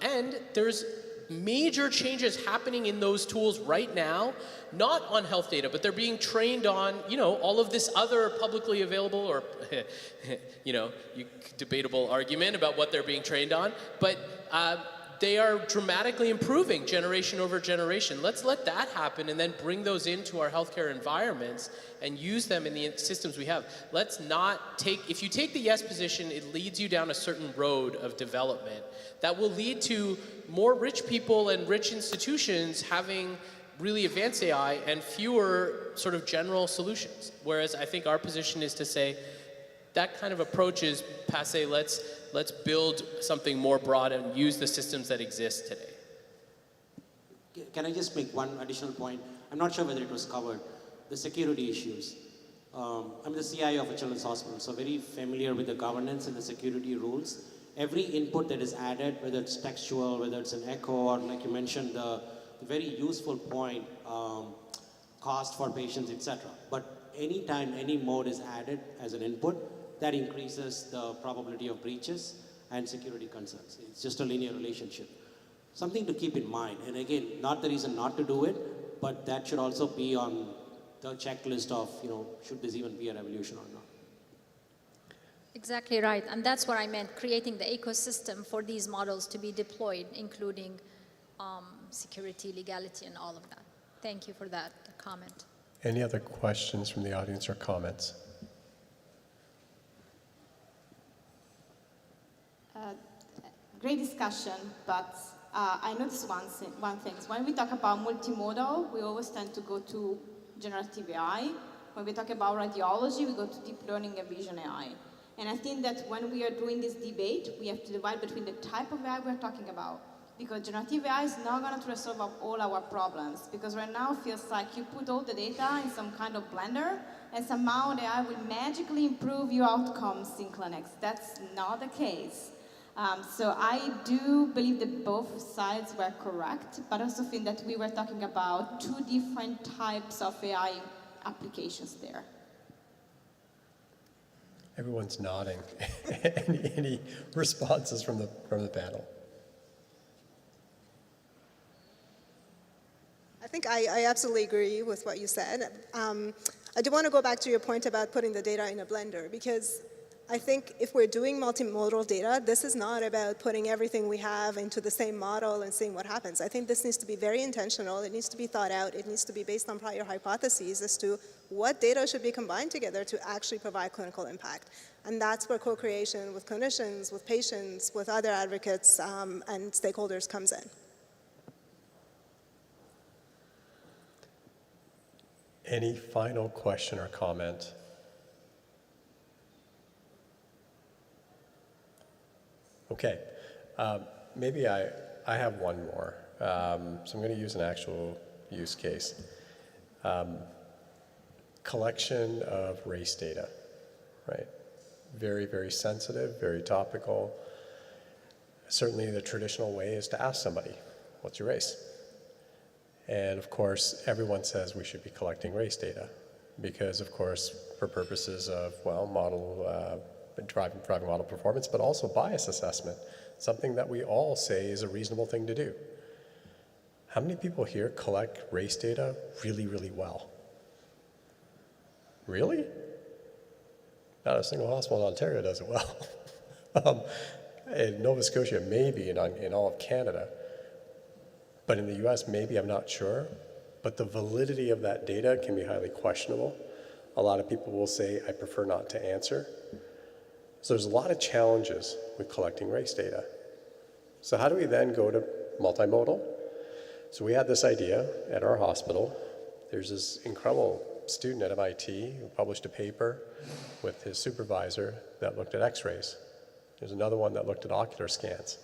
And there's major changes happening in those tools right now, not on health data, but they're being trained on, all of this other publicly available or, debatable argument about what they're being trained on. But they are dramatically improving generation over generation. Let's let that happen and then bring those into our healthcare environments and use them in the systems we have. Let's not if you take the yes position, it leads you down a certain road of development that will lead to more rich people and rich institutions having really advanced AI and fewer sort of general solutions. Whereas I think our position is to say that kind of approach is passé. Let's build something more broad and use the systems that exist today. Can I just make one additional point? I'm not sure whether it was covered. The security issues. I'm the CIO of a children's hospital, so very familiar with the governance and the security rules. Every input that is added, whether it's textual, whether it's an echo, or like you mentioned, the very useful point, cost for patients, etc. But anytime any mode is added as an input, that increases the probability of breaches and security concerns. It's just a linear relationship. Something to keep in mind. And again, not the reason not to do it, but that should also be on the checklist of, should this even be a revolution or not? Exactly right. And that's what I meant, creating the ecosystem for these models to be deployed, including security, legality, and all of that. Thank you for that comment. Any other questions from the audience or comments? Great discussion, but I noticed one thing. When we talk about multimodal, we always tend to go to generative AI. When we talk about radiology, we go to deep learning and vision AI. And I think that when we are doing this debate, we have to divide between the type of AI we're talking about. Because generative AI is not going to resolve all our problems. Because right now it feels like you put all the data in some kind of blender, and somehow the AI will magically improve your outcomes in clinics. That's not the case. So I do believe that both sides were correct, but I also think that we were talking about two different types of AI applications there. Everyone's nodding. Any responses from the panel? I think I absolutely agree with what you said. I do want to go back to your point about putting the data in a blender, because I think if we're doing multimodal data, this is not about putting everything we have into the same model and seeing what happens. I think this needs to be very intentional. It needs to be thought out. It needs to be based on prior hypotheses as to what data should be combined together to actually provide clinical impact. And that's where co-creation with clinicians, with patients, with other advocates and stakeholders comes in. Any final question or comment? Okay, maybe I have one more. So I'm going to use an actual use case. Collection of race data, right? Very, very sensitive, very topical. Certainly the traditional way is to ask somebody, what's your race? And of course, everyone says we should be collecting race data because, of course, for purposes of, well, driving model performance, but also bias assessment, something that we all say is a reasonable thing to do. How many people here collect race data really, really well? Really? Not a single hospital in Ontario does it well. In Nova Scotia, maybe in all of Canada. But in the US, maybe, I'm not sure. But the validity of that data can be highly questionable. A lot of people will say, I prefer not to answer. So there's a lot of challenges with collecting race data. So how do we then go to multimodal? So we had this idea at our hospital. There's this incredible student at MIT who published a paper with his supervisor that looked at x-rays. There's another one that looked at ocular scans.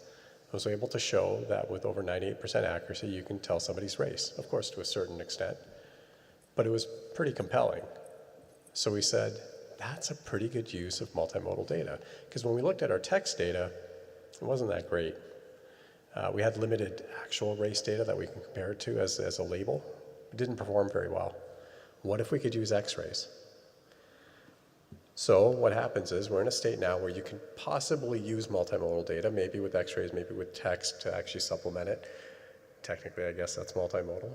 I was able to show that with over 98% accuracy, you can tell somebody's race, of course, to a certain extent. But it was pretty compelling. So we said, that's a pretty good use of multimodal data. Because when we looked at our text data, it wasn't that great. We had limited actual race data that we can compare it to as a label. It didn't perform very well. What if we could use x-rays? So what happens is we're in a state now where you can possibly use multimodal data, maybe with x-rays, maybe with text to actually supplement it. Technically, I guess that's multimodal.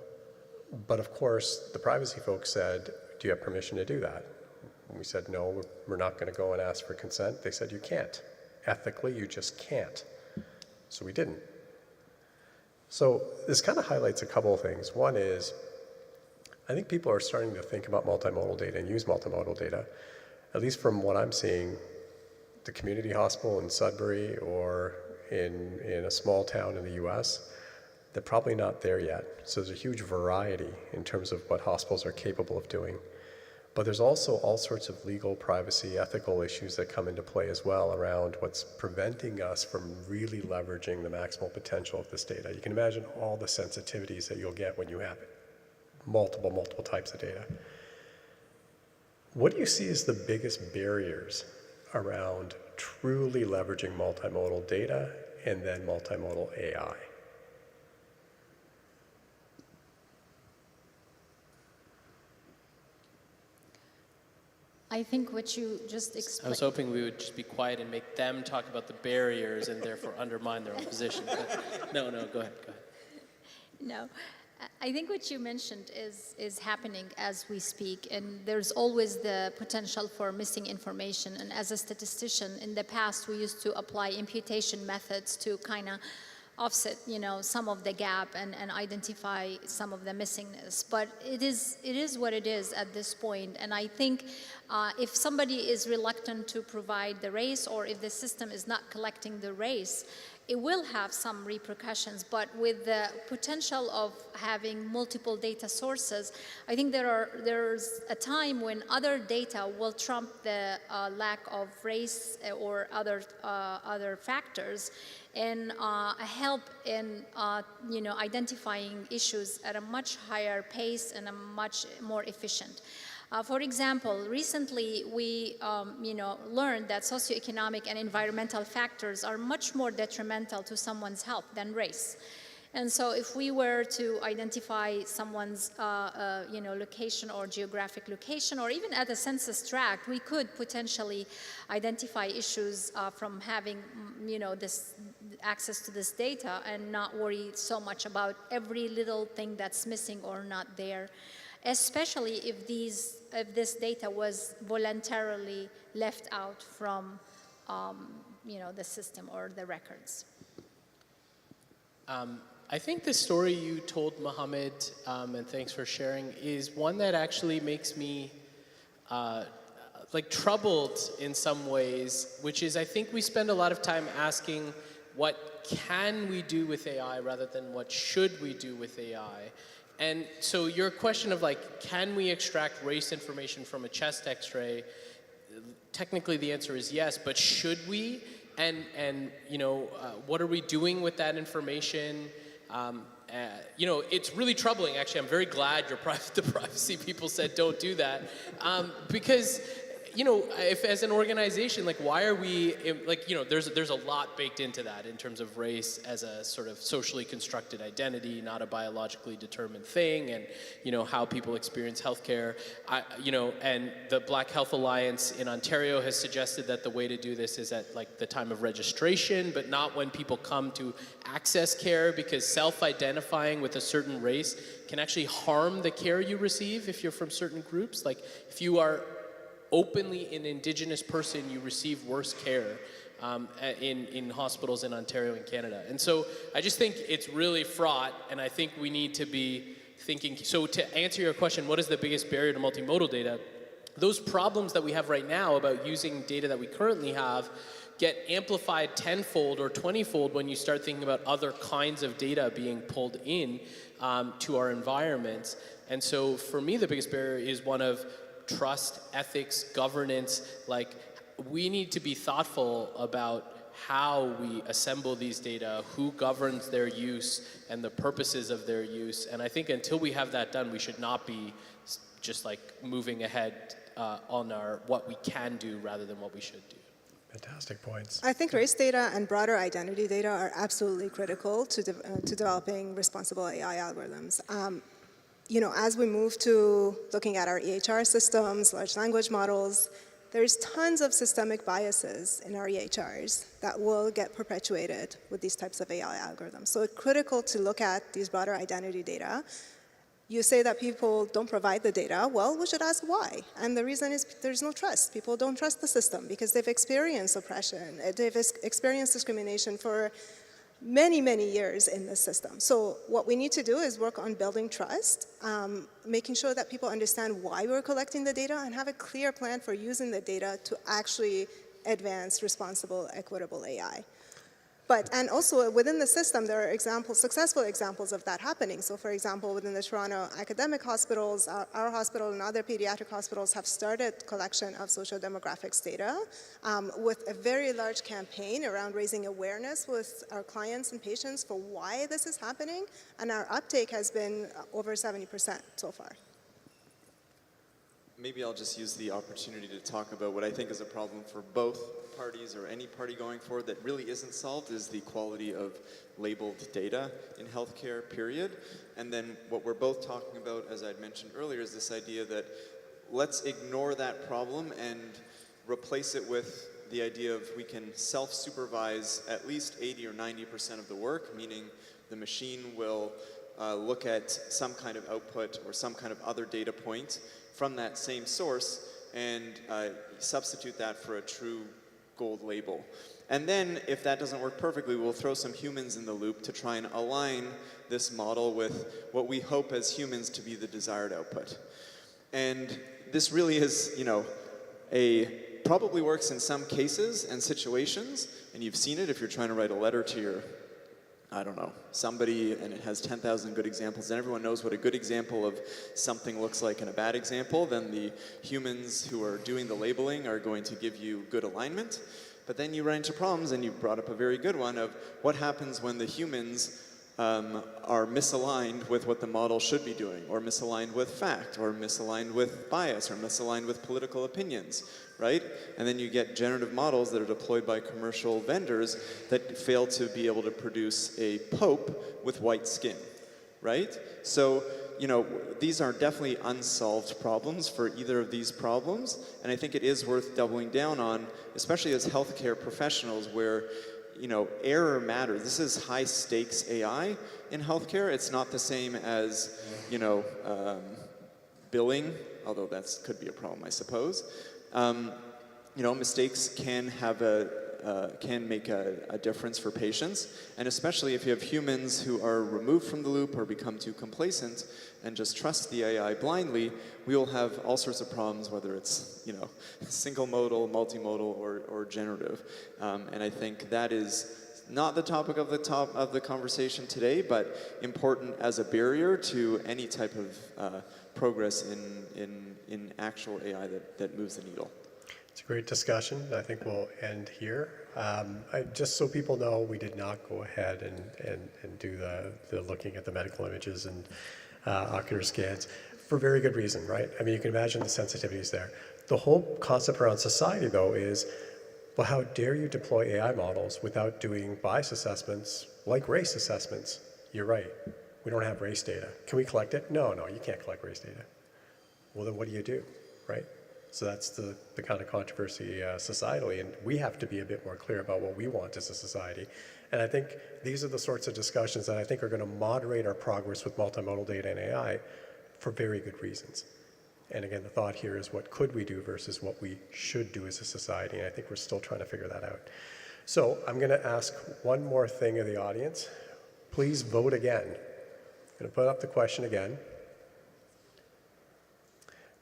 But of course, the privacy folks said, do you have permission to do that? And we said, no, we're not going to go and ask for consent. They said, you can't. Ethically, you just can't. So we didn't. So this kind of highlights a couple of things. One is, I think people are starting to think about multimodal data and use multimodal data. At least from what I'm seeing, the community hospital in Sudbury or in a small town in the US, they're probably not there yet. So there's a huge variety in terms of what hospitals are capable of doing. But there's also all sorts of legal, privacy, ethical issues that come into play as well around what's preventing us from really leveraging the maximal potential of this data. You can imagine all the sensitivities that you'll get when you have multiple types of data. What do you see as the biggest barriers around truly leveraging multimodal data and then multimodal AI? I think what you just explained. I was hoping we would just be quiet and make them talk about the barriers and therefore undermine their own position. But no, go ahead. No, I think what you mentioned is happening as we speak, and there's always the potential for missing information. And as a statistician, in the past, we used to apply imputation methods to kind of offset, some of the gap and identify some of the missingness. But it is what it is at this point. And I think if somebody is reluctant to provide the race, or if the system is not collecting the race, it will have some repercussions. But with the potential of having multiple data sources, I think there's a time when other data will trump the lack of race or other factors, and help in identifying issues at a much higher pace and a much more efficient. For example, recently we learned that socioeconomic and environmental factors are much more detrimental to someone's health than race. And so if we were to identify someone's location or geographic location, or even at a census tract, we could potentially identify issues from having this access to this data and not worry so much about every little thing that's missing or not there. especially if this data was voluntarily left out from the system or the records. I think the story you told, Mohammed, and thanks for sharing, is one that actually makes me troubled in some ways, which is I think we spend a lot of time asking what can we do with AI rather than what should we do with AI. And so your question of can we extract race information from a chest x-ray, technically the answer is yes, but should we? And what are we doing with that information? It's really troubling, actually. I'm very glad the privacy people said don't do that. Because, if as an organization, why are we, there's a lot baked into that in terms of race as a sort of socially constructed identity, not a biologically determined thing, and, how people experience healthcare. And the Black Health Alliance in Ontario has suggested that the way to do this is at the time of registration, but not when people come to access care, because self-identifying with a certain race can actually harm the care you receive if you're from certain groups. If you are openly an Indigenous person, you receive worse care in hospitals in Ontario and Canada. And so I just think it's really fraught, and I think we need to be thinking. So to answer your question, what is the biggest barrier to multimodal data? Those problems that we have right now about using data that we currently have get amplified 10-fold or 20-fold when you start thinking about other kinds of data being pulled in to our environments. And so for me, the biggest barrier is one of trust, ethics, governance. We need to be thoughtful about how we assemble these data, who governs their use, and the purposes of their use. And I think until we have that done, we should not be just moving ahead on what we can do rather than what we should do. Fantastic points. I think race data and broader identity data are absolutely critical to developing responsible AI algorithms. As we move to looking at our EHR systems, large language models, there's tons of systemic biases in our EHRs that will get perpetuated with these types of AI algorithms. So it's critical to look at these broader identity data. You say that people don't provide the data. Well, we should ask why. And the reason is there's no trust. People don't trust the system because they've experienced oppression. They've experienced discrimination for many, many years in the system. So what we need to do is work on building trust, making sure that people understand why we're collecting the data, and have a clear plan for using the data to actually advance responsible, equitable AI. And also within the system, there are successful examples of that happening. So for example, within the Toronto academic hospitals, our hospital and other pediatric hospitals have started collection of social demographics data with a very large campaign around raising awareness with our clients and patients for why this is happening. And our uptake has been over 70% so far. Maybe I'll just use the opportunity to talk about what I think is a problem for both parties or any party going forward that really isn't solved, is the quality of labeled data in healthcare, period. And then what we're both talking about, as I'd mentioned earlier, is this idea that let's ignore that problem and replace it with the idea of we can self-supervise at least 80 or 90% of the work, meaning the machine will look at some kind of output or some kind of other data point from that same source and substitute that for a true gold label. And then, if that doesn't work perfectly, we'll throw some humans in the loop to try and align this model with what we hope as humans to be the desired output. And this really is, probably works in some cases and situations, and you've seen it if you're trying to write a letter to your, somebody, and it has 10,000 good examples, and everyone knows what a good example of something looks like and a bad example, then the humans who are doing the labeling are going to give you good alignment. But then you run into problems, and you brought up a very good one, of what happens when the humans are misaligned with what the model should be doing, or misaligned with fact, or misaligned with bias, or misaligned with political opinions, right? And then you get generative models that are deployed by commercial vendors that fail to be able to produce a pope with white skin, right? So, these are definitely unsolved problems for either of these problems, and I think it is worth doubling down on, especially as healthcare professionals, where error matters. This is high stakes AI in healthcare. It's not the same as, billing, although that could be a problem, I suppose. Mistakes can make a difference for patients, and especially if you have humans who are removed from the loop or become too complacent and just trust the AI blindly, we will have all sorts of problems, whether it's single modal, multimodal, or generative. And I think that is not the topic of the conversation today, but important as a barrier to any type of progress in actual AI that moves the needle. It's a great discussion. I think we'll end here. Just so people know, we did not go ahead and do the looking at the medical images and ocular scans for very good reason, right? I mean, you can imagine the sensitivities there. The whole concept around society, though, is, well, how dare you deploy AI models without doing bias assessments like race assessments? You're right. We don't have race data. Can we collect it? No, you can't collect race data. Well, then what do you do, right? So that's the kind of controversy societally, and we have to be a bit more clear about what we want as a society. And I think these are the sorts of discussions that I think are going to moderate our progress with multimodal data and AI for very good reasons. And again, the thought here is what could we do versus what we should do as a society, and I think we're still trying to figure that out. So I'm going to ask one more thing of the audience. Please vote again. I'm going to put up the question again.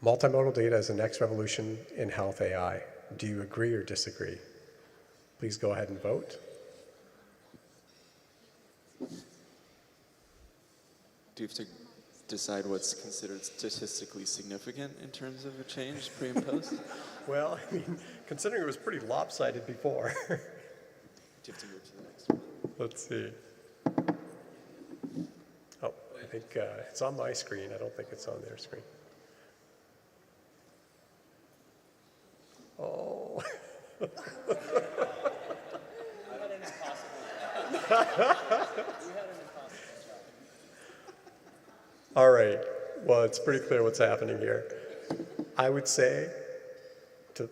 Multimodal data is the next revolution in health AI. Do you agree or disagree? Please go ahead and vote. Do you have to decide what's considered statistically significant in terms of a change pre and post? Well, I mean, considering it was pretty lopsided before. Do you have to move to the next one? Let's see. Oh, I think it's on my screen. I don't think it's on their screen. Oh. All right. Well, it's pretty clear what's happening here. I would say,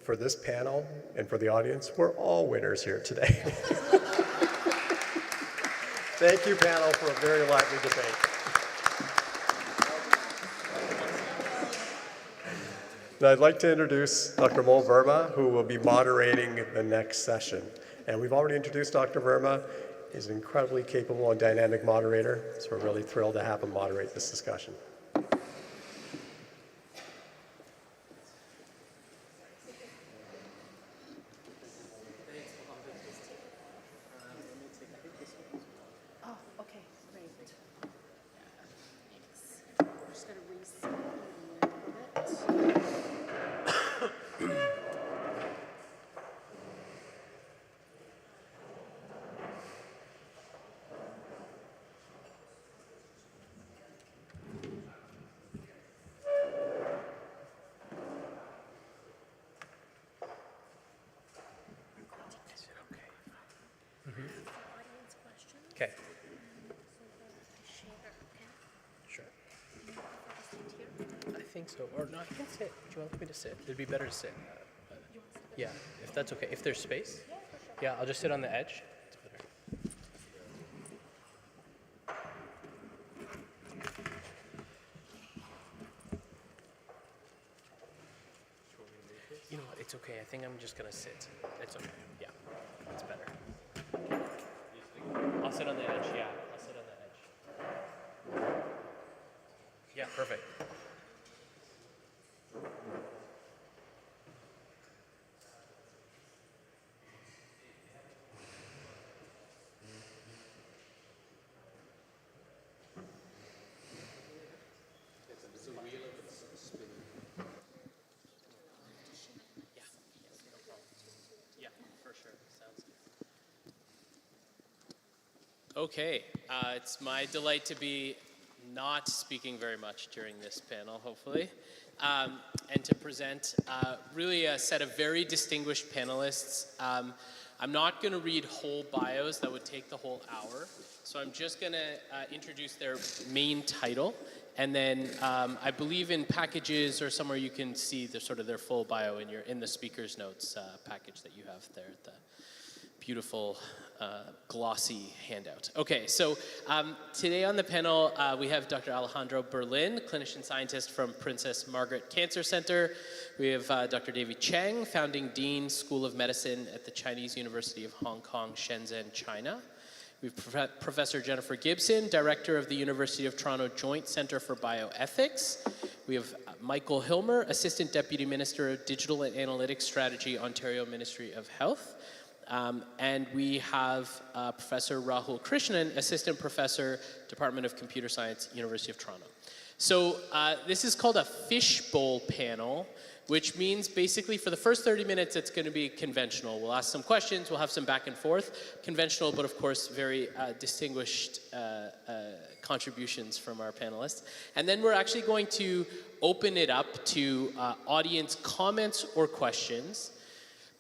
for this panel and for the audience, we're all winners here today. Thank you, panel, for a very lively debate. Now I'd like to introduce Dr. Mol Verma, who will be moderating the next session. And we've already introduced Dr. Verma. He's an incredibly capable and dynamic moderator, so we're really thrilled to have him moderate this discussion. Okay. Sure. I think so. Or no, I can sit. Do you want me to sit? It'd be better to sit. Yeah, if that's okay. If there's space. Yeah, I'll just sit on the edge. It's better. You know what? It's okay. I think I'm just gonna sit. It's okay. Yeah, it's better. I'll sit on the edge, yeah. I'll sit on the edge. Yeah, perfect. Yeah, for sure. Sounds good. Okay, it's my delight to be not speaking very much during this panel, hopefully, and to present really a set of very distinguished panelists. I'm not going to read whole bios, that would take the whole hour, so I'm just going to introduce their main title, and then I believe in packages or somewhere you can see the sort of their full bio in the speaker's notes package that you have there at the beautiful glossy handout. Okay, so today on the panel we have Dr. Alejandro Berlin, clinician scientist from Princess Margaret Cancer Center. We have Dr. David Cheung, founding dean, School of Medicine at the Chinese University of Hong Kong, Shenzhen, China. We have Professor Jennifer Gibson, director of the University of Toronto Joint Center for Bioethics. We have Michael Hilmer, assistant deputy minister of Digital and Analytics Strategy, Ontario Ministry of Health. And we have Professor Rahul Krishnan, assistant professor, Department of Computer Science, University of Toronto. So this is called a Fishbowl Panel, which means basically for the first 30 minutes, it's going to be conventional. We'll ask some questions, we'll have some back and forth. Conventional, but of course, very distinguished contributions from our panelists. And then we're actually going to open it up to audience comments or questions.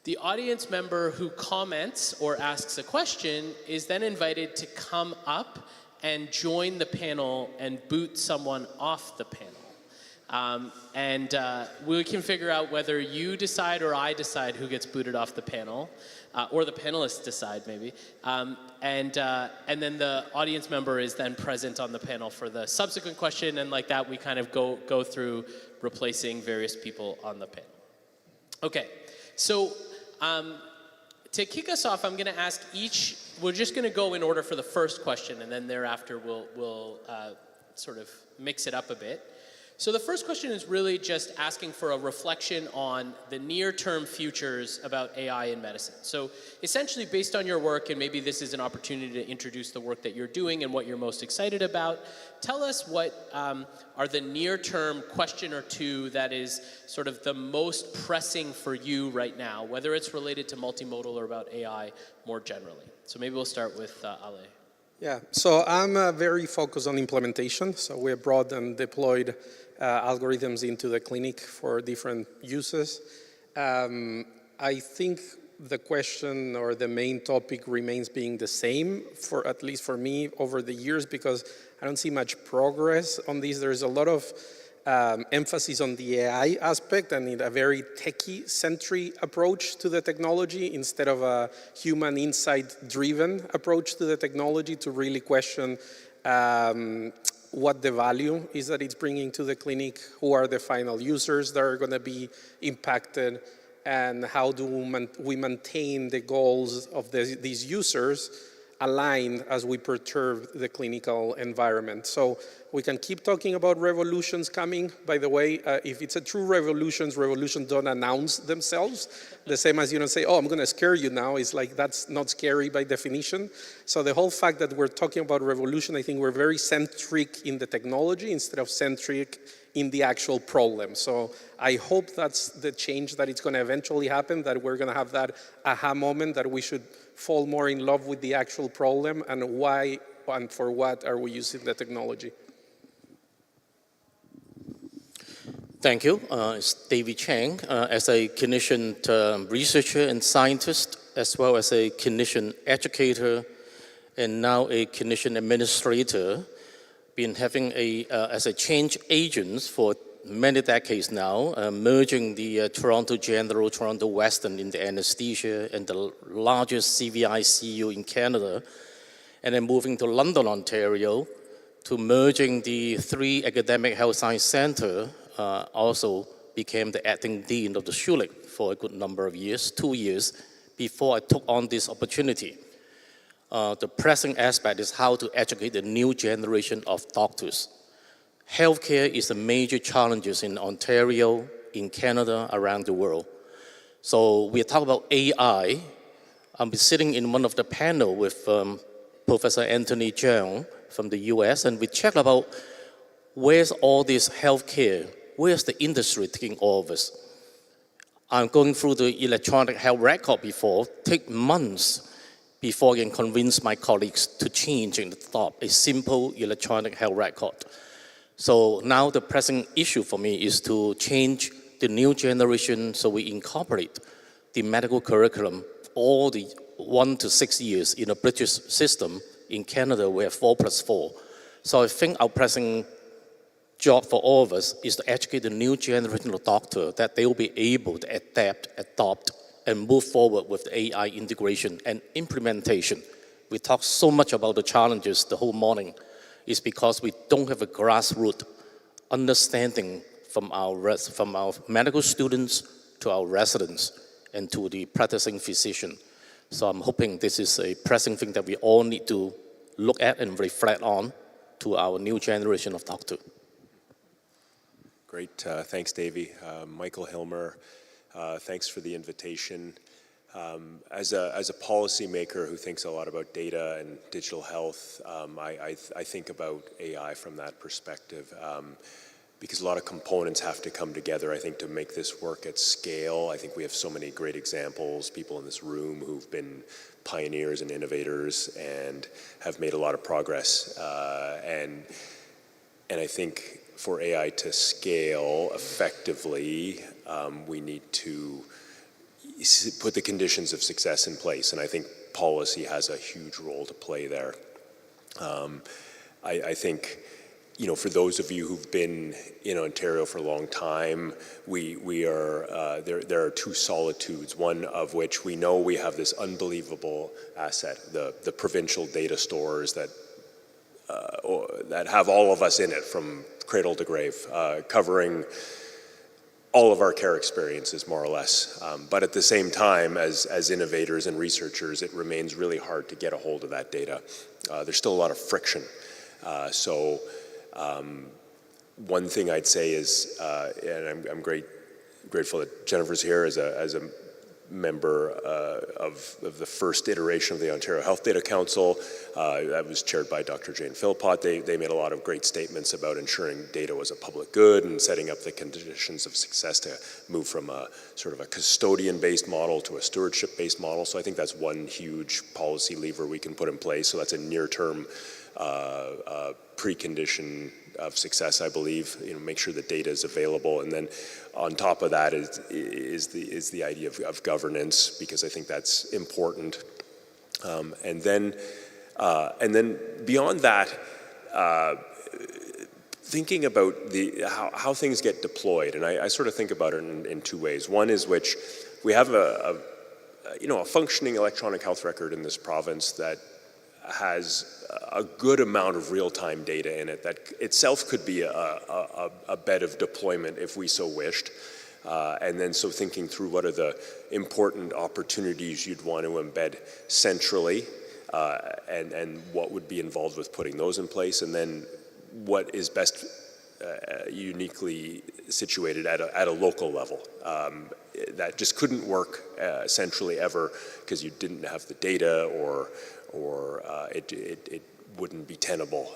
The audience member who comments or asks a question is then invited to come up and join the panel and boot someone off the panel. We can figure out whether you decide or I decide who gets booted off the panel, or the panelists decide maybe. And then the audience member is then present on the panel for the subsequent question, and like that we kind of go through replacing various people on the panel. Okay, so to kick us off, I'm going to ask each, we're just going to go in order for the first question, and then thereafter we'll sort of mix it up a bit. So the first question is really just asking for a reflection on the near-term futures about AI in medicine. So essentially based on your work, and maybe this is an opportunity to introduce the work that you're doing and what you're most excited about, tell us what are the near-term question or two that is sort of the most pressing for you right now, whether it's related to multimodal or about AI more generally. So maybe we'll start with Ale. Yeah, so I'm very focused on implementation. So we have brought and deployed algorithms into the clinic for different uses. I think the question or the main topic remains being the same, for at least for me, over the years, because I don't see much progress on these. There's a lot of emphasis on the AI aspect and in a very techie-centric approach to the technology instead of a human insight-driven approach to the technology to really question what the value is that it's bringing to the clinic, who are the final users that are going to be impacted, and how do we maintain the goals of these users aligned as we perturb the clinical environment. So we can keep talking about revolutions coming. By the way, if it's a true revolutions don't announce themselves. The same as you don't say, oh, I'm going to scare you now. It's like that's not scary by definition. So the whole fact that we're talking about revolution, I think we're very centric in the technology instead of centric in the actual problem. So I hope that's the change that it's going to eventually happen, that we're going to have that aha moment that we should fall more in love with the actual problem and why and for what are we using the technology. Thank you. It's David Cheung. As a clinician researcher and scientist, as well as a clinician educator, and now a clinician administrator, been having as a change agent for many decades now, merging the Toronto General, Toronto Western in the anesthesia and the largest CVICU in Canada, and then moving to London, Ontario, to merging the 3 academic health science center, also became the acting dean of the Schulich for a good number of years, 2 years, before I took on this opportunity. The pressing aspect is how to educate the new generation of doctors. Healthcare is a major challenge in Ontario, in Canada, around the world. So we talk about AI. I'm sitting in one of the panel with Professor Anthony Cheung from the US, and we check about where's all this healthcare, where's the industry taking all of us. I'm going through the electronic health record before, take months before I can convince my colleagues to change and adopt a simple electronic health record. So now the pressing issue for me is to change the new generation so we incorporate the medical curriculum all the 1 to 6 years in a British system. In Canada, we have 4+4. So I think our pressing job for all of us is to educate the new generation of doctors that they will be able to adapt, adopt and move forward with the AI integration and implementation. We talk so much about the challenges the whole morning is because we don't have a grassroots understanding from our medical students to our residents and to the practicing physician. So I'm hoping this is a pressing thing that we all need to look at and reflect on to our new generation of doctors. Great, thanks Davey. Michael Hilmer, thanks for the invitation. As a policymaker who thinks a lot about data and digital health, I think about AI from that perspective. Because a lot of components have to come together, I think, to make this work at scale. I think we have so many great examples, people in this room who've been pioneers and innovators and have made a lot of progress. And I think for AI to scale effectively, we need to put the conditions of success in place. And I think policy has a huge role to play there. I think, you know, for those of you who've been in Ontario for a long time, there are two solitudes, one of which we know we have this unbelievable asset, the provincial data stores that have all of us in it from cradle to grave, covering all of our care experiences, more or less. But at the same time, as innovators and researchers, it remains really hard to get a hold of that data. There's still a lot of friction. One thing I'd say is, and I'm grateful that Jennifer's here as a member of the first iteration of the Ontario Health Data Council. That was chaired by Dr. Jane Philpott. They made a lot of great statements about ensuring data was a public good and setting up the conditions of success to move from a sort of a custodian-based model to a stewardship-based model. So I think that's one huge policy lever we can put in place. So that's a near-term precondition of success, I believe. You know, make sure the data is available, and then on top of that is the idea of governance, because I think that's important. And then beyond that, thinking about how things get deployed, and I sort of think about it in two ways. One is which we have a functioning electronic health record in this province that has a good amount of real-time data in it that itself could be a bed of deployment if we so wished. And then so thinking through what are the important opportunities you'd want to embed centrally, and what would be involved with putting those in place, and then what is best uniquely situated at a local level. That just couldn't work centrally ever because you didn't have the data, or it wouldn't be tenable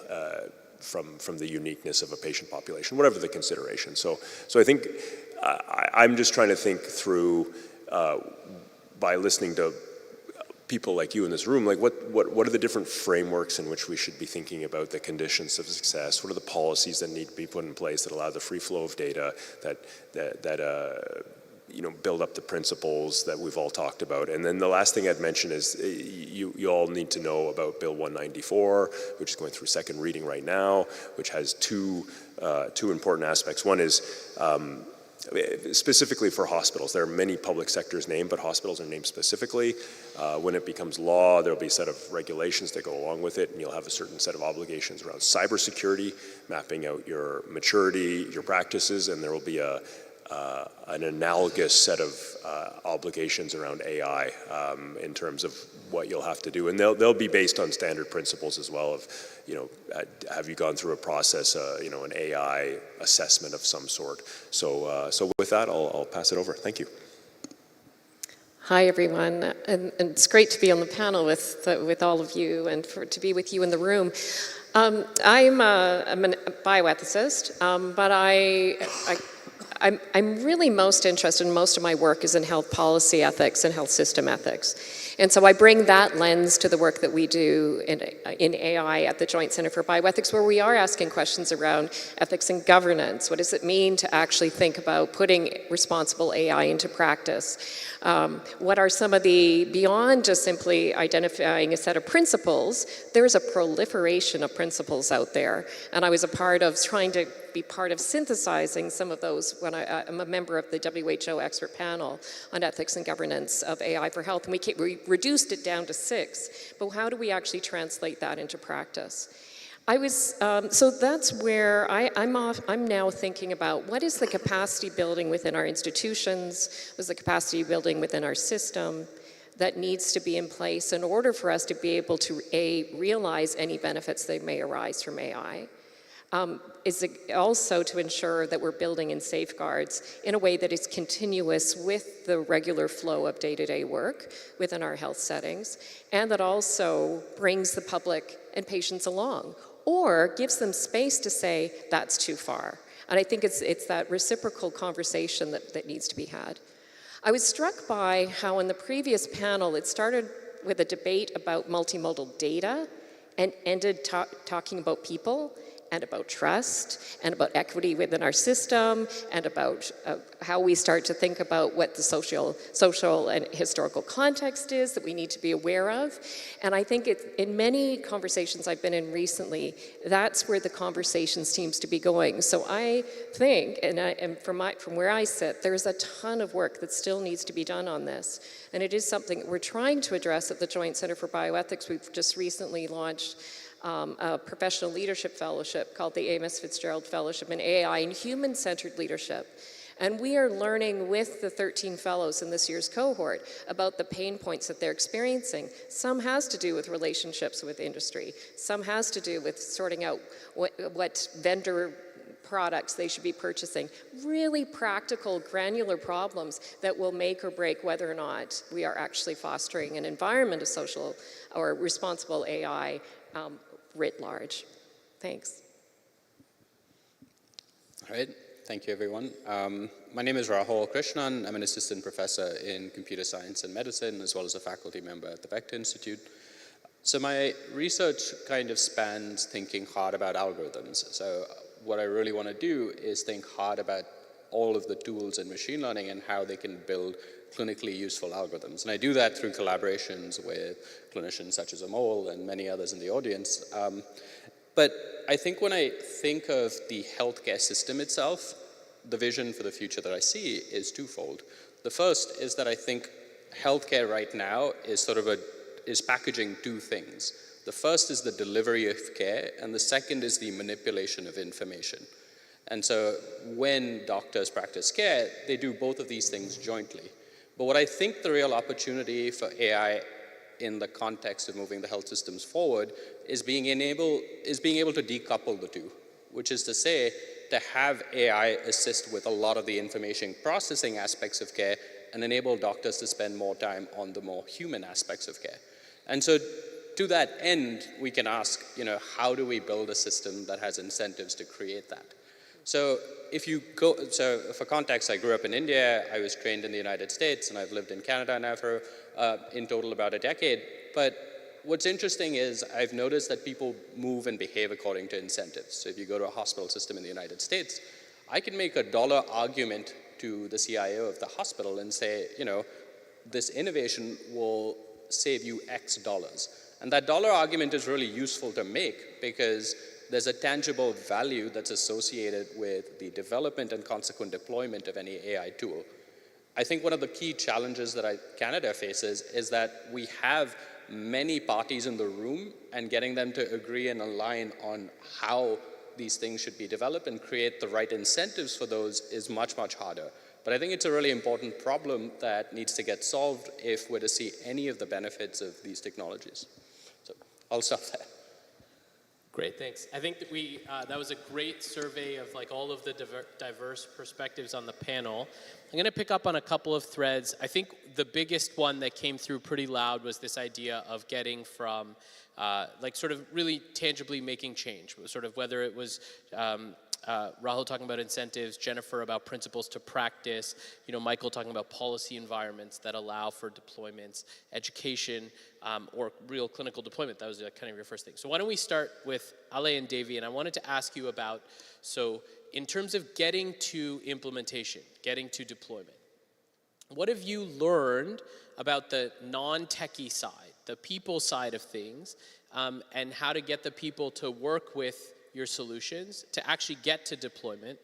from the uniqueness of a patient population, whatever the consideration. So I think I'm just trying to think through, by listening to people like you in this room, like what are the different frameworks in which we should be thinking about the conditions of success? What are the policies that need to be put in place that allow the free flow of data, that build up the principles that we've all talked about? And then the last thing I'd mention is you all need to know about Bill 194, which is going through second reading right now, which has two important aspects. One is specifically for hospitals. There are many public sectors named, but hospitals are named specifically. When it becomes law, there'll be a set of regulations that go along with it, and you'll have a certain set of obligations around cybersecurity, mapping out your maturity, your practices, and there will be an analogous set of obligations around AI in terms of what you'll have to do. And they'll be based on standard principles as well of, have you gone through a process, an AI assessment of some sort. So with that, I'll pass it over. Thank you. Hi, everyone. And it's great to be on the panel with all of you and to be with you in the room. I'm a bioethicist, but I'm really most interested, and most of my work is in health policy ethics and health system ethics. And so I bring that lens to the work that we do in AI at the Joint Center for Bioethics, where we are asking questions around ethics and governance. What does it mean to actually think about putting responsible AI into practice? What are some of beyond just simply identifying a set of principles, there's a proliferation of principles out there. And I was a part of trying to be part of synthesizing some of those when I'm a member of the WHO expert panel on ethics and governance of AI for health, and we reduced it down to 6, but how do we actually translate that into practice? So that's where I'm now thinking about what is the capacity building within our institutions, what is the capacity building within our system that needs to be in place in order for us to be able to, A, realize any benefits that may arise from AI, is it also to ensure that we're building in safeguards in a way that is continuous with the regular flow of day-to-day work within our health settings, and that also brings the public and patients along, or gives them space to say, that's too far. And I think it's that reciprocal conversation that needs to be had. I was struck by how in the previous panel, it started with a debate about multimodal data and ended talking about people and about trust and about equity within our system and about how we start to think about what the social and historical context is that we need to be aware of. And I think in many conversations I've been in recently, that's where the conversation seems to be going. So I think, and from where I sit, there's a ton of work that still needs to be done on this. And it is something we're trying to address at the Joint Center for Bioethics. We've just recently launched a professional leadership fellowship called the Amos Fitzgerald Fellowship in AI and Human-Centered Leadership. And we are learning with the 13 fellows in this year's cohort about the pain points that they're experiencing. Some has to do with relationships with industry. Some has to do with sorting out what vendor products they should be purchasing. Really practical, granular problems that will make or break whether or not we are actually fostering an environment of social or responsible AI writ large. Thanks. All right, thank you everyone. My name is Rahul Krishnan. I'm an assistant professor in computer science and medicine, as well as a faculty member at the Vector Institute. So my research kind of spans thinking hard about algorithms. So what I really want to do is think hard about all of the tools in machine learning and how they can build clinically useful algorithms. And I do that through collaborations with clinicians such as Amol and many others in the audience. But I think when I think of the healthcare system itself, the vision for the future that I see is twofold. The first is that I think healthcare right now is is packaging two things. The first is the delivery of care, and the second is the manipulation of information. And so when doctors practice care, they do both of these things jointly. But what I think the real opportunity for AI in the context of moving the health systems forward is being able to decouple the two, which is to say, to have AI assist with a lot of the information processing aspects of care and enable doctors to spend more time on the more human aspects of care. And so to that end, we can ask, how do we build a system that has incentives to create that? So for context, I grew up in India, I was trained in the United States, and I've lived in Canada now for in total about a decade. But what's interesting is I've noticed that people move and behave according to incentives. So if you go to a hospital system in the United States, I can make a dollar argument to the CIO of the hospital and say, this innovation will save you X dollars. And that dollar argument is really useful to make because there's a tangible value that's associated with the development and consequent deployment of any AI tool. I think one of the key challenges that Canada faces is that we have many parties in the room, and getting them to agree and align on how these things should be developed and create the right incentives for those is much, much harder. But I think it's a really important problem that needs to get solved if we're to see any of the benefits of these technologies. So I'll stop there. Great, thanks. I think that that was a great survey of all of the diverse perspectives on the panel. I'm going to pick up on a couple of threads. I think the biggest one that came through pretty loud was this idea of getting from sort of really tangibly making change, sort of whether it was Rahul talking about incentives, Jennifer about principles to practice, Michael talking about policy environments that allow for deployments, education, or real clinical deployment. That was kind of your first thing. So why don't we start with Ale and Devi, and I wanted to ask you about, so in terms of getting to implementation, getting to deployment, what have you learned about the non-techie side, the people side of things, and how to get the people to work with your solutions to actually get to deployment.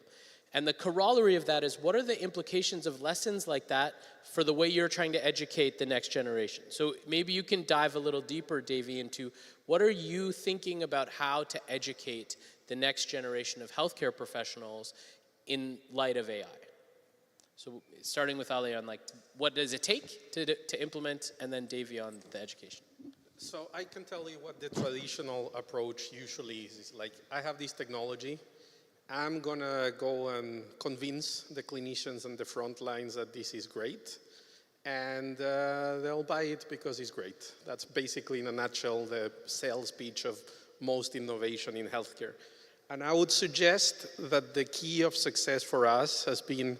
And the corollary of that is, what are the implications of lessons like that for the way you're trying to educate the next generation? So maybe you can dive a little deeper, Davey, into what are you thinking about how to educate the next generation of healthcare professionals in light of AI? So starting with Ali on like, what does it take to implement, and then Davey on the education. So I can tell you what the traditional approach usually is. It's like, I have this technology, I'm gonna go and convince the clinicians on the front lines that this is great, and they'll buy it because it's great. That's basically, in a nutshell, the sales pitch of most innovation in healthcare. And I would suggest that the key of success for us has been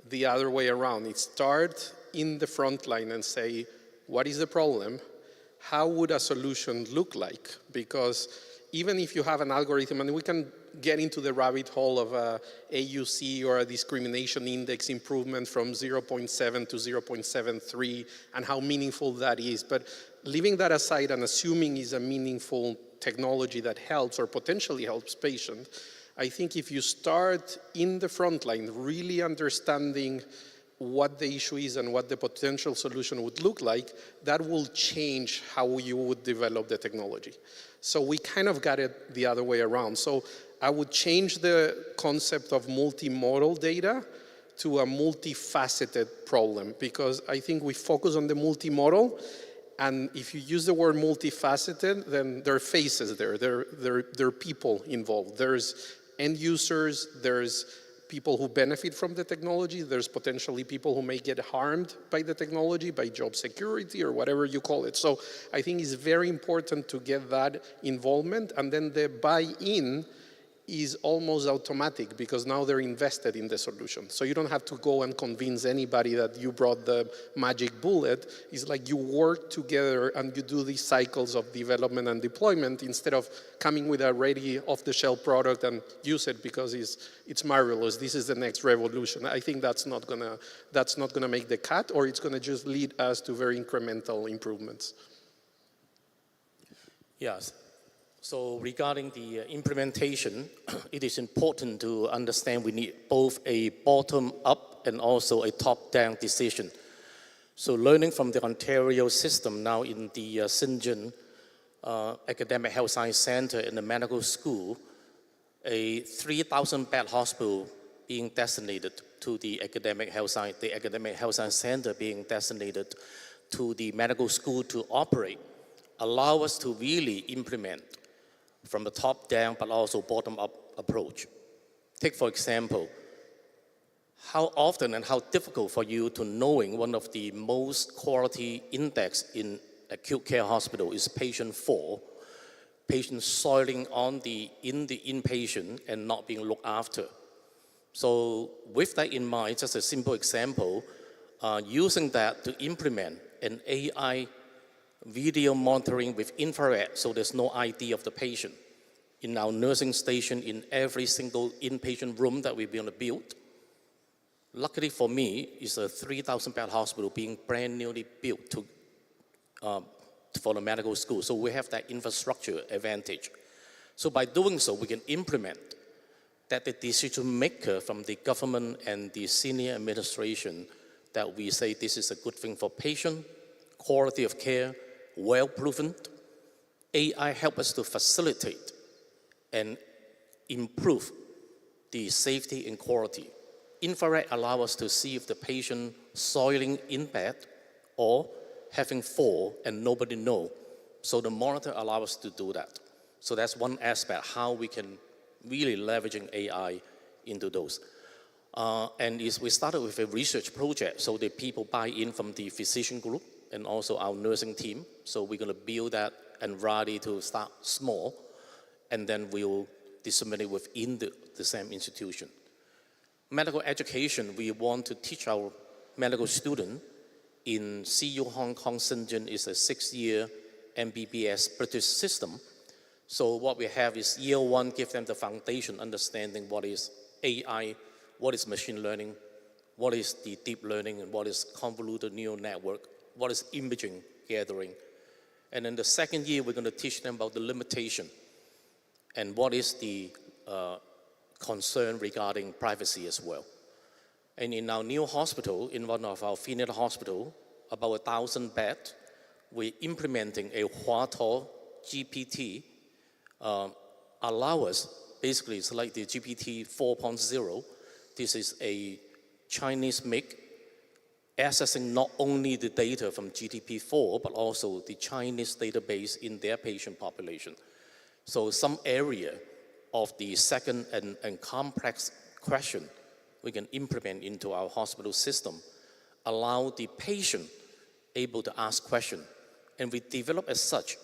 the other way around. It start in the front line and say, what is the problem? How would a solution look like? Because even if you have an algorithm, and we can get into the rabbit hole of a AUC or a discrimination index improvement from 0.7 to 0.73 and how meaningful that is. But leaving that aside and assuming is a meaningful technology that helps or potentially helps patients, I think if you start in the front line, really understanding what the issue is and what the potential solution would look like, that will change how you would develop the technology. So we kind of got it the other way around. So I would change the concept of multimodal data to a multifaceted problem, because I think we focus on the multimodal, and if you use the word multifaceted, then there are faces there. There are people involved. There's end users, there's people who benefit from the technology, there's potentially people who may get harmed by the technology, by job security or whatever you call it. So I think it's very important to get that involvement, and then the buy-in is almost automatic because now they're invested in the solution. So you don't have to go and convince anybody that you brought the magic bullet. It's like you work together and you do these cycles of development and deployment instead of coming with a ready off-the-shelf product and use it because it's marvelous. This is the next revolution. I think that's not gonna make the cut, or it's gonna just lead us to very incremental improvements. Yes. So regarding the implementation, it is important to understand we need both a bottom-up and also a top-down decision. So learning from the Ontario system now in the St. John Academic Health Science Center in the medical school, a 3,000-bed hospital being designated to the Academic Health Science Center being designated to the medical school to operate, allow us to really implement from the top down, but also bottom up approach. Take, for example, how often and how difficult for you to knowing one of the most quality index in acute care hospital is patient 4, patient soiling in the inpatient and not being looked after. So with that in mind, just a simple example, using that to implement an AI video monitoring with infrared, so there's no ID of the patient. In our nursing station, in every single inpatient room that we're going to build. Luckily for me, it's a 3,000-bed hospital being brand newly built for the medical school. So we have that infrastructure advantage. So by doing so, we can implement that the decision maker from the government and the senior administration that we say this is a good thing for patient, quality of care, well proven. AI help us to facilitate and improve the safety and quality. Infrared allow us to see if the patient soiling in bed or having fall and nobody know. So the monitor allow us to do that. So that's one aspect, how we can really leveraging AI into those. And we started with a research project, so the people buy in from the physician group and also our nursing team. So we're going to build that and ready to start small, and then we'll disseminate within the same institution. Medical education, we want to teach our medical student in CU Hong Kong St. John is a 6-year MBBS British system. So what we have is year 1, give them the foundation, understanding what is AI, what is machine learning, what is the deep learning, and what is convoluted neural network, what is imaging gathering. And in the 2nd year, we're going to teach them about the limitation. and what is the concern regarding privacy as well. And in our new hospital, in one of our Phoenix hospital, about 1,000 beds, we're implementing a Huatou GPT, allow us, basically it's like the GPT 4.0. This is a Chinese make, accessing not only the data from GPT-4, but also the Chinese database in their patient population. So some area of the second and complex question we can implement into our hospital system, allow the patient able to ask questions. And we develop as such,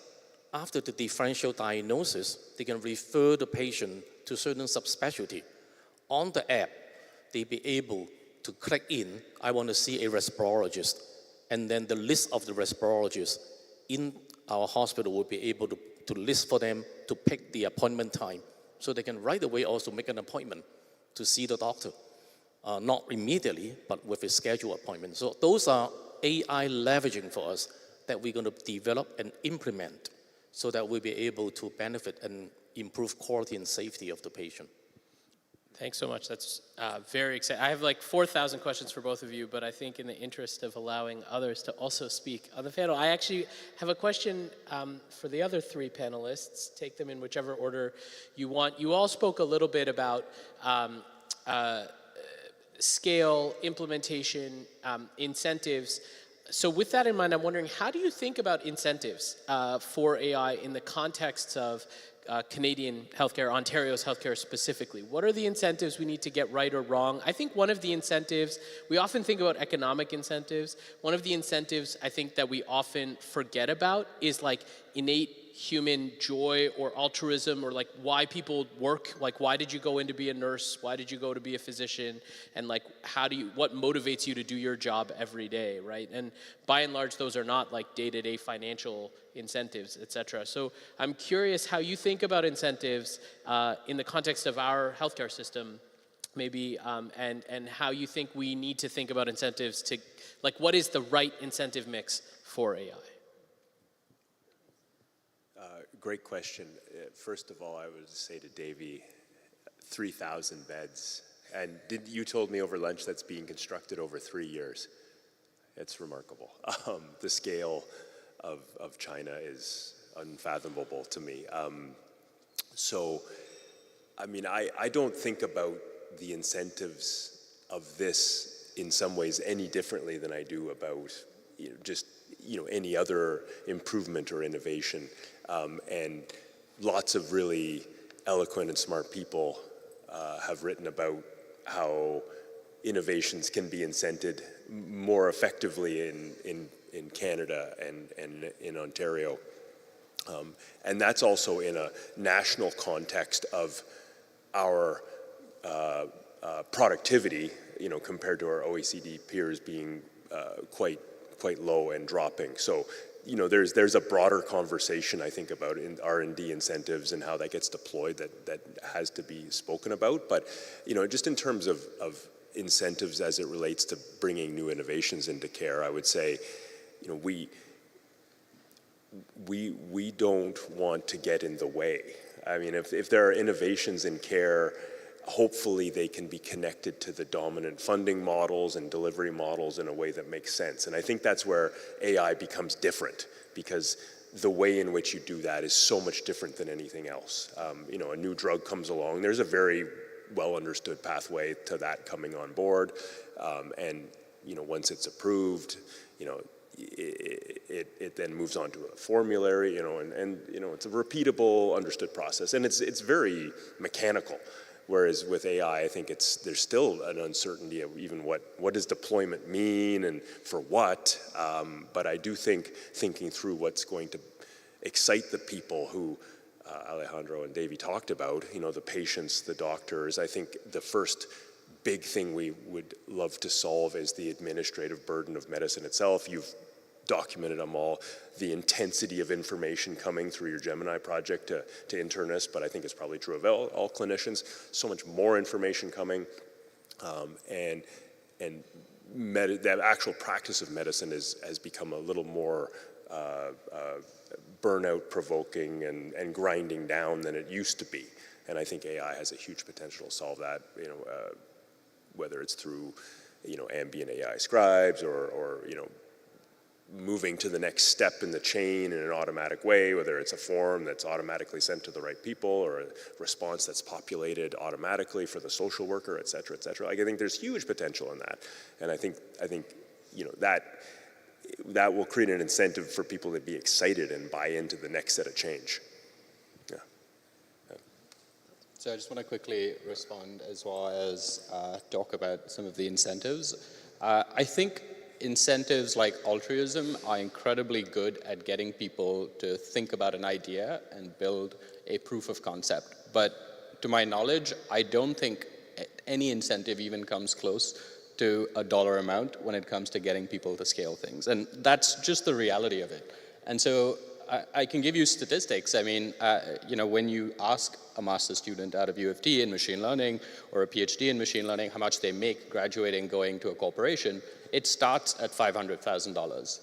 after the differential diagnosis, they can refer the patient to certain subspecialty. On the app, they be able to click in, I want to see a respirologist, and then the list of the respirologists in our hospital will be able to list for them to pick the appointment time. So they can right away also make an appointment to see the doctor. Not immediately, but with a scheduled appointment. So those are AI leveraging for us that we're going to develop and implement so that we'll be able to benefit and improve quality and safety of the patient. Thanks so much. That's very exciting. I have like 4,000 questions for both of you, but I think in the interest of allowing others to also speak on the panel, I actually have a question for the other three panelists. Take them in whichever order you want. You all spoke a little bit about scale, implementation, incentives. So with that in mind, I'm wondering, how do you think about incentives for AI in the context of Canadian healthcare, Ontario's healthcare specifically? What are the incentives we need to get right or wrong? I think one of the incentives, we often think about economic incentives. One of the incentives I think that we often forget about is like innate human joy or altruism, or like why people work, like why did you go in to be a nurse, why did you go to be a physician, and like what motivates you to do your job every day, right? And by and large, those are not like day-to-day financial incentives, etc. So I'm curious how you think about incentives in the context of our healthcare system, maybe, and how you think we need to think about incentives to, like, what is the right incentive mix for AI? Great question. First of all, I would say to Davey, 3,000 beds. And you told me over lunch that's being constructed over 3 years. It's remarkable. The scale of China is unfathomable to me. So, I mean, I don't think about the incentives of this in some ways any differently than I do about any other improvement or innovation. And lots of really eloquent and smart people have written about how innovations can be incented more effectively in Canada and in Ontario. And that's also in a national context of our productivity, compared to our OECD peers being quite low and dropping. So, there's a broader conversation, I think, about R&D incentives and how that gets deployed that has to be spoken about. But, just in terms of incentives as it relates to bringing new innovations into care, I would say, we don't want to get in the way. I mean, if there are innovations in care, hopefully they can be connected to the dominant funding models and delivery models in a way that makes sense. And I think that's where AI becomes different, because the way in which you do that is so much different than anything else. A new drug comes along, there's a very well understood pathway to that coming on board. And once it's approved, it then moves on to a formulary, and it's a repeatable, understood process. And it's very mechanical. Whereas with AI, I think there's still an uncertainty of even what does deployment mean and for what. But I do think thinking through what's going to excite the people who Alejandro and Davey talked about, the patients, the doctors. I think the first big thing we would love to solve is the administrative burden of medicine itself. You've documented them all, the intensity of information coming through your Gemini project to internists, but I think it's probably true of all clinicians. So much more information coming, and the actual practice of medicine has become a little more burnout provoking and grinding down than it used to be. And I think AI has a huge potential to solve that, whether it's through, ambient AI scribes or moving to the next step in the chain in an automatic way, whether it's a form that's automatically sent to the right people or a response that's populated automatically for the social worker, et cetera, et cetera. Like, I think there's huge potential in that. And I think that will create an incentive for people to be excited and buy into the next set of change. Yeah. So I just want to quickly respond as well as talk about some of the incentives. I think incentives like altruism are incredibly good at getting people to think about an idea and build a proof of concept. But to my knowledge, I don't think any incentive even comes close to a dollar amount when it comes to getting people to scale things. And that's just the reality of it. And so I can give you statistics. I mean, when you ask a master's student out of U of T in machine learning or a PhD in machine learning how much they make graduating going to a corporation, it starts at $500,000.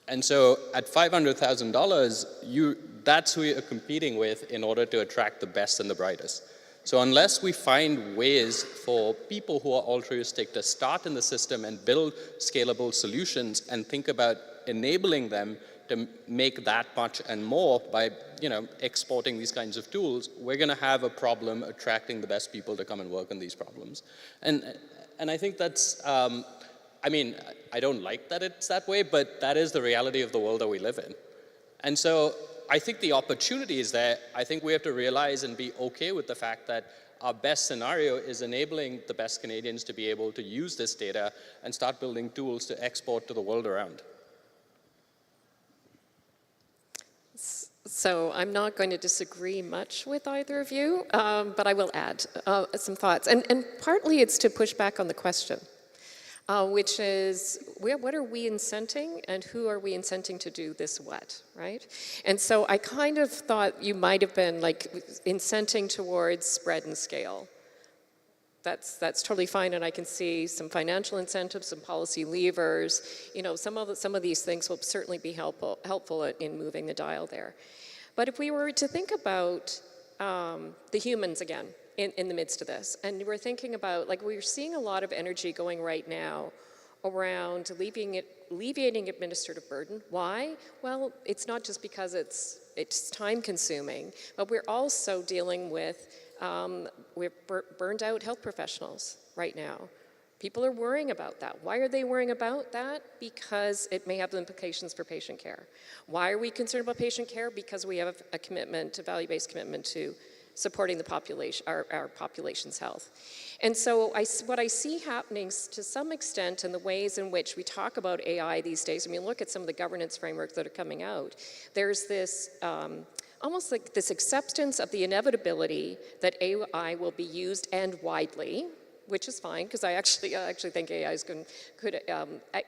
And so at $500,000, that's who you're competing with in order to attract the best and the brightest. So unless we find ways for people who are altruistic to start in the system and build scalable solutions and think about enabling them to make that much and more by, exporting these kinds of tools, we're going to have a problem attracting the best people to come and work on these problems. And I think that's, I don't like that it's that way, but that is the reality of the world that we live in. And so I think the opportunity is there. I think we have to realize and be okay with the fact that our best scenario is enabling the best Canadians to be able to use this data and start building tools to export to the world around. So I'm not going to disagree much with either of you, but I will add some thoughts. And partly it's to push back on the question, which is, what are we incenting and who are we incenting to do this what, right? And so I kind of thought you might have been like incenting towards spread and scale. That's totally fine, and I can see some financial incentives, some policy levers. Some of these things will certainly be helpful in moving the dial there. But if we were to think about the humans again in the midst of this, and we're thinking about, like, we're seeing a lot of energy going right now around alleviating administrative burden. Why? Well, it's not just because it's time-consuming, but we're also dealing with we've burned out health professionals right now. People are worrying about that. Why are they worrying about that? Because it may have implications for patient care. Why are we concerned about patient care? Because we have a commitment, a value-based commitment to supporting the population, our population's health. And so what I see happening to some extent in the ways in which we talk about AI these days, look at some of the governance frameworks that are coming out. There's this almost like this acceptance of the inevitability that AI will be used and widely, which is fine, because I actually think AI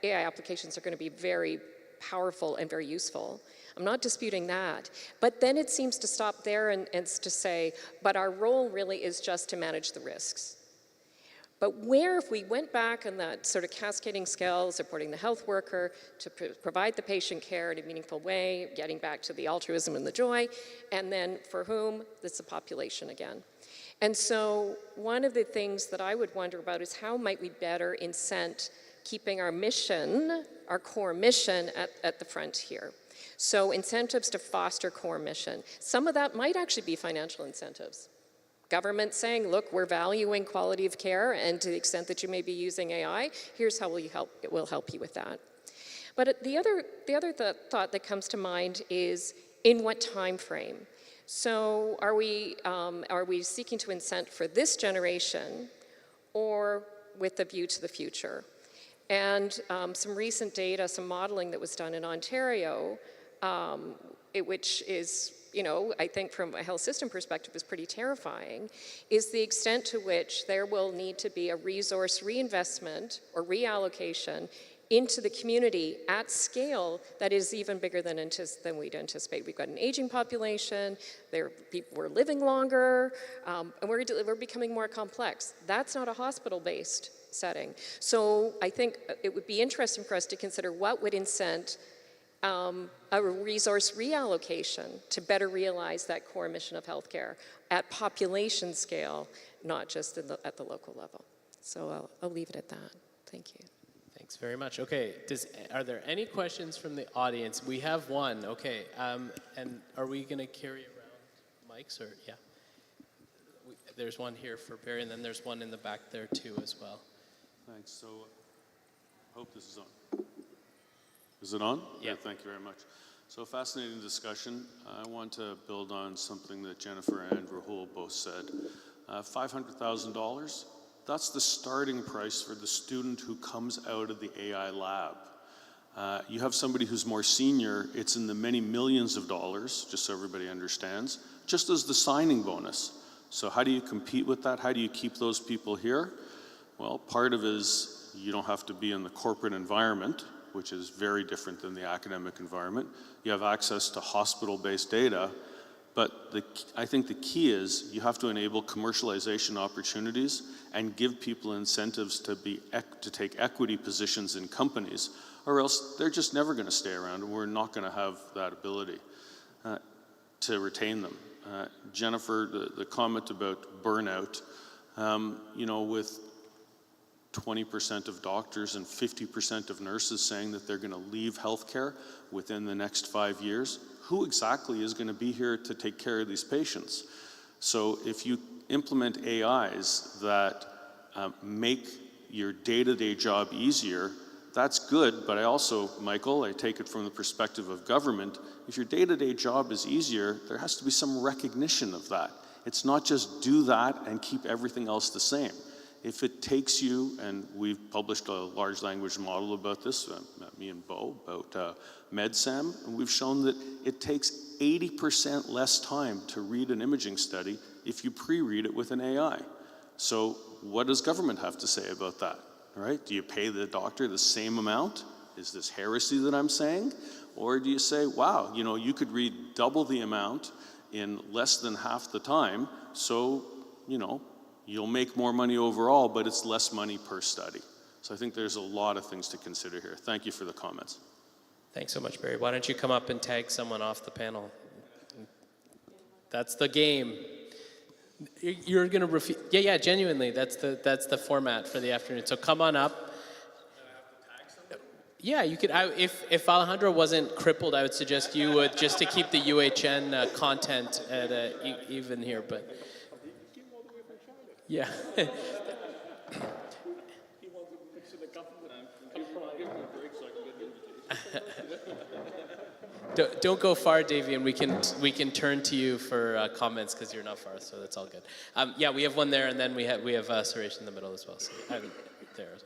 applications are going to be very powerful and very useful. I'm not disputing that. But then it seems to stop there and to say, but our role really is just to manage the risks. But where, if we went back on that sort of cascading scale, supporting the health worker to provide the patient care in a meaningful way, getting back to the altruism and the joy, and then for whom? It's the population again. And so one of the things that I would wonder about is how might we better incent keeping our mission, our core mission at the front here. So incentives to foster core mission. Some of that might actually be financial incentives. Government saying, look, we're valuing quality of care, and to the extent that you may be using AI, here's how it will help you with that. But the other thought that comes to mind is, in what time frame? So are we seeking to incent for this generation or with a view to the future? And some recent data, some modeling that was done in Ontario, which is, I think from a health system perspective is pretty terrifying, is the extent to which there will need to be a resource reinvestment or reallocation into the community at scale that is even bigger than we'd anticipate. We've got an aging population, people are living longer, and we're becoming more complex. That's not a hospital-based setting. So I think it would be interesting for us to consider what would incent a resource reallocation to better realize that core mission of healthcare at population scale, not just at the local level. So I'll leave it at that. Thank you. Thanks very much. Okay, are there any questions from the audience? We have one. Okay, and are we going to carry around mics or yeah? There's one here for Barry, and then there's one in the back there too as well. Thanks. So, I hope this is on. Is it on? Yeah. Thank you very much. So, fascinating discussion. I want to build on something that Jennifer and Rahul both said. $500,000, that's the starting price for the student who comes out of the AI lab. You have somebody who's more senior, it's in the many millions of dollars, just so everybody understands, just as the signing bonus. So how do you compete with that? How do you keep those people here? Well, part of it is you don't have to be in the corporate environment, which is very different than the academic environment. You have access to hospital-based data, but I think the key is you have to enable commercialization opportunities and give people incentives to take equity positions in companies, or else they're just never going to stay around, and we're not going to have that ability to retain them. Jennifer, the comment about burnout, you know, with 20% of doctors and 50% of nurses saying that they're going to leave healthcare within the next 5 years, who exactly is going to be here to take care of these patients? So if you implement AIs that make your day-to-day job easier, that's good, but I also, Michael, I take it from the perspective of government, if your day-to-day job is easier, there has to be some recognition of that. It's not just do that and keep everything else the same. If it takes you, and we've published a large language model about this, me and Bo, about MedSam, and we've shown that it takes 80% less time to read an imaging study if you pre-read it with an AI. So what does government have to say about that? Right? Do you pay the doctor the same amount? Is this heresy that I'm saying? Or do you say, wow, you know, you could read double the amount in less than half the time, so, you know, you'll make more money overall, but it's less money per study. So I think there's a lot of things to consider here. Thank you for the comments. Thanks so much, Barry. Why don't you come up and tag someone off the panel? That's the game. You're going to refuse. Yeah, genuinely, that's the format for the afternoon. So come on up. Yeah, you could. If Alejandro wasn't crippled, I would suggest you would, just to keep the UHN content at even here. But yeah. Don't go far, Davey, and we can turn to you for comments because you're not far, so that's all good. Yeah, we have one there, and then we have Suresh in the middle as well. So there.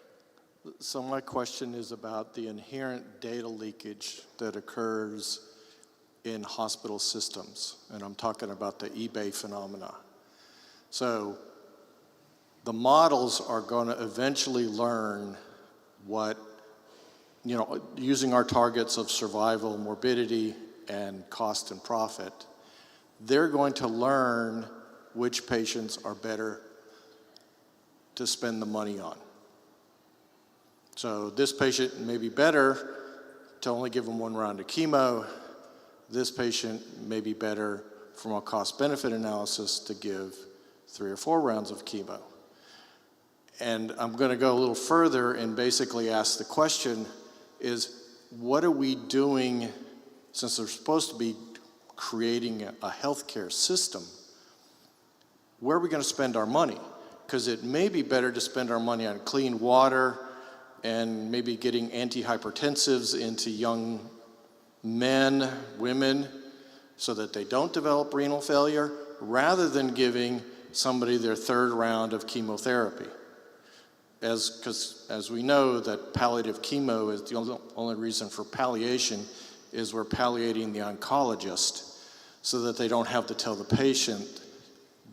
So my question is about the inherent data leakage that occurs in hospital systems, and I'm talking about the eBay phenomena. So the models are going to eventually learn what, you know, using our targets of survival, morbidity, and cost and profit, they're going to learn which patients are better to spend the money on. So this patient may be better to only give them one round of chemo. This patient may be better from a cost-benefit analysis to give 3 or 4 rounds of chemo. And I'm going to go a little further and basically ask the question is, what are we doing, since they're supposed to be creating a healthcare system, where are we going to spend our money? Because it may be better to spend our money on clean water and maybe getting antihypertensives into young men, women, so that they don't develop renal failure, rather than giving somebody their 3rd round of chemotherapy. Because as we know that palliative chemo is the only reason for palliation is we're palliating the oncologist so that they don't have to tell the patient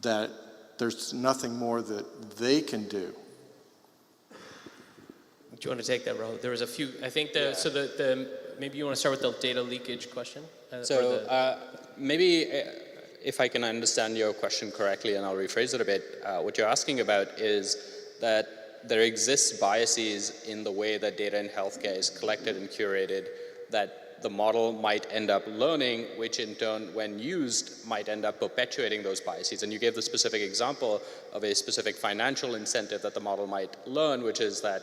that there's nothing more that they can do. Do you want to take that, Rahul? There was a few, I think, maybe you want to start with the data leakage question? Maybe if I can understand your question correctly, and I'll rephrase it a bit, what you're asking about is that there exists biases in the way that data in healthcare is collected and curated that the model might end up learning, which in turn, when used, might end up perpetuating those biases. And you gave the specific example of a specific financial incentive that the model might learn, which is that,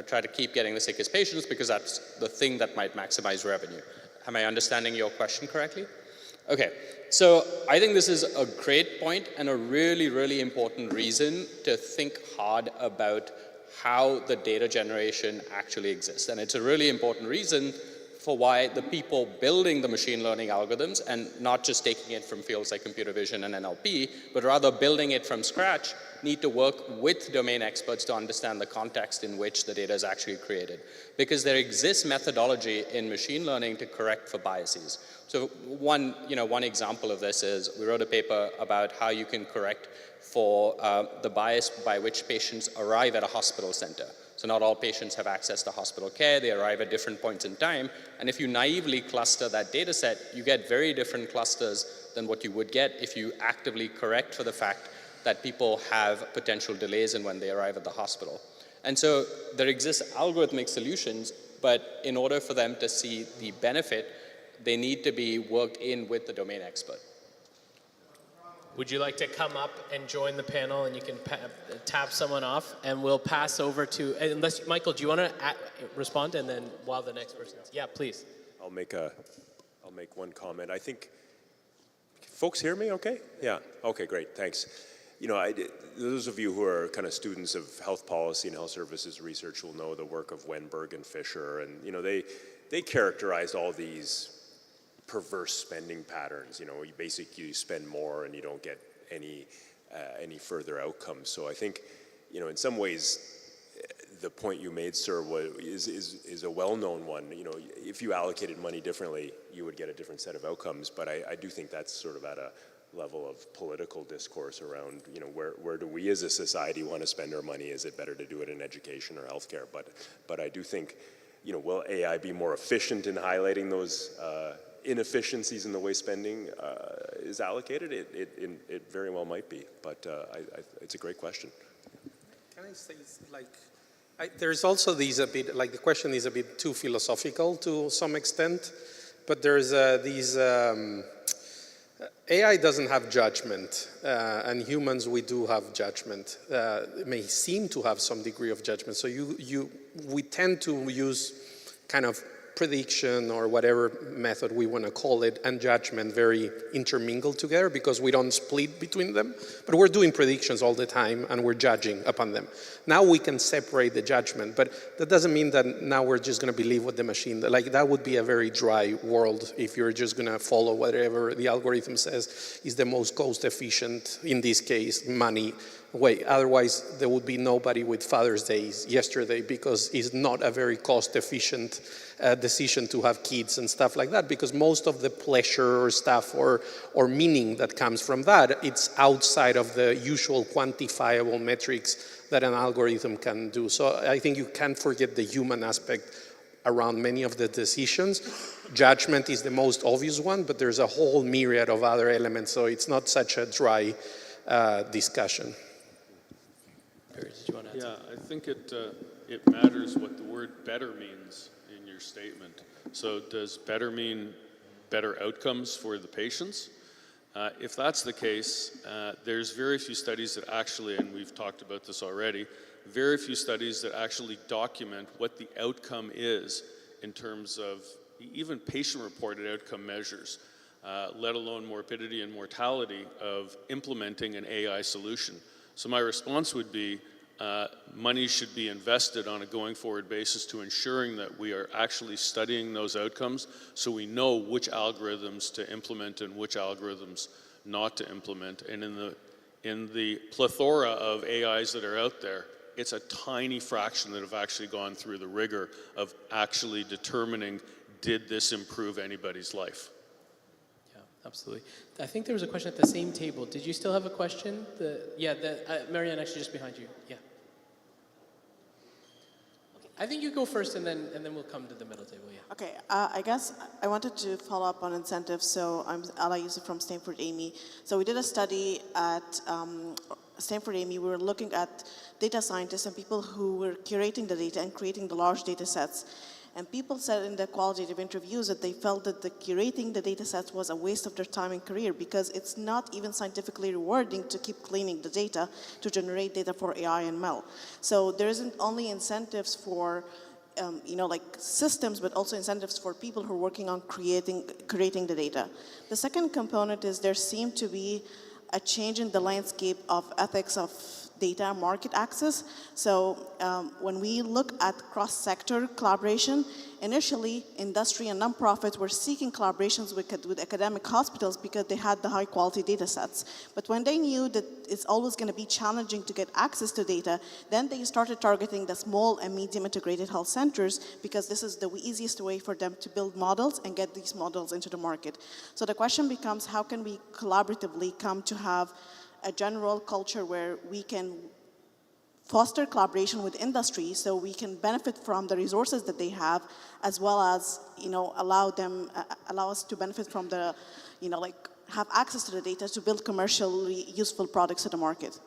try to keep getting the sickest patients because that's the thing that might maximize revenue. Am I understanding your question correctly? Okay, so I think this is a great point and a really, really important reason to think hard about how the data generation actually exists. And it's a really important reason for why the people building the machine learning algorithms, and not just taking it from fields like computer vision and NLP, but rather building it from scratch, need to work with domain experts to understand the context in which the data is actually created. Because there exists methodology in machine learning to correct for biases. So one example of this is we wrote a paper about how you can correct for the bias by which patients arrive at a hospital center. So not all patients have access to hospital care, they arrive at different points in time, and if you naively cluster that data set, you get very different clusters than what you would get if you actively correct for the fact that people have potential delays in when they arrive at the hospital. And so there exist algorithmic solutions, but in order for them to see the benefit, they need to be worked in with the domain expert. Would you like to come up and join the panel, and you can tap someone off, and we'll pass over to, unless, Michael, do you want to respond, and then while the next person is, yeah, please. I'll make one comment. I think, folks hear me okay? Yeah, okay, great, thanks. Those of you who are kind of students of health policy and health services research will know the work of Wenberg and Fisher, and they characterized all these perverse spending patterns. You spend more and you don't get any further outcomes. So I think, in some ways, the point you made, sir, is a well-known one. If you allocated money differently, you would get a different set of outcomes. But I do think that's sort of at a level of political discourse around, where do we as a society want to spend our money? Is it better to do it in education or healthcare? But I do think, will AI be more efficient in highlighting those inefficiencies in the way spending is allocated? It very well might be, but it's a great question. Can I say, there's also these a bit, the question is a bit too philosophical to some extent, but there's AI doesn't have judgment, and humans, we do have judgment. It may seem to have some degree of judgment, so we tend to use kind of prediction or whatever method we want to call it and judgment very intermingled together because we don't split between them, but we're doing predictions all the time and we're judging upon them. Now we can separate the judgment, but that doesn't mean that now we're just going to believe what the machine, that would be a very dry world if you're just going to follow whatever the algorithm says is the most cost efficient, in this case, money way. Otherwise, there would be nobody with Father's Day yesterday because it's not a very cost-efficient decision to have kids and stuff like that, because most of the pleasure or stuff or meaning that comes from that, it's outside of the usual quantifiable metrics that an algorithm can do. So I think you can't forget the human aspect around many of the decisions. Judgment is the most obvious one, but there's a whole myriad of other elements, so it's not such a dry discussion. Yeah, I think it matters what the word better means in your statement. So does better mean better outcomes for the patients? If that's the case, there's very few studies that actually, and we've talked about this already, very few studies that actually document what the outcome is in terms of even patient-reported outcome measures, let alone morbidity and mortality of implementing an AI solution. So my response would be, money should be invested on a going forward basis to ensuring that we are actually studying those outcomes so we know which algorithms to implement and which algorithms not to implement. And in the plethora of AIs that are out there, it's a tiny fraction that have actually gone through the rigor of actually determining, did this improve anybody's life? Absolutely. I think there was a question at the same table. Did you still have a question? Marianne, actually just behind you. Yeah. I think you go first, and then we'll come to the middle table. Yeah. Okay. I guess I wanted to follow up on incentives. So I'm Ala Yusuf from Stanford AMI. So we did a study at Stanford AMI. We were looking at data scientists and people who were curating the data and creating the large data sets. And people said in the qualitative interviews that they felt that curating the data sets was a waste of their time and career because it's not even scientifically rewarding to keep cleaning the data to generate data for AI and ML. So there isn't only incentives for like systems, but also incentives for people who are working on creating the data. The second component is there seemed to be a change in the landscape of ethics of data market access. So when we look at cross-sector collaboration, initially industry and nonprofits were seeking collaborations with academic hospitals because they had the high quality data sets. But when they knew that it's always going to be challenging to get access to data, then they started targeting the small and medium integrated health centers because this is the easiest way for them to build models and get these models into the market. So the question becomes, how can we collaboratively come to have a general culture where we can foster collaboration with industry so we can benefit from the resources that they have, as well as allow us to benefit from the have access to the data to build commercially useful products to the market.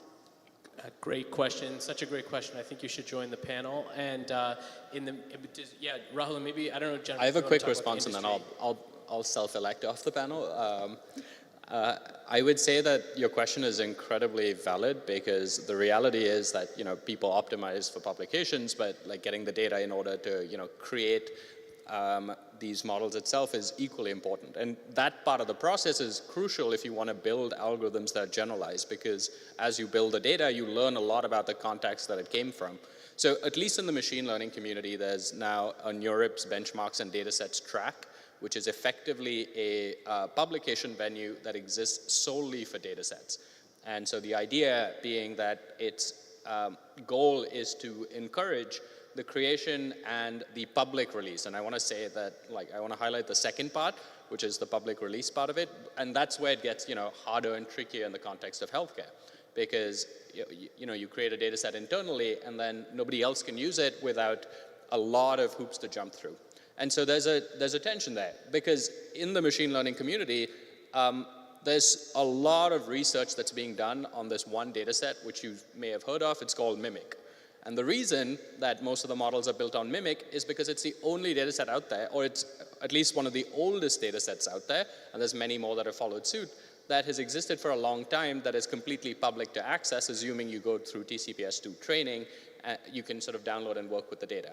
Great question, such a great question. I think you should join the panel. And Rahul, maybe, I don't know, Jennifer. I have a quick response and then I'll self-elect off the panel. I would say that your question is incredibly valid because the reality is that people optimize for publications, but like getting the data in order to create these models itself is equally important. And that part of the process is crucial if you want to build algorithms that are generalized, because as you build the data, you learn a lot about the context that it came from. So at least in the machine learning community, there's now a NeurIPS benchmarks and datasets track, which is effectively a publication venue that exists solely for data sets. And so the idea being that its goal is to encourage the creation and the public release. And I want to say that, I want to highlight the second part, which is the public release part of it. And that's where it gets, harder and trickier in the context of healthcare. Because, you create a data set internally and then nobody else can use it without a lot of hoops to jump through. And so there's a tension there, because in the machine learning community, there's a lot of research that's being done on this one data set, which you may have heard of. It's called Mimic. And the reason that most of the models are built on Mimic is because it's the only data set out there, or it's at least one of the oldest data sets out there, and there's many more that have followed suit, that has existed for a long time, that is completely public to access, assuming you go through TCP/S2 training, you can sort of download and work with the data.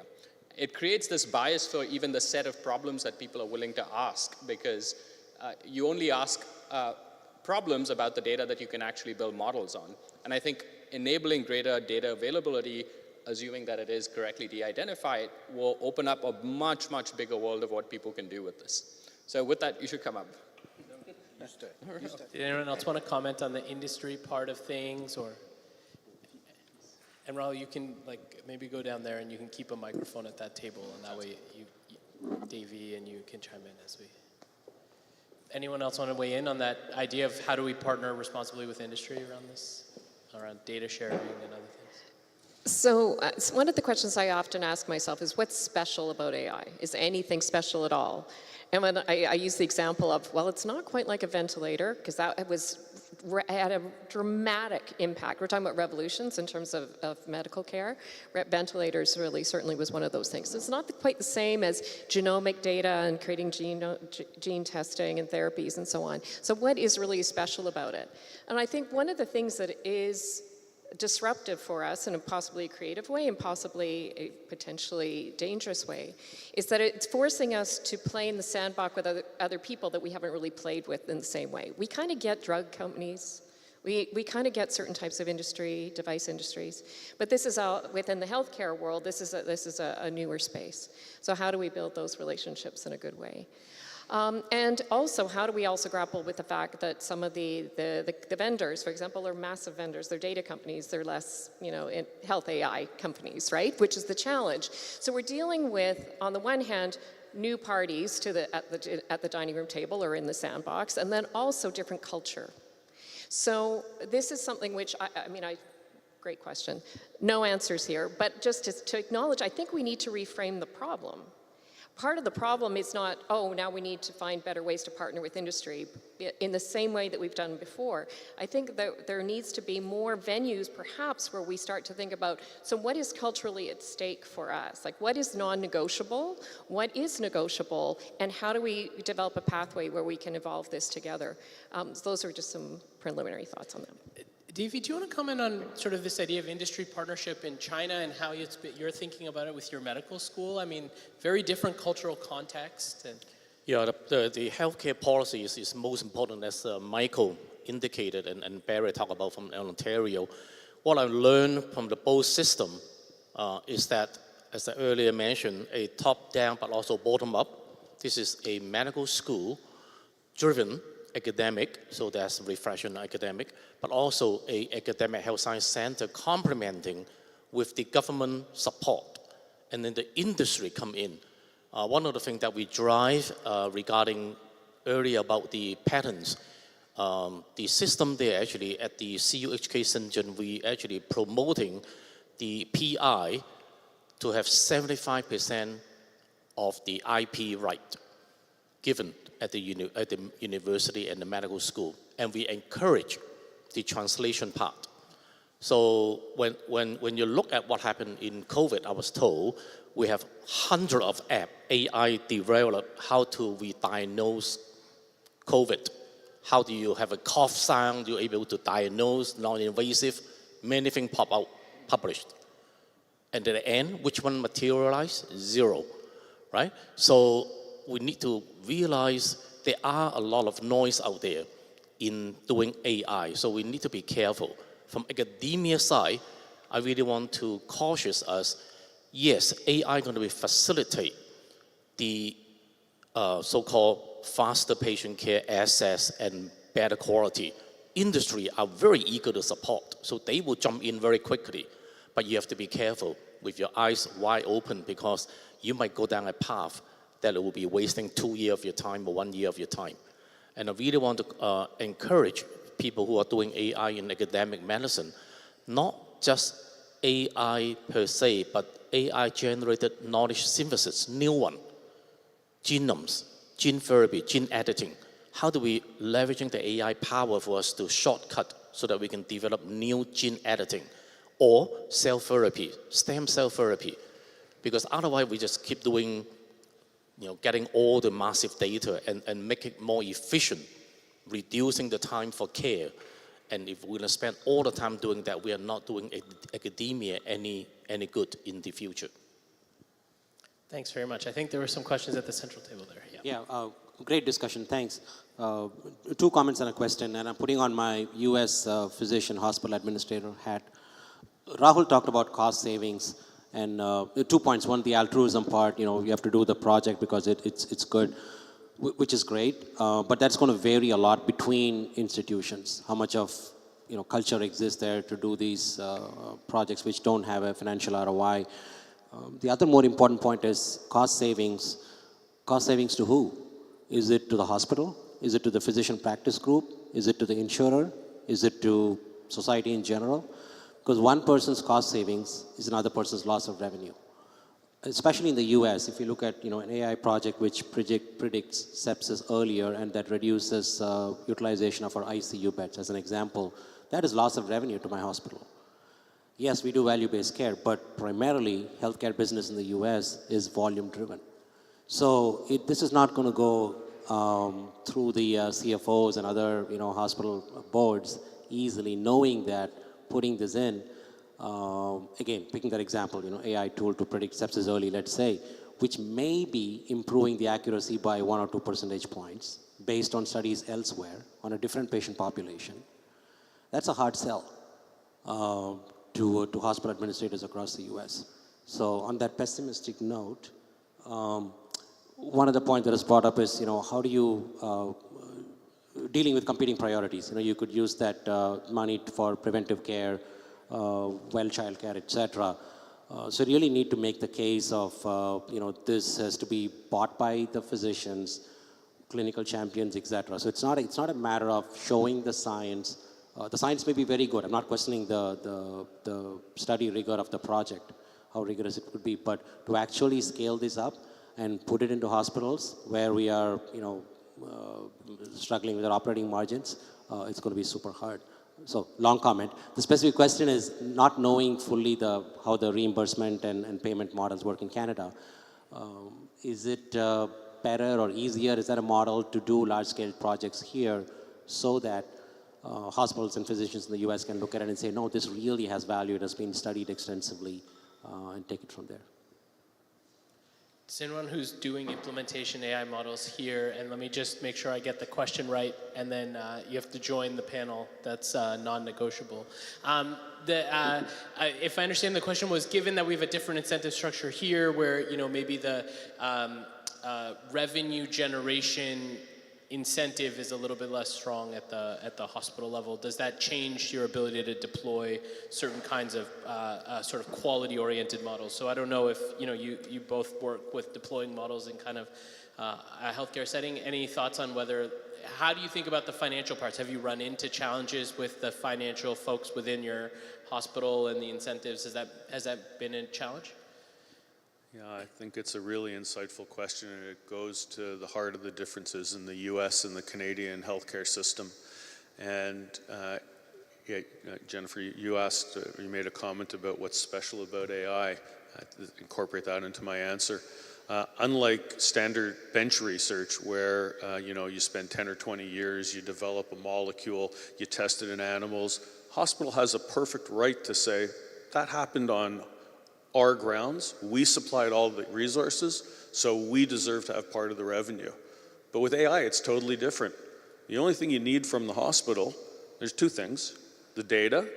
It creates this bias for even the set of problems that people are willing to ask, because you only ask problems about the data that you can actually build models on. And I think enabling greater data availability, assuming that it is correctly de-identified, will open up a much, much bigger world of what people can do with this. So with that, you should come up. Did anyone else want to comment on the industry part of things, or? And Rahul, you can maybe go down there and you can keep a microphone at that table, and that way Davey and you can chime in as we. Anyone else want to weigh in on that idea of how do we partner responsibly with industry around this, around data sharing and other things? So one of the questions I often ask myself is, what's special about AI? Is anything special at all? And when I use the example of, well, it's not quite like a ventilator, because that had a dramatic impact. We're talking about revolutions in terms of medical care. Ventilators really certainly was one of those things. It's not quite the same as genomic data and creating gene testing and therapies and so on. So what is really special about it? And I think one of the things that is disruptive for us in a possibly creative way and possibly a potentially dangerous way is that it's forcing us to play in the sandbox with other people that we haven't really played with in the same way. We kind of get drug companies, we kind of get certain types of industry, device industries, but this is all within the healthcare world. This is a newer space. So how do we build those relationships in a good way? And also, how do we also grapple with the fact that some of the vendors, for example, are massive vendors, they're data companies, they're less, in health AI companies, right? Which is the challenge. So we're dealing with, on the one hand, new parties at the dining room table or in the sandbox, and then also different culture. So this is something which, great question. No answers here, but just to acknowledge, I think we need to reframe the problem. Part of the problem is not, oh, now we need to find better ways to partner with industry in the same way that we've done before. I think that there needs to be more venues, perhaps, where we start to think about, so what is culturally at stake for us? Like, what is non-negotiable? What is negotiable? And how do we develop a pathway where we can evolve this together? So those are just some preliminary thoughts on that. Davey, do you want to comment on sort of this idea of industry partnership in China and how you're thinking about it with your medical school? I mean, very different cultural context. And yeah, the healthcare policy is most important, as Michael indicated and Barry talked about from Ontario. What I've learned from the both system is that, as I earlier mentioned, a top-down but also bottom-up. This is a medical school driven academic, so that's refreshing academic, but also a academic health science center complementing with the government support, and then the industry come in. One of the things that we drive regarding earlier about the patents, the system there actually at the CUHK Shenzhen, we actually promoting the PI to have 75% of the IP right given at the university and the medical school, and we encourage the translation part. So when you look at what happened in COVID, I was told we have hundreds of apps, AI developed how to diagnose COVID. How do you have a cough sound, you're able to diagnose, non-invasive, many things pop out, published. And at the end, which one materialized? Zero, right? So we need to realize there are a lot of noise out there in doing AI, so we need to be careful. From academia side, I really want to caution us, yes, AI is going to facilitate the so-called faster patient care access and better quality. Industry are very eager to support, so they will jump in very quickly. But you have to be careful with your eyes wide open, because you might go down a path that will be wasting 2 years of your time or 1 year of your time. And I really want to encourage people who are doing AI in academic medicine, not just AI per se, but AI-generated knowledge synthesis, new one, genomes, gene therapy, gene editing. How do we leveraging the AI power for us to shortcut so that we can develop new gene editing, or cell therapy, stem cell therapy? Because otherwise we just keep doing, getting all the massive data and make it more efficient, reducing the time for care. And if we're going to spend all the time doing that, we are not doing academia any good in the future. Thanks very much. I think there were some questions at the central table there. Yeah, great discussion, thanks. 2 comments and a question, and I'm putting on my US physician hospital administrator hat. Rahul talked about cost savings, and 2 points. One, the altruism part, you have to do the project because it's good, which is great, but that's going to vary a lot between institutions. How much of culture exists there to do these projects which don't have a financial ROI. The other more important point is cost savings. Cost savings to who? Is it to the hospital? Is it to the physician practice group? Is it to the insurer? Is it to society in general? Because one person's cost savings is another person's loss of revenue. Especially in the US, if you look at an AI project which predicts sepsis earlier and that reduces utilization of our ICU beds, as an example, that is loss of revenue to my hospital. Yes, we do value-based care, but primarily healthcare business in the US is volume-driven. So this is not going to go through the CFOs and other hospital boards easily, knowing that putting this in, again, picking that example, AI tool to predict sepsis early, let's say, which may be improving the accuracy by 1 or 2 percentage points based on studies elsewhere on a different patient population. That's a hard sell to hospital administrators across the US. So on that pessimistic note, one of the points that is brought up is, how do you, dealing with competing priorities, you could use that money for preventive care, well child care, etc. So really need to make the case of, this has to be bought by the physicians, clinical champions, etc. So it's not a matter of showing the science. The science may be very good. I'm not questioning the study rigor of the project, how rigorous it could be, but to actually scale this up, and put it into hospitals where we are, struggling with our operating margins, it's going to be super hard. So, long comment. The specific question is not knowing fully how the reimbursement and payment models work in Canada. Is it better or easier? Is that a model to do large-scale projects here so that hospitals and physicians in the US can look at it and say, no, this really has value, it has been studied extensively, and take it from there? Is anyone who's doing implementation AI models here, and let me just make sure I get the question right, and then you have to join the panel. That's non-negotiable. If I understand the question was, given that we have a different incentive structure here, where maybe the revenue generation incentive is a little bit less strong at the hospital level, does that change your ability to deploy certain kinds of sort of quality-oriented models? So I don't know if you both work with deploying models in kind of a healthcare setting. Any thoughts on how do you think about the financial parts? Have you run into challenges with the financial folks within your hospital and the incentives? Has that been a challenge? Yeah, I think it's a really insightful question, and it goes to the heart of the differences in the US and the Canadian healthcare system. And Jennifer, you made a comment about what's special about AI. I incorporate that into my answer. Unlike standard bench research where you spend 10 or 20 years, you develop a molecule, you test it in animals, hospital has a perfect right to say, that happened on our grounds, we supplied all the resources, so we deserve to have part of the revenue. But with AI, it's totally different. The only thing you need from the hospital, there's two things, the data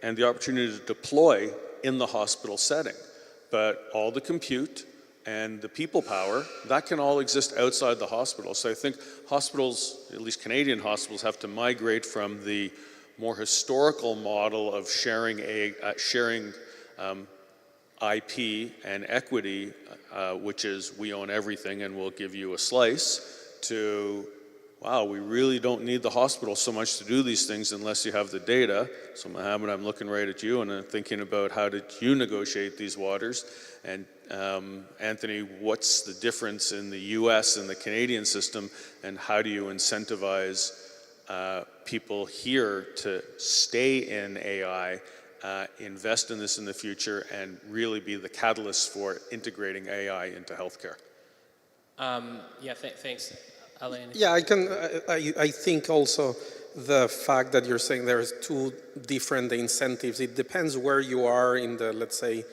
and the opportunity to deploy in the hospital setting. But all the compute and the people power, that can all exist outside the hospital. So I think hospitals, at least Canadian hospitals, have to migrate from the more historical model of sharing IP and equity, which is we own everything and we'll give you a slice, to, wow, we really don't need the hospital so much to do these things unless you have the data. So Mohammed, I'm looking right at you and I'm thinking about how did you negotiate these waters? And Anthony, what's the difference in the US and the Canadian system, and how do you incentivize people here to stay in AI, invest in this in the future, and really be the catalyst for integrating AI into healthcare? Thanks. Alain? Yeah, I think also the fact that you're saying there's two different incentives, it depends where you are in the, let's say,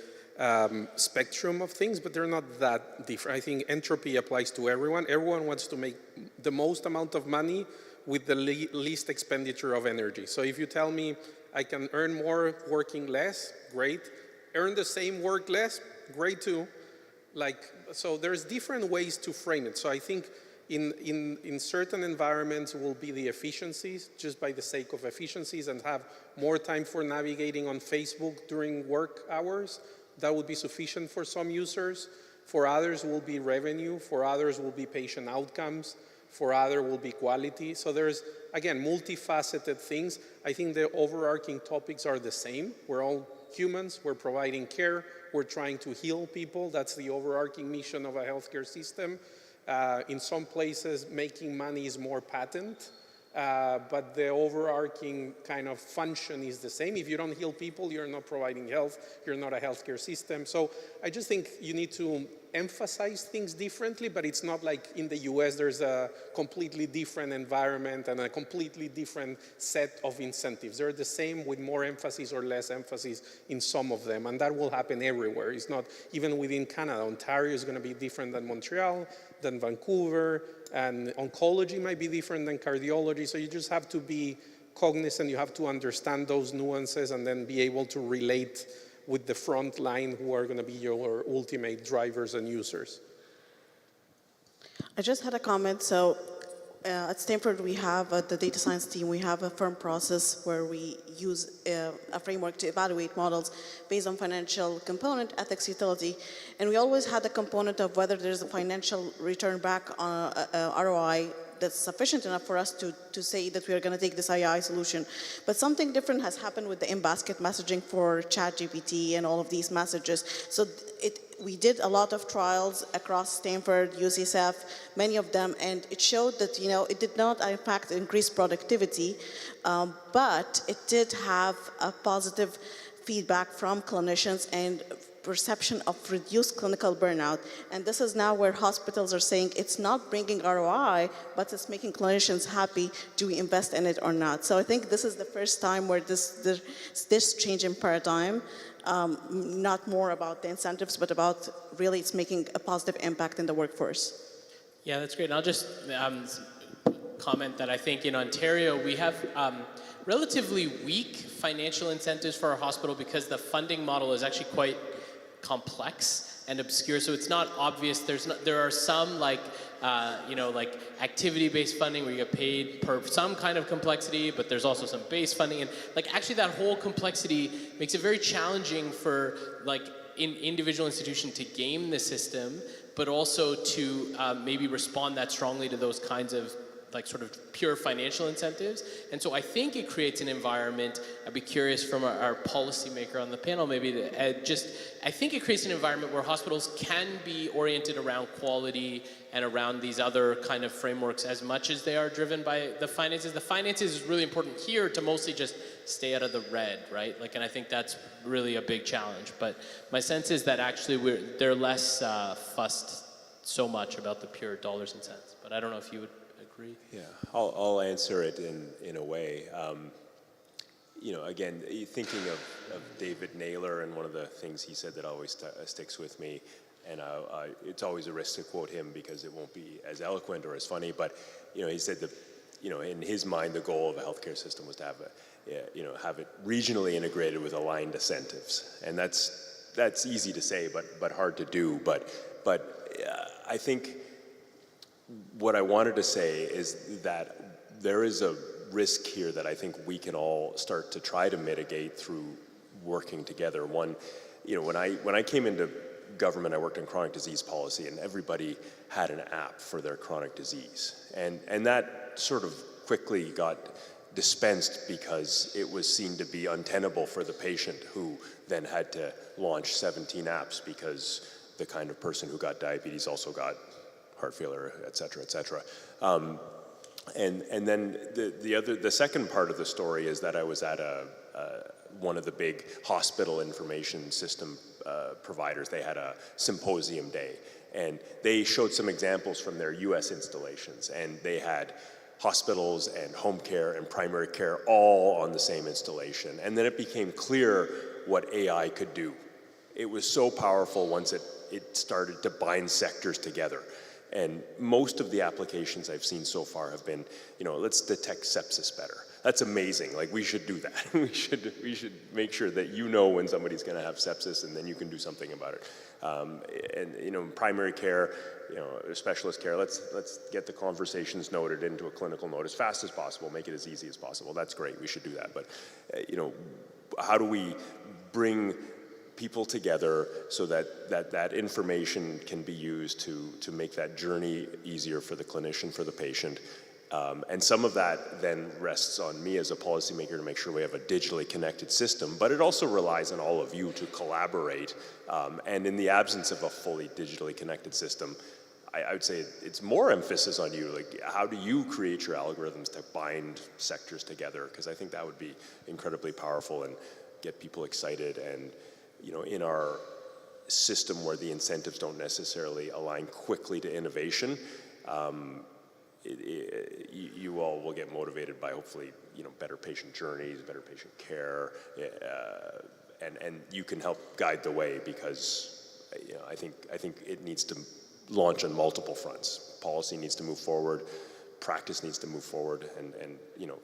spectrum of things, but they're not that different. I think entropy applies to everyone. Everyone wants to make the most amount of money with the least expenditure of energy. So if you tell me I can earn more working less, great. Earn the same, work less, great too. So there's different ways to frame it. So I think in certain environments will be the efficiencies, just by the sake of efficiencies, and have more time for navigating on Facebook during work hours. That would be sufficient for some users. For others will be revenue. For others will be patient outcomes. For others will be quality. So there's, again, multifaceted things. I think the overarching topics are the same. We're all humans. We're providing care. We're trying to heal people. That's the overarching mission of a healthcare system. In some places, making money is more patent, but the overarching kind of function is the same. If you don't heal people, you're not providing health. You're not a healthcare system. So I just think you need to emphasize things differently, but it's not like in the US there's a completely different environment and a completely different set of incentives. They're the same with more emphasis or less emphasis in some of them, and that will happen everywhere. It's not, even within Canada, Ontario is going to be different than Montreal, than Vancouver, and oncology might be different than cardiology, so you just have to be cognizant, you have to understand those nuances and then be able to relate with the front line who are going to be your ultimate drivers and users. I just had a comment. So at Stanford, we have the data science team, we have a firm process where we use a framework to evaluate models based on financial component, ethics, utility. And we always had a component of whether there's a financial return back on ROI that's sufficient enough for us to say that we are going to take this AI solution. But something different has happened with the in-basket messaging for ChatGPT and all of these messages. So we did a lot of trials across Stanford, UCSF, many of them, and it showed that it did not, in fact, increase productivity, but it did have a positive feedback from clinicians and perception of reduced clinical burnout. And this is now where hospitals are saying it's not bringing ROI, but it's making clinicians happy. Do we invest in it or not? So I think this is the first time where this change in paradigm, not more about the incentives, but about really it's making a positive impact in the workforce. Yeah, that's great. And I'll just comment that I think in Ontario we have relatively weak financial incentives for our hospital because the funding model is actually quite complex and obscure, so it's not obvious. There are some like activity-based funding where you get paid per some kind of complexity, but there's also some base funding, and actually that whole complexity makes it very challenging for individual institution to game the system, but also to maybe respond that strongly to those kinds of sort of pure financial incentives. And so I think it creates an environment, I'd be curious from our policymaker on the panel maybe, I think it creates an environment where hospitals can be oriented around quality and around these other kind of frameworks as much as they are driven by the finances. The finances is really important here to mostly just stay out of the red, right? And I think that's really a big challenge. But my sense is that actually they're less fussed so much about the pure dollars and cents. But I don't know if you would agree. Yeah, I'll answer it in a way. Again, thinking of David Naylor, and one of the things he said that always sticks with me, and it's always a risk to quote him because it won't be as eloquent or as funny, but he said that in his mind the goal of a healthcare system was to have it regionally integrated with aligned incentives, and that's easy to say but hard to do. But I think what I wanted to say is that there is a risk here that I think we can all start to try to mitigate through working together. One, when I came into government, I worked in chronic disease policy, and everybody had an app for their chronic disease. And that sort of quickly got dispensed because it was seen to be untenable for the patient, who then had to launch 17 apps because the kind of person who got diabetes also got heart failure, et cetera, et cetera. And then the second part of the story is that I was at one of the big hospital information system providers. They had a symposium day, and they showed some examples from their US installations, and they had hospitals and home care and primary care all on the same installation. And then it became clear what AI could do. It was so powerful once it started to bind sectors together. And most of the applications I've seen so far have been, let's detect sepsis better. That's amazing. We should do that. we should make sure that when somebody's going to have sepsis, and then you can do something about it. And primary care, specialist care. Let's get the conversations noted into a clinical note as fast as possible. Make it as easy as possible. That's great. We should do that. But how do we bring people together so that information can be used to make that journey easier for the clinician, for the patient. And some of that then rests on me as a policymaker to make sure we have a digitally connected system, but it also relies on all of you to collaborate. And in the absence of a fully digitally connected system, I would say it's more emphasis on you. How do you create your algorithms to bind sectors together? Because I think that would be incredibly powerful and get people excited. And in our system where the incentives don't necessarily align quickly to innovation, you all will get motivated by hopefully better patient journeys, better patient care, and you can help guide the way, because I think it needs to launch on multiple fronts. Policy needs to move forward, practice needs to move forward, and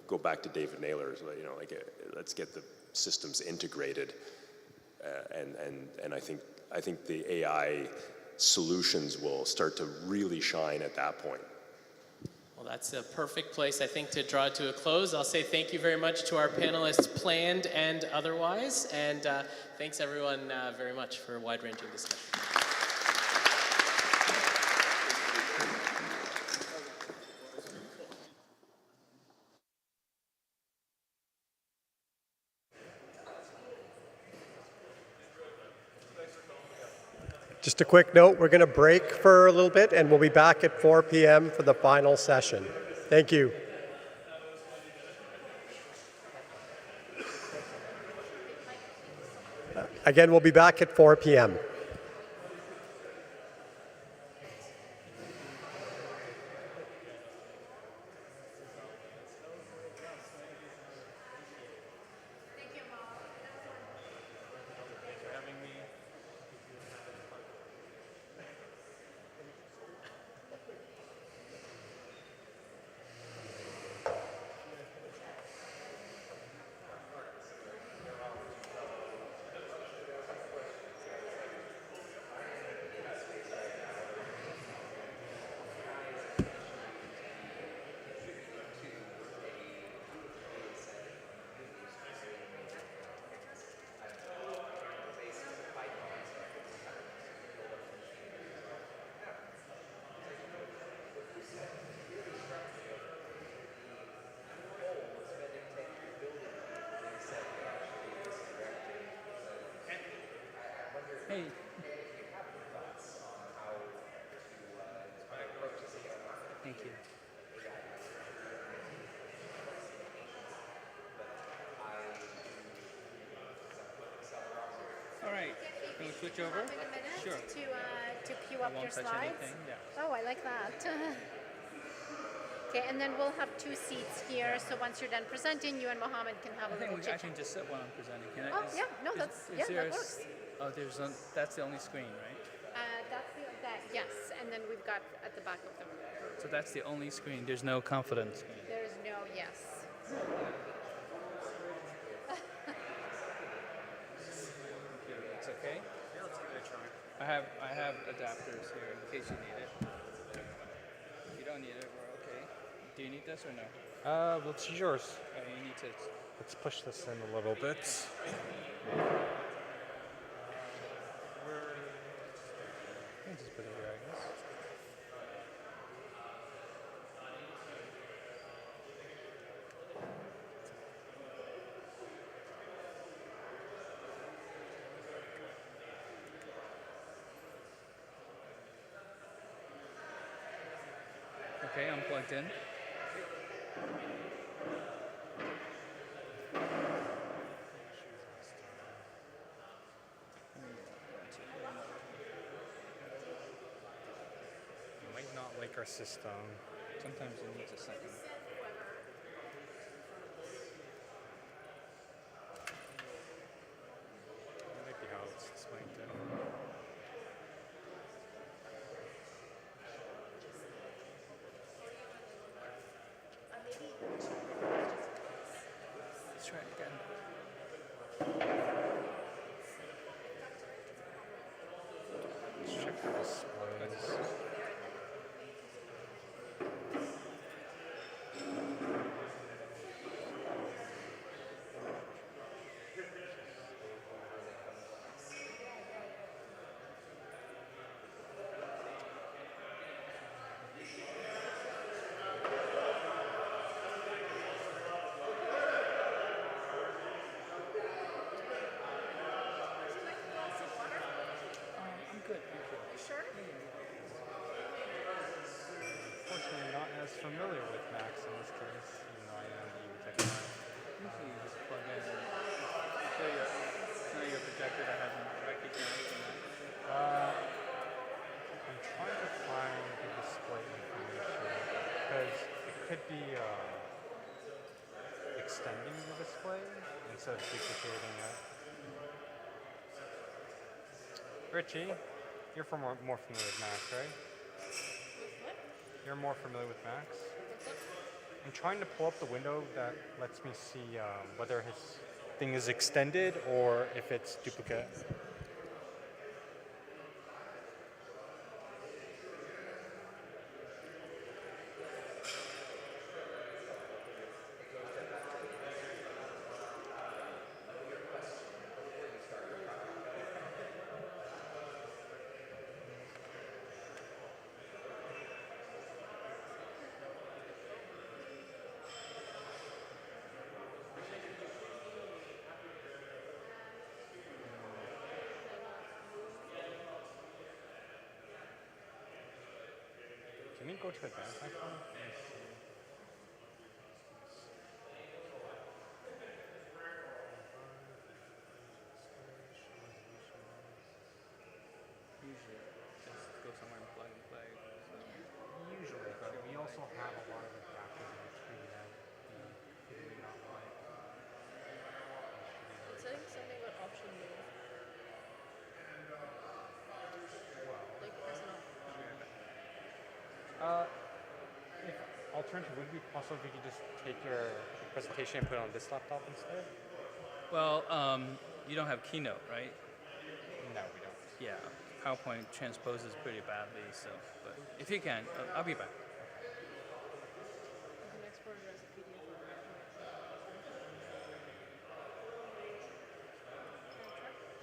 go back to David Naylor's, let's get the systems integrated. And I think the AI solutions will start to really shine at that point. Well, that's a perfect place, I think, to draw it to a close. I'll say thank you very much to our panelists, planned and otherwise, and thanks everyone very much for a wide-ranging discussion. Just a quick note, we're going to break for a little bit, and we'll be back at 4 p.m. for the final session. Thank you. Again, we'll be back at 4 p.m. Hey. Thank you. All right. Can we switch over? Sure. To queue up I won't your touch slides. anything, yeah. Oh, I like that. Okay, and then we'll have 2 seats here. So once you're done presenting, you and Mohammed can have a little I chit can just sit while I'm presenting. Can I? Oh, yeah. No, that works. Oh, that's the only screen, right? Yes, and then we've got at the back of the room. So that's the only screen. There's no confidence screen. There's no yes. It's okay. Yeah, let's give it a try. I have adapters here in case you need it. If you don't need it, we're okay. Do you need this or no? Well, it's yours. Oh, you need to. Let's push this in a little bit. Just put it here, I guess. Okay, I'm plugged in. Like our system. Sometimes it needs a second. That might be how it's explained then. Let's try it again. Let's check the displays. Unfortunately, not as familiar with Macs in this case, even though I am the technology. Usually you just plug in and show your projector that hasn't recognized I'm trying to find the display information because it could be extending the display instead of duplicating it. Richie, you're more familiar with Macs, right? You're more familiar with Macs? I'm trying to pull up the window that lets me see whether his thing is extended or if it's duplicate. me go to advanced icon. Let me see. Usually, just go somewhere and plug and play. So. Usually, but we also have a lot of adapters in between that we may not like. It's saying something about option move. Like press it up. If alternative would be possible if we could just take your presentation and put it on this laptop instead? Well, you don't have Keynote, right? No, we don't. Yeah, PowerPoint transposes pretty badly, so, but if you can, I'll be back. You can export it as a PDF.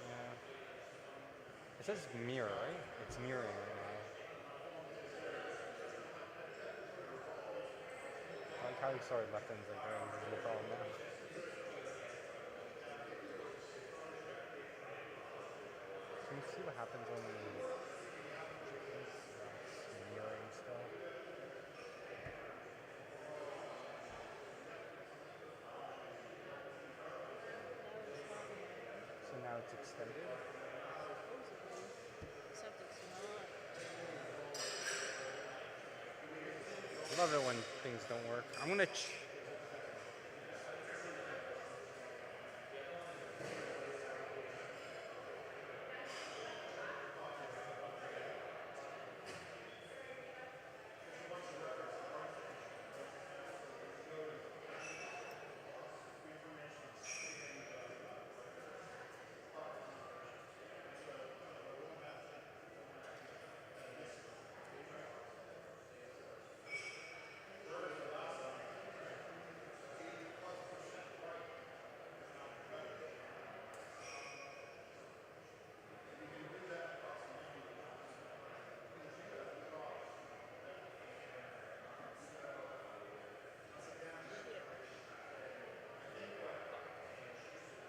Yeah. It says mirror, right? It's mirroring right now. I like how you started left ends like that. There's no problem now. Can you see what happens when we check this? It's mirroring stuff. So now it's extended. Except it's not. I love it when things don't work. I'm gonna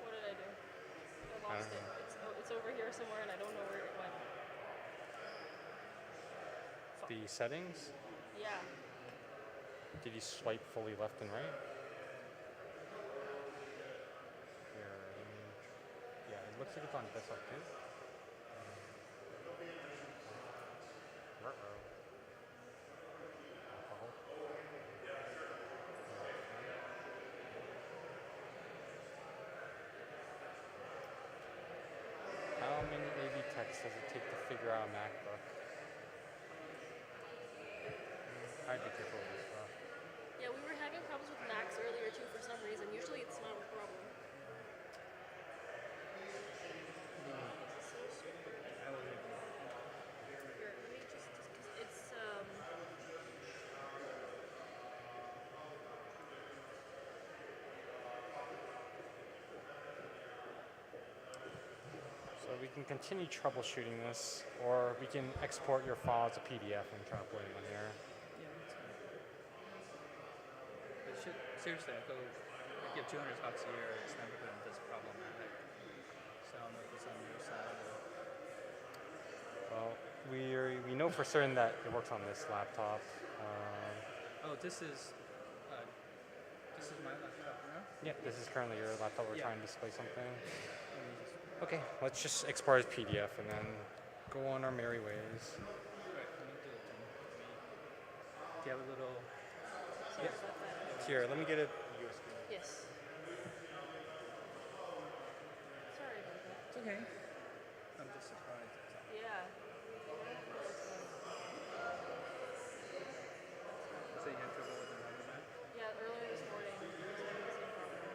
What did I do? I lost it. It's over here somewhere and I don't know where it went. the settings. Yeah. Did you swipe fully left and right? Here, yeah, it looks like it's on desktop too. Uh-oh. How many A/B tests does it take to figure out a MacBook? I'd be careful with this stuff. Yeah, we were having problems with Macs earlier too for some reason. Usually it's not a problem. This is so stupid. Here, let me just, cause it's So we can continue troubleshooting this, or we can export your file as a PDF and try to put it in here. Yeah, that's fine. But seriously, I give $200 a year, it's never been this problematic. So I don't know if it's on your side or... Well, we know for certain that it works on this laptop. Oh, this is my laptop, no? Yeah, this is currently your laptop. We're Yeah. trying to display something. Okay, let's just export as PDF and then go on our merry ways. Right, let me do it then. Do you have a little... Sorry about that. Here, let me get a USB. Yes. Sorry about that. It's okay. I'm just surprised. Yeah. So you had trouble with another Mac? Yeah, earlier this morning. I was having the same problem.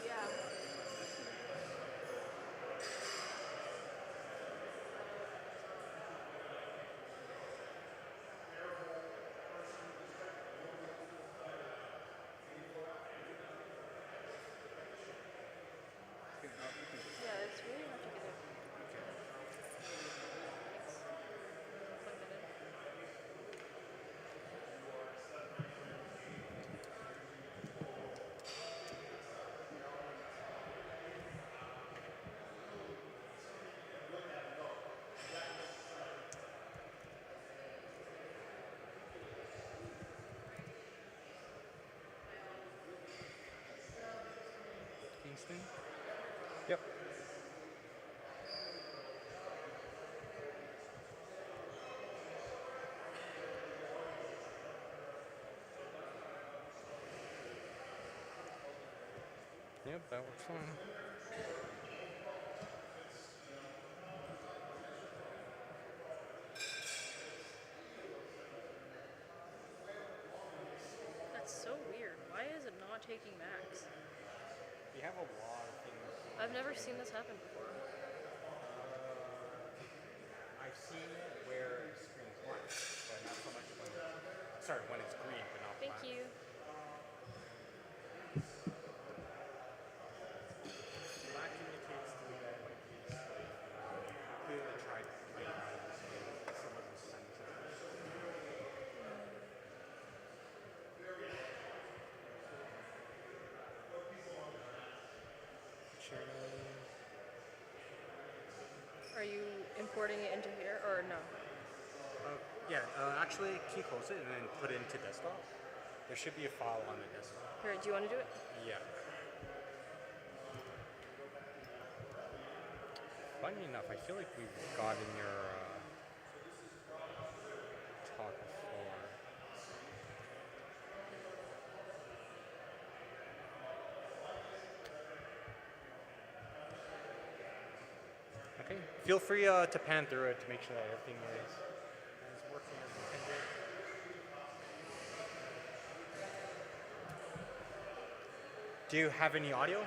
Yeah. You can Yep. Yep, that works fine. That's so weird. Why is it not taking Max? We have a lot of things. I've never seen this happen before. I've seen it where the screen's black, but not so much when when it's green, but not black. Thank you. Black indicates to me that it's clearly tried to play out of this game. Some of the sensors. Are you importing it into here or no? Yeah, actually key close it and then put it into desktop. There should be a file on the desktop. Here, do you want to do it? Yeah. Funny enough, I feel like we've gotten your talk before. Okay, feel free to pan through it to make sure that everything is working as intended. Do you have any audio?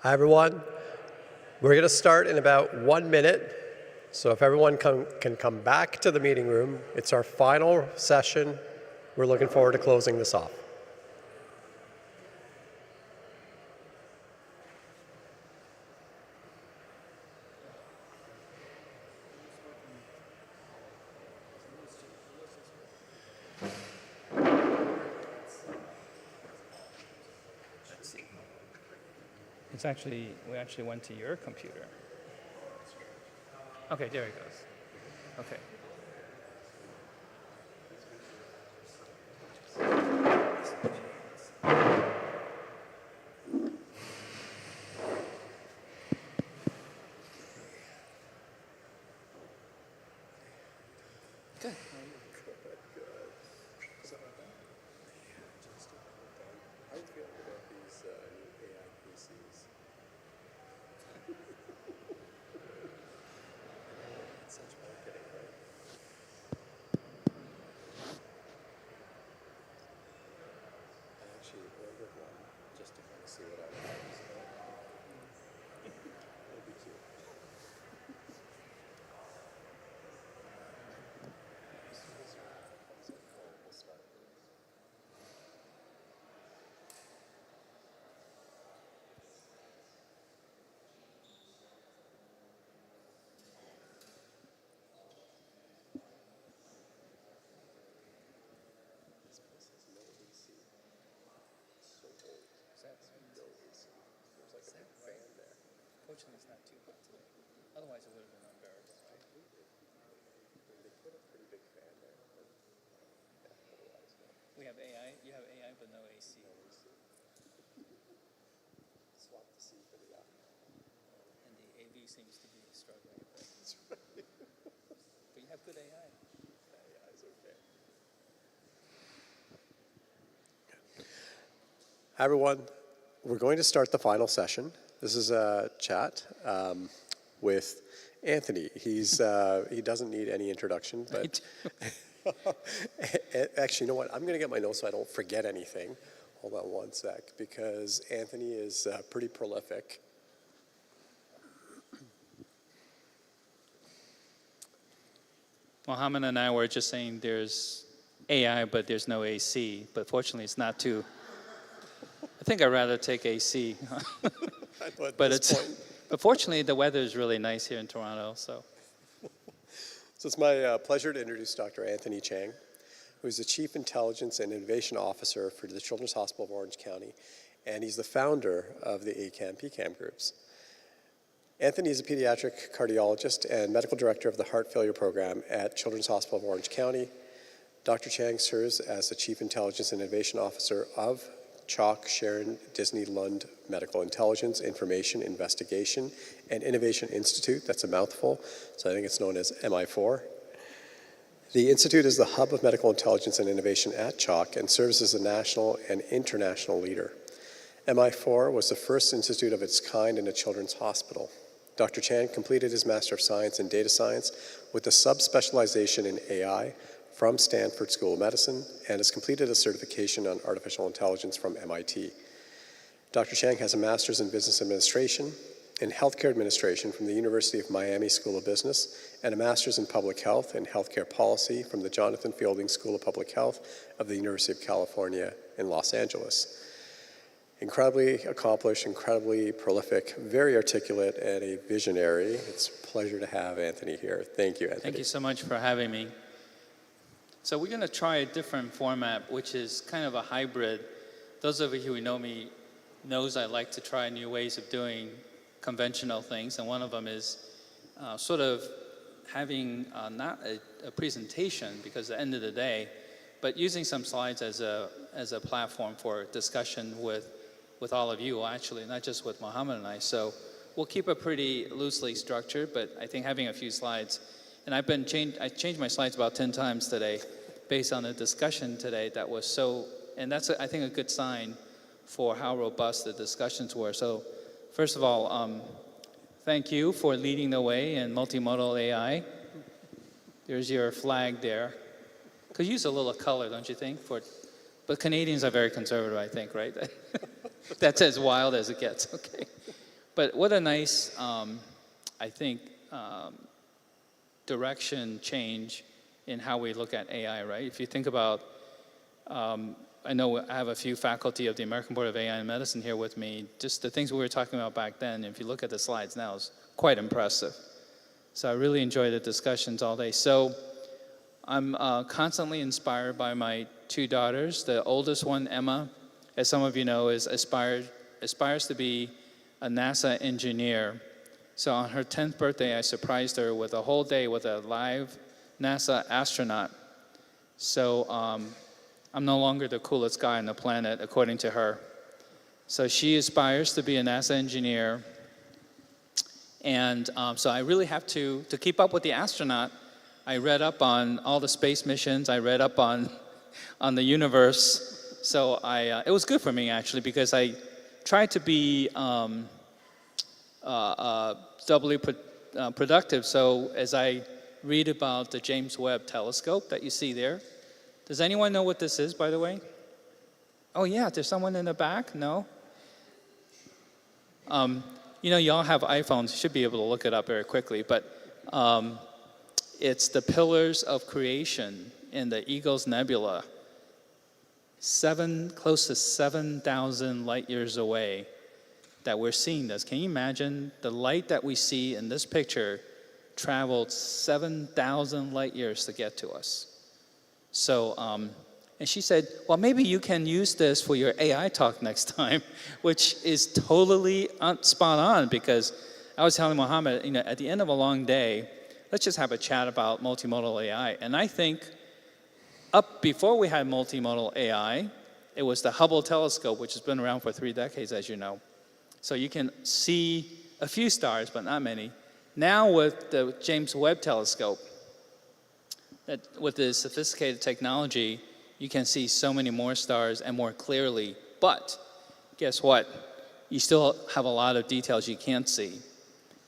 Hi, everyone. We're going to start in about 1 minute. So if everyone can come back to the meeting room, it's our final session. We're looking forward to closing this off. It's actually, we actually went to your computer. Okay, there it goes. Okay. Good. Fortunately, it's not too hot today. Otherwise, it would have been unbearable, right? They put a pretty big fan there. We have AI. You have AI, but no AC. No AC. Swap the C for the I. And the AV seems to be struggling. That's right. But you have good AI. AI is okay. Hi, everyone. We're going to start the final session. This is a chat with Anthony. He doesn't need any introduction, but actually, you know what? I'm going to get my notes so I don't forget anything. Hold on one sec, because Anthony is pretty prolific. Mohammed and I were just saying there's AI, but there's no AC. But fortunately, it's not too. I think I'd rather take AC. But fortunately, the weather is really nice here in Toronto. So it's my pleasure to introduce Dr. Anthony Cheung, who is the Chief Intelligence and Innovation Officer for the Children's Hospital of Orange County, and he's the founder of the ACAM-PCAM groups. Anthony is a pediatric cardiologist and medical director of the Heart Failure Program at Children's Hospital of Orange County. Dr. Cheung serves as the Chief Intelligence and Innovation Officer of CHOC, Sharon Disney Lund Medical Intelligence, Information, Investigation, and Innovation Institute. That's a mouthful, so I think it's known as MI4. The Institute is the hub of medical intelligence and innovation at CHOC and serves as a national and international leader. MI4 was the first institute of its kind in a children's hospital. Dr. Chan completed his Master of Science in Data Science with a subspecialization in AI from Stanford School of Medicine and has completed a certification on artificial intelligence from MIT. Dr. Cheung has a Master's in Business Administration and Healthcare Administration from the University of Miami School of Business and a Master's in Public Health and Healthcare Policy from the Jonathan Fielding School of Public Health of the University of California in Los Angeles. Incredibly accomplished, incredibly prolific, very articulate, and a visionary. It's a pleasure to have Anthony here. Thank you, Anthony. thank you so much for having me. So we're going to try a different format, which is kind of a hybrid. Those of you who know me knows I like to try new ways of doing conventional things, and one of them is sort of having not a presentation, because at the end of the day, but using some slides as a platform for discussion with all of you, actually, not just with Mohammed and I. So we'll keep it pretty loosely structured, but I think having a few slides, and I changed my slides about 10 times today based on the discussion today that was so, and that's, I think, a good sign for how robust the discussions were. So first of all, thank you for leading the way in multimodal AI. There's your flag there. Could use a little color, don't you think? But Canadians are very conservative, I think, right? That's as wild as it gets, okay. But what a nice, I think, direction change in how we look at AI, right? If you think about, I know I have a few faculty of the American Board of AI and Medicine here with me. Just the things we were talking about back then, if you look at the slides now, is quite impressive. So I really enjoy the discussions all day. So I'm constantly inspired by my two daughters. The oldest one, Emma, as some of you know, aspires to be a NASA engineer. So on her 10th birthday, I surprised her with a whole day with a live NASA astronaut. So I'm no longer the coolest guy on the planet, according to her. So she aspires to be a NASA engineer. And so I really have to keep up with the astronaut, I read up on all the space missions. I read up on the universe. So it was good for me, actually, because I tried to be doubly productive. So as I read about the James Webb Telescope that you see there, does anyone know what this is, by the way? Oh, yeah, there's someone in the back? No? You know, you all have iPhones. You should be able to look it up very quickly. But it's the pillars of creation in the Eagles Nebula, close to 7,000 light years away that we're seeing this. Can you imagine the light that we see in this picture traveled 7,000 light years to get to us? So, and she said, well, maybe you can use this for your AI talk next time, which is totally spot on, because I was telling Mohammed, you know, at the end of a long day, let's just have a chat about multimodal AI. And I think up before we had multimodal AI, it was the Hubble telescope, which has been around for 3 decades, as you know. So you can see a few stars, but not many. Now with the James Webb telescope, with the sophisticated technology, you can see so many more stars and more clearly. But guess what? You still have a lot of details you can't see.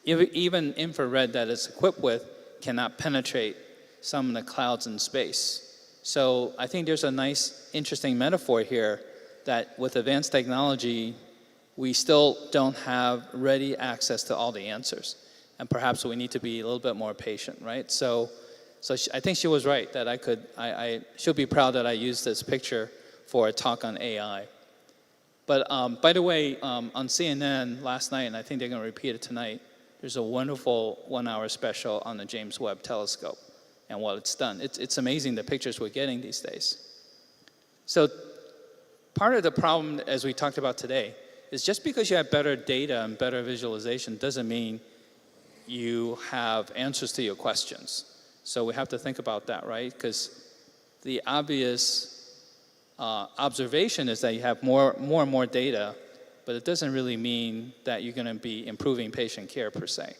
Even infrared that it's equipped with cannot penetrate some of the clouds in space. So I think there's a nice, interesting metaphor here that with advanced technology, we still don't have ready access to all the answers. And perhaps we need to be a little bit more patient, right? So I think she was right that I should be proud that I used this picture for a talk on AI. But by the way, on CNN last night, and I think they're going to repeat it tonight, there's a wonderful 1-hour special on the James Webb Telescope and what it's done. It's amazing the pictures we're getting these days. So part of the problem, as we talked about today, is just because you have better data and better visualization doesn't mean you have answers to your questions. So we have to think about that, right? Because the obvious observation is that you have more and more data, but it doesn't really mean that you're going to be improving patient care per se.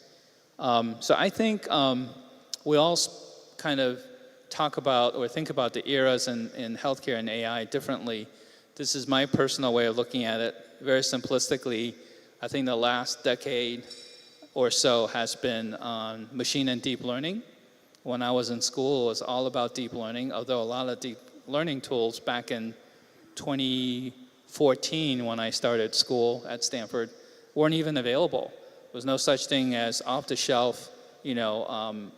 So I think we all kind of talk about or think about the eras in healthcare and AI differently. This is my personal way of looking at it. Very simplistically, I think the last decade or so has been on machine and deep learning. When I was in school, it was all about deep learning, although a lot of deep learning tools back in 2014 when I started school at Stanford weren't even available. There was no such thing as off-the-shelf,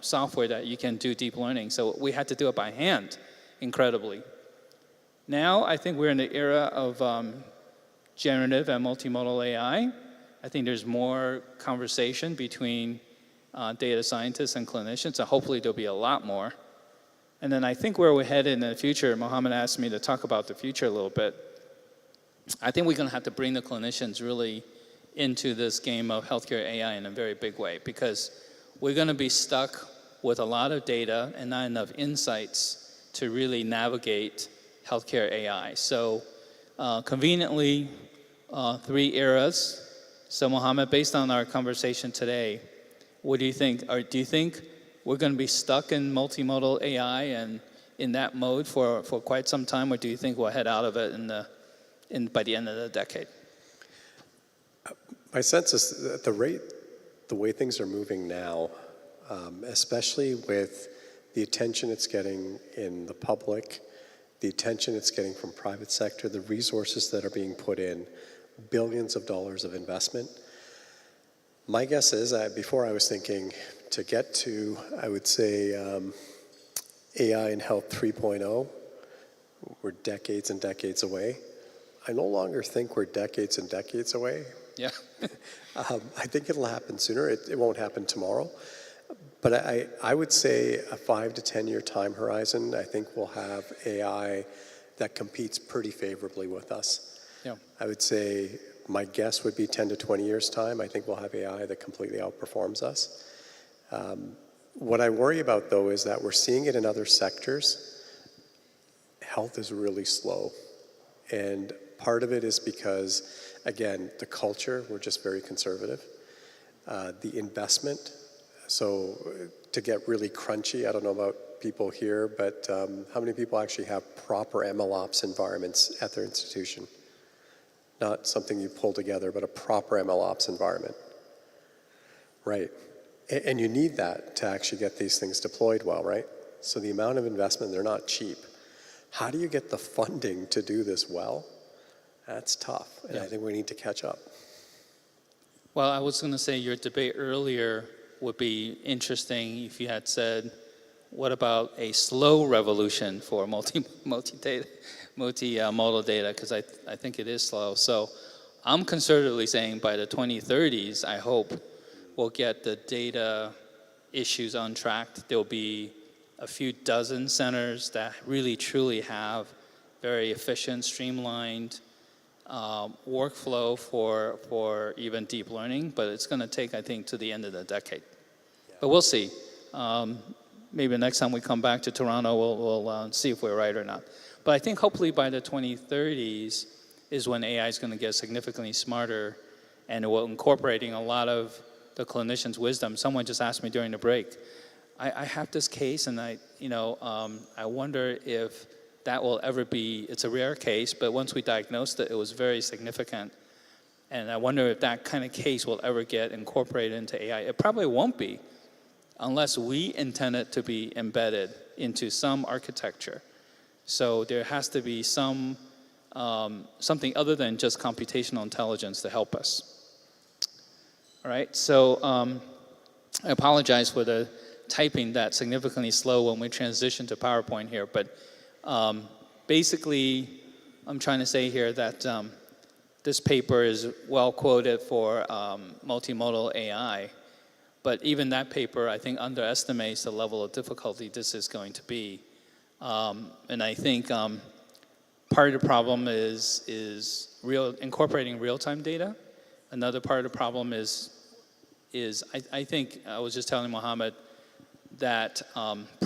software that you can do deep learning. So we had to do it by hand, incredibly. Now I think we're in the era of generative and multimodal AI. I think there's more conversation between data scientists and clinicians, and hopefully there'll be a lot more. And then I think where we're headed in the future, Mohammed asked me to talk about the future a little bit. I think we're going to have to bring the clinicians really into this game of healthcare AI in a very big way, because we're going to be stuck with a lot of data and not enough insights to really navigate healthcare AI. So conveniently, 3 eras. So Mohammed, based on our conversation today, what do you think? Or do you think we're going to be stuck in multimodal AI and in that mode for quite some time, or do you think we'll head out of it by the end of the decade? My sense is that the way things are moving now, especially with the attention it's getting in the public, the attention it's getting from private sector, the resources that are being put in, billions of dollars of investment, My guess is, before I was thinking to get to, I would say, AI in Health 3.0, we're decades and decades away. I no longer think we're decades and decades away. Yeah. I think it'll happen sooner. It won't happen tomorrow. But I would say a 5 to 10 year time horizon, I think we'll have AI that competes pretty favorably with us. Yeah. I would say my guess would be 10 to 20 years time. I think we'll have AI that completely outperforms us. What I worry about though is that we're seeing it in other sectors. Health is really slow. And part of it is because, again, the culture, we're just very conservative. The investment, so to get really crunchy, I don't know about people here, but how many people actually have proper MLOps environments at their institution? Not something you pull together, but a proper MLOps environment. Right. And you need that to actually get these things deployed well, right? So the amount of investment, they're not cheap. How do you get the funding to do this well? That's tough, and I think we need to catch up. Well, I was going to say your debate earlier would be interesting if you had said, what about a slow revolution for multimodal data? Because I think it is slow. So I'm conservatively saying by the 2030s, I hope we'll get the data issues untracked. There'll be a few dozen centers that really truly have very efficient, streamlined workflow for even deep learning, but it's going to take, I think, to the end of the decade. Yeah. But we'll see. Maybe next time we come back to Toronto, we'll see if we're right or not. But I think hopefully by the 2030s is when AI is going to get significantly smarter, and it will incorporating a lot of the clinician's wisdom. Someone just asked me during the break, I have this case, and I wonder if that will ever be, it's a rare case, but once we diagnosed it, it was very significant. And I wonder if that kind of case will ever get incorporated into AI. It probably won't be, unless we intend it to be embedded into some architecture. So there has to be some, something other than just computational intelligence to help us. All right, so I apologize for the typing that's significantly slow when we transition to PowerPoint here, but basically, I'm trying to say here that this paper is well quoted for multimodal AI, but even that paper, I think, underestimates the level of difficulty this is going to be. And I think part of the problem is incorporating real-time data. Another part of the problem is I think, I was just telling Mohammed, that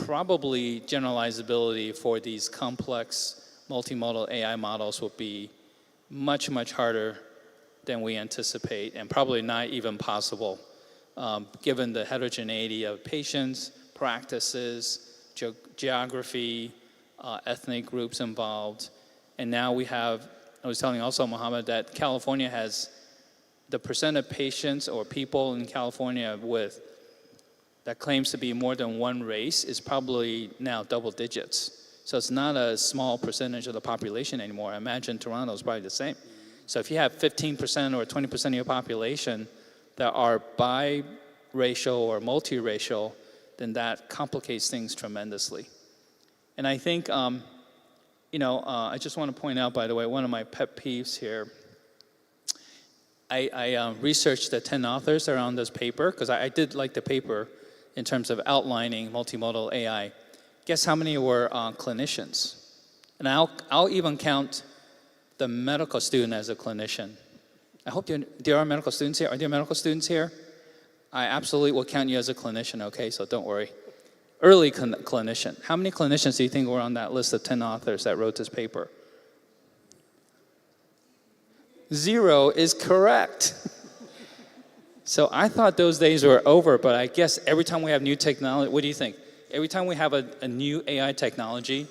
probably generalizability for these complex multimodal AI models will be much, much harder than we anticipate, and probably not even possible, given the heterogeneity of patients, practices, geography, ethnic groups involved. And now we have, I was telling also Mohammed that California has the percent of patients or people in California that claims to be more than one race is probably now double digits. So it's not a small percentage of the population anymore. I imagine Toronto is probably the same. So if you have 15% or 20% of your population that are biracial or multiracial, then that complicates things tremendously. And I think, I just want to point out, by the way, one of my pet peeves here, I researched the 10 authors that are on this paper, because I did like the paper in terms of outlining multimodal AI. Guess how many were clinicians? And I'll even count the medical student as a clinician. I hope there are medical students here. Are there medical students here? I absolutely will count you as a clinician, okay, so don't worry. Early clinician. How many clinicians do you think were on that list of 10 authors that wrote this paper? 0 is correct. So I thought those days were over, but I guess every time we have new technology, what do you think? Every time we have a new AI technology,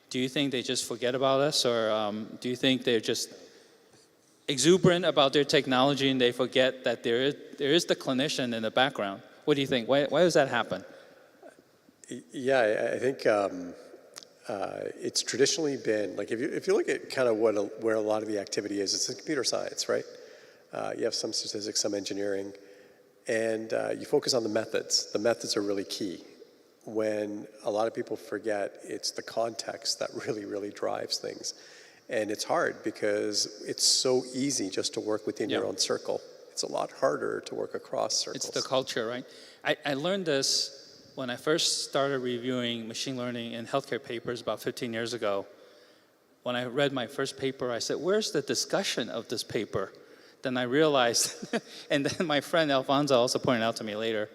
do you think they just forget about us, or do you think they're just exuberant about their technology and they forget that there is the clinician in the background? What do you think? Why does that happen? Yeah, I think it's traditionally been, like if you look at kind of where a lot of the activity is, it's in computer science, right? You have some statistics, some engineering, And you focus on the methods. The methods are really key. When a lot of people forget, it's the context that really, really drives things. And it's hard because it's so easy just to work within your own circle. It's a lot harder to work across circles. It's the culture, right? I learned this when I first started reviewing machine learning in healthcare papers about 15 years ago. When I read my first paper, I said, where's the discussion of this paper? Then I realized, and then my friend Alfonso also pointed out to me later,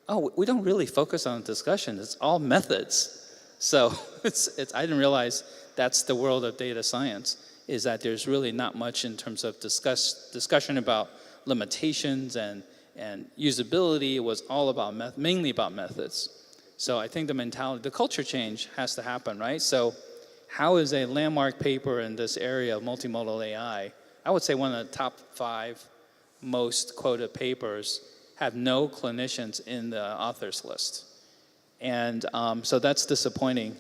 oh, we don't really focus on discussion. It's all methods. So I didn't realize that's the world of data science, is that there's really not much in terms of discussion about limitations and usability. It was all about, mainly about methods. So I think the mentality, the culture change has to happen, right? So how is a landmark paper in this area of multimodal AI, I would say one of the top 5 most quoted papers, have no clinicians in the authors list. And so that's disappointing.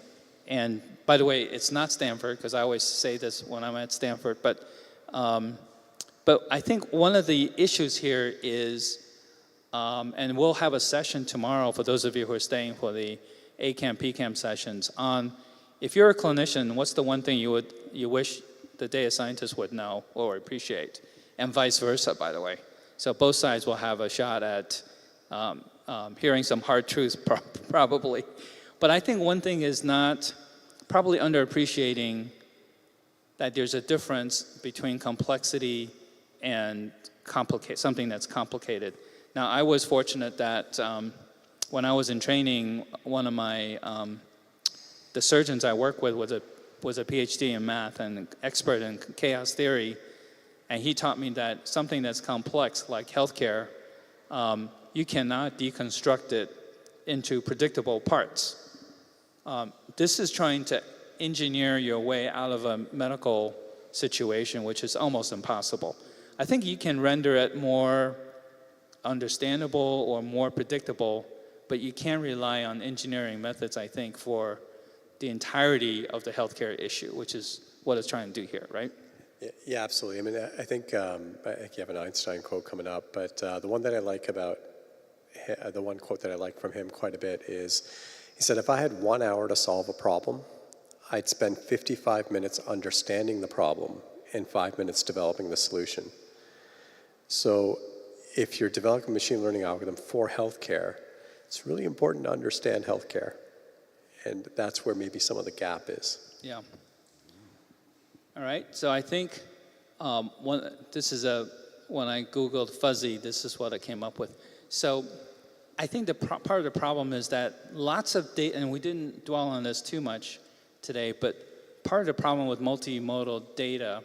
And by the way, it's not Stanford, because I always say this when I'm at Stanford, but I think one of the issues here is, and we'll have a session tomorrow for those of you who are staying for the ACAM, PCAM sessions on, if you're a clinician, what's the one thing you wish the data scientist would know or appreciate? And vice versa, by the way. So both sides will have a shot at hearing some hard truths, probably. But I think one thing is not probably underappreciating that there's a difference between complexity and something that's complicated. Now, I was fortunate that when I was in training, one of my the surgeons I work with was a PhD in math and an expert in chaos theory, and he taught me that something that's complex, like healthcare, you cannot deconstruct it into predictable parts. This is trying to engineer your way out of a medical situation, which is almost impossible. I think you can render it more understandable or more predictable, but you can't rely on engineering methods, I think, for the entirety of the healthcare issue, which is what it's trying to do here, right? Yeah, absolutely. I mean, I think you have an Einstein quote coming up, but the one that I like about, the one quote that I like from him quite a bit is, he said, if I had 1 hour to solve a problem, I'd spend 55 minutes understanding the problem and 5 minutes developing the solution. So if you're developing a machine learning algorithm for healthcare, it's really important to understand healthcare. And that's where maybe some of the gap is. Yeah. All right, so I think when I Googled fuzzy, this is what I came up with. So I think part of the problem is that lots of data, and we didn't dwell on this too much today, but part of the problem with multimodal data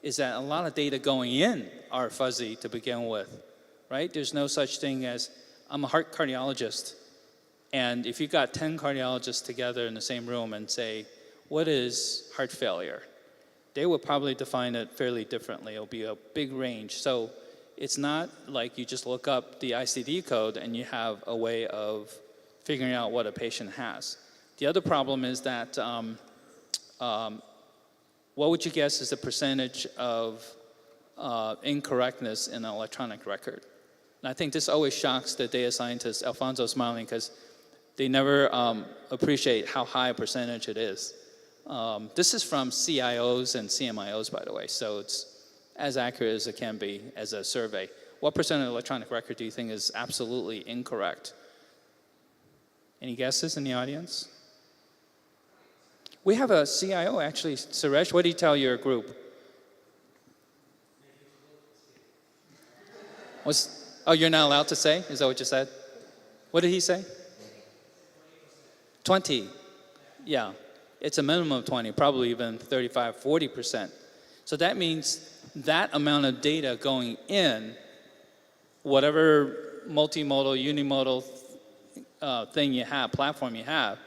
is that a lot of data going in are fuzzy to begin with, right? There's no such thing as, I'm a heart cardiologist, and if you got 10 cardiologists together in the same room and say, what is heart failure? They will probably define it fairly differently. It'll be a big range. So it's not like you just look up the ICD code and you have a way of figuring out what a patient has. The other problem is that, what would you guess is the percentage of incorrectness in an electronic record? And I think this always shocks the data scientists. Alfonso's smiling because they never appreciate how high a percentage it is. This is from CIOs and CMIOs, by the way, so it's as accurate as it can be as a survey. What percent of the electronic record do you think is absolutely incorrect? Any guesses in the audience? We have a CIO, actually. Suresh, what do you tell your group? Oh, you're not allowed to say? Is that what you said? What did he say? 20. Yeah. It's a minimum of 20, probably even 35, 40%. So that means that amount of data going in, whatever multimodal, unimodal thing you have, platform you have,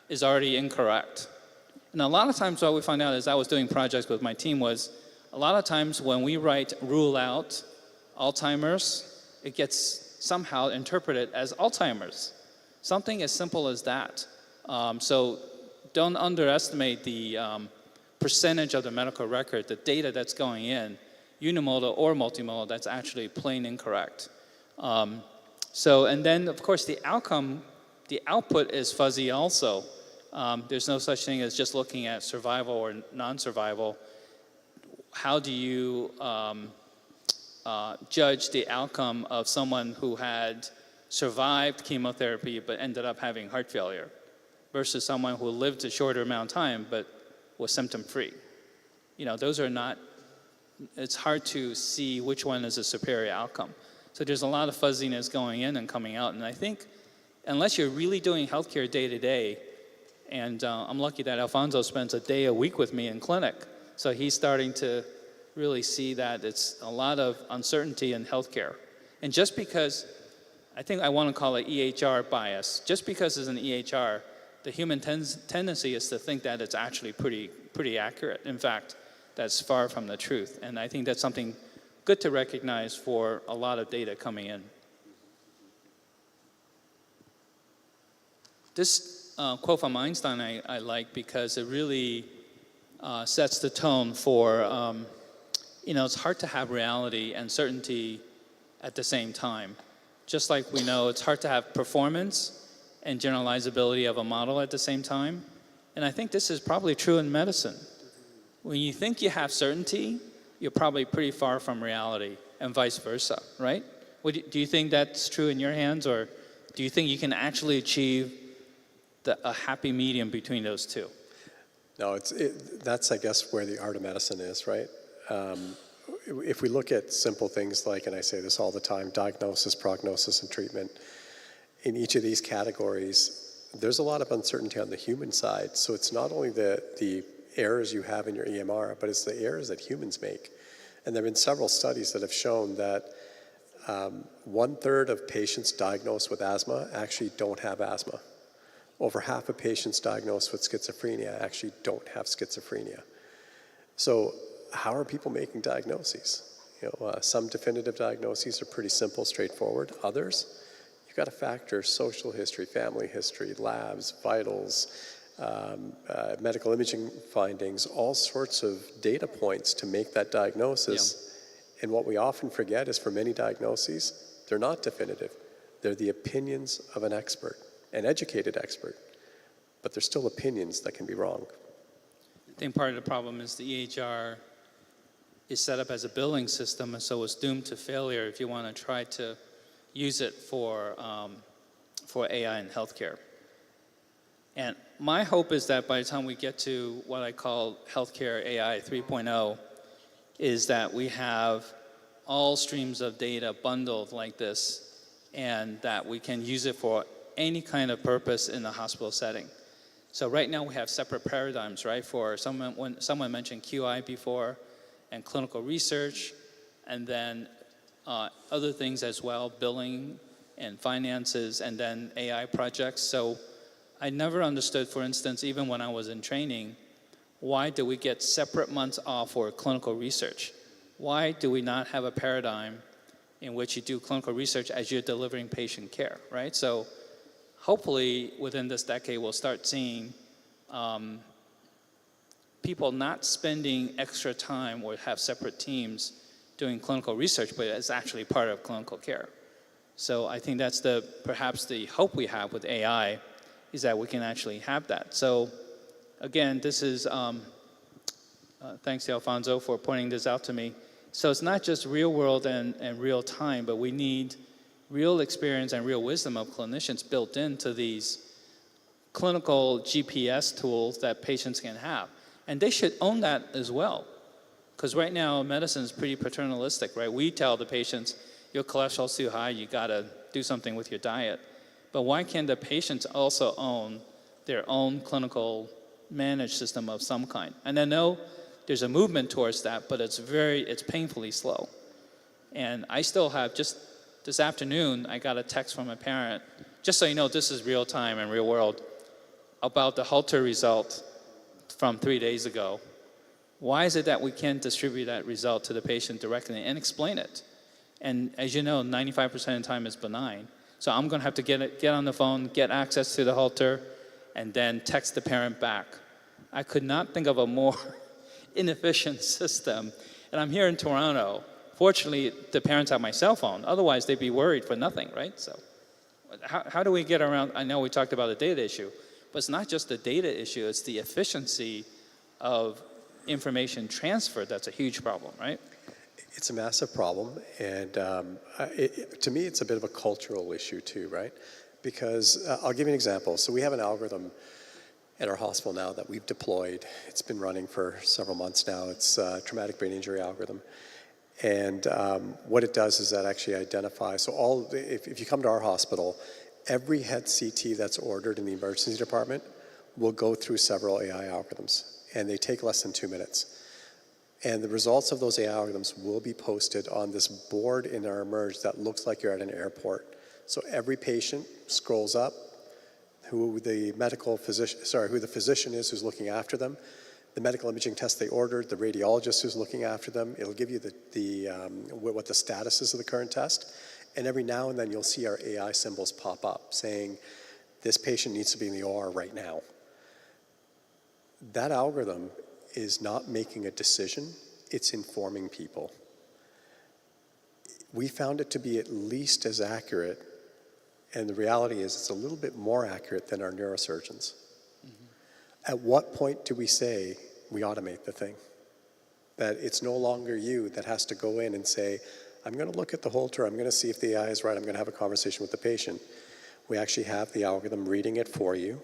is already incorrect. And a lot of times what we find out as I was doing projects with my team was, a lot of times when we write rule out Alzheimer's, it gets somehow interpreted as Alzheimer's. Something as simple as that. So don't underestimate the percentage of the medical record, the data that's going in, unimodal or multimodal, that's actually plain incorrect. And then of course the outcome, the output is fuzzy also. There's no such thing as just looking at survival or non-survival. How do you judge the outcome of someone who had survived chemotherapy but ended up having heart failure versus someone who lived a shorter amount of time but was symptom-free? You know, those are not, it's hard to see which one is a superior outcome. So there's a lot of fuzziness going in and coming out. And I think unless you're really doing healthcare day to day, and I'm lucky that Alfonso spends a day a week with me in clinic, so he's starting to really see that it's a lot of uncertainty in healthcare. And just because, I think I want to call it EHR bias, just because it's an EHR, the human tendency is to think that it's actually pretty accurate. In fact, that's far from the truth. And I think that's something good to recognize for a lot of data coming in. This quote from Einstein I like because it really sets the tone for, you know, it's hard to have reality and certainty at the same time. Just like we know it's hard to have performance and generalizability of a model at the same time. And I think this is probably true in medicine. When you think you have certainty, you're probably pretty far from reality, and vice versa, right? Do you think that's true in your hands, or do you think you can actually achieve a happy medium between those two? No, that's, I guess, where the art of medicine is, right? If we look at simple things like, and I say this all the time, diagnosis, prognosis, and treatment, in each of these categories, there's a lot of uncertainty on the human side. So it's not only the errors you have in your EMR, but it's the errors that humans make. And there have been several studies that have shown that 1/3 of patients diagnosed with asthma actually don't have asthma. Over half of patients diagnosed with schizophrenia actually don't have schizophrenia. So how are people making diagnoses? You know, some definitive diagnoses are pretty simple, straightforward. Others, you've got to factor social history, family history, labs, vitals, medical imaging findings, all sorts of data points to make that diagnosis. Yeah. And what we often forget is for many diagnoses, they're not definitive. They're the opinions of an expert, an educated expert, but they're still opinions that can be wrong. I think part of the problem is the EHR is set up as a billing system, and so it's doomed to failure if you want to try to use it for AI in healthcare. And my hope is that by the time we get to what I call healthcare AI 3.0, is that we have all streams of data bundled like this, and that we can use it for any kind of purpose in the hospital setting. So right now we have separate paradigms, right? For when someone mentioned QI before, and clinical research, and then other things as well, billing and finances, and then AI projects. So I never understood, for instance, even when I was in training, why do we get separate months off for clinical research? Why do we not have a paradigm in which you do clinical research as you're delivering patient care, right? So hopefully within this decade, we'll start seeing people not spending extra time or have separate teams doing clinical research, but it's actually part of clinical care. So I think that's perhaps the hope we have with AI, is that we can actually have that. So again, this is, thanks to Alfonso for pointing this out to me. So it's not just real world and real time, but we need real experience and real wisdom of clinicians built into these clinical GPS tools that patients can have. And they should own that as well. Because right now, medicine is pretty paternalistic, right? We tell the patients, your cholesterol's too high, you gotta do something with your diet. But why can't the patients also own their own clinical managed system of some kind? And I know there's a movement towards that, but it's painfully slow. And I still have, just this afternoon, I got a text from a parent, just so you know, this is real time and real world, about the Holter result from 3 days ago. Why is it that we can't distribute that result to the patient directly and explain it? And as you know, 95% of the time is benign. So I'm going to have to get on the phone, get access to the Holter, and then text the parent back. I could not think of a more inefficient system. And I'm here in Toronto fortunately, the parents have my cell phone. Otherwise, they'd be worried for nothing, right? So how do we get around? I know we talked about the data issue, but it's not just the data issue, it's the efficiency of information transfer that's a huge problem, right? It's a massive problem, and to me, it's a bit of a cultural issue too, right? Because I'll give you an example. So we have an algorithm at our hospital now that we've deployed. It's been running for several months now. It's a traumatic brain injury algorithm. And what it does is that actually identifies, so if you come to our hospital, every head CT that's ordered in the emergency department will go through several AI algorithms, and they take less than 2 minutes. And the results of those AI algorithms will be posted on this board in our Emerge that looks like you're at an airport. So every patient scrolls up, who the physician is who's looking after them, the medical imaging test they ordered, the radiologist who's looking after them. It'll give you what the status is of the current test. And every now and then you'll see our AI symbols pop up saying, this patient needs to be in the OR right now. That algorithm is not making a decision, it's informing people. We found it to be at least as accurate, and the reality is it's a little bit more accurate than our neurosurgeons. At what point do we say we automate the thing? That it's no longer you that has to go in and say, I'm going to look at the Holter, I'm going to see if the AI is right, I'm going to have a conversation with the patient. We actually have the algorithm reading it for you,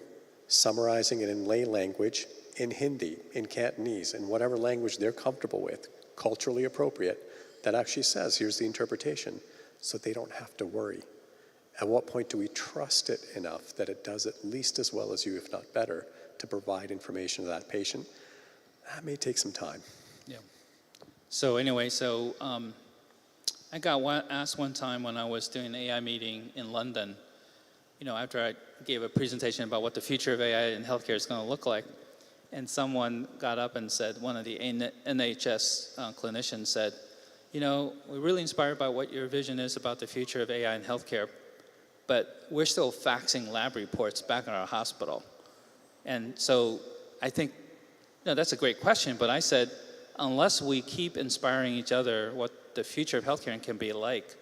summarizing it in lay language, in Hindi, in Cantonese, in whatever language they're comfortable with, culturally appropriate, that actually says, here's the interpretation, so they don't have to worry. At what point do we trust it enough that it does at least as well as you, if not better, to provide information to that patient? That may take some time. Yeah. So anyway, I got asked one time when I was doing an AI meeting in London, after I gave a presentation about what the future of AI in healthcare is going to look like, and someone got up and said, one of the NHS clinicians said, we're really inspired by what your vision is about the future of AI in healthcare, but we're still faxing lab reports back in our hospital. And so I think, that's a great question, but I said, unless we keep inspiring each other what the future of healthcare can be like,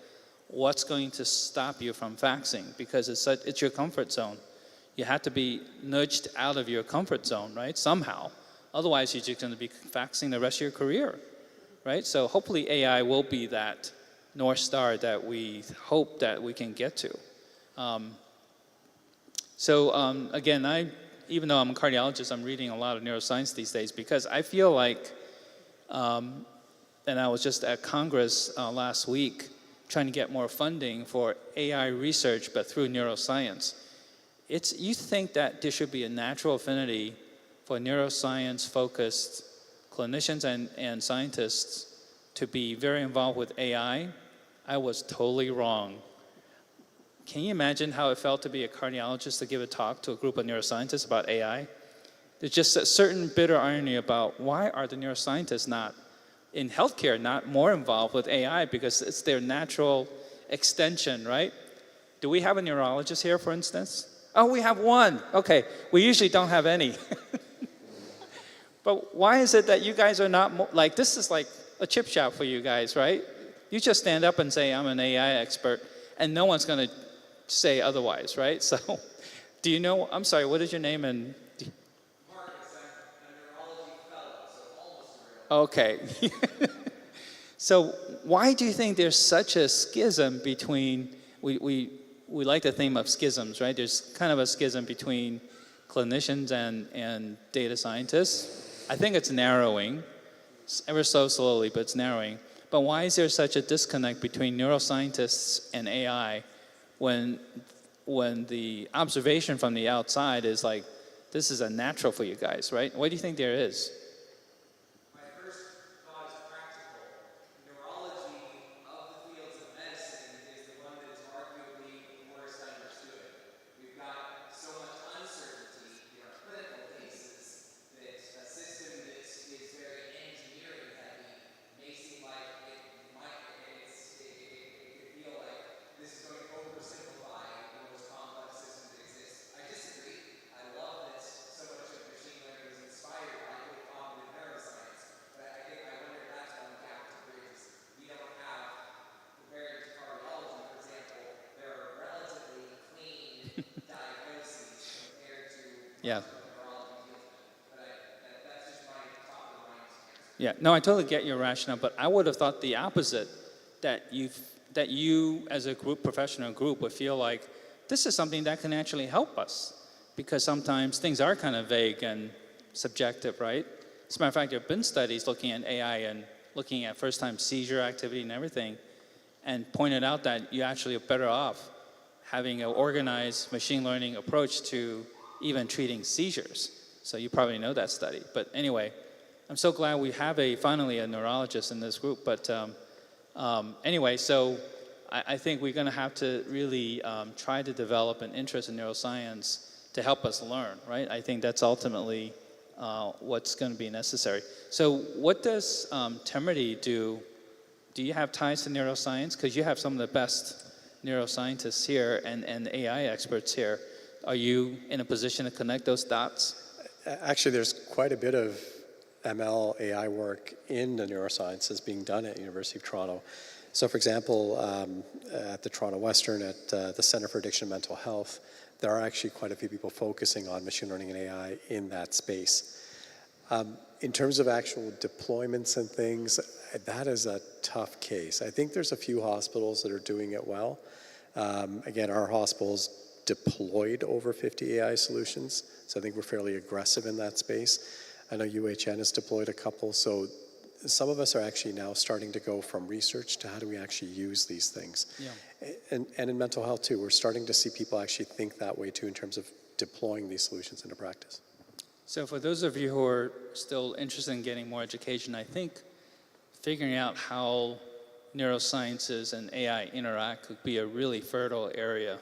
what's going to stop you from faxing? Because it's your comfort zone. You have to be nudged out of your comfort zone, right? Somehow. Otherwise, you're just going to be faxing the rest of your career, right? So hopefully AI will be that North Star that we hope that we can get to. Again, even though I'm a cardiologist, I'm reading a lot of neuroscience these days because I feel like, and I was just at Congress last week trying to get more funding for AI research, but through neuroscience. You think that there should be a natural affinity for neuroscience-focused clinicians and scientists to be very involved with AI? I was totally wrong. Can you imagine how it felt to be a cardiologist to give a talk to a group of neuroscientists about AI? There's just a certain bitter irony about why are the neuroscientists not in healthcare not more involved with AI because it's their natural extension, right? Do we have a neurologist here, for instance? Oh, we have one. Okay, we usually don't have any. But why is it that you guys are not this is like a chip shop for you guys, right? You just stand up and say, I'm an AI expert, and no one's going to say otherwise, right? So, do you know, I'm sorry, what is your name? And Marcus, I'm a neurology fellow, so almost a real. Okay. So why do you think there's such a schism between, we like the theme of schisms, right? There's kind of a schism between clinicians and data scientists. I think it's narrowing, ever so slowly, but it's narrowing. But why is there such a disconnect between neuroscientists and AI when the observation from the outside is like, this is a natural for you guys, right? What do you think there is? My first thought is practical. Neurology of the fields of medicine is the one that is arguably worst understood. We've got so much uncertainty in our clinical cases that a system that is very engineering heavy may seem like it could feel like this is going to oversimplify the most complex system that exists. I disagree. I love that so much of machine learning is inspired by good Yeah. Yeah, no, I totally get your rationale, but I would have thought the opposite, that you as a group, professional group, would feel like this is something that can actually help us, because sometimes things are kind of vague and subjective, right? As a matter of fact, there have been studies looking at AI and looking at first-time seizure activity and everything, and pointed out that you actually are better off having an organized machine learning approach to even treating seizures. So you probably know that study. But anyway, I'm so glad we have finally a neurologist in this group. But anyway, so I think we're going to have to really try to develop an interest in neuroscience to help us learn, right? I think that's ultimately what's going to be necessary. So what does Temerity do? Do you have ties to neuroscience? Because you have some of the best neuroscientists here and AI experts here. Are you in a position to connect those dots? Actually, there's quite a bit of ML AI work in the neurosciences being done at University of Toronto. So for example, at the Toronto Western, at the Center for Addiction and Mental Health, there are actually quite a few people focusing on machine learning and AI in that space. In terms of actual deployments and things, that is a tough case. I think there's a few hospitals that are doing it well. Again, our hospital's deployed over 50 AI solutions, so I think we're fairly aggressive in that space. I know UHN has deployed a couple, so some of us are actually now starting to go from research to how do we actually use these things. Yeah. And in mental health too, we're starting to see people actually think that way too in terms of deploying these solutions into practice. So for those of you who are still interested in getting more education, I think figuring out how neurosciences and AI interact could be a really fertile area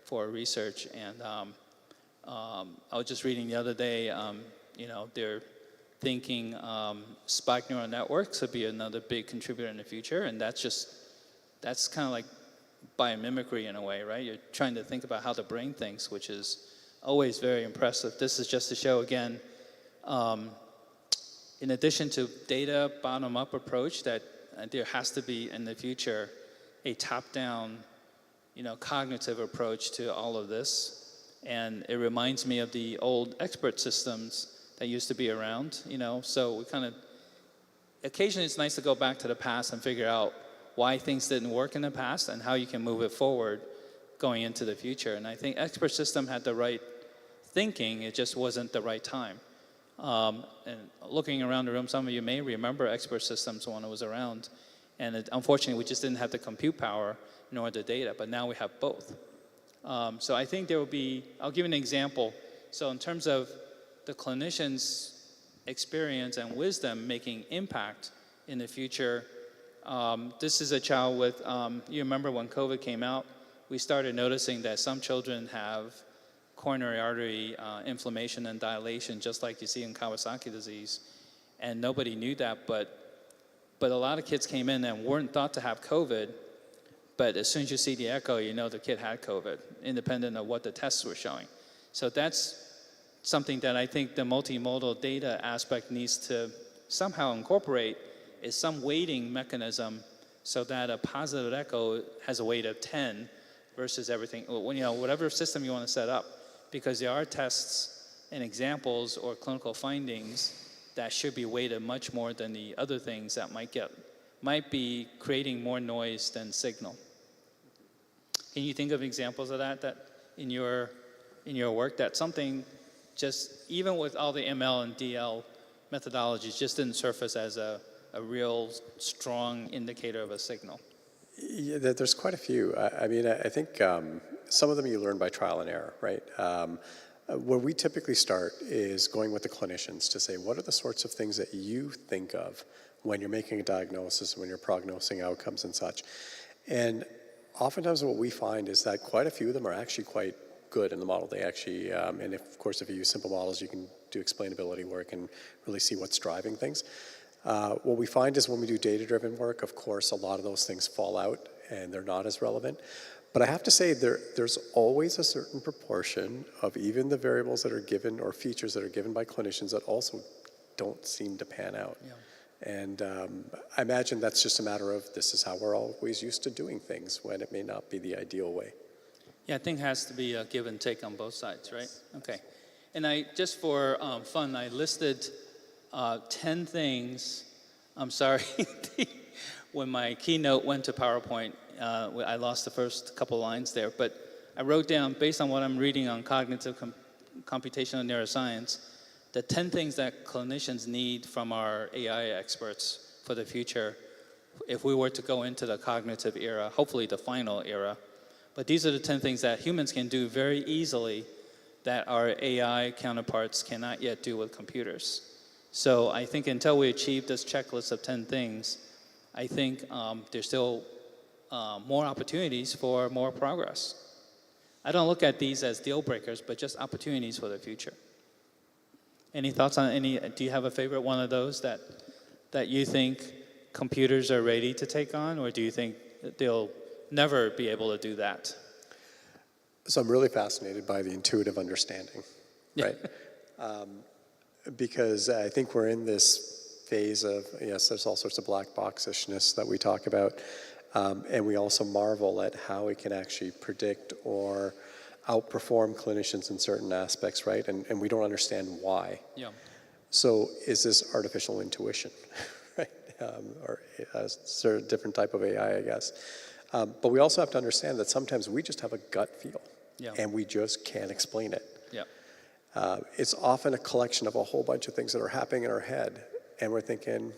for research. And I was just reading the other day, they're thinking spike neural networks would be another big contributor in the future, and that's kind of like biomimicry in a way, right? You're trying to think about how the brain thinks, which is always very impressive. This is just to show again, in addition to data bottom-up approach, that there has to be in the future a top-down, cognitive approach to all of this. And it reminds me of the old expert systems that used to be around, so we kind of, occasionally it's nice to go back to the past and figure out why things didn't work in the past and how you can move it forward going into the future. And I think expert system had the right thinking, it just wasn't the right time. And looking around the room, some of you may remember expert systems when it was around, and unfortunately we just didn't have the compute power nor the data, but now we have both. So I think there will be, I'll give you an example. So in terms of the clinician's experience and wisdom making impact in the future. This is a child with, you remember when COVID came out, we started noticing that some children have coronary artery inflammation and dilation, just like you see in Kawasaki disease. And nobody knew that, but a lot of kids came in and weren't thought to have COVID, but as soon as you see the echo, you know the kid had COVID, independent of what the tests were showing. So that's something that I think the multimodal data aspect needs to somehow incorporate, is some weighting mechanism so that a positive echo has a weight of 10 versus everything, whatever system you want to set up, because there are tests and examples or clinical findings that should be weighted much more than the other things that might be creating more noise than signal. Can you think of examples of that in your work, that something just, even with all the ML and DL methodologies, just didn't surface as a real strong indicator of a signal? Yeah, there's quite a few. I think some of them you learn by trial and error, right? Where we typically start is going with the clinicians to say, what are the sorts of things that you think of when you're making a diagnosis, when you're prognosing outcomes and such? And oftentimes what we find is that quite a few of them are actually quite good in the model. They actually, and of course, if you use simple models, you can do explainability work and really see what's driving things. What we find is when we do data-driven work, of course, a lot of those things fall out and they're not as relevant. But I have to say there's always a certain proportion of even the variables that are given or features that are given by clinicians that also don't seem to pan out. Yeah. And I imagine that's just a matter of this is how we're always used to doing things when it may not be the ideal way. Yeah, I think it has to be a give and take on both sides, right? Okay. And just for fun, I listed 10 things. I'm sorry, when my keynote went to PowerPoint, I lost the first couple lines there, but I wrote down, based on what I'm reading on cognitive computational neuroscience, the 10 things that clinicians need from our AI experts for the future if we were to go into the cognitive era, hopefully the final era. But these are the 10 things that humans can do very easily that our AI counterparts cannot yet do with computers. So I think until we achieve this checklist of 10 things, I think there's still more opportunities for more progress. I don't look at these as deal breakers, but just opportunities for the future. Any thoughts on any, do you have a favorite one of those that you think computers are ready to take on, or do you think that they'll never be able to do that? So I'm really fascinated by the intuitive understanding, right? Because I think we're in this phase of, yes, there's all sorts of black box-ishness that we talk about, and we also marvel at how it can actually predict or outperform clinicians in certain aspects, right? And we don't understand why. Yeah. So is this artificial intuition, right? Or a sort of different type of AI, I guess. But we also have to understand that sometimes we just have a gut feel, and we just can't explain it. Yeah. It's often a collection of a whole bunch of things that are happening in our head, and we're thinking,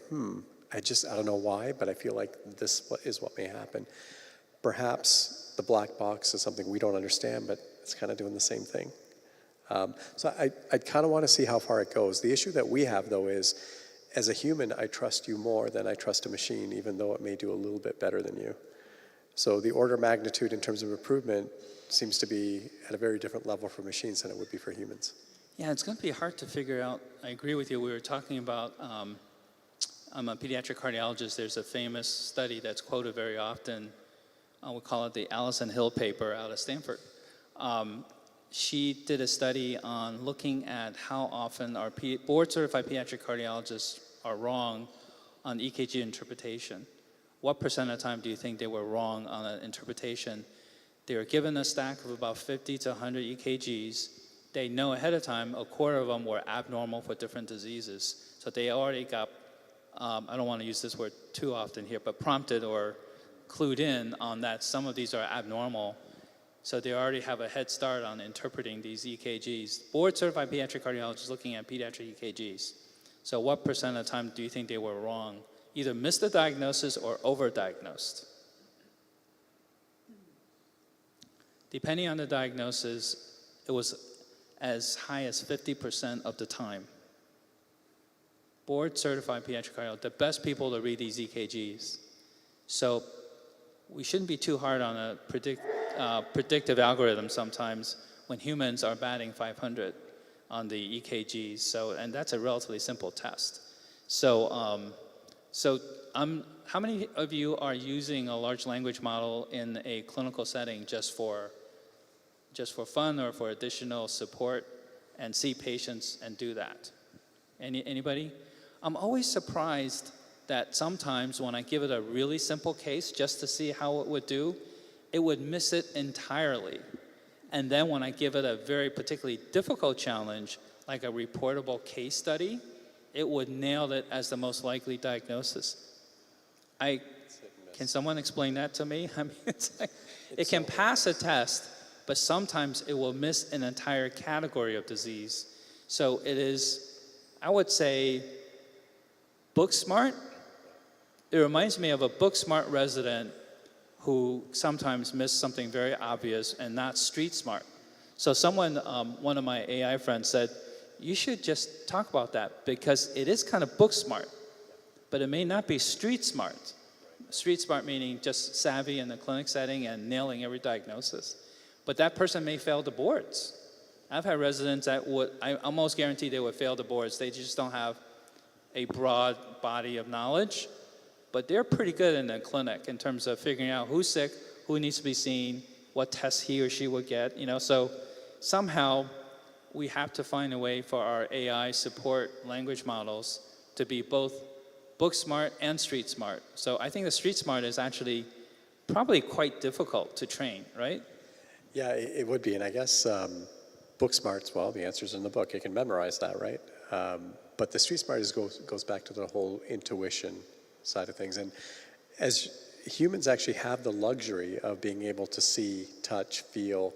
I don't know why, but I feel like this is what may happen. Perhaps the black box is something we don't understand, but it's kind of doing the same thing. So I kind of want to see how far it goes. The issue that we have, though, is as a human, I trust you more than I trust a machine, even though it may do a little bit better than you. So the order of magnitude in terms of improvement seems to be at a very different level for machines than it would be for humans. Yeah, it's going to be hard to figure out. I agree with you. We were talking about, I'm a pediatric cardiologist. There's a famous study that's quoted very often. We call it the Allison Hill paper out of Stanford. She did a study on looking at how often our board-certified pediatric cardiologists are wrong on EKG interpretation. What % of the time do you think they were wrong on an interpretation? They were given a stack of about 50 to 100 EKGs. They know ahead of time a quarter of them were abnormal for different diseases. So they already got, I don't want to use this word too often here, but prompted or clued in on that some of these are abnormal. So they already have a head start on interpreting these EKGs. Board-certified pediatric cardiologists looking at pediatric EKGs. So what % of the time do you think they were wrong? Either missed the diagnosis or overdiagnosed. Depending on the diagnosis, it was as high as 50% of the time. Board-certified pediatric cardiologists, the best people to read these EKGs. So we shouldn't be too hard on a predictive algorithm sometimes when humans are batting 500 on the EKGs. So, and that's a relatively simple test. So, how many of you are using a large language model in a clinical setting just for fun or for additional support and see patients and do that? Anybody? I'm always surprised that sometimes when I give it a really simple case just to see how it would do, it would miss it entirely. And then when I give it a very particularly difficult challenge, like a reportable case study, it would nail it as the most likely diagnosis. Can someone explain that to me? I mean, it's like, it can pass a test, but sometimes it will miss an entire category of disease. So it is, I would say, book smart. It reminds me of a book smart resident who sometimes missed something very obvious and not street smart. So someone, one of my AI friends said, you should just talk about that because it is kind of book smart, but it may not be street smart. Street smart meaning just savvy in the clinic setting and nailing every diagnosis. But that person may fail the boards. I've had residents that I almost guarantee they would fail the boards. They just don't have a broad body of knowledge, but they're pretty good in the clinic in terms of figuring out who's sick, who needs to be seen, what tests he or she would get, so somehow we have to find a way for our AI support language models to be both book smart and street smart. So I think the street smart is actually probably quite difficult to train, right? Yeah, it would be, and I guess Book smarts, well, the answer's in the book. You can memorize that, right? But the street smart goes back to the whole intuition side of things. And as humans actually have the luxury of being able to see, touch, feel,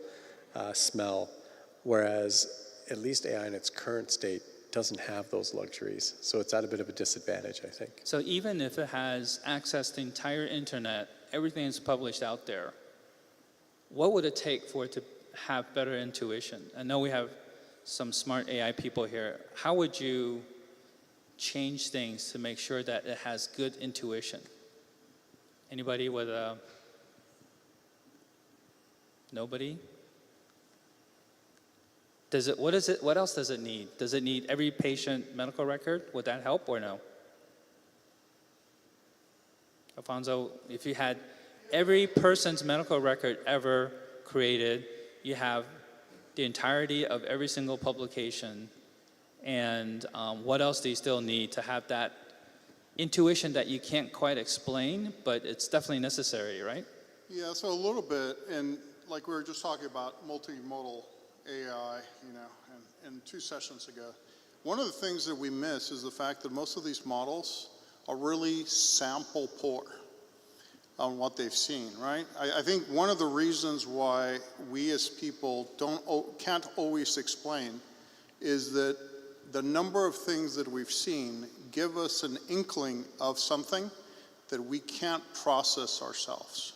smell, whereas at least AI in its current state doesn't have those luxuries. So it's at a bit of a disadvantage, I think. So even if it has access to the entire internet, everything is published out there, what would it take for it to have better intuition? I know we have some smart AI people here. How would you change things to make sure that it has good intuition? Anybody with a... Nobody? What else does it need? Does it need every patient medical record? Would that help or no? Alfonso, if you had every person's medical record ever created, you have the entirety of every single publication, and what else do you still need to have that intuition that you can't quite explain, but it's definitely necessary, right? Yeah, so a little bit, and like we were just talking about multimodal AI, and 2 sessions ago. One of the things that we miss is the fact that most of these models are really sample poor on what they've seen, right? I think one of the reasons why we as people can't always explain is that the number of things that we've seen give us an inkling of something that we can't process ourselves.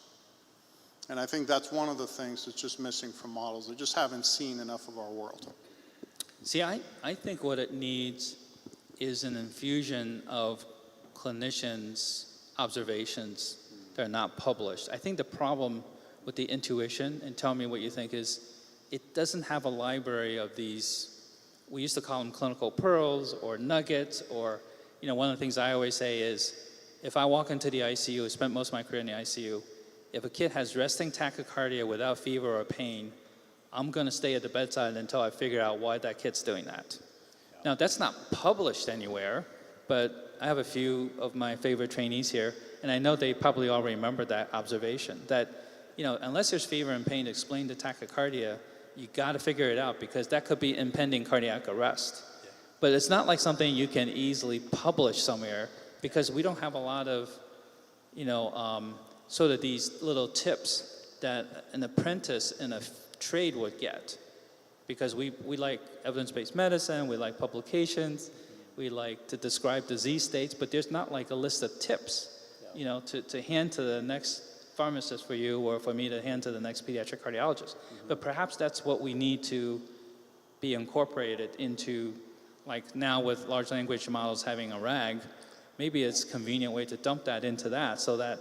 And I think that's one of the things that's just missing from models. They just haven't seen enough of our world. See, I think what it needs is an infusion of clinicians' observations that are not published. I think the problem with the intuition, and tell me what you think, is it doesn't have a library of these, we used to call them clinical pearls or nuggets, or, one of the things I always say is, if I walk into the ICU, I spent most of my career in the ICU, if a kid has resting tachycardia without fever or pain, I'm going to stay at the bedside until I figure out why that kid's doing that. Now, that's not published anywhere, but I have a few of my favorite trainees here, and I know they probably all remember that observation, that, unless there's fever and pain to explain the tachycardia, you got to figure it out, because that could be impending cardiac arrest. Yeah. But it's not like something you can easily publish somewhere, because we don't have a lot of, sort of these little tips that an apprentice in a trade would get. Because we like evidence-based medicine, we like publications, we like to describe disease states, but there's not like a list of tips, to hand to the next pharmacist for you, or for me to hand to the next pediatric cardiologist. Mm-hmm. But perhaps that's what we need to be incorporated into, like now with large language models having a RAG, maybe it's a convenient way to dump that into that, so that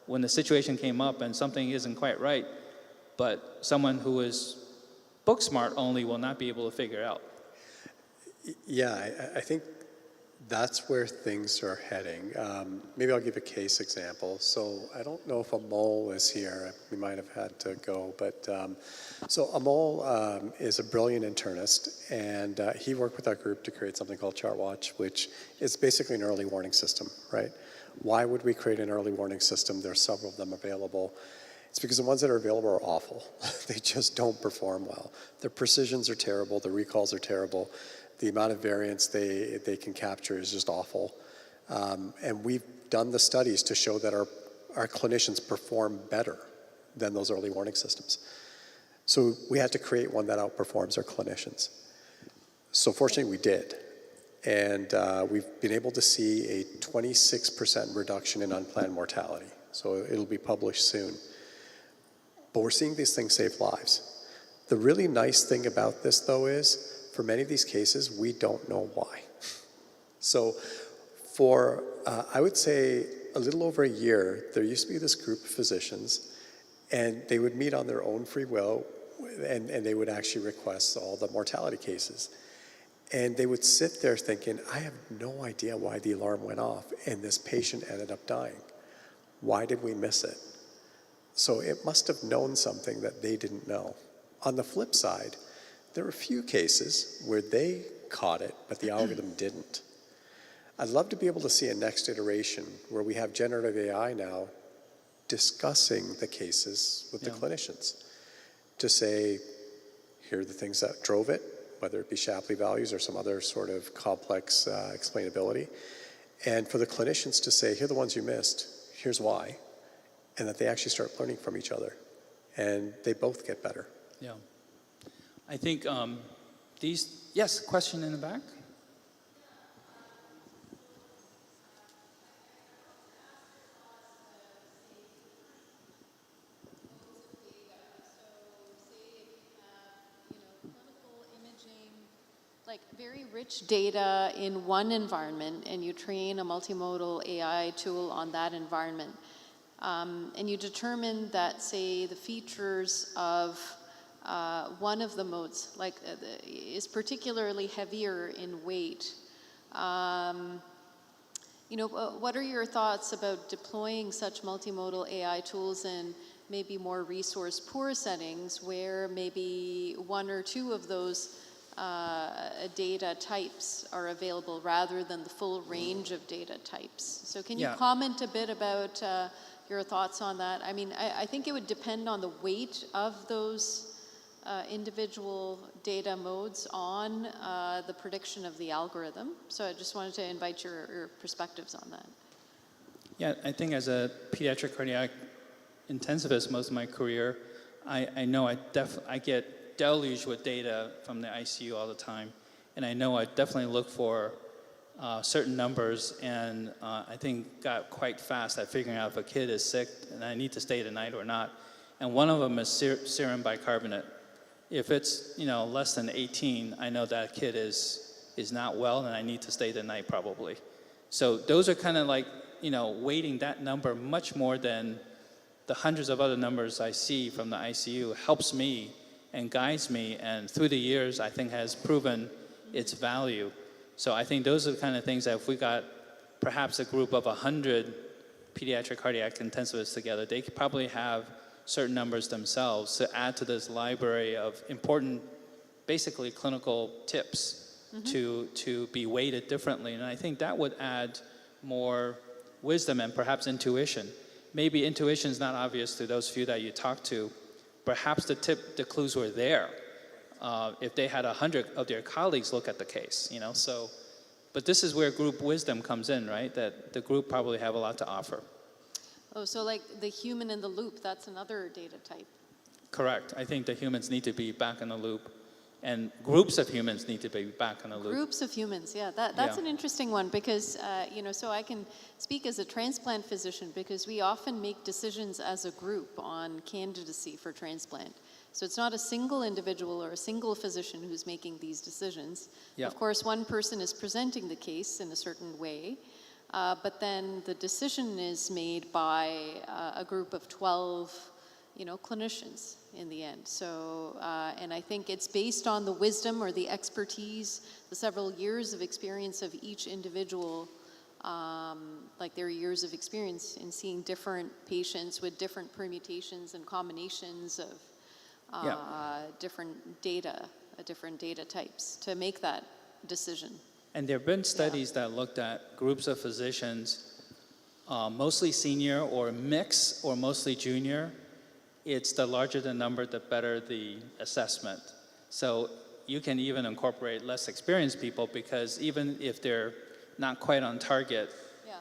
when the situation came up and something isn't quite right, but someone who is book smart only will not be able to figure it out. Yeah, I think that's where things are heading. Maybe I'll give a case example. So I don't know if Amol is here. We might have had to go, but so Amol is a brilliant internist, and he worked with our group to create something called ChartWatch, which is basically an early warning system, right? Why would we create an early warning system? There are several of them available. It's because the ones that are available are awful. They just don't perform well. Their precisions are terrible, the recalls are terrible. The amount of variance they can capture is just awful. And we've done the studies to show that our clinicians perform better than those early warning systems. So we had to create one that outperforms our clinicians. So fortunately we did. And we've been able to see a 26% reduction in unplanned mortality. So it'll be published soon. But we're seeing these things save lives. The really nice thing about this, though, is for many of these cases, we don't know why. So for, I would say, a little over a year, there used to be this group of physicians, and they would meet on their own free will, and they would actually request all the mortality cases. And they would sit there thinking, I have no idea why the alarm went off, and this patient ended up dying. Why did we miss it? So it must have known something that they didn't know. On the flip side, there are a few cases where they caught it, but the algorithm didn't. I'd love to be able to see a next iteration where we have generative AI now discussing the cases with the clinicians to say, here are the things that drove it, whether it be Shapley values or some other sort of complex explainability. And for the clinicians to say, here are the ones you missed, here's why, and that they actually start learning from each other. And they both get better. Yeah. I think yes, question in the back? Like very rich data in one environment, and you train a multimodal AI tool on that environment, and you determine that, say, the features of one of the modes, like is particularly heavier in weight. What are your thoughts about deploying such multimodal AI tools in maybe more resource-poor settings where maybe one or two of those data types are available rather than the full range of data types? So can you comment a bit about your thoughts on that? I mean, I think it would depend on the weight of those individual data modes on the prediction of the algorithm. So I just wanted to invite your perspectives on that. Yeah, I think as a pediatric cardiac intensivist most of my career, I know I get deluged with data from the ICU all the time, and I know I definitely look for certain numbers, and I think got quite fast at figuring out if a kid is sick and I need to stay the night or not. And one of them is serum bicarbonate. If it's less than 18, I know that kid is not well, and I need to stay the night probably. So those are kind of like weighting that number much more than the hundreds of other numbers I see from the ICU helps me and guides me, and through the years I think has proven its value. So I think those are the kind of things that if we got perhaps a group of 100 pediatric cardiac intensivists together, they could probably have certain numbers themselves to add to this library of important, basically clinical tips to be weighted differently. And I think that would add more wisdom and perhaps intuition. Maybe intuition is not obvious to those few that you talk to. Perhaps the clues were there if they had 100 of their colleagues look at the case, So, but this is where group wisdom comes in, right? That the group probably have a lot to offer. Oh, so like the human in the loop, that's another data type. Correct. I think the humans need to be back in the loop, and groups of humans need to be back in the loop. Groups of humans, yeah. That's an interesting one because, so I can speak as a transplant physician because we often make decisions as a group on candidacy for transplant. So it's not a single individual or a single physician who's making these decisions. Yeah. Of course, one person is presenting the case in a certain way, but then the decision is made by a group of 12, clinicians in the end. So, and I think it's based on the wisdom or the expertise, the several years of experience of each individual, like their years of experience in seeing different patients with different permutations and combinations of different data types to make that decision. And there have been studies that looked at groups of physicians, mostly senior or mix or mostly junior. It's the larger the number, the better the assessment. So you can even incorporate less experienced people because even if they're not quite on target,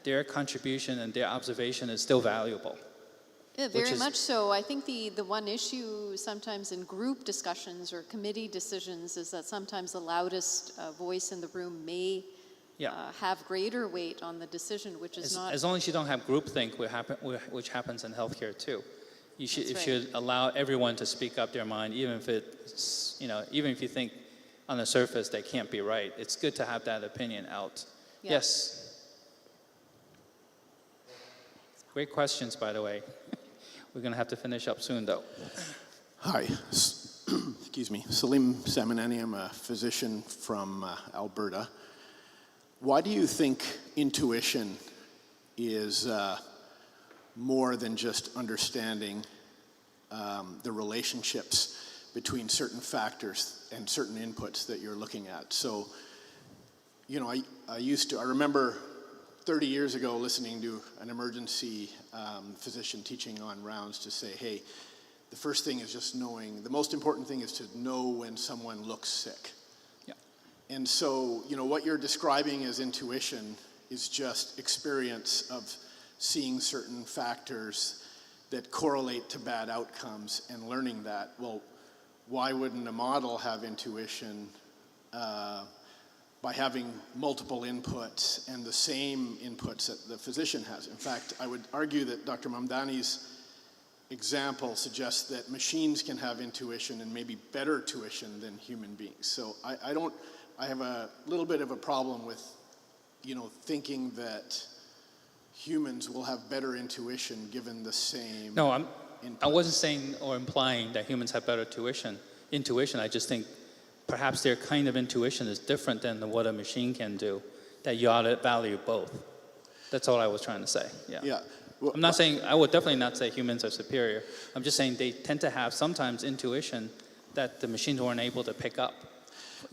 their contribution and their observation is still valuable. Yeah, very much so. I think the one issue sometimes in group discussions or committee decisions is that sometimes the loudest voice in the room may have greater weight on the decision, which is not... As long as you don't have groupthink, which happens in healthcare too. You should allow everyone to speak up their mind, even if it's, even if you think on the surface they can't be right. It's good to have that opinion out. Yeah. Yes. Great questions, by the way. We're going to have to finish up soon, though. Hi. Excuse me. Salim Samanani. I'm a physician from Alberta. Why do you think intuition is more than just understanding the relationships between certain factors and certain inputs that you're looking at? So, I remember 30 years ago listening to an emergency physician teaching on rounds to say, hey, the first thing is just knowing, the most important thing is to know when someone looks sick. Yeah. And so, you know, what you're describing as intuition is just experience of seeing certain factors that correlate to bad outcomes and learning that. Well, why wouldn't a model have intuition by having multiple inputs and the same inputs that the physician has? In fact, I would argue that Dr. Mamdani's example suggests that machines can have intuition and maybe better tuition than human beings. So I have a little bit of a problem with, you know, thinking that humans will have better intuition given the same. No, I wasn't saying or implying that humans have better intuition. I just think perhaps their kind of intuition is different than what a machine can do, that you ought to value both. That's all I was trying to say, yeah. Yeah. I'm not saying, I would definitely not say humans are superior. I'm just saying they tend to have sometimes intuition that the machines weren't able to pick up.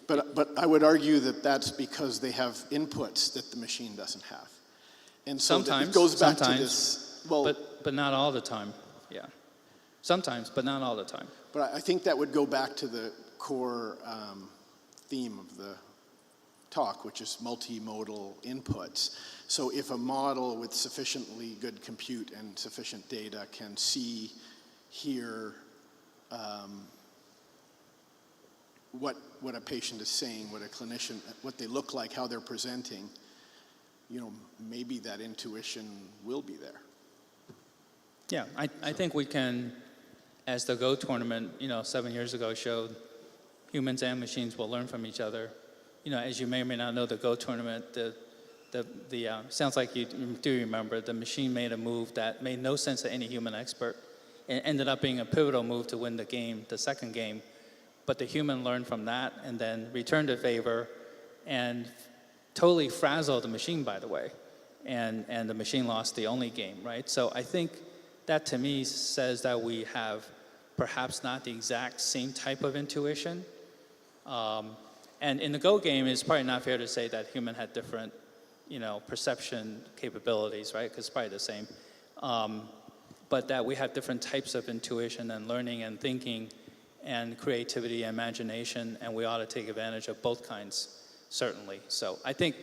But I would argue that that's because they have inputs that the machine doesn't have. And so sometimes, it goes back sometimes, to this, well, but not all the time, yeah. Sometimes, but not all the time. But I think that would go back to the core theme of the talk, which is multimodal inputs. So if a model with sufficiently good compute and sufficient data can see, hear what a patient is saying, what a clinician, what they look like, how they're presenting, you know, maybe that intuition will be there. Yeah, I think we can, as the Go tournament, you know, 7 years ago showed, humans and machines will learn from each other. You know, as you may or may not know, the Go tournament, sounds like you do remember, the machine made a move that made no sense to any human expert. It ended up being a pivotal move to win the game, the second game. But the human learned from that and then returned the favor and totally frazzled the machine, by the way. And the machine lost the only game, right? So I think that to me says that we have perhaps not the exact same type of intuition. And in the Go game, it's probably not fair to say that human had different, you know, perception capabilities, right? Because it's probably the same. But that we have different types of intuition and learning and thinking and creativity and imagination, and we ought to take advantage of both kinds, certainly. So I think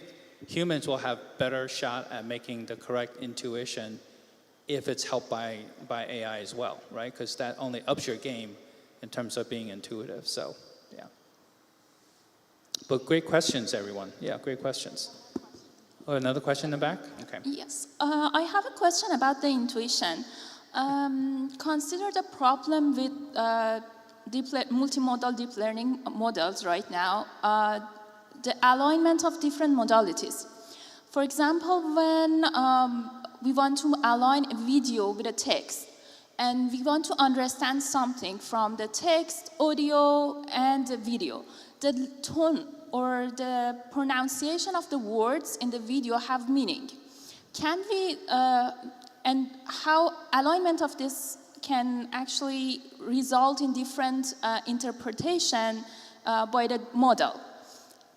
humans will have better shot at making the correct intuition if it's helped by AI as well, right? Because that only ups your game in terms of being intuitive, so yeah. But great questions, everyone. Yeah, great questions. Oh, another question in the back? Okay. Yes, I have a question about the intuition. Consider the problem with multimodal deep learning models right now, the alignment of different modalities. For example, when we want to align a video with a text, and we want to understand something from the text, audio, and the video, the tone or the pronunciation of the words in the video have meaning. Can we, and how alignment of this can actually result in different interpretation by the model.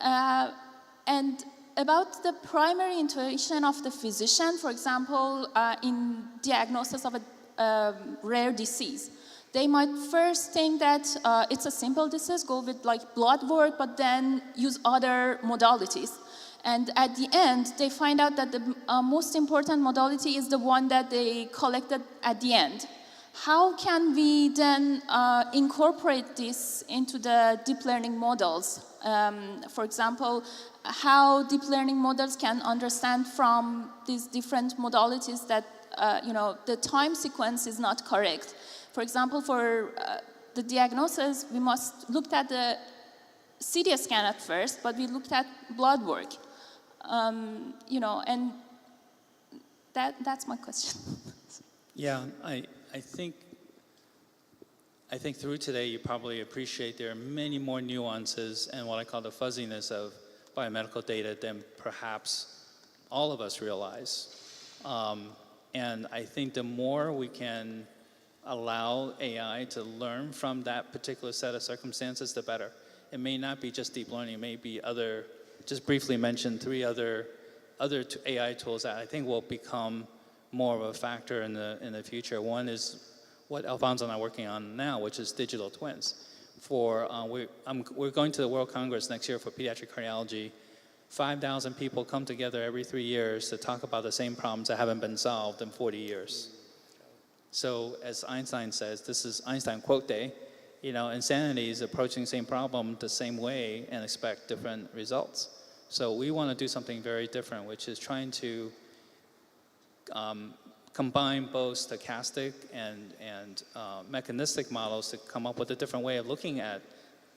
And about the primary intuition of the physician, for example, in diagnosis of a rare disease, they might first think that it's a simple disease, go with like blood work, but then use other modalities. And at the end, they find out that the most important modality is the one that they collected at the end. How can we then incorporate this into the deep learning models? For example, how deep learning models can understand from these different modalities that you know, the time sequence is not correct. For example, for the diagnosis, we must look at the CT scan at first, but we looked at blood work. You know, and that's my question. Yeah, I think through today you probably appreciate there are many more nuances and what I call the fuzziness of biomedical data than perhaps all of us realize. And I think the more we can allow AI to learn from that particular set of circumstances, the better. It may not be just deep learning, it may be other, just briefly mentioned 3 other AI tools that I think will become more of a factor in the future. One is what Alfonso and I are working on now, which is digital twins. We're going to the World Congress next year for pediatric cardiology. 5,000 people come together every 3 years to talk about the same problems that haven't been solved in 40 years. So as Einstein says, this is Einstein quote day, insanity is approaching the same problem the same way and expect different results. So we want to do something very different, which is trying to combine both stochastic and mechanistic models to come up with a different way of looking at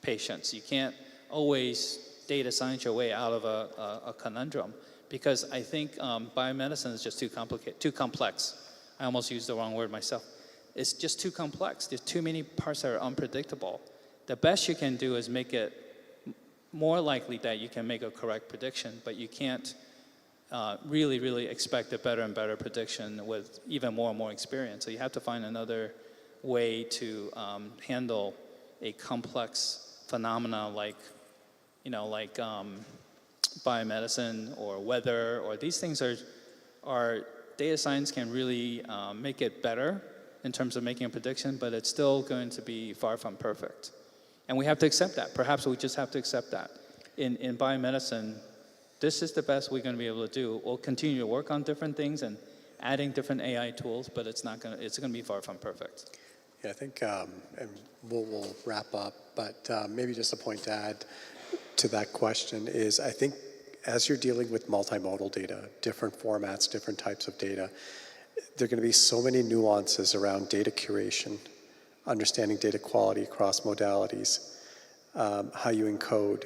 patients. You can't always data science your way out of a conundrum, because I think biomedicine is just too complex. I almost used the wrong word myself. It's just too complex. There's too many parts that are unpredictable. The best you can do is make it more likely that you can make a correct prediction, but you can't really expect a better and better prediction with even more and more experience. So you have to find another way to handle a complex phenomena like biomedicine or weather, or these things are data science can really make it better in terms of making a prediction, but it's still going to be far from perfect. And we have to accept that. Perhaps we just have to accept that. In biomedicine, this is the best we're going to be able to do. We'll continue to work on different things and adding different AI tools, but it's going to be far from perfect. Yeah, I think, and we'll wrap up, but maybe just a point to add to that question is, I think as you're dealing with multimodal data, different formats, different types of data, there are going to be so many nuances around data curation, understanding data quality across modalities, how you encode.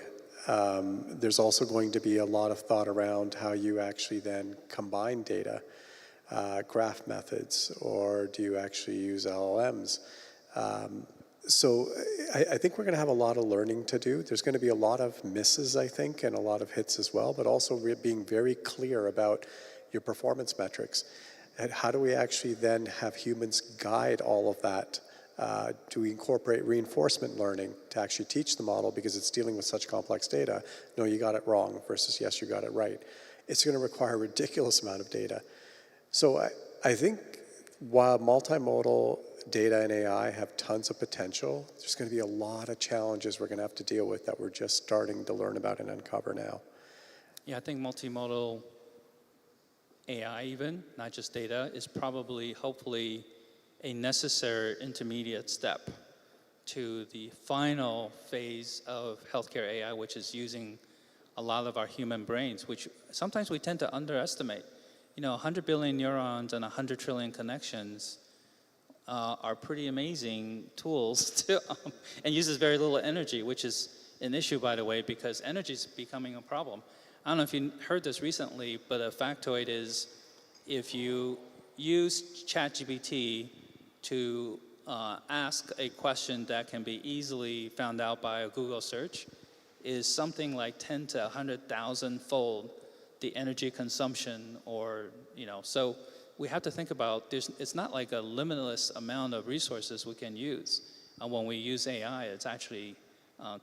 There's also going to be a lot of thought around how you actually then combine data, graph methods, or do you actually use LLMs? So I think we're going to have a lot of learning to do. There's going to be a lot of misses, I think, and a lot of hits as well, but also being very clear about your performance metrics. And how do we actually then have humans guide all of that? Do we incorporate reinforcement learning to actually teach the model because it's dealing with such complex data? No, you got it wrong versus yes, you got it right. It's going to require a ridiculous amount of data. So I think while multimodal data and AI have tons of potential, there's going to be a lot of challenges we're going to have to deal with that we're just starting to learn about and uncover now. Yeah, I think multimodal AI even, not just data, is probably, hopefully, a necessary intermediate step to the final phase of healthcare AI, which is using a lot of our human brains, which sometimes we tend to underestimate. 100 billion neurons and 100 trillion connections are pretty amazing tools to, and uses very little energy, which is an issue, by the way, because energy is becoming a problem. I don't know if you heard this recently, but a factoid is if you use ChatGPT to ask a question that can be easily found out by a Google search, is something like 10 to 100,000 fold the energy consumption, or so we have to think about it's not like a limitless amount of resources we can use. When we use AI, it's actually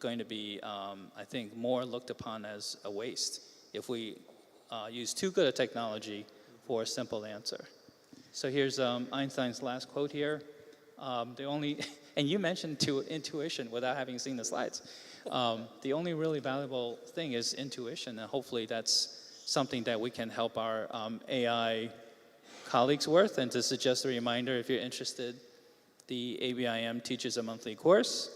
going to be, I think, more looked upon as a waste if we use too good a technology for a simple answer. So here's Einstein's last quote here. And you mentioned intuition without having seen the slides. The only really valuable thing is intuition, and hopefully that's something that we can help our AI colleagues with. And to suggest a reminder, if you're interested, the ABIM teaches a monthly course,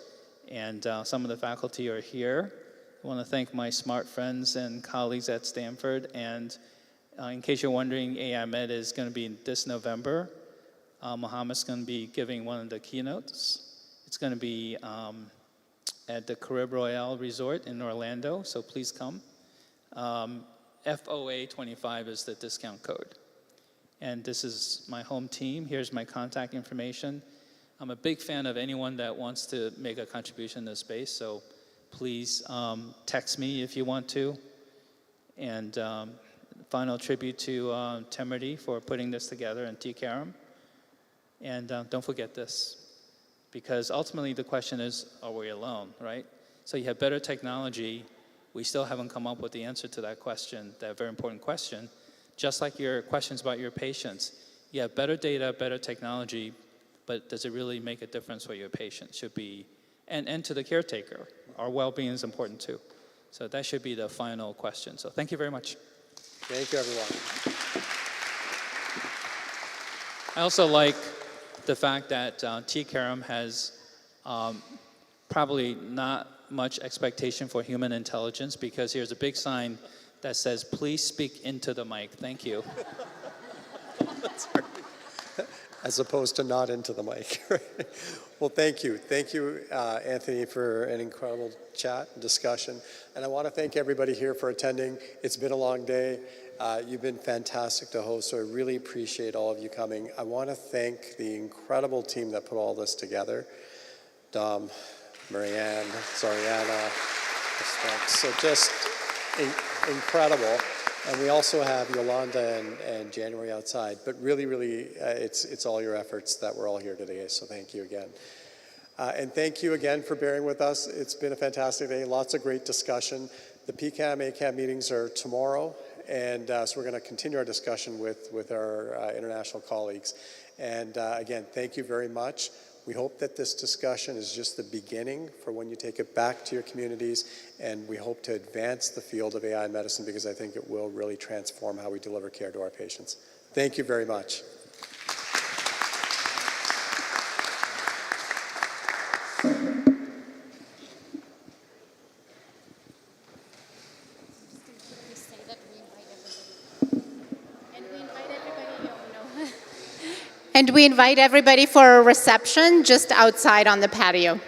and some of the faculty are here. I want to thank my smart friends and colleagues at Stanford, and in case you're wondering, AI Med is going to be this November. Mohammed's going to be giving one of the keynotes. It's going to be at the Carib Royale Resort in Orlando, so please come. FOA25 is the discount code. And this is my home team. Here's my contact information. I'm a big fan of anyone that wants to make a contribution to the space, so please text me if you want to. And final tribute to Temerty for putting this together, and T-CAIREM. And don't forget this, because ultimately the question is, are we alone, right? So you have better technology. We still haven't come up with the answer to that question, that very important question. Just like your questions about your patients, you have better data, better technology, but does it really make a difference for your patient? Should be, and to the caretaker, our well-being is important too. So that should be the final question. So thank you very much. Thank you, everyone. I also like the fact that T-CAIREM has probably not much expectation for human intelligence, because here's a big sign that says, please speak into the mic. Thank you. As opposed to not into the mic. Well, thank you. Thank you, Anthony, for an incredible chat and discussion. And I want to thank everybody here for attending. It's been a long day. You've been fantastic to host, so I really appreciate all of you coming. I want to thank the incredible team that put all this together. Dom, Marianne, Zoriana, so just incredible. And we also have Yolanda and January outside. But really, it's all your efforts that we're all here today, so thank you again. And thank you again for bearing with us. It's been a fantastic day, lots of great discussion. The PCAM, ACAM meetings are tomorrow, and so we're going to continue our discussion with our international colleagues. And again, thank you very much. We hope that this discussion is just the beginning for when you take it back to your communities, and we hope to advance the field of AI medicine, because I think it will really transform how we deliver care to our patients. Thank you very much. And we invite everybody for a reception just outside on the patio.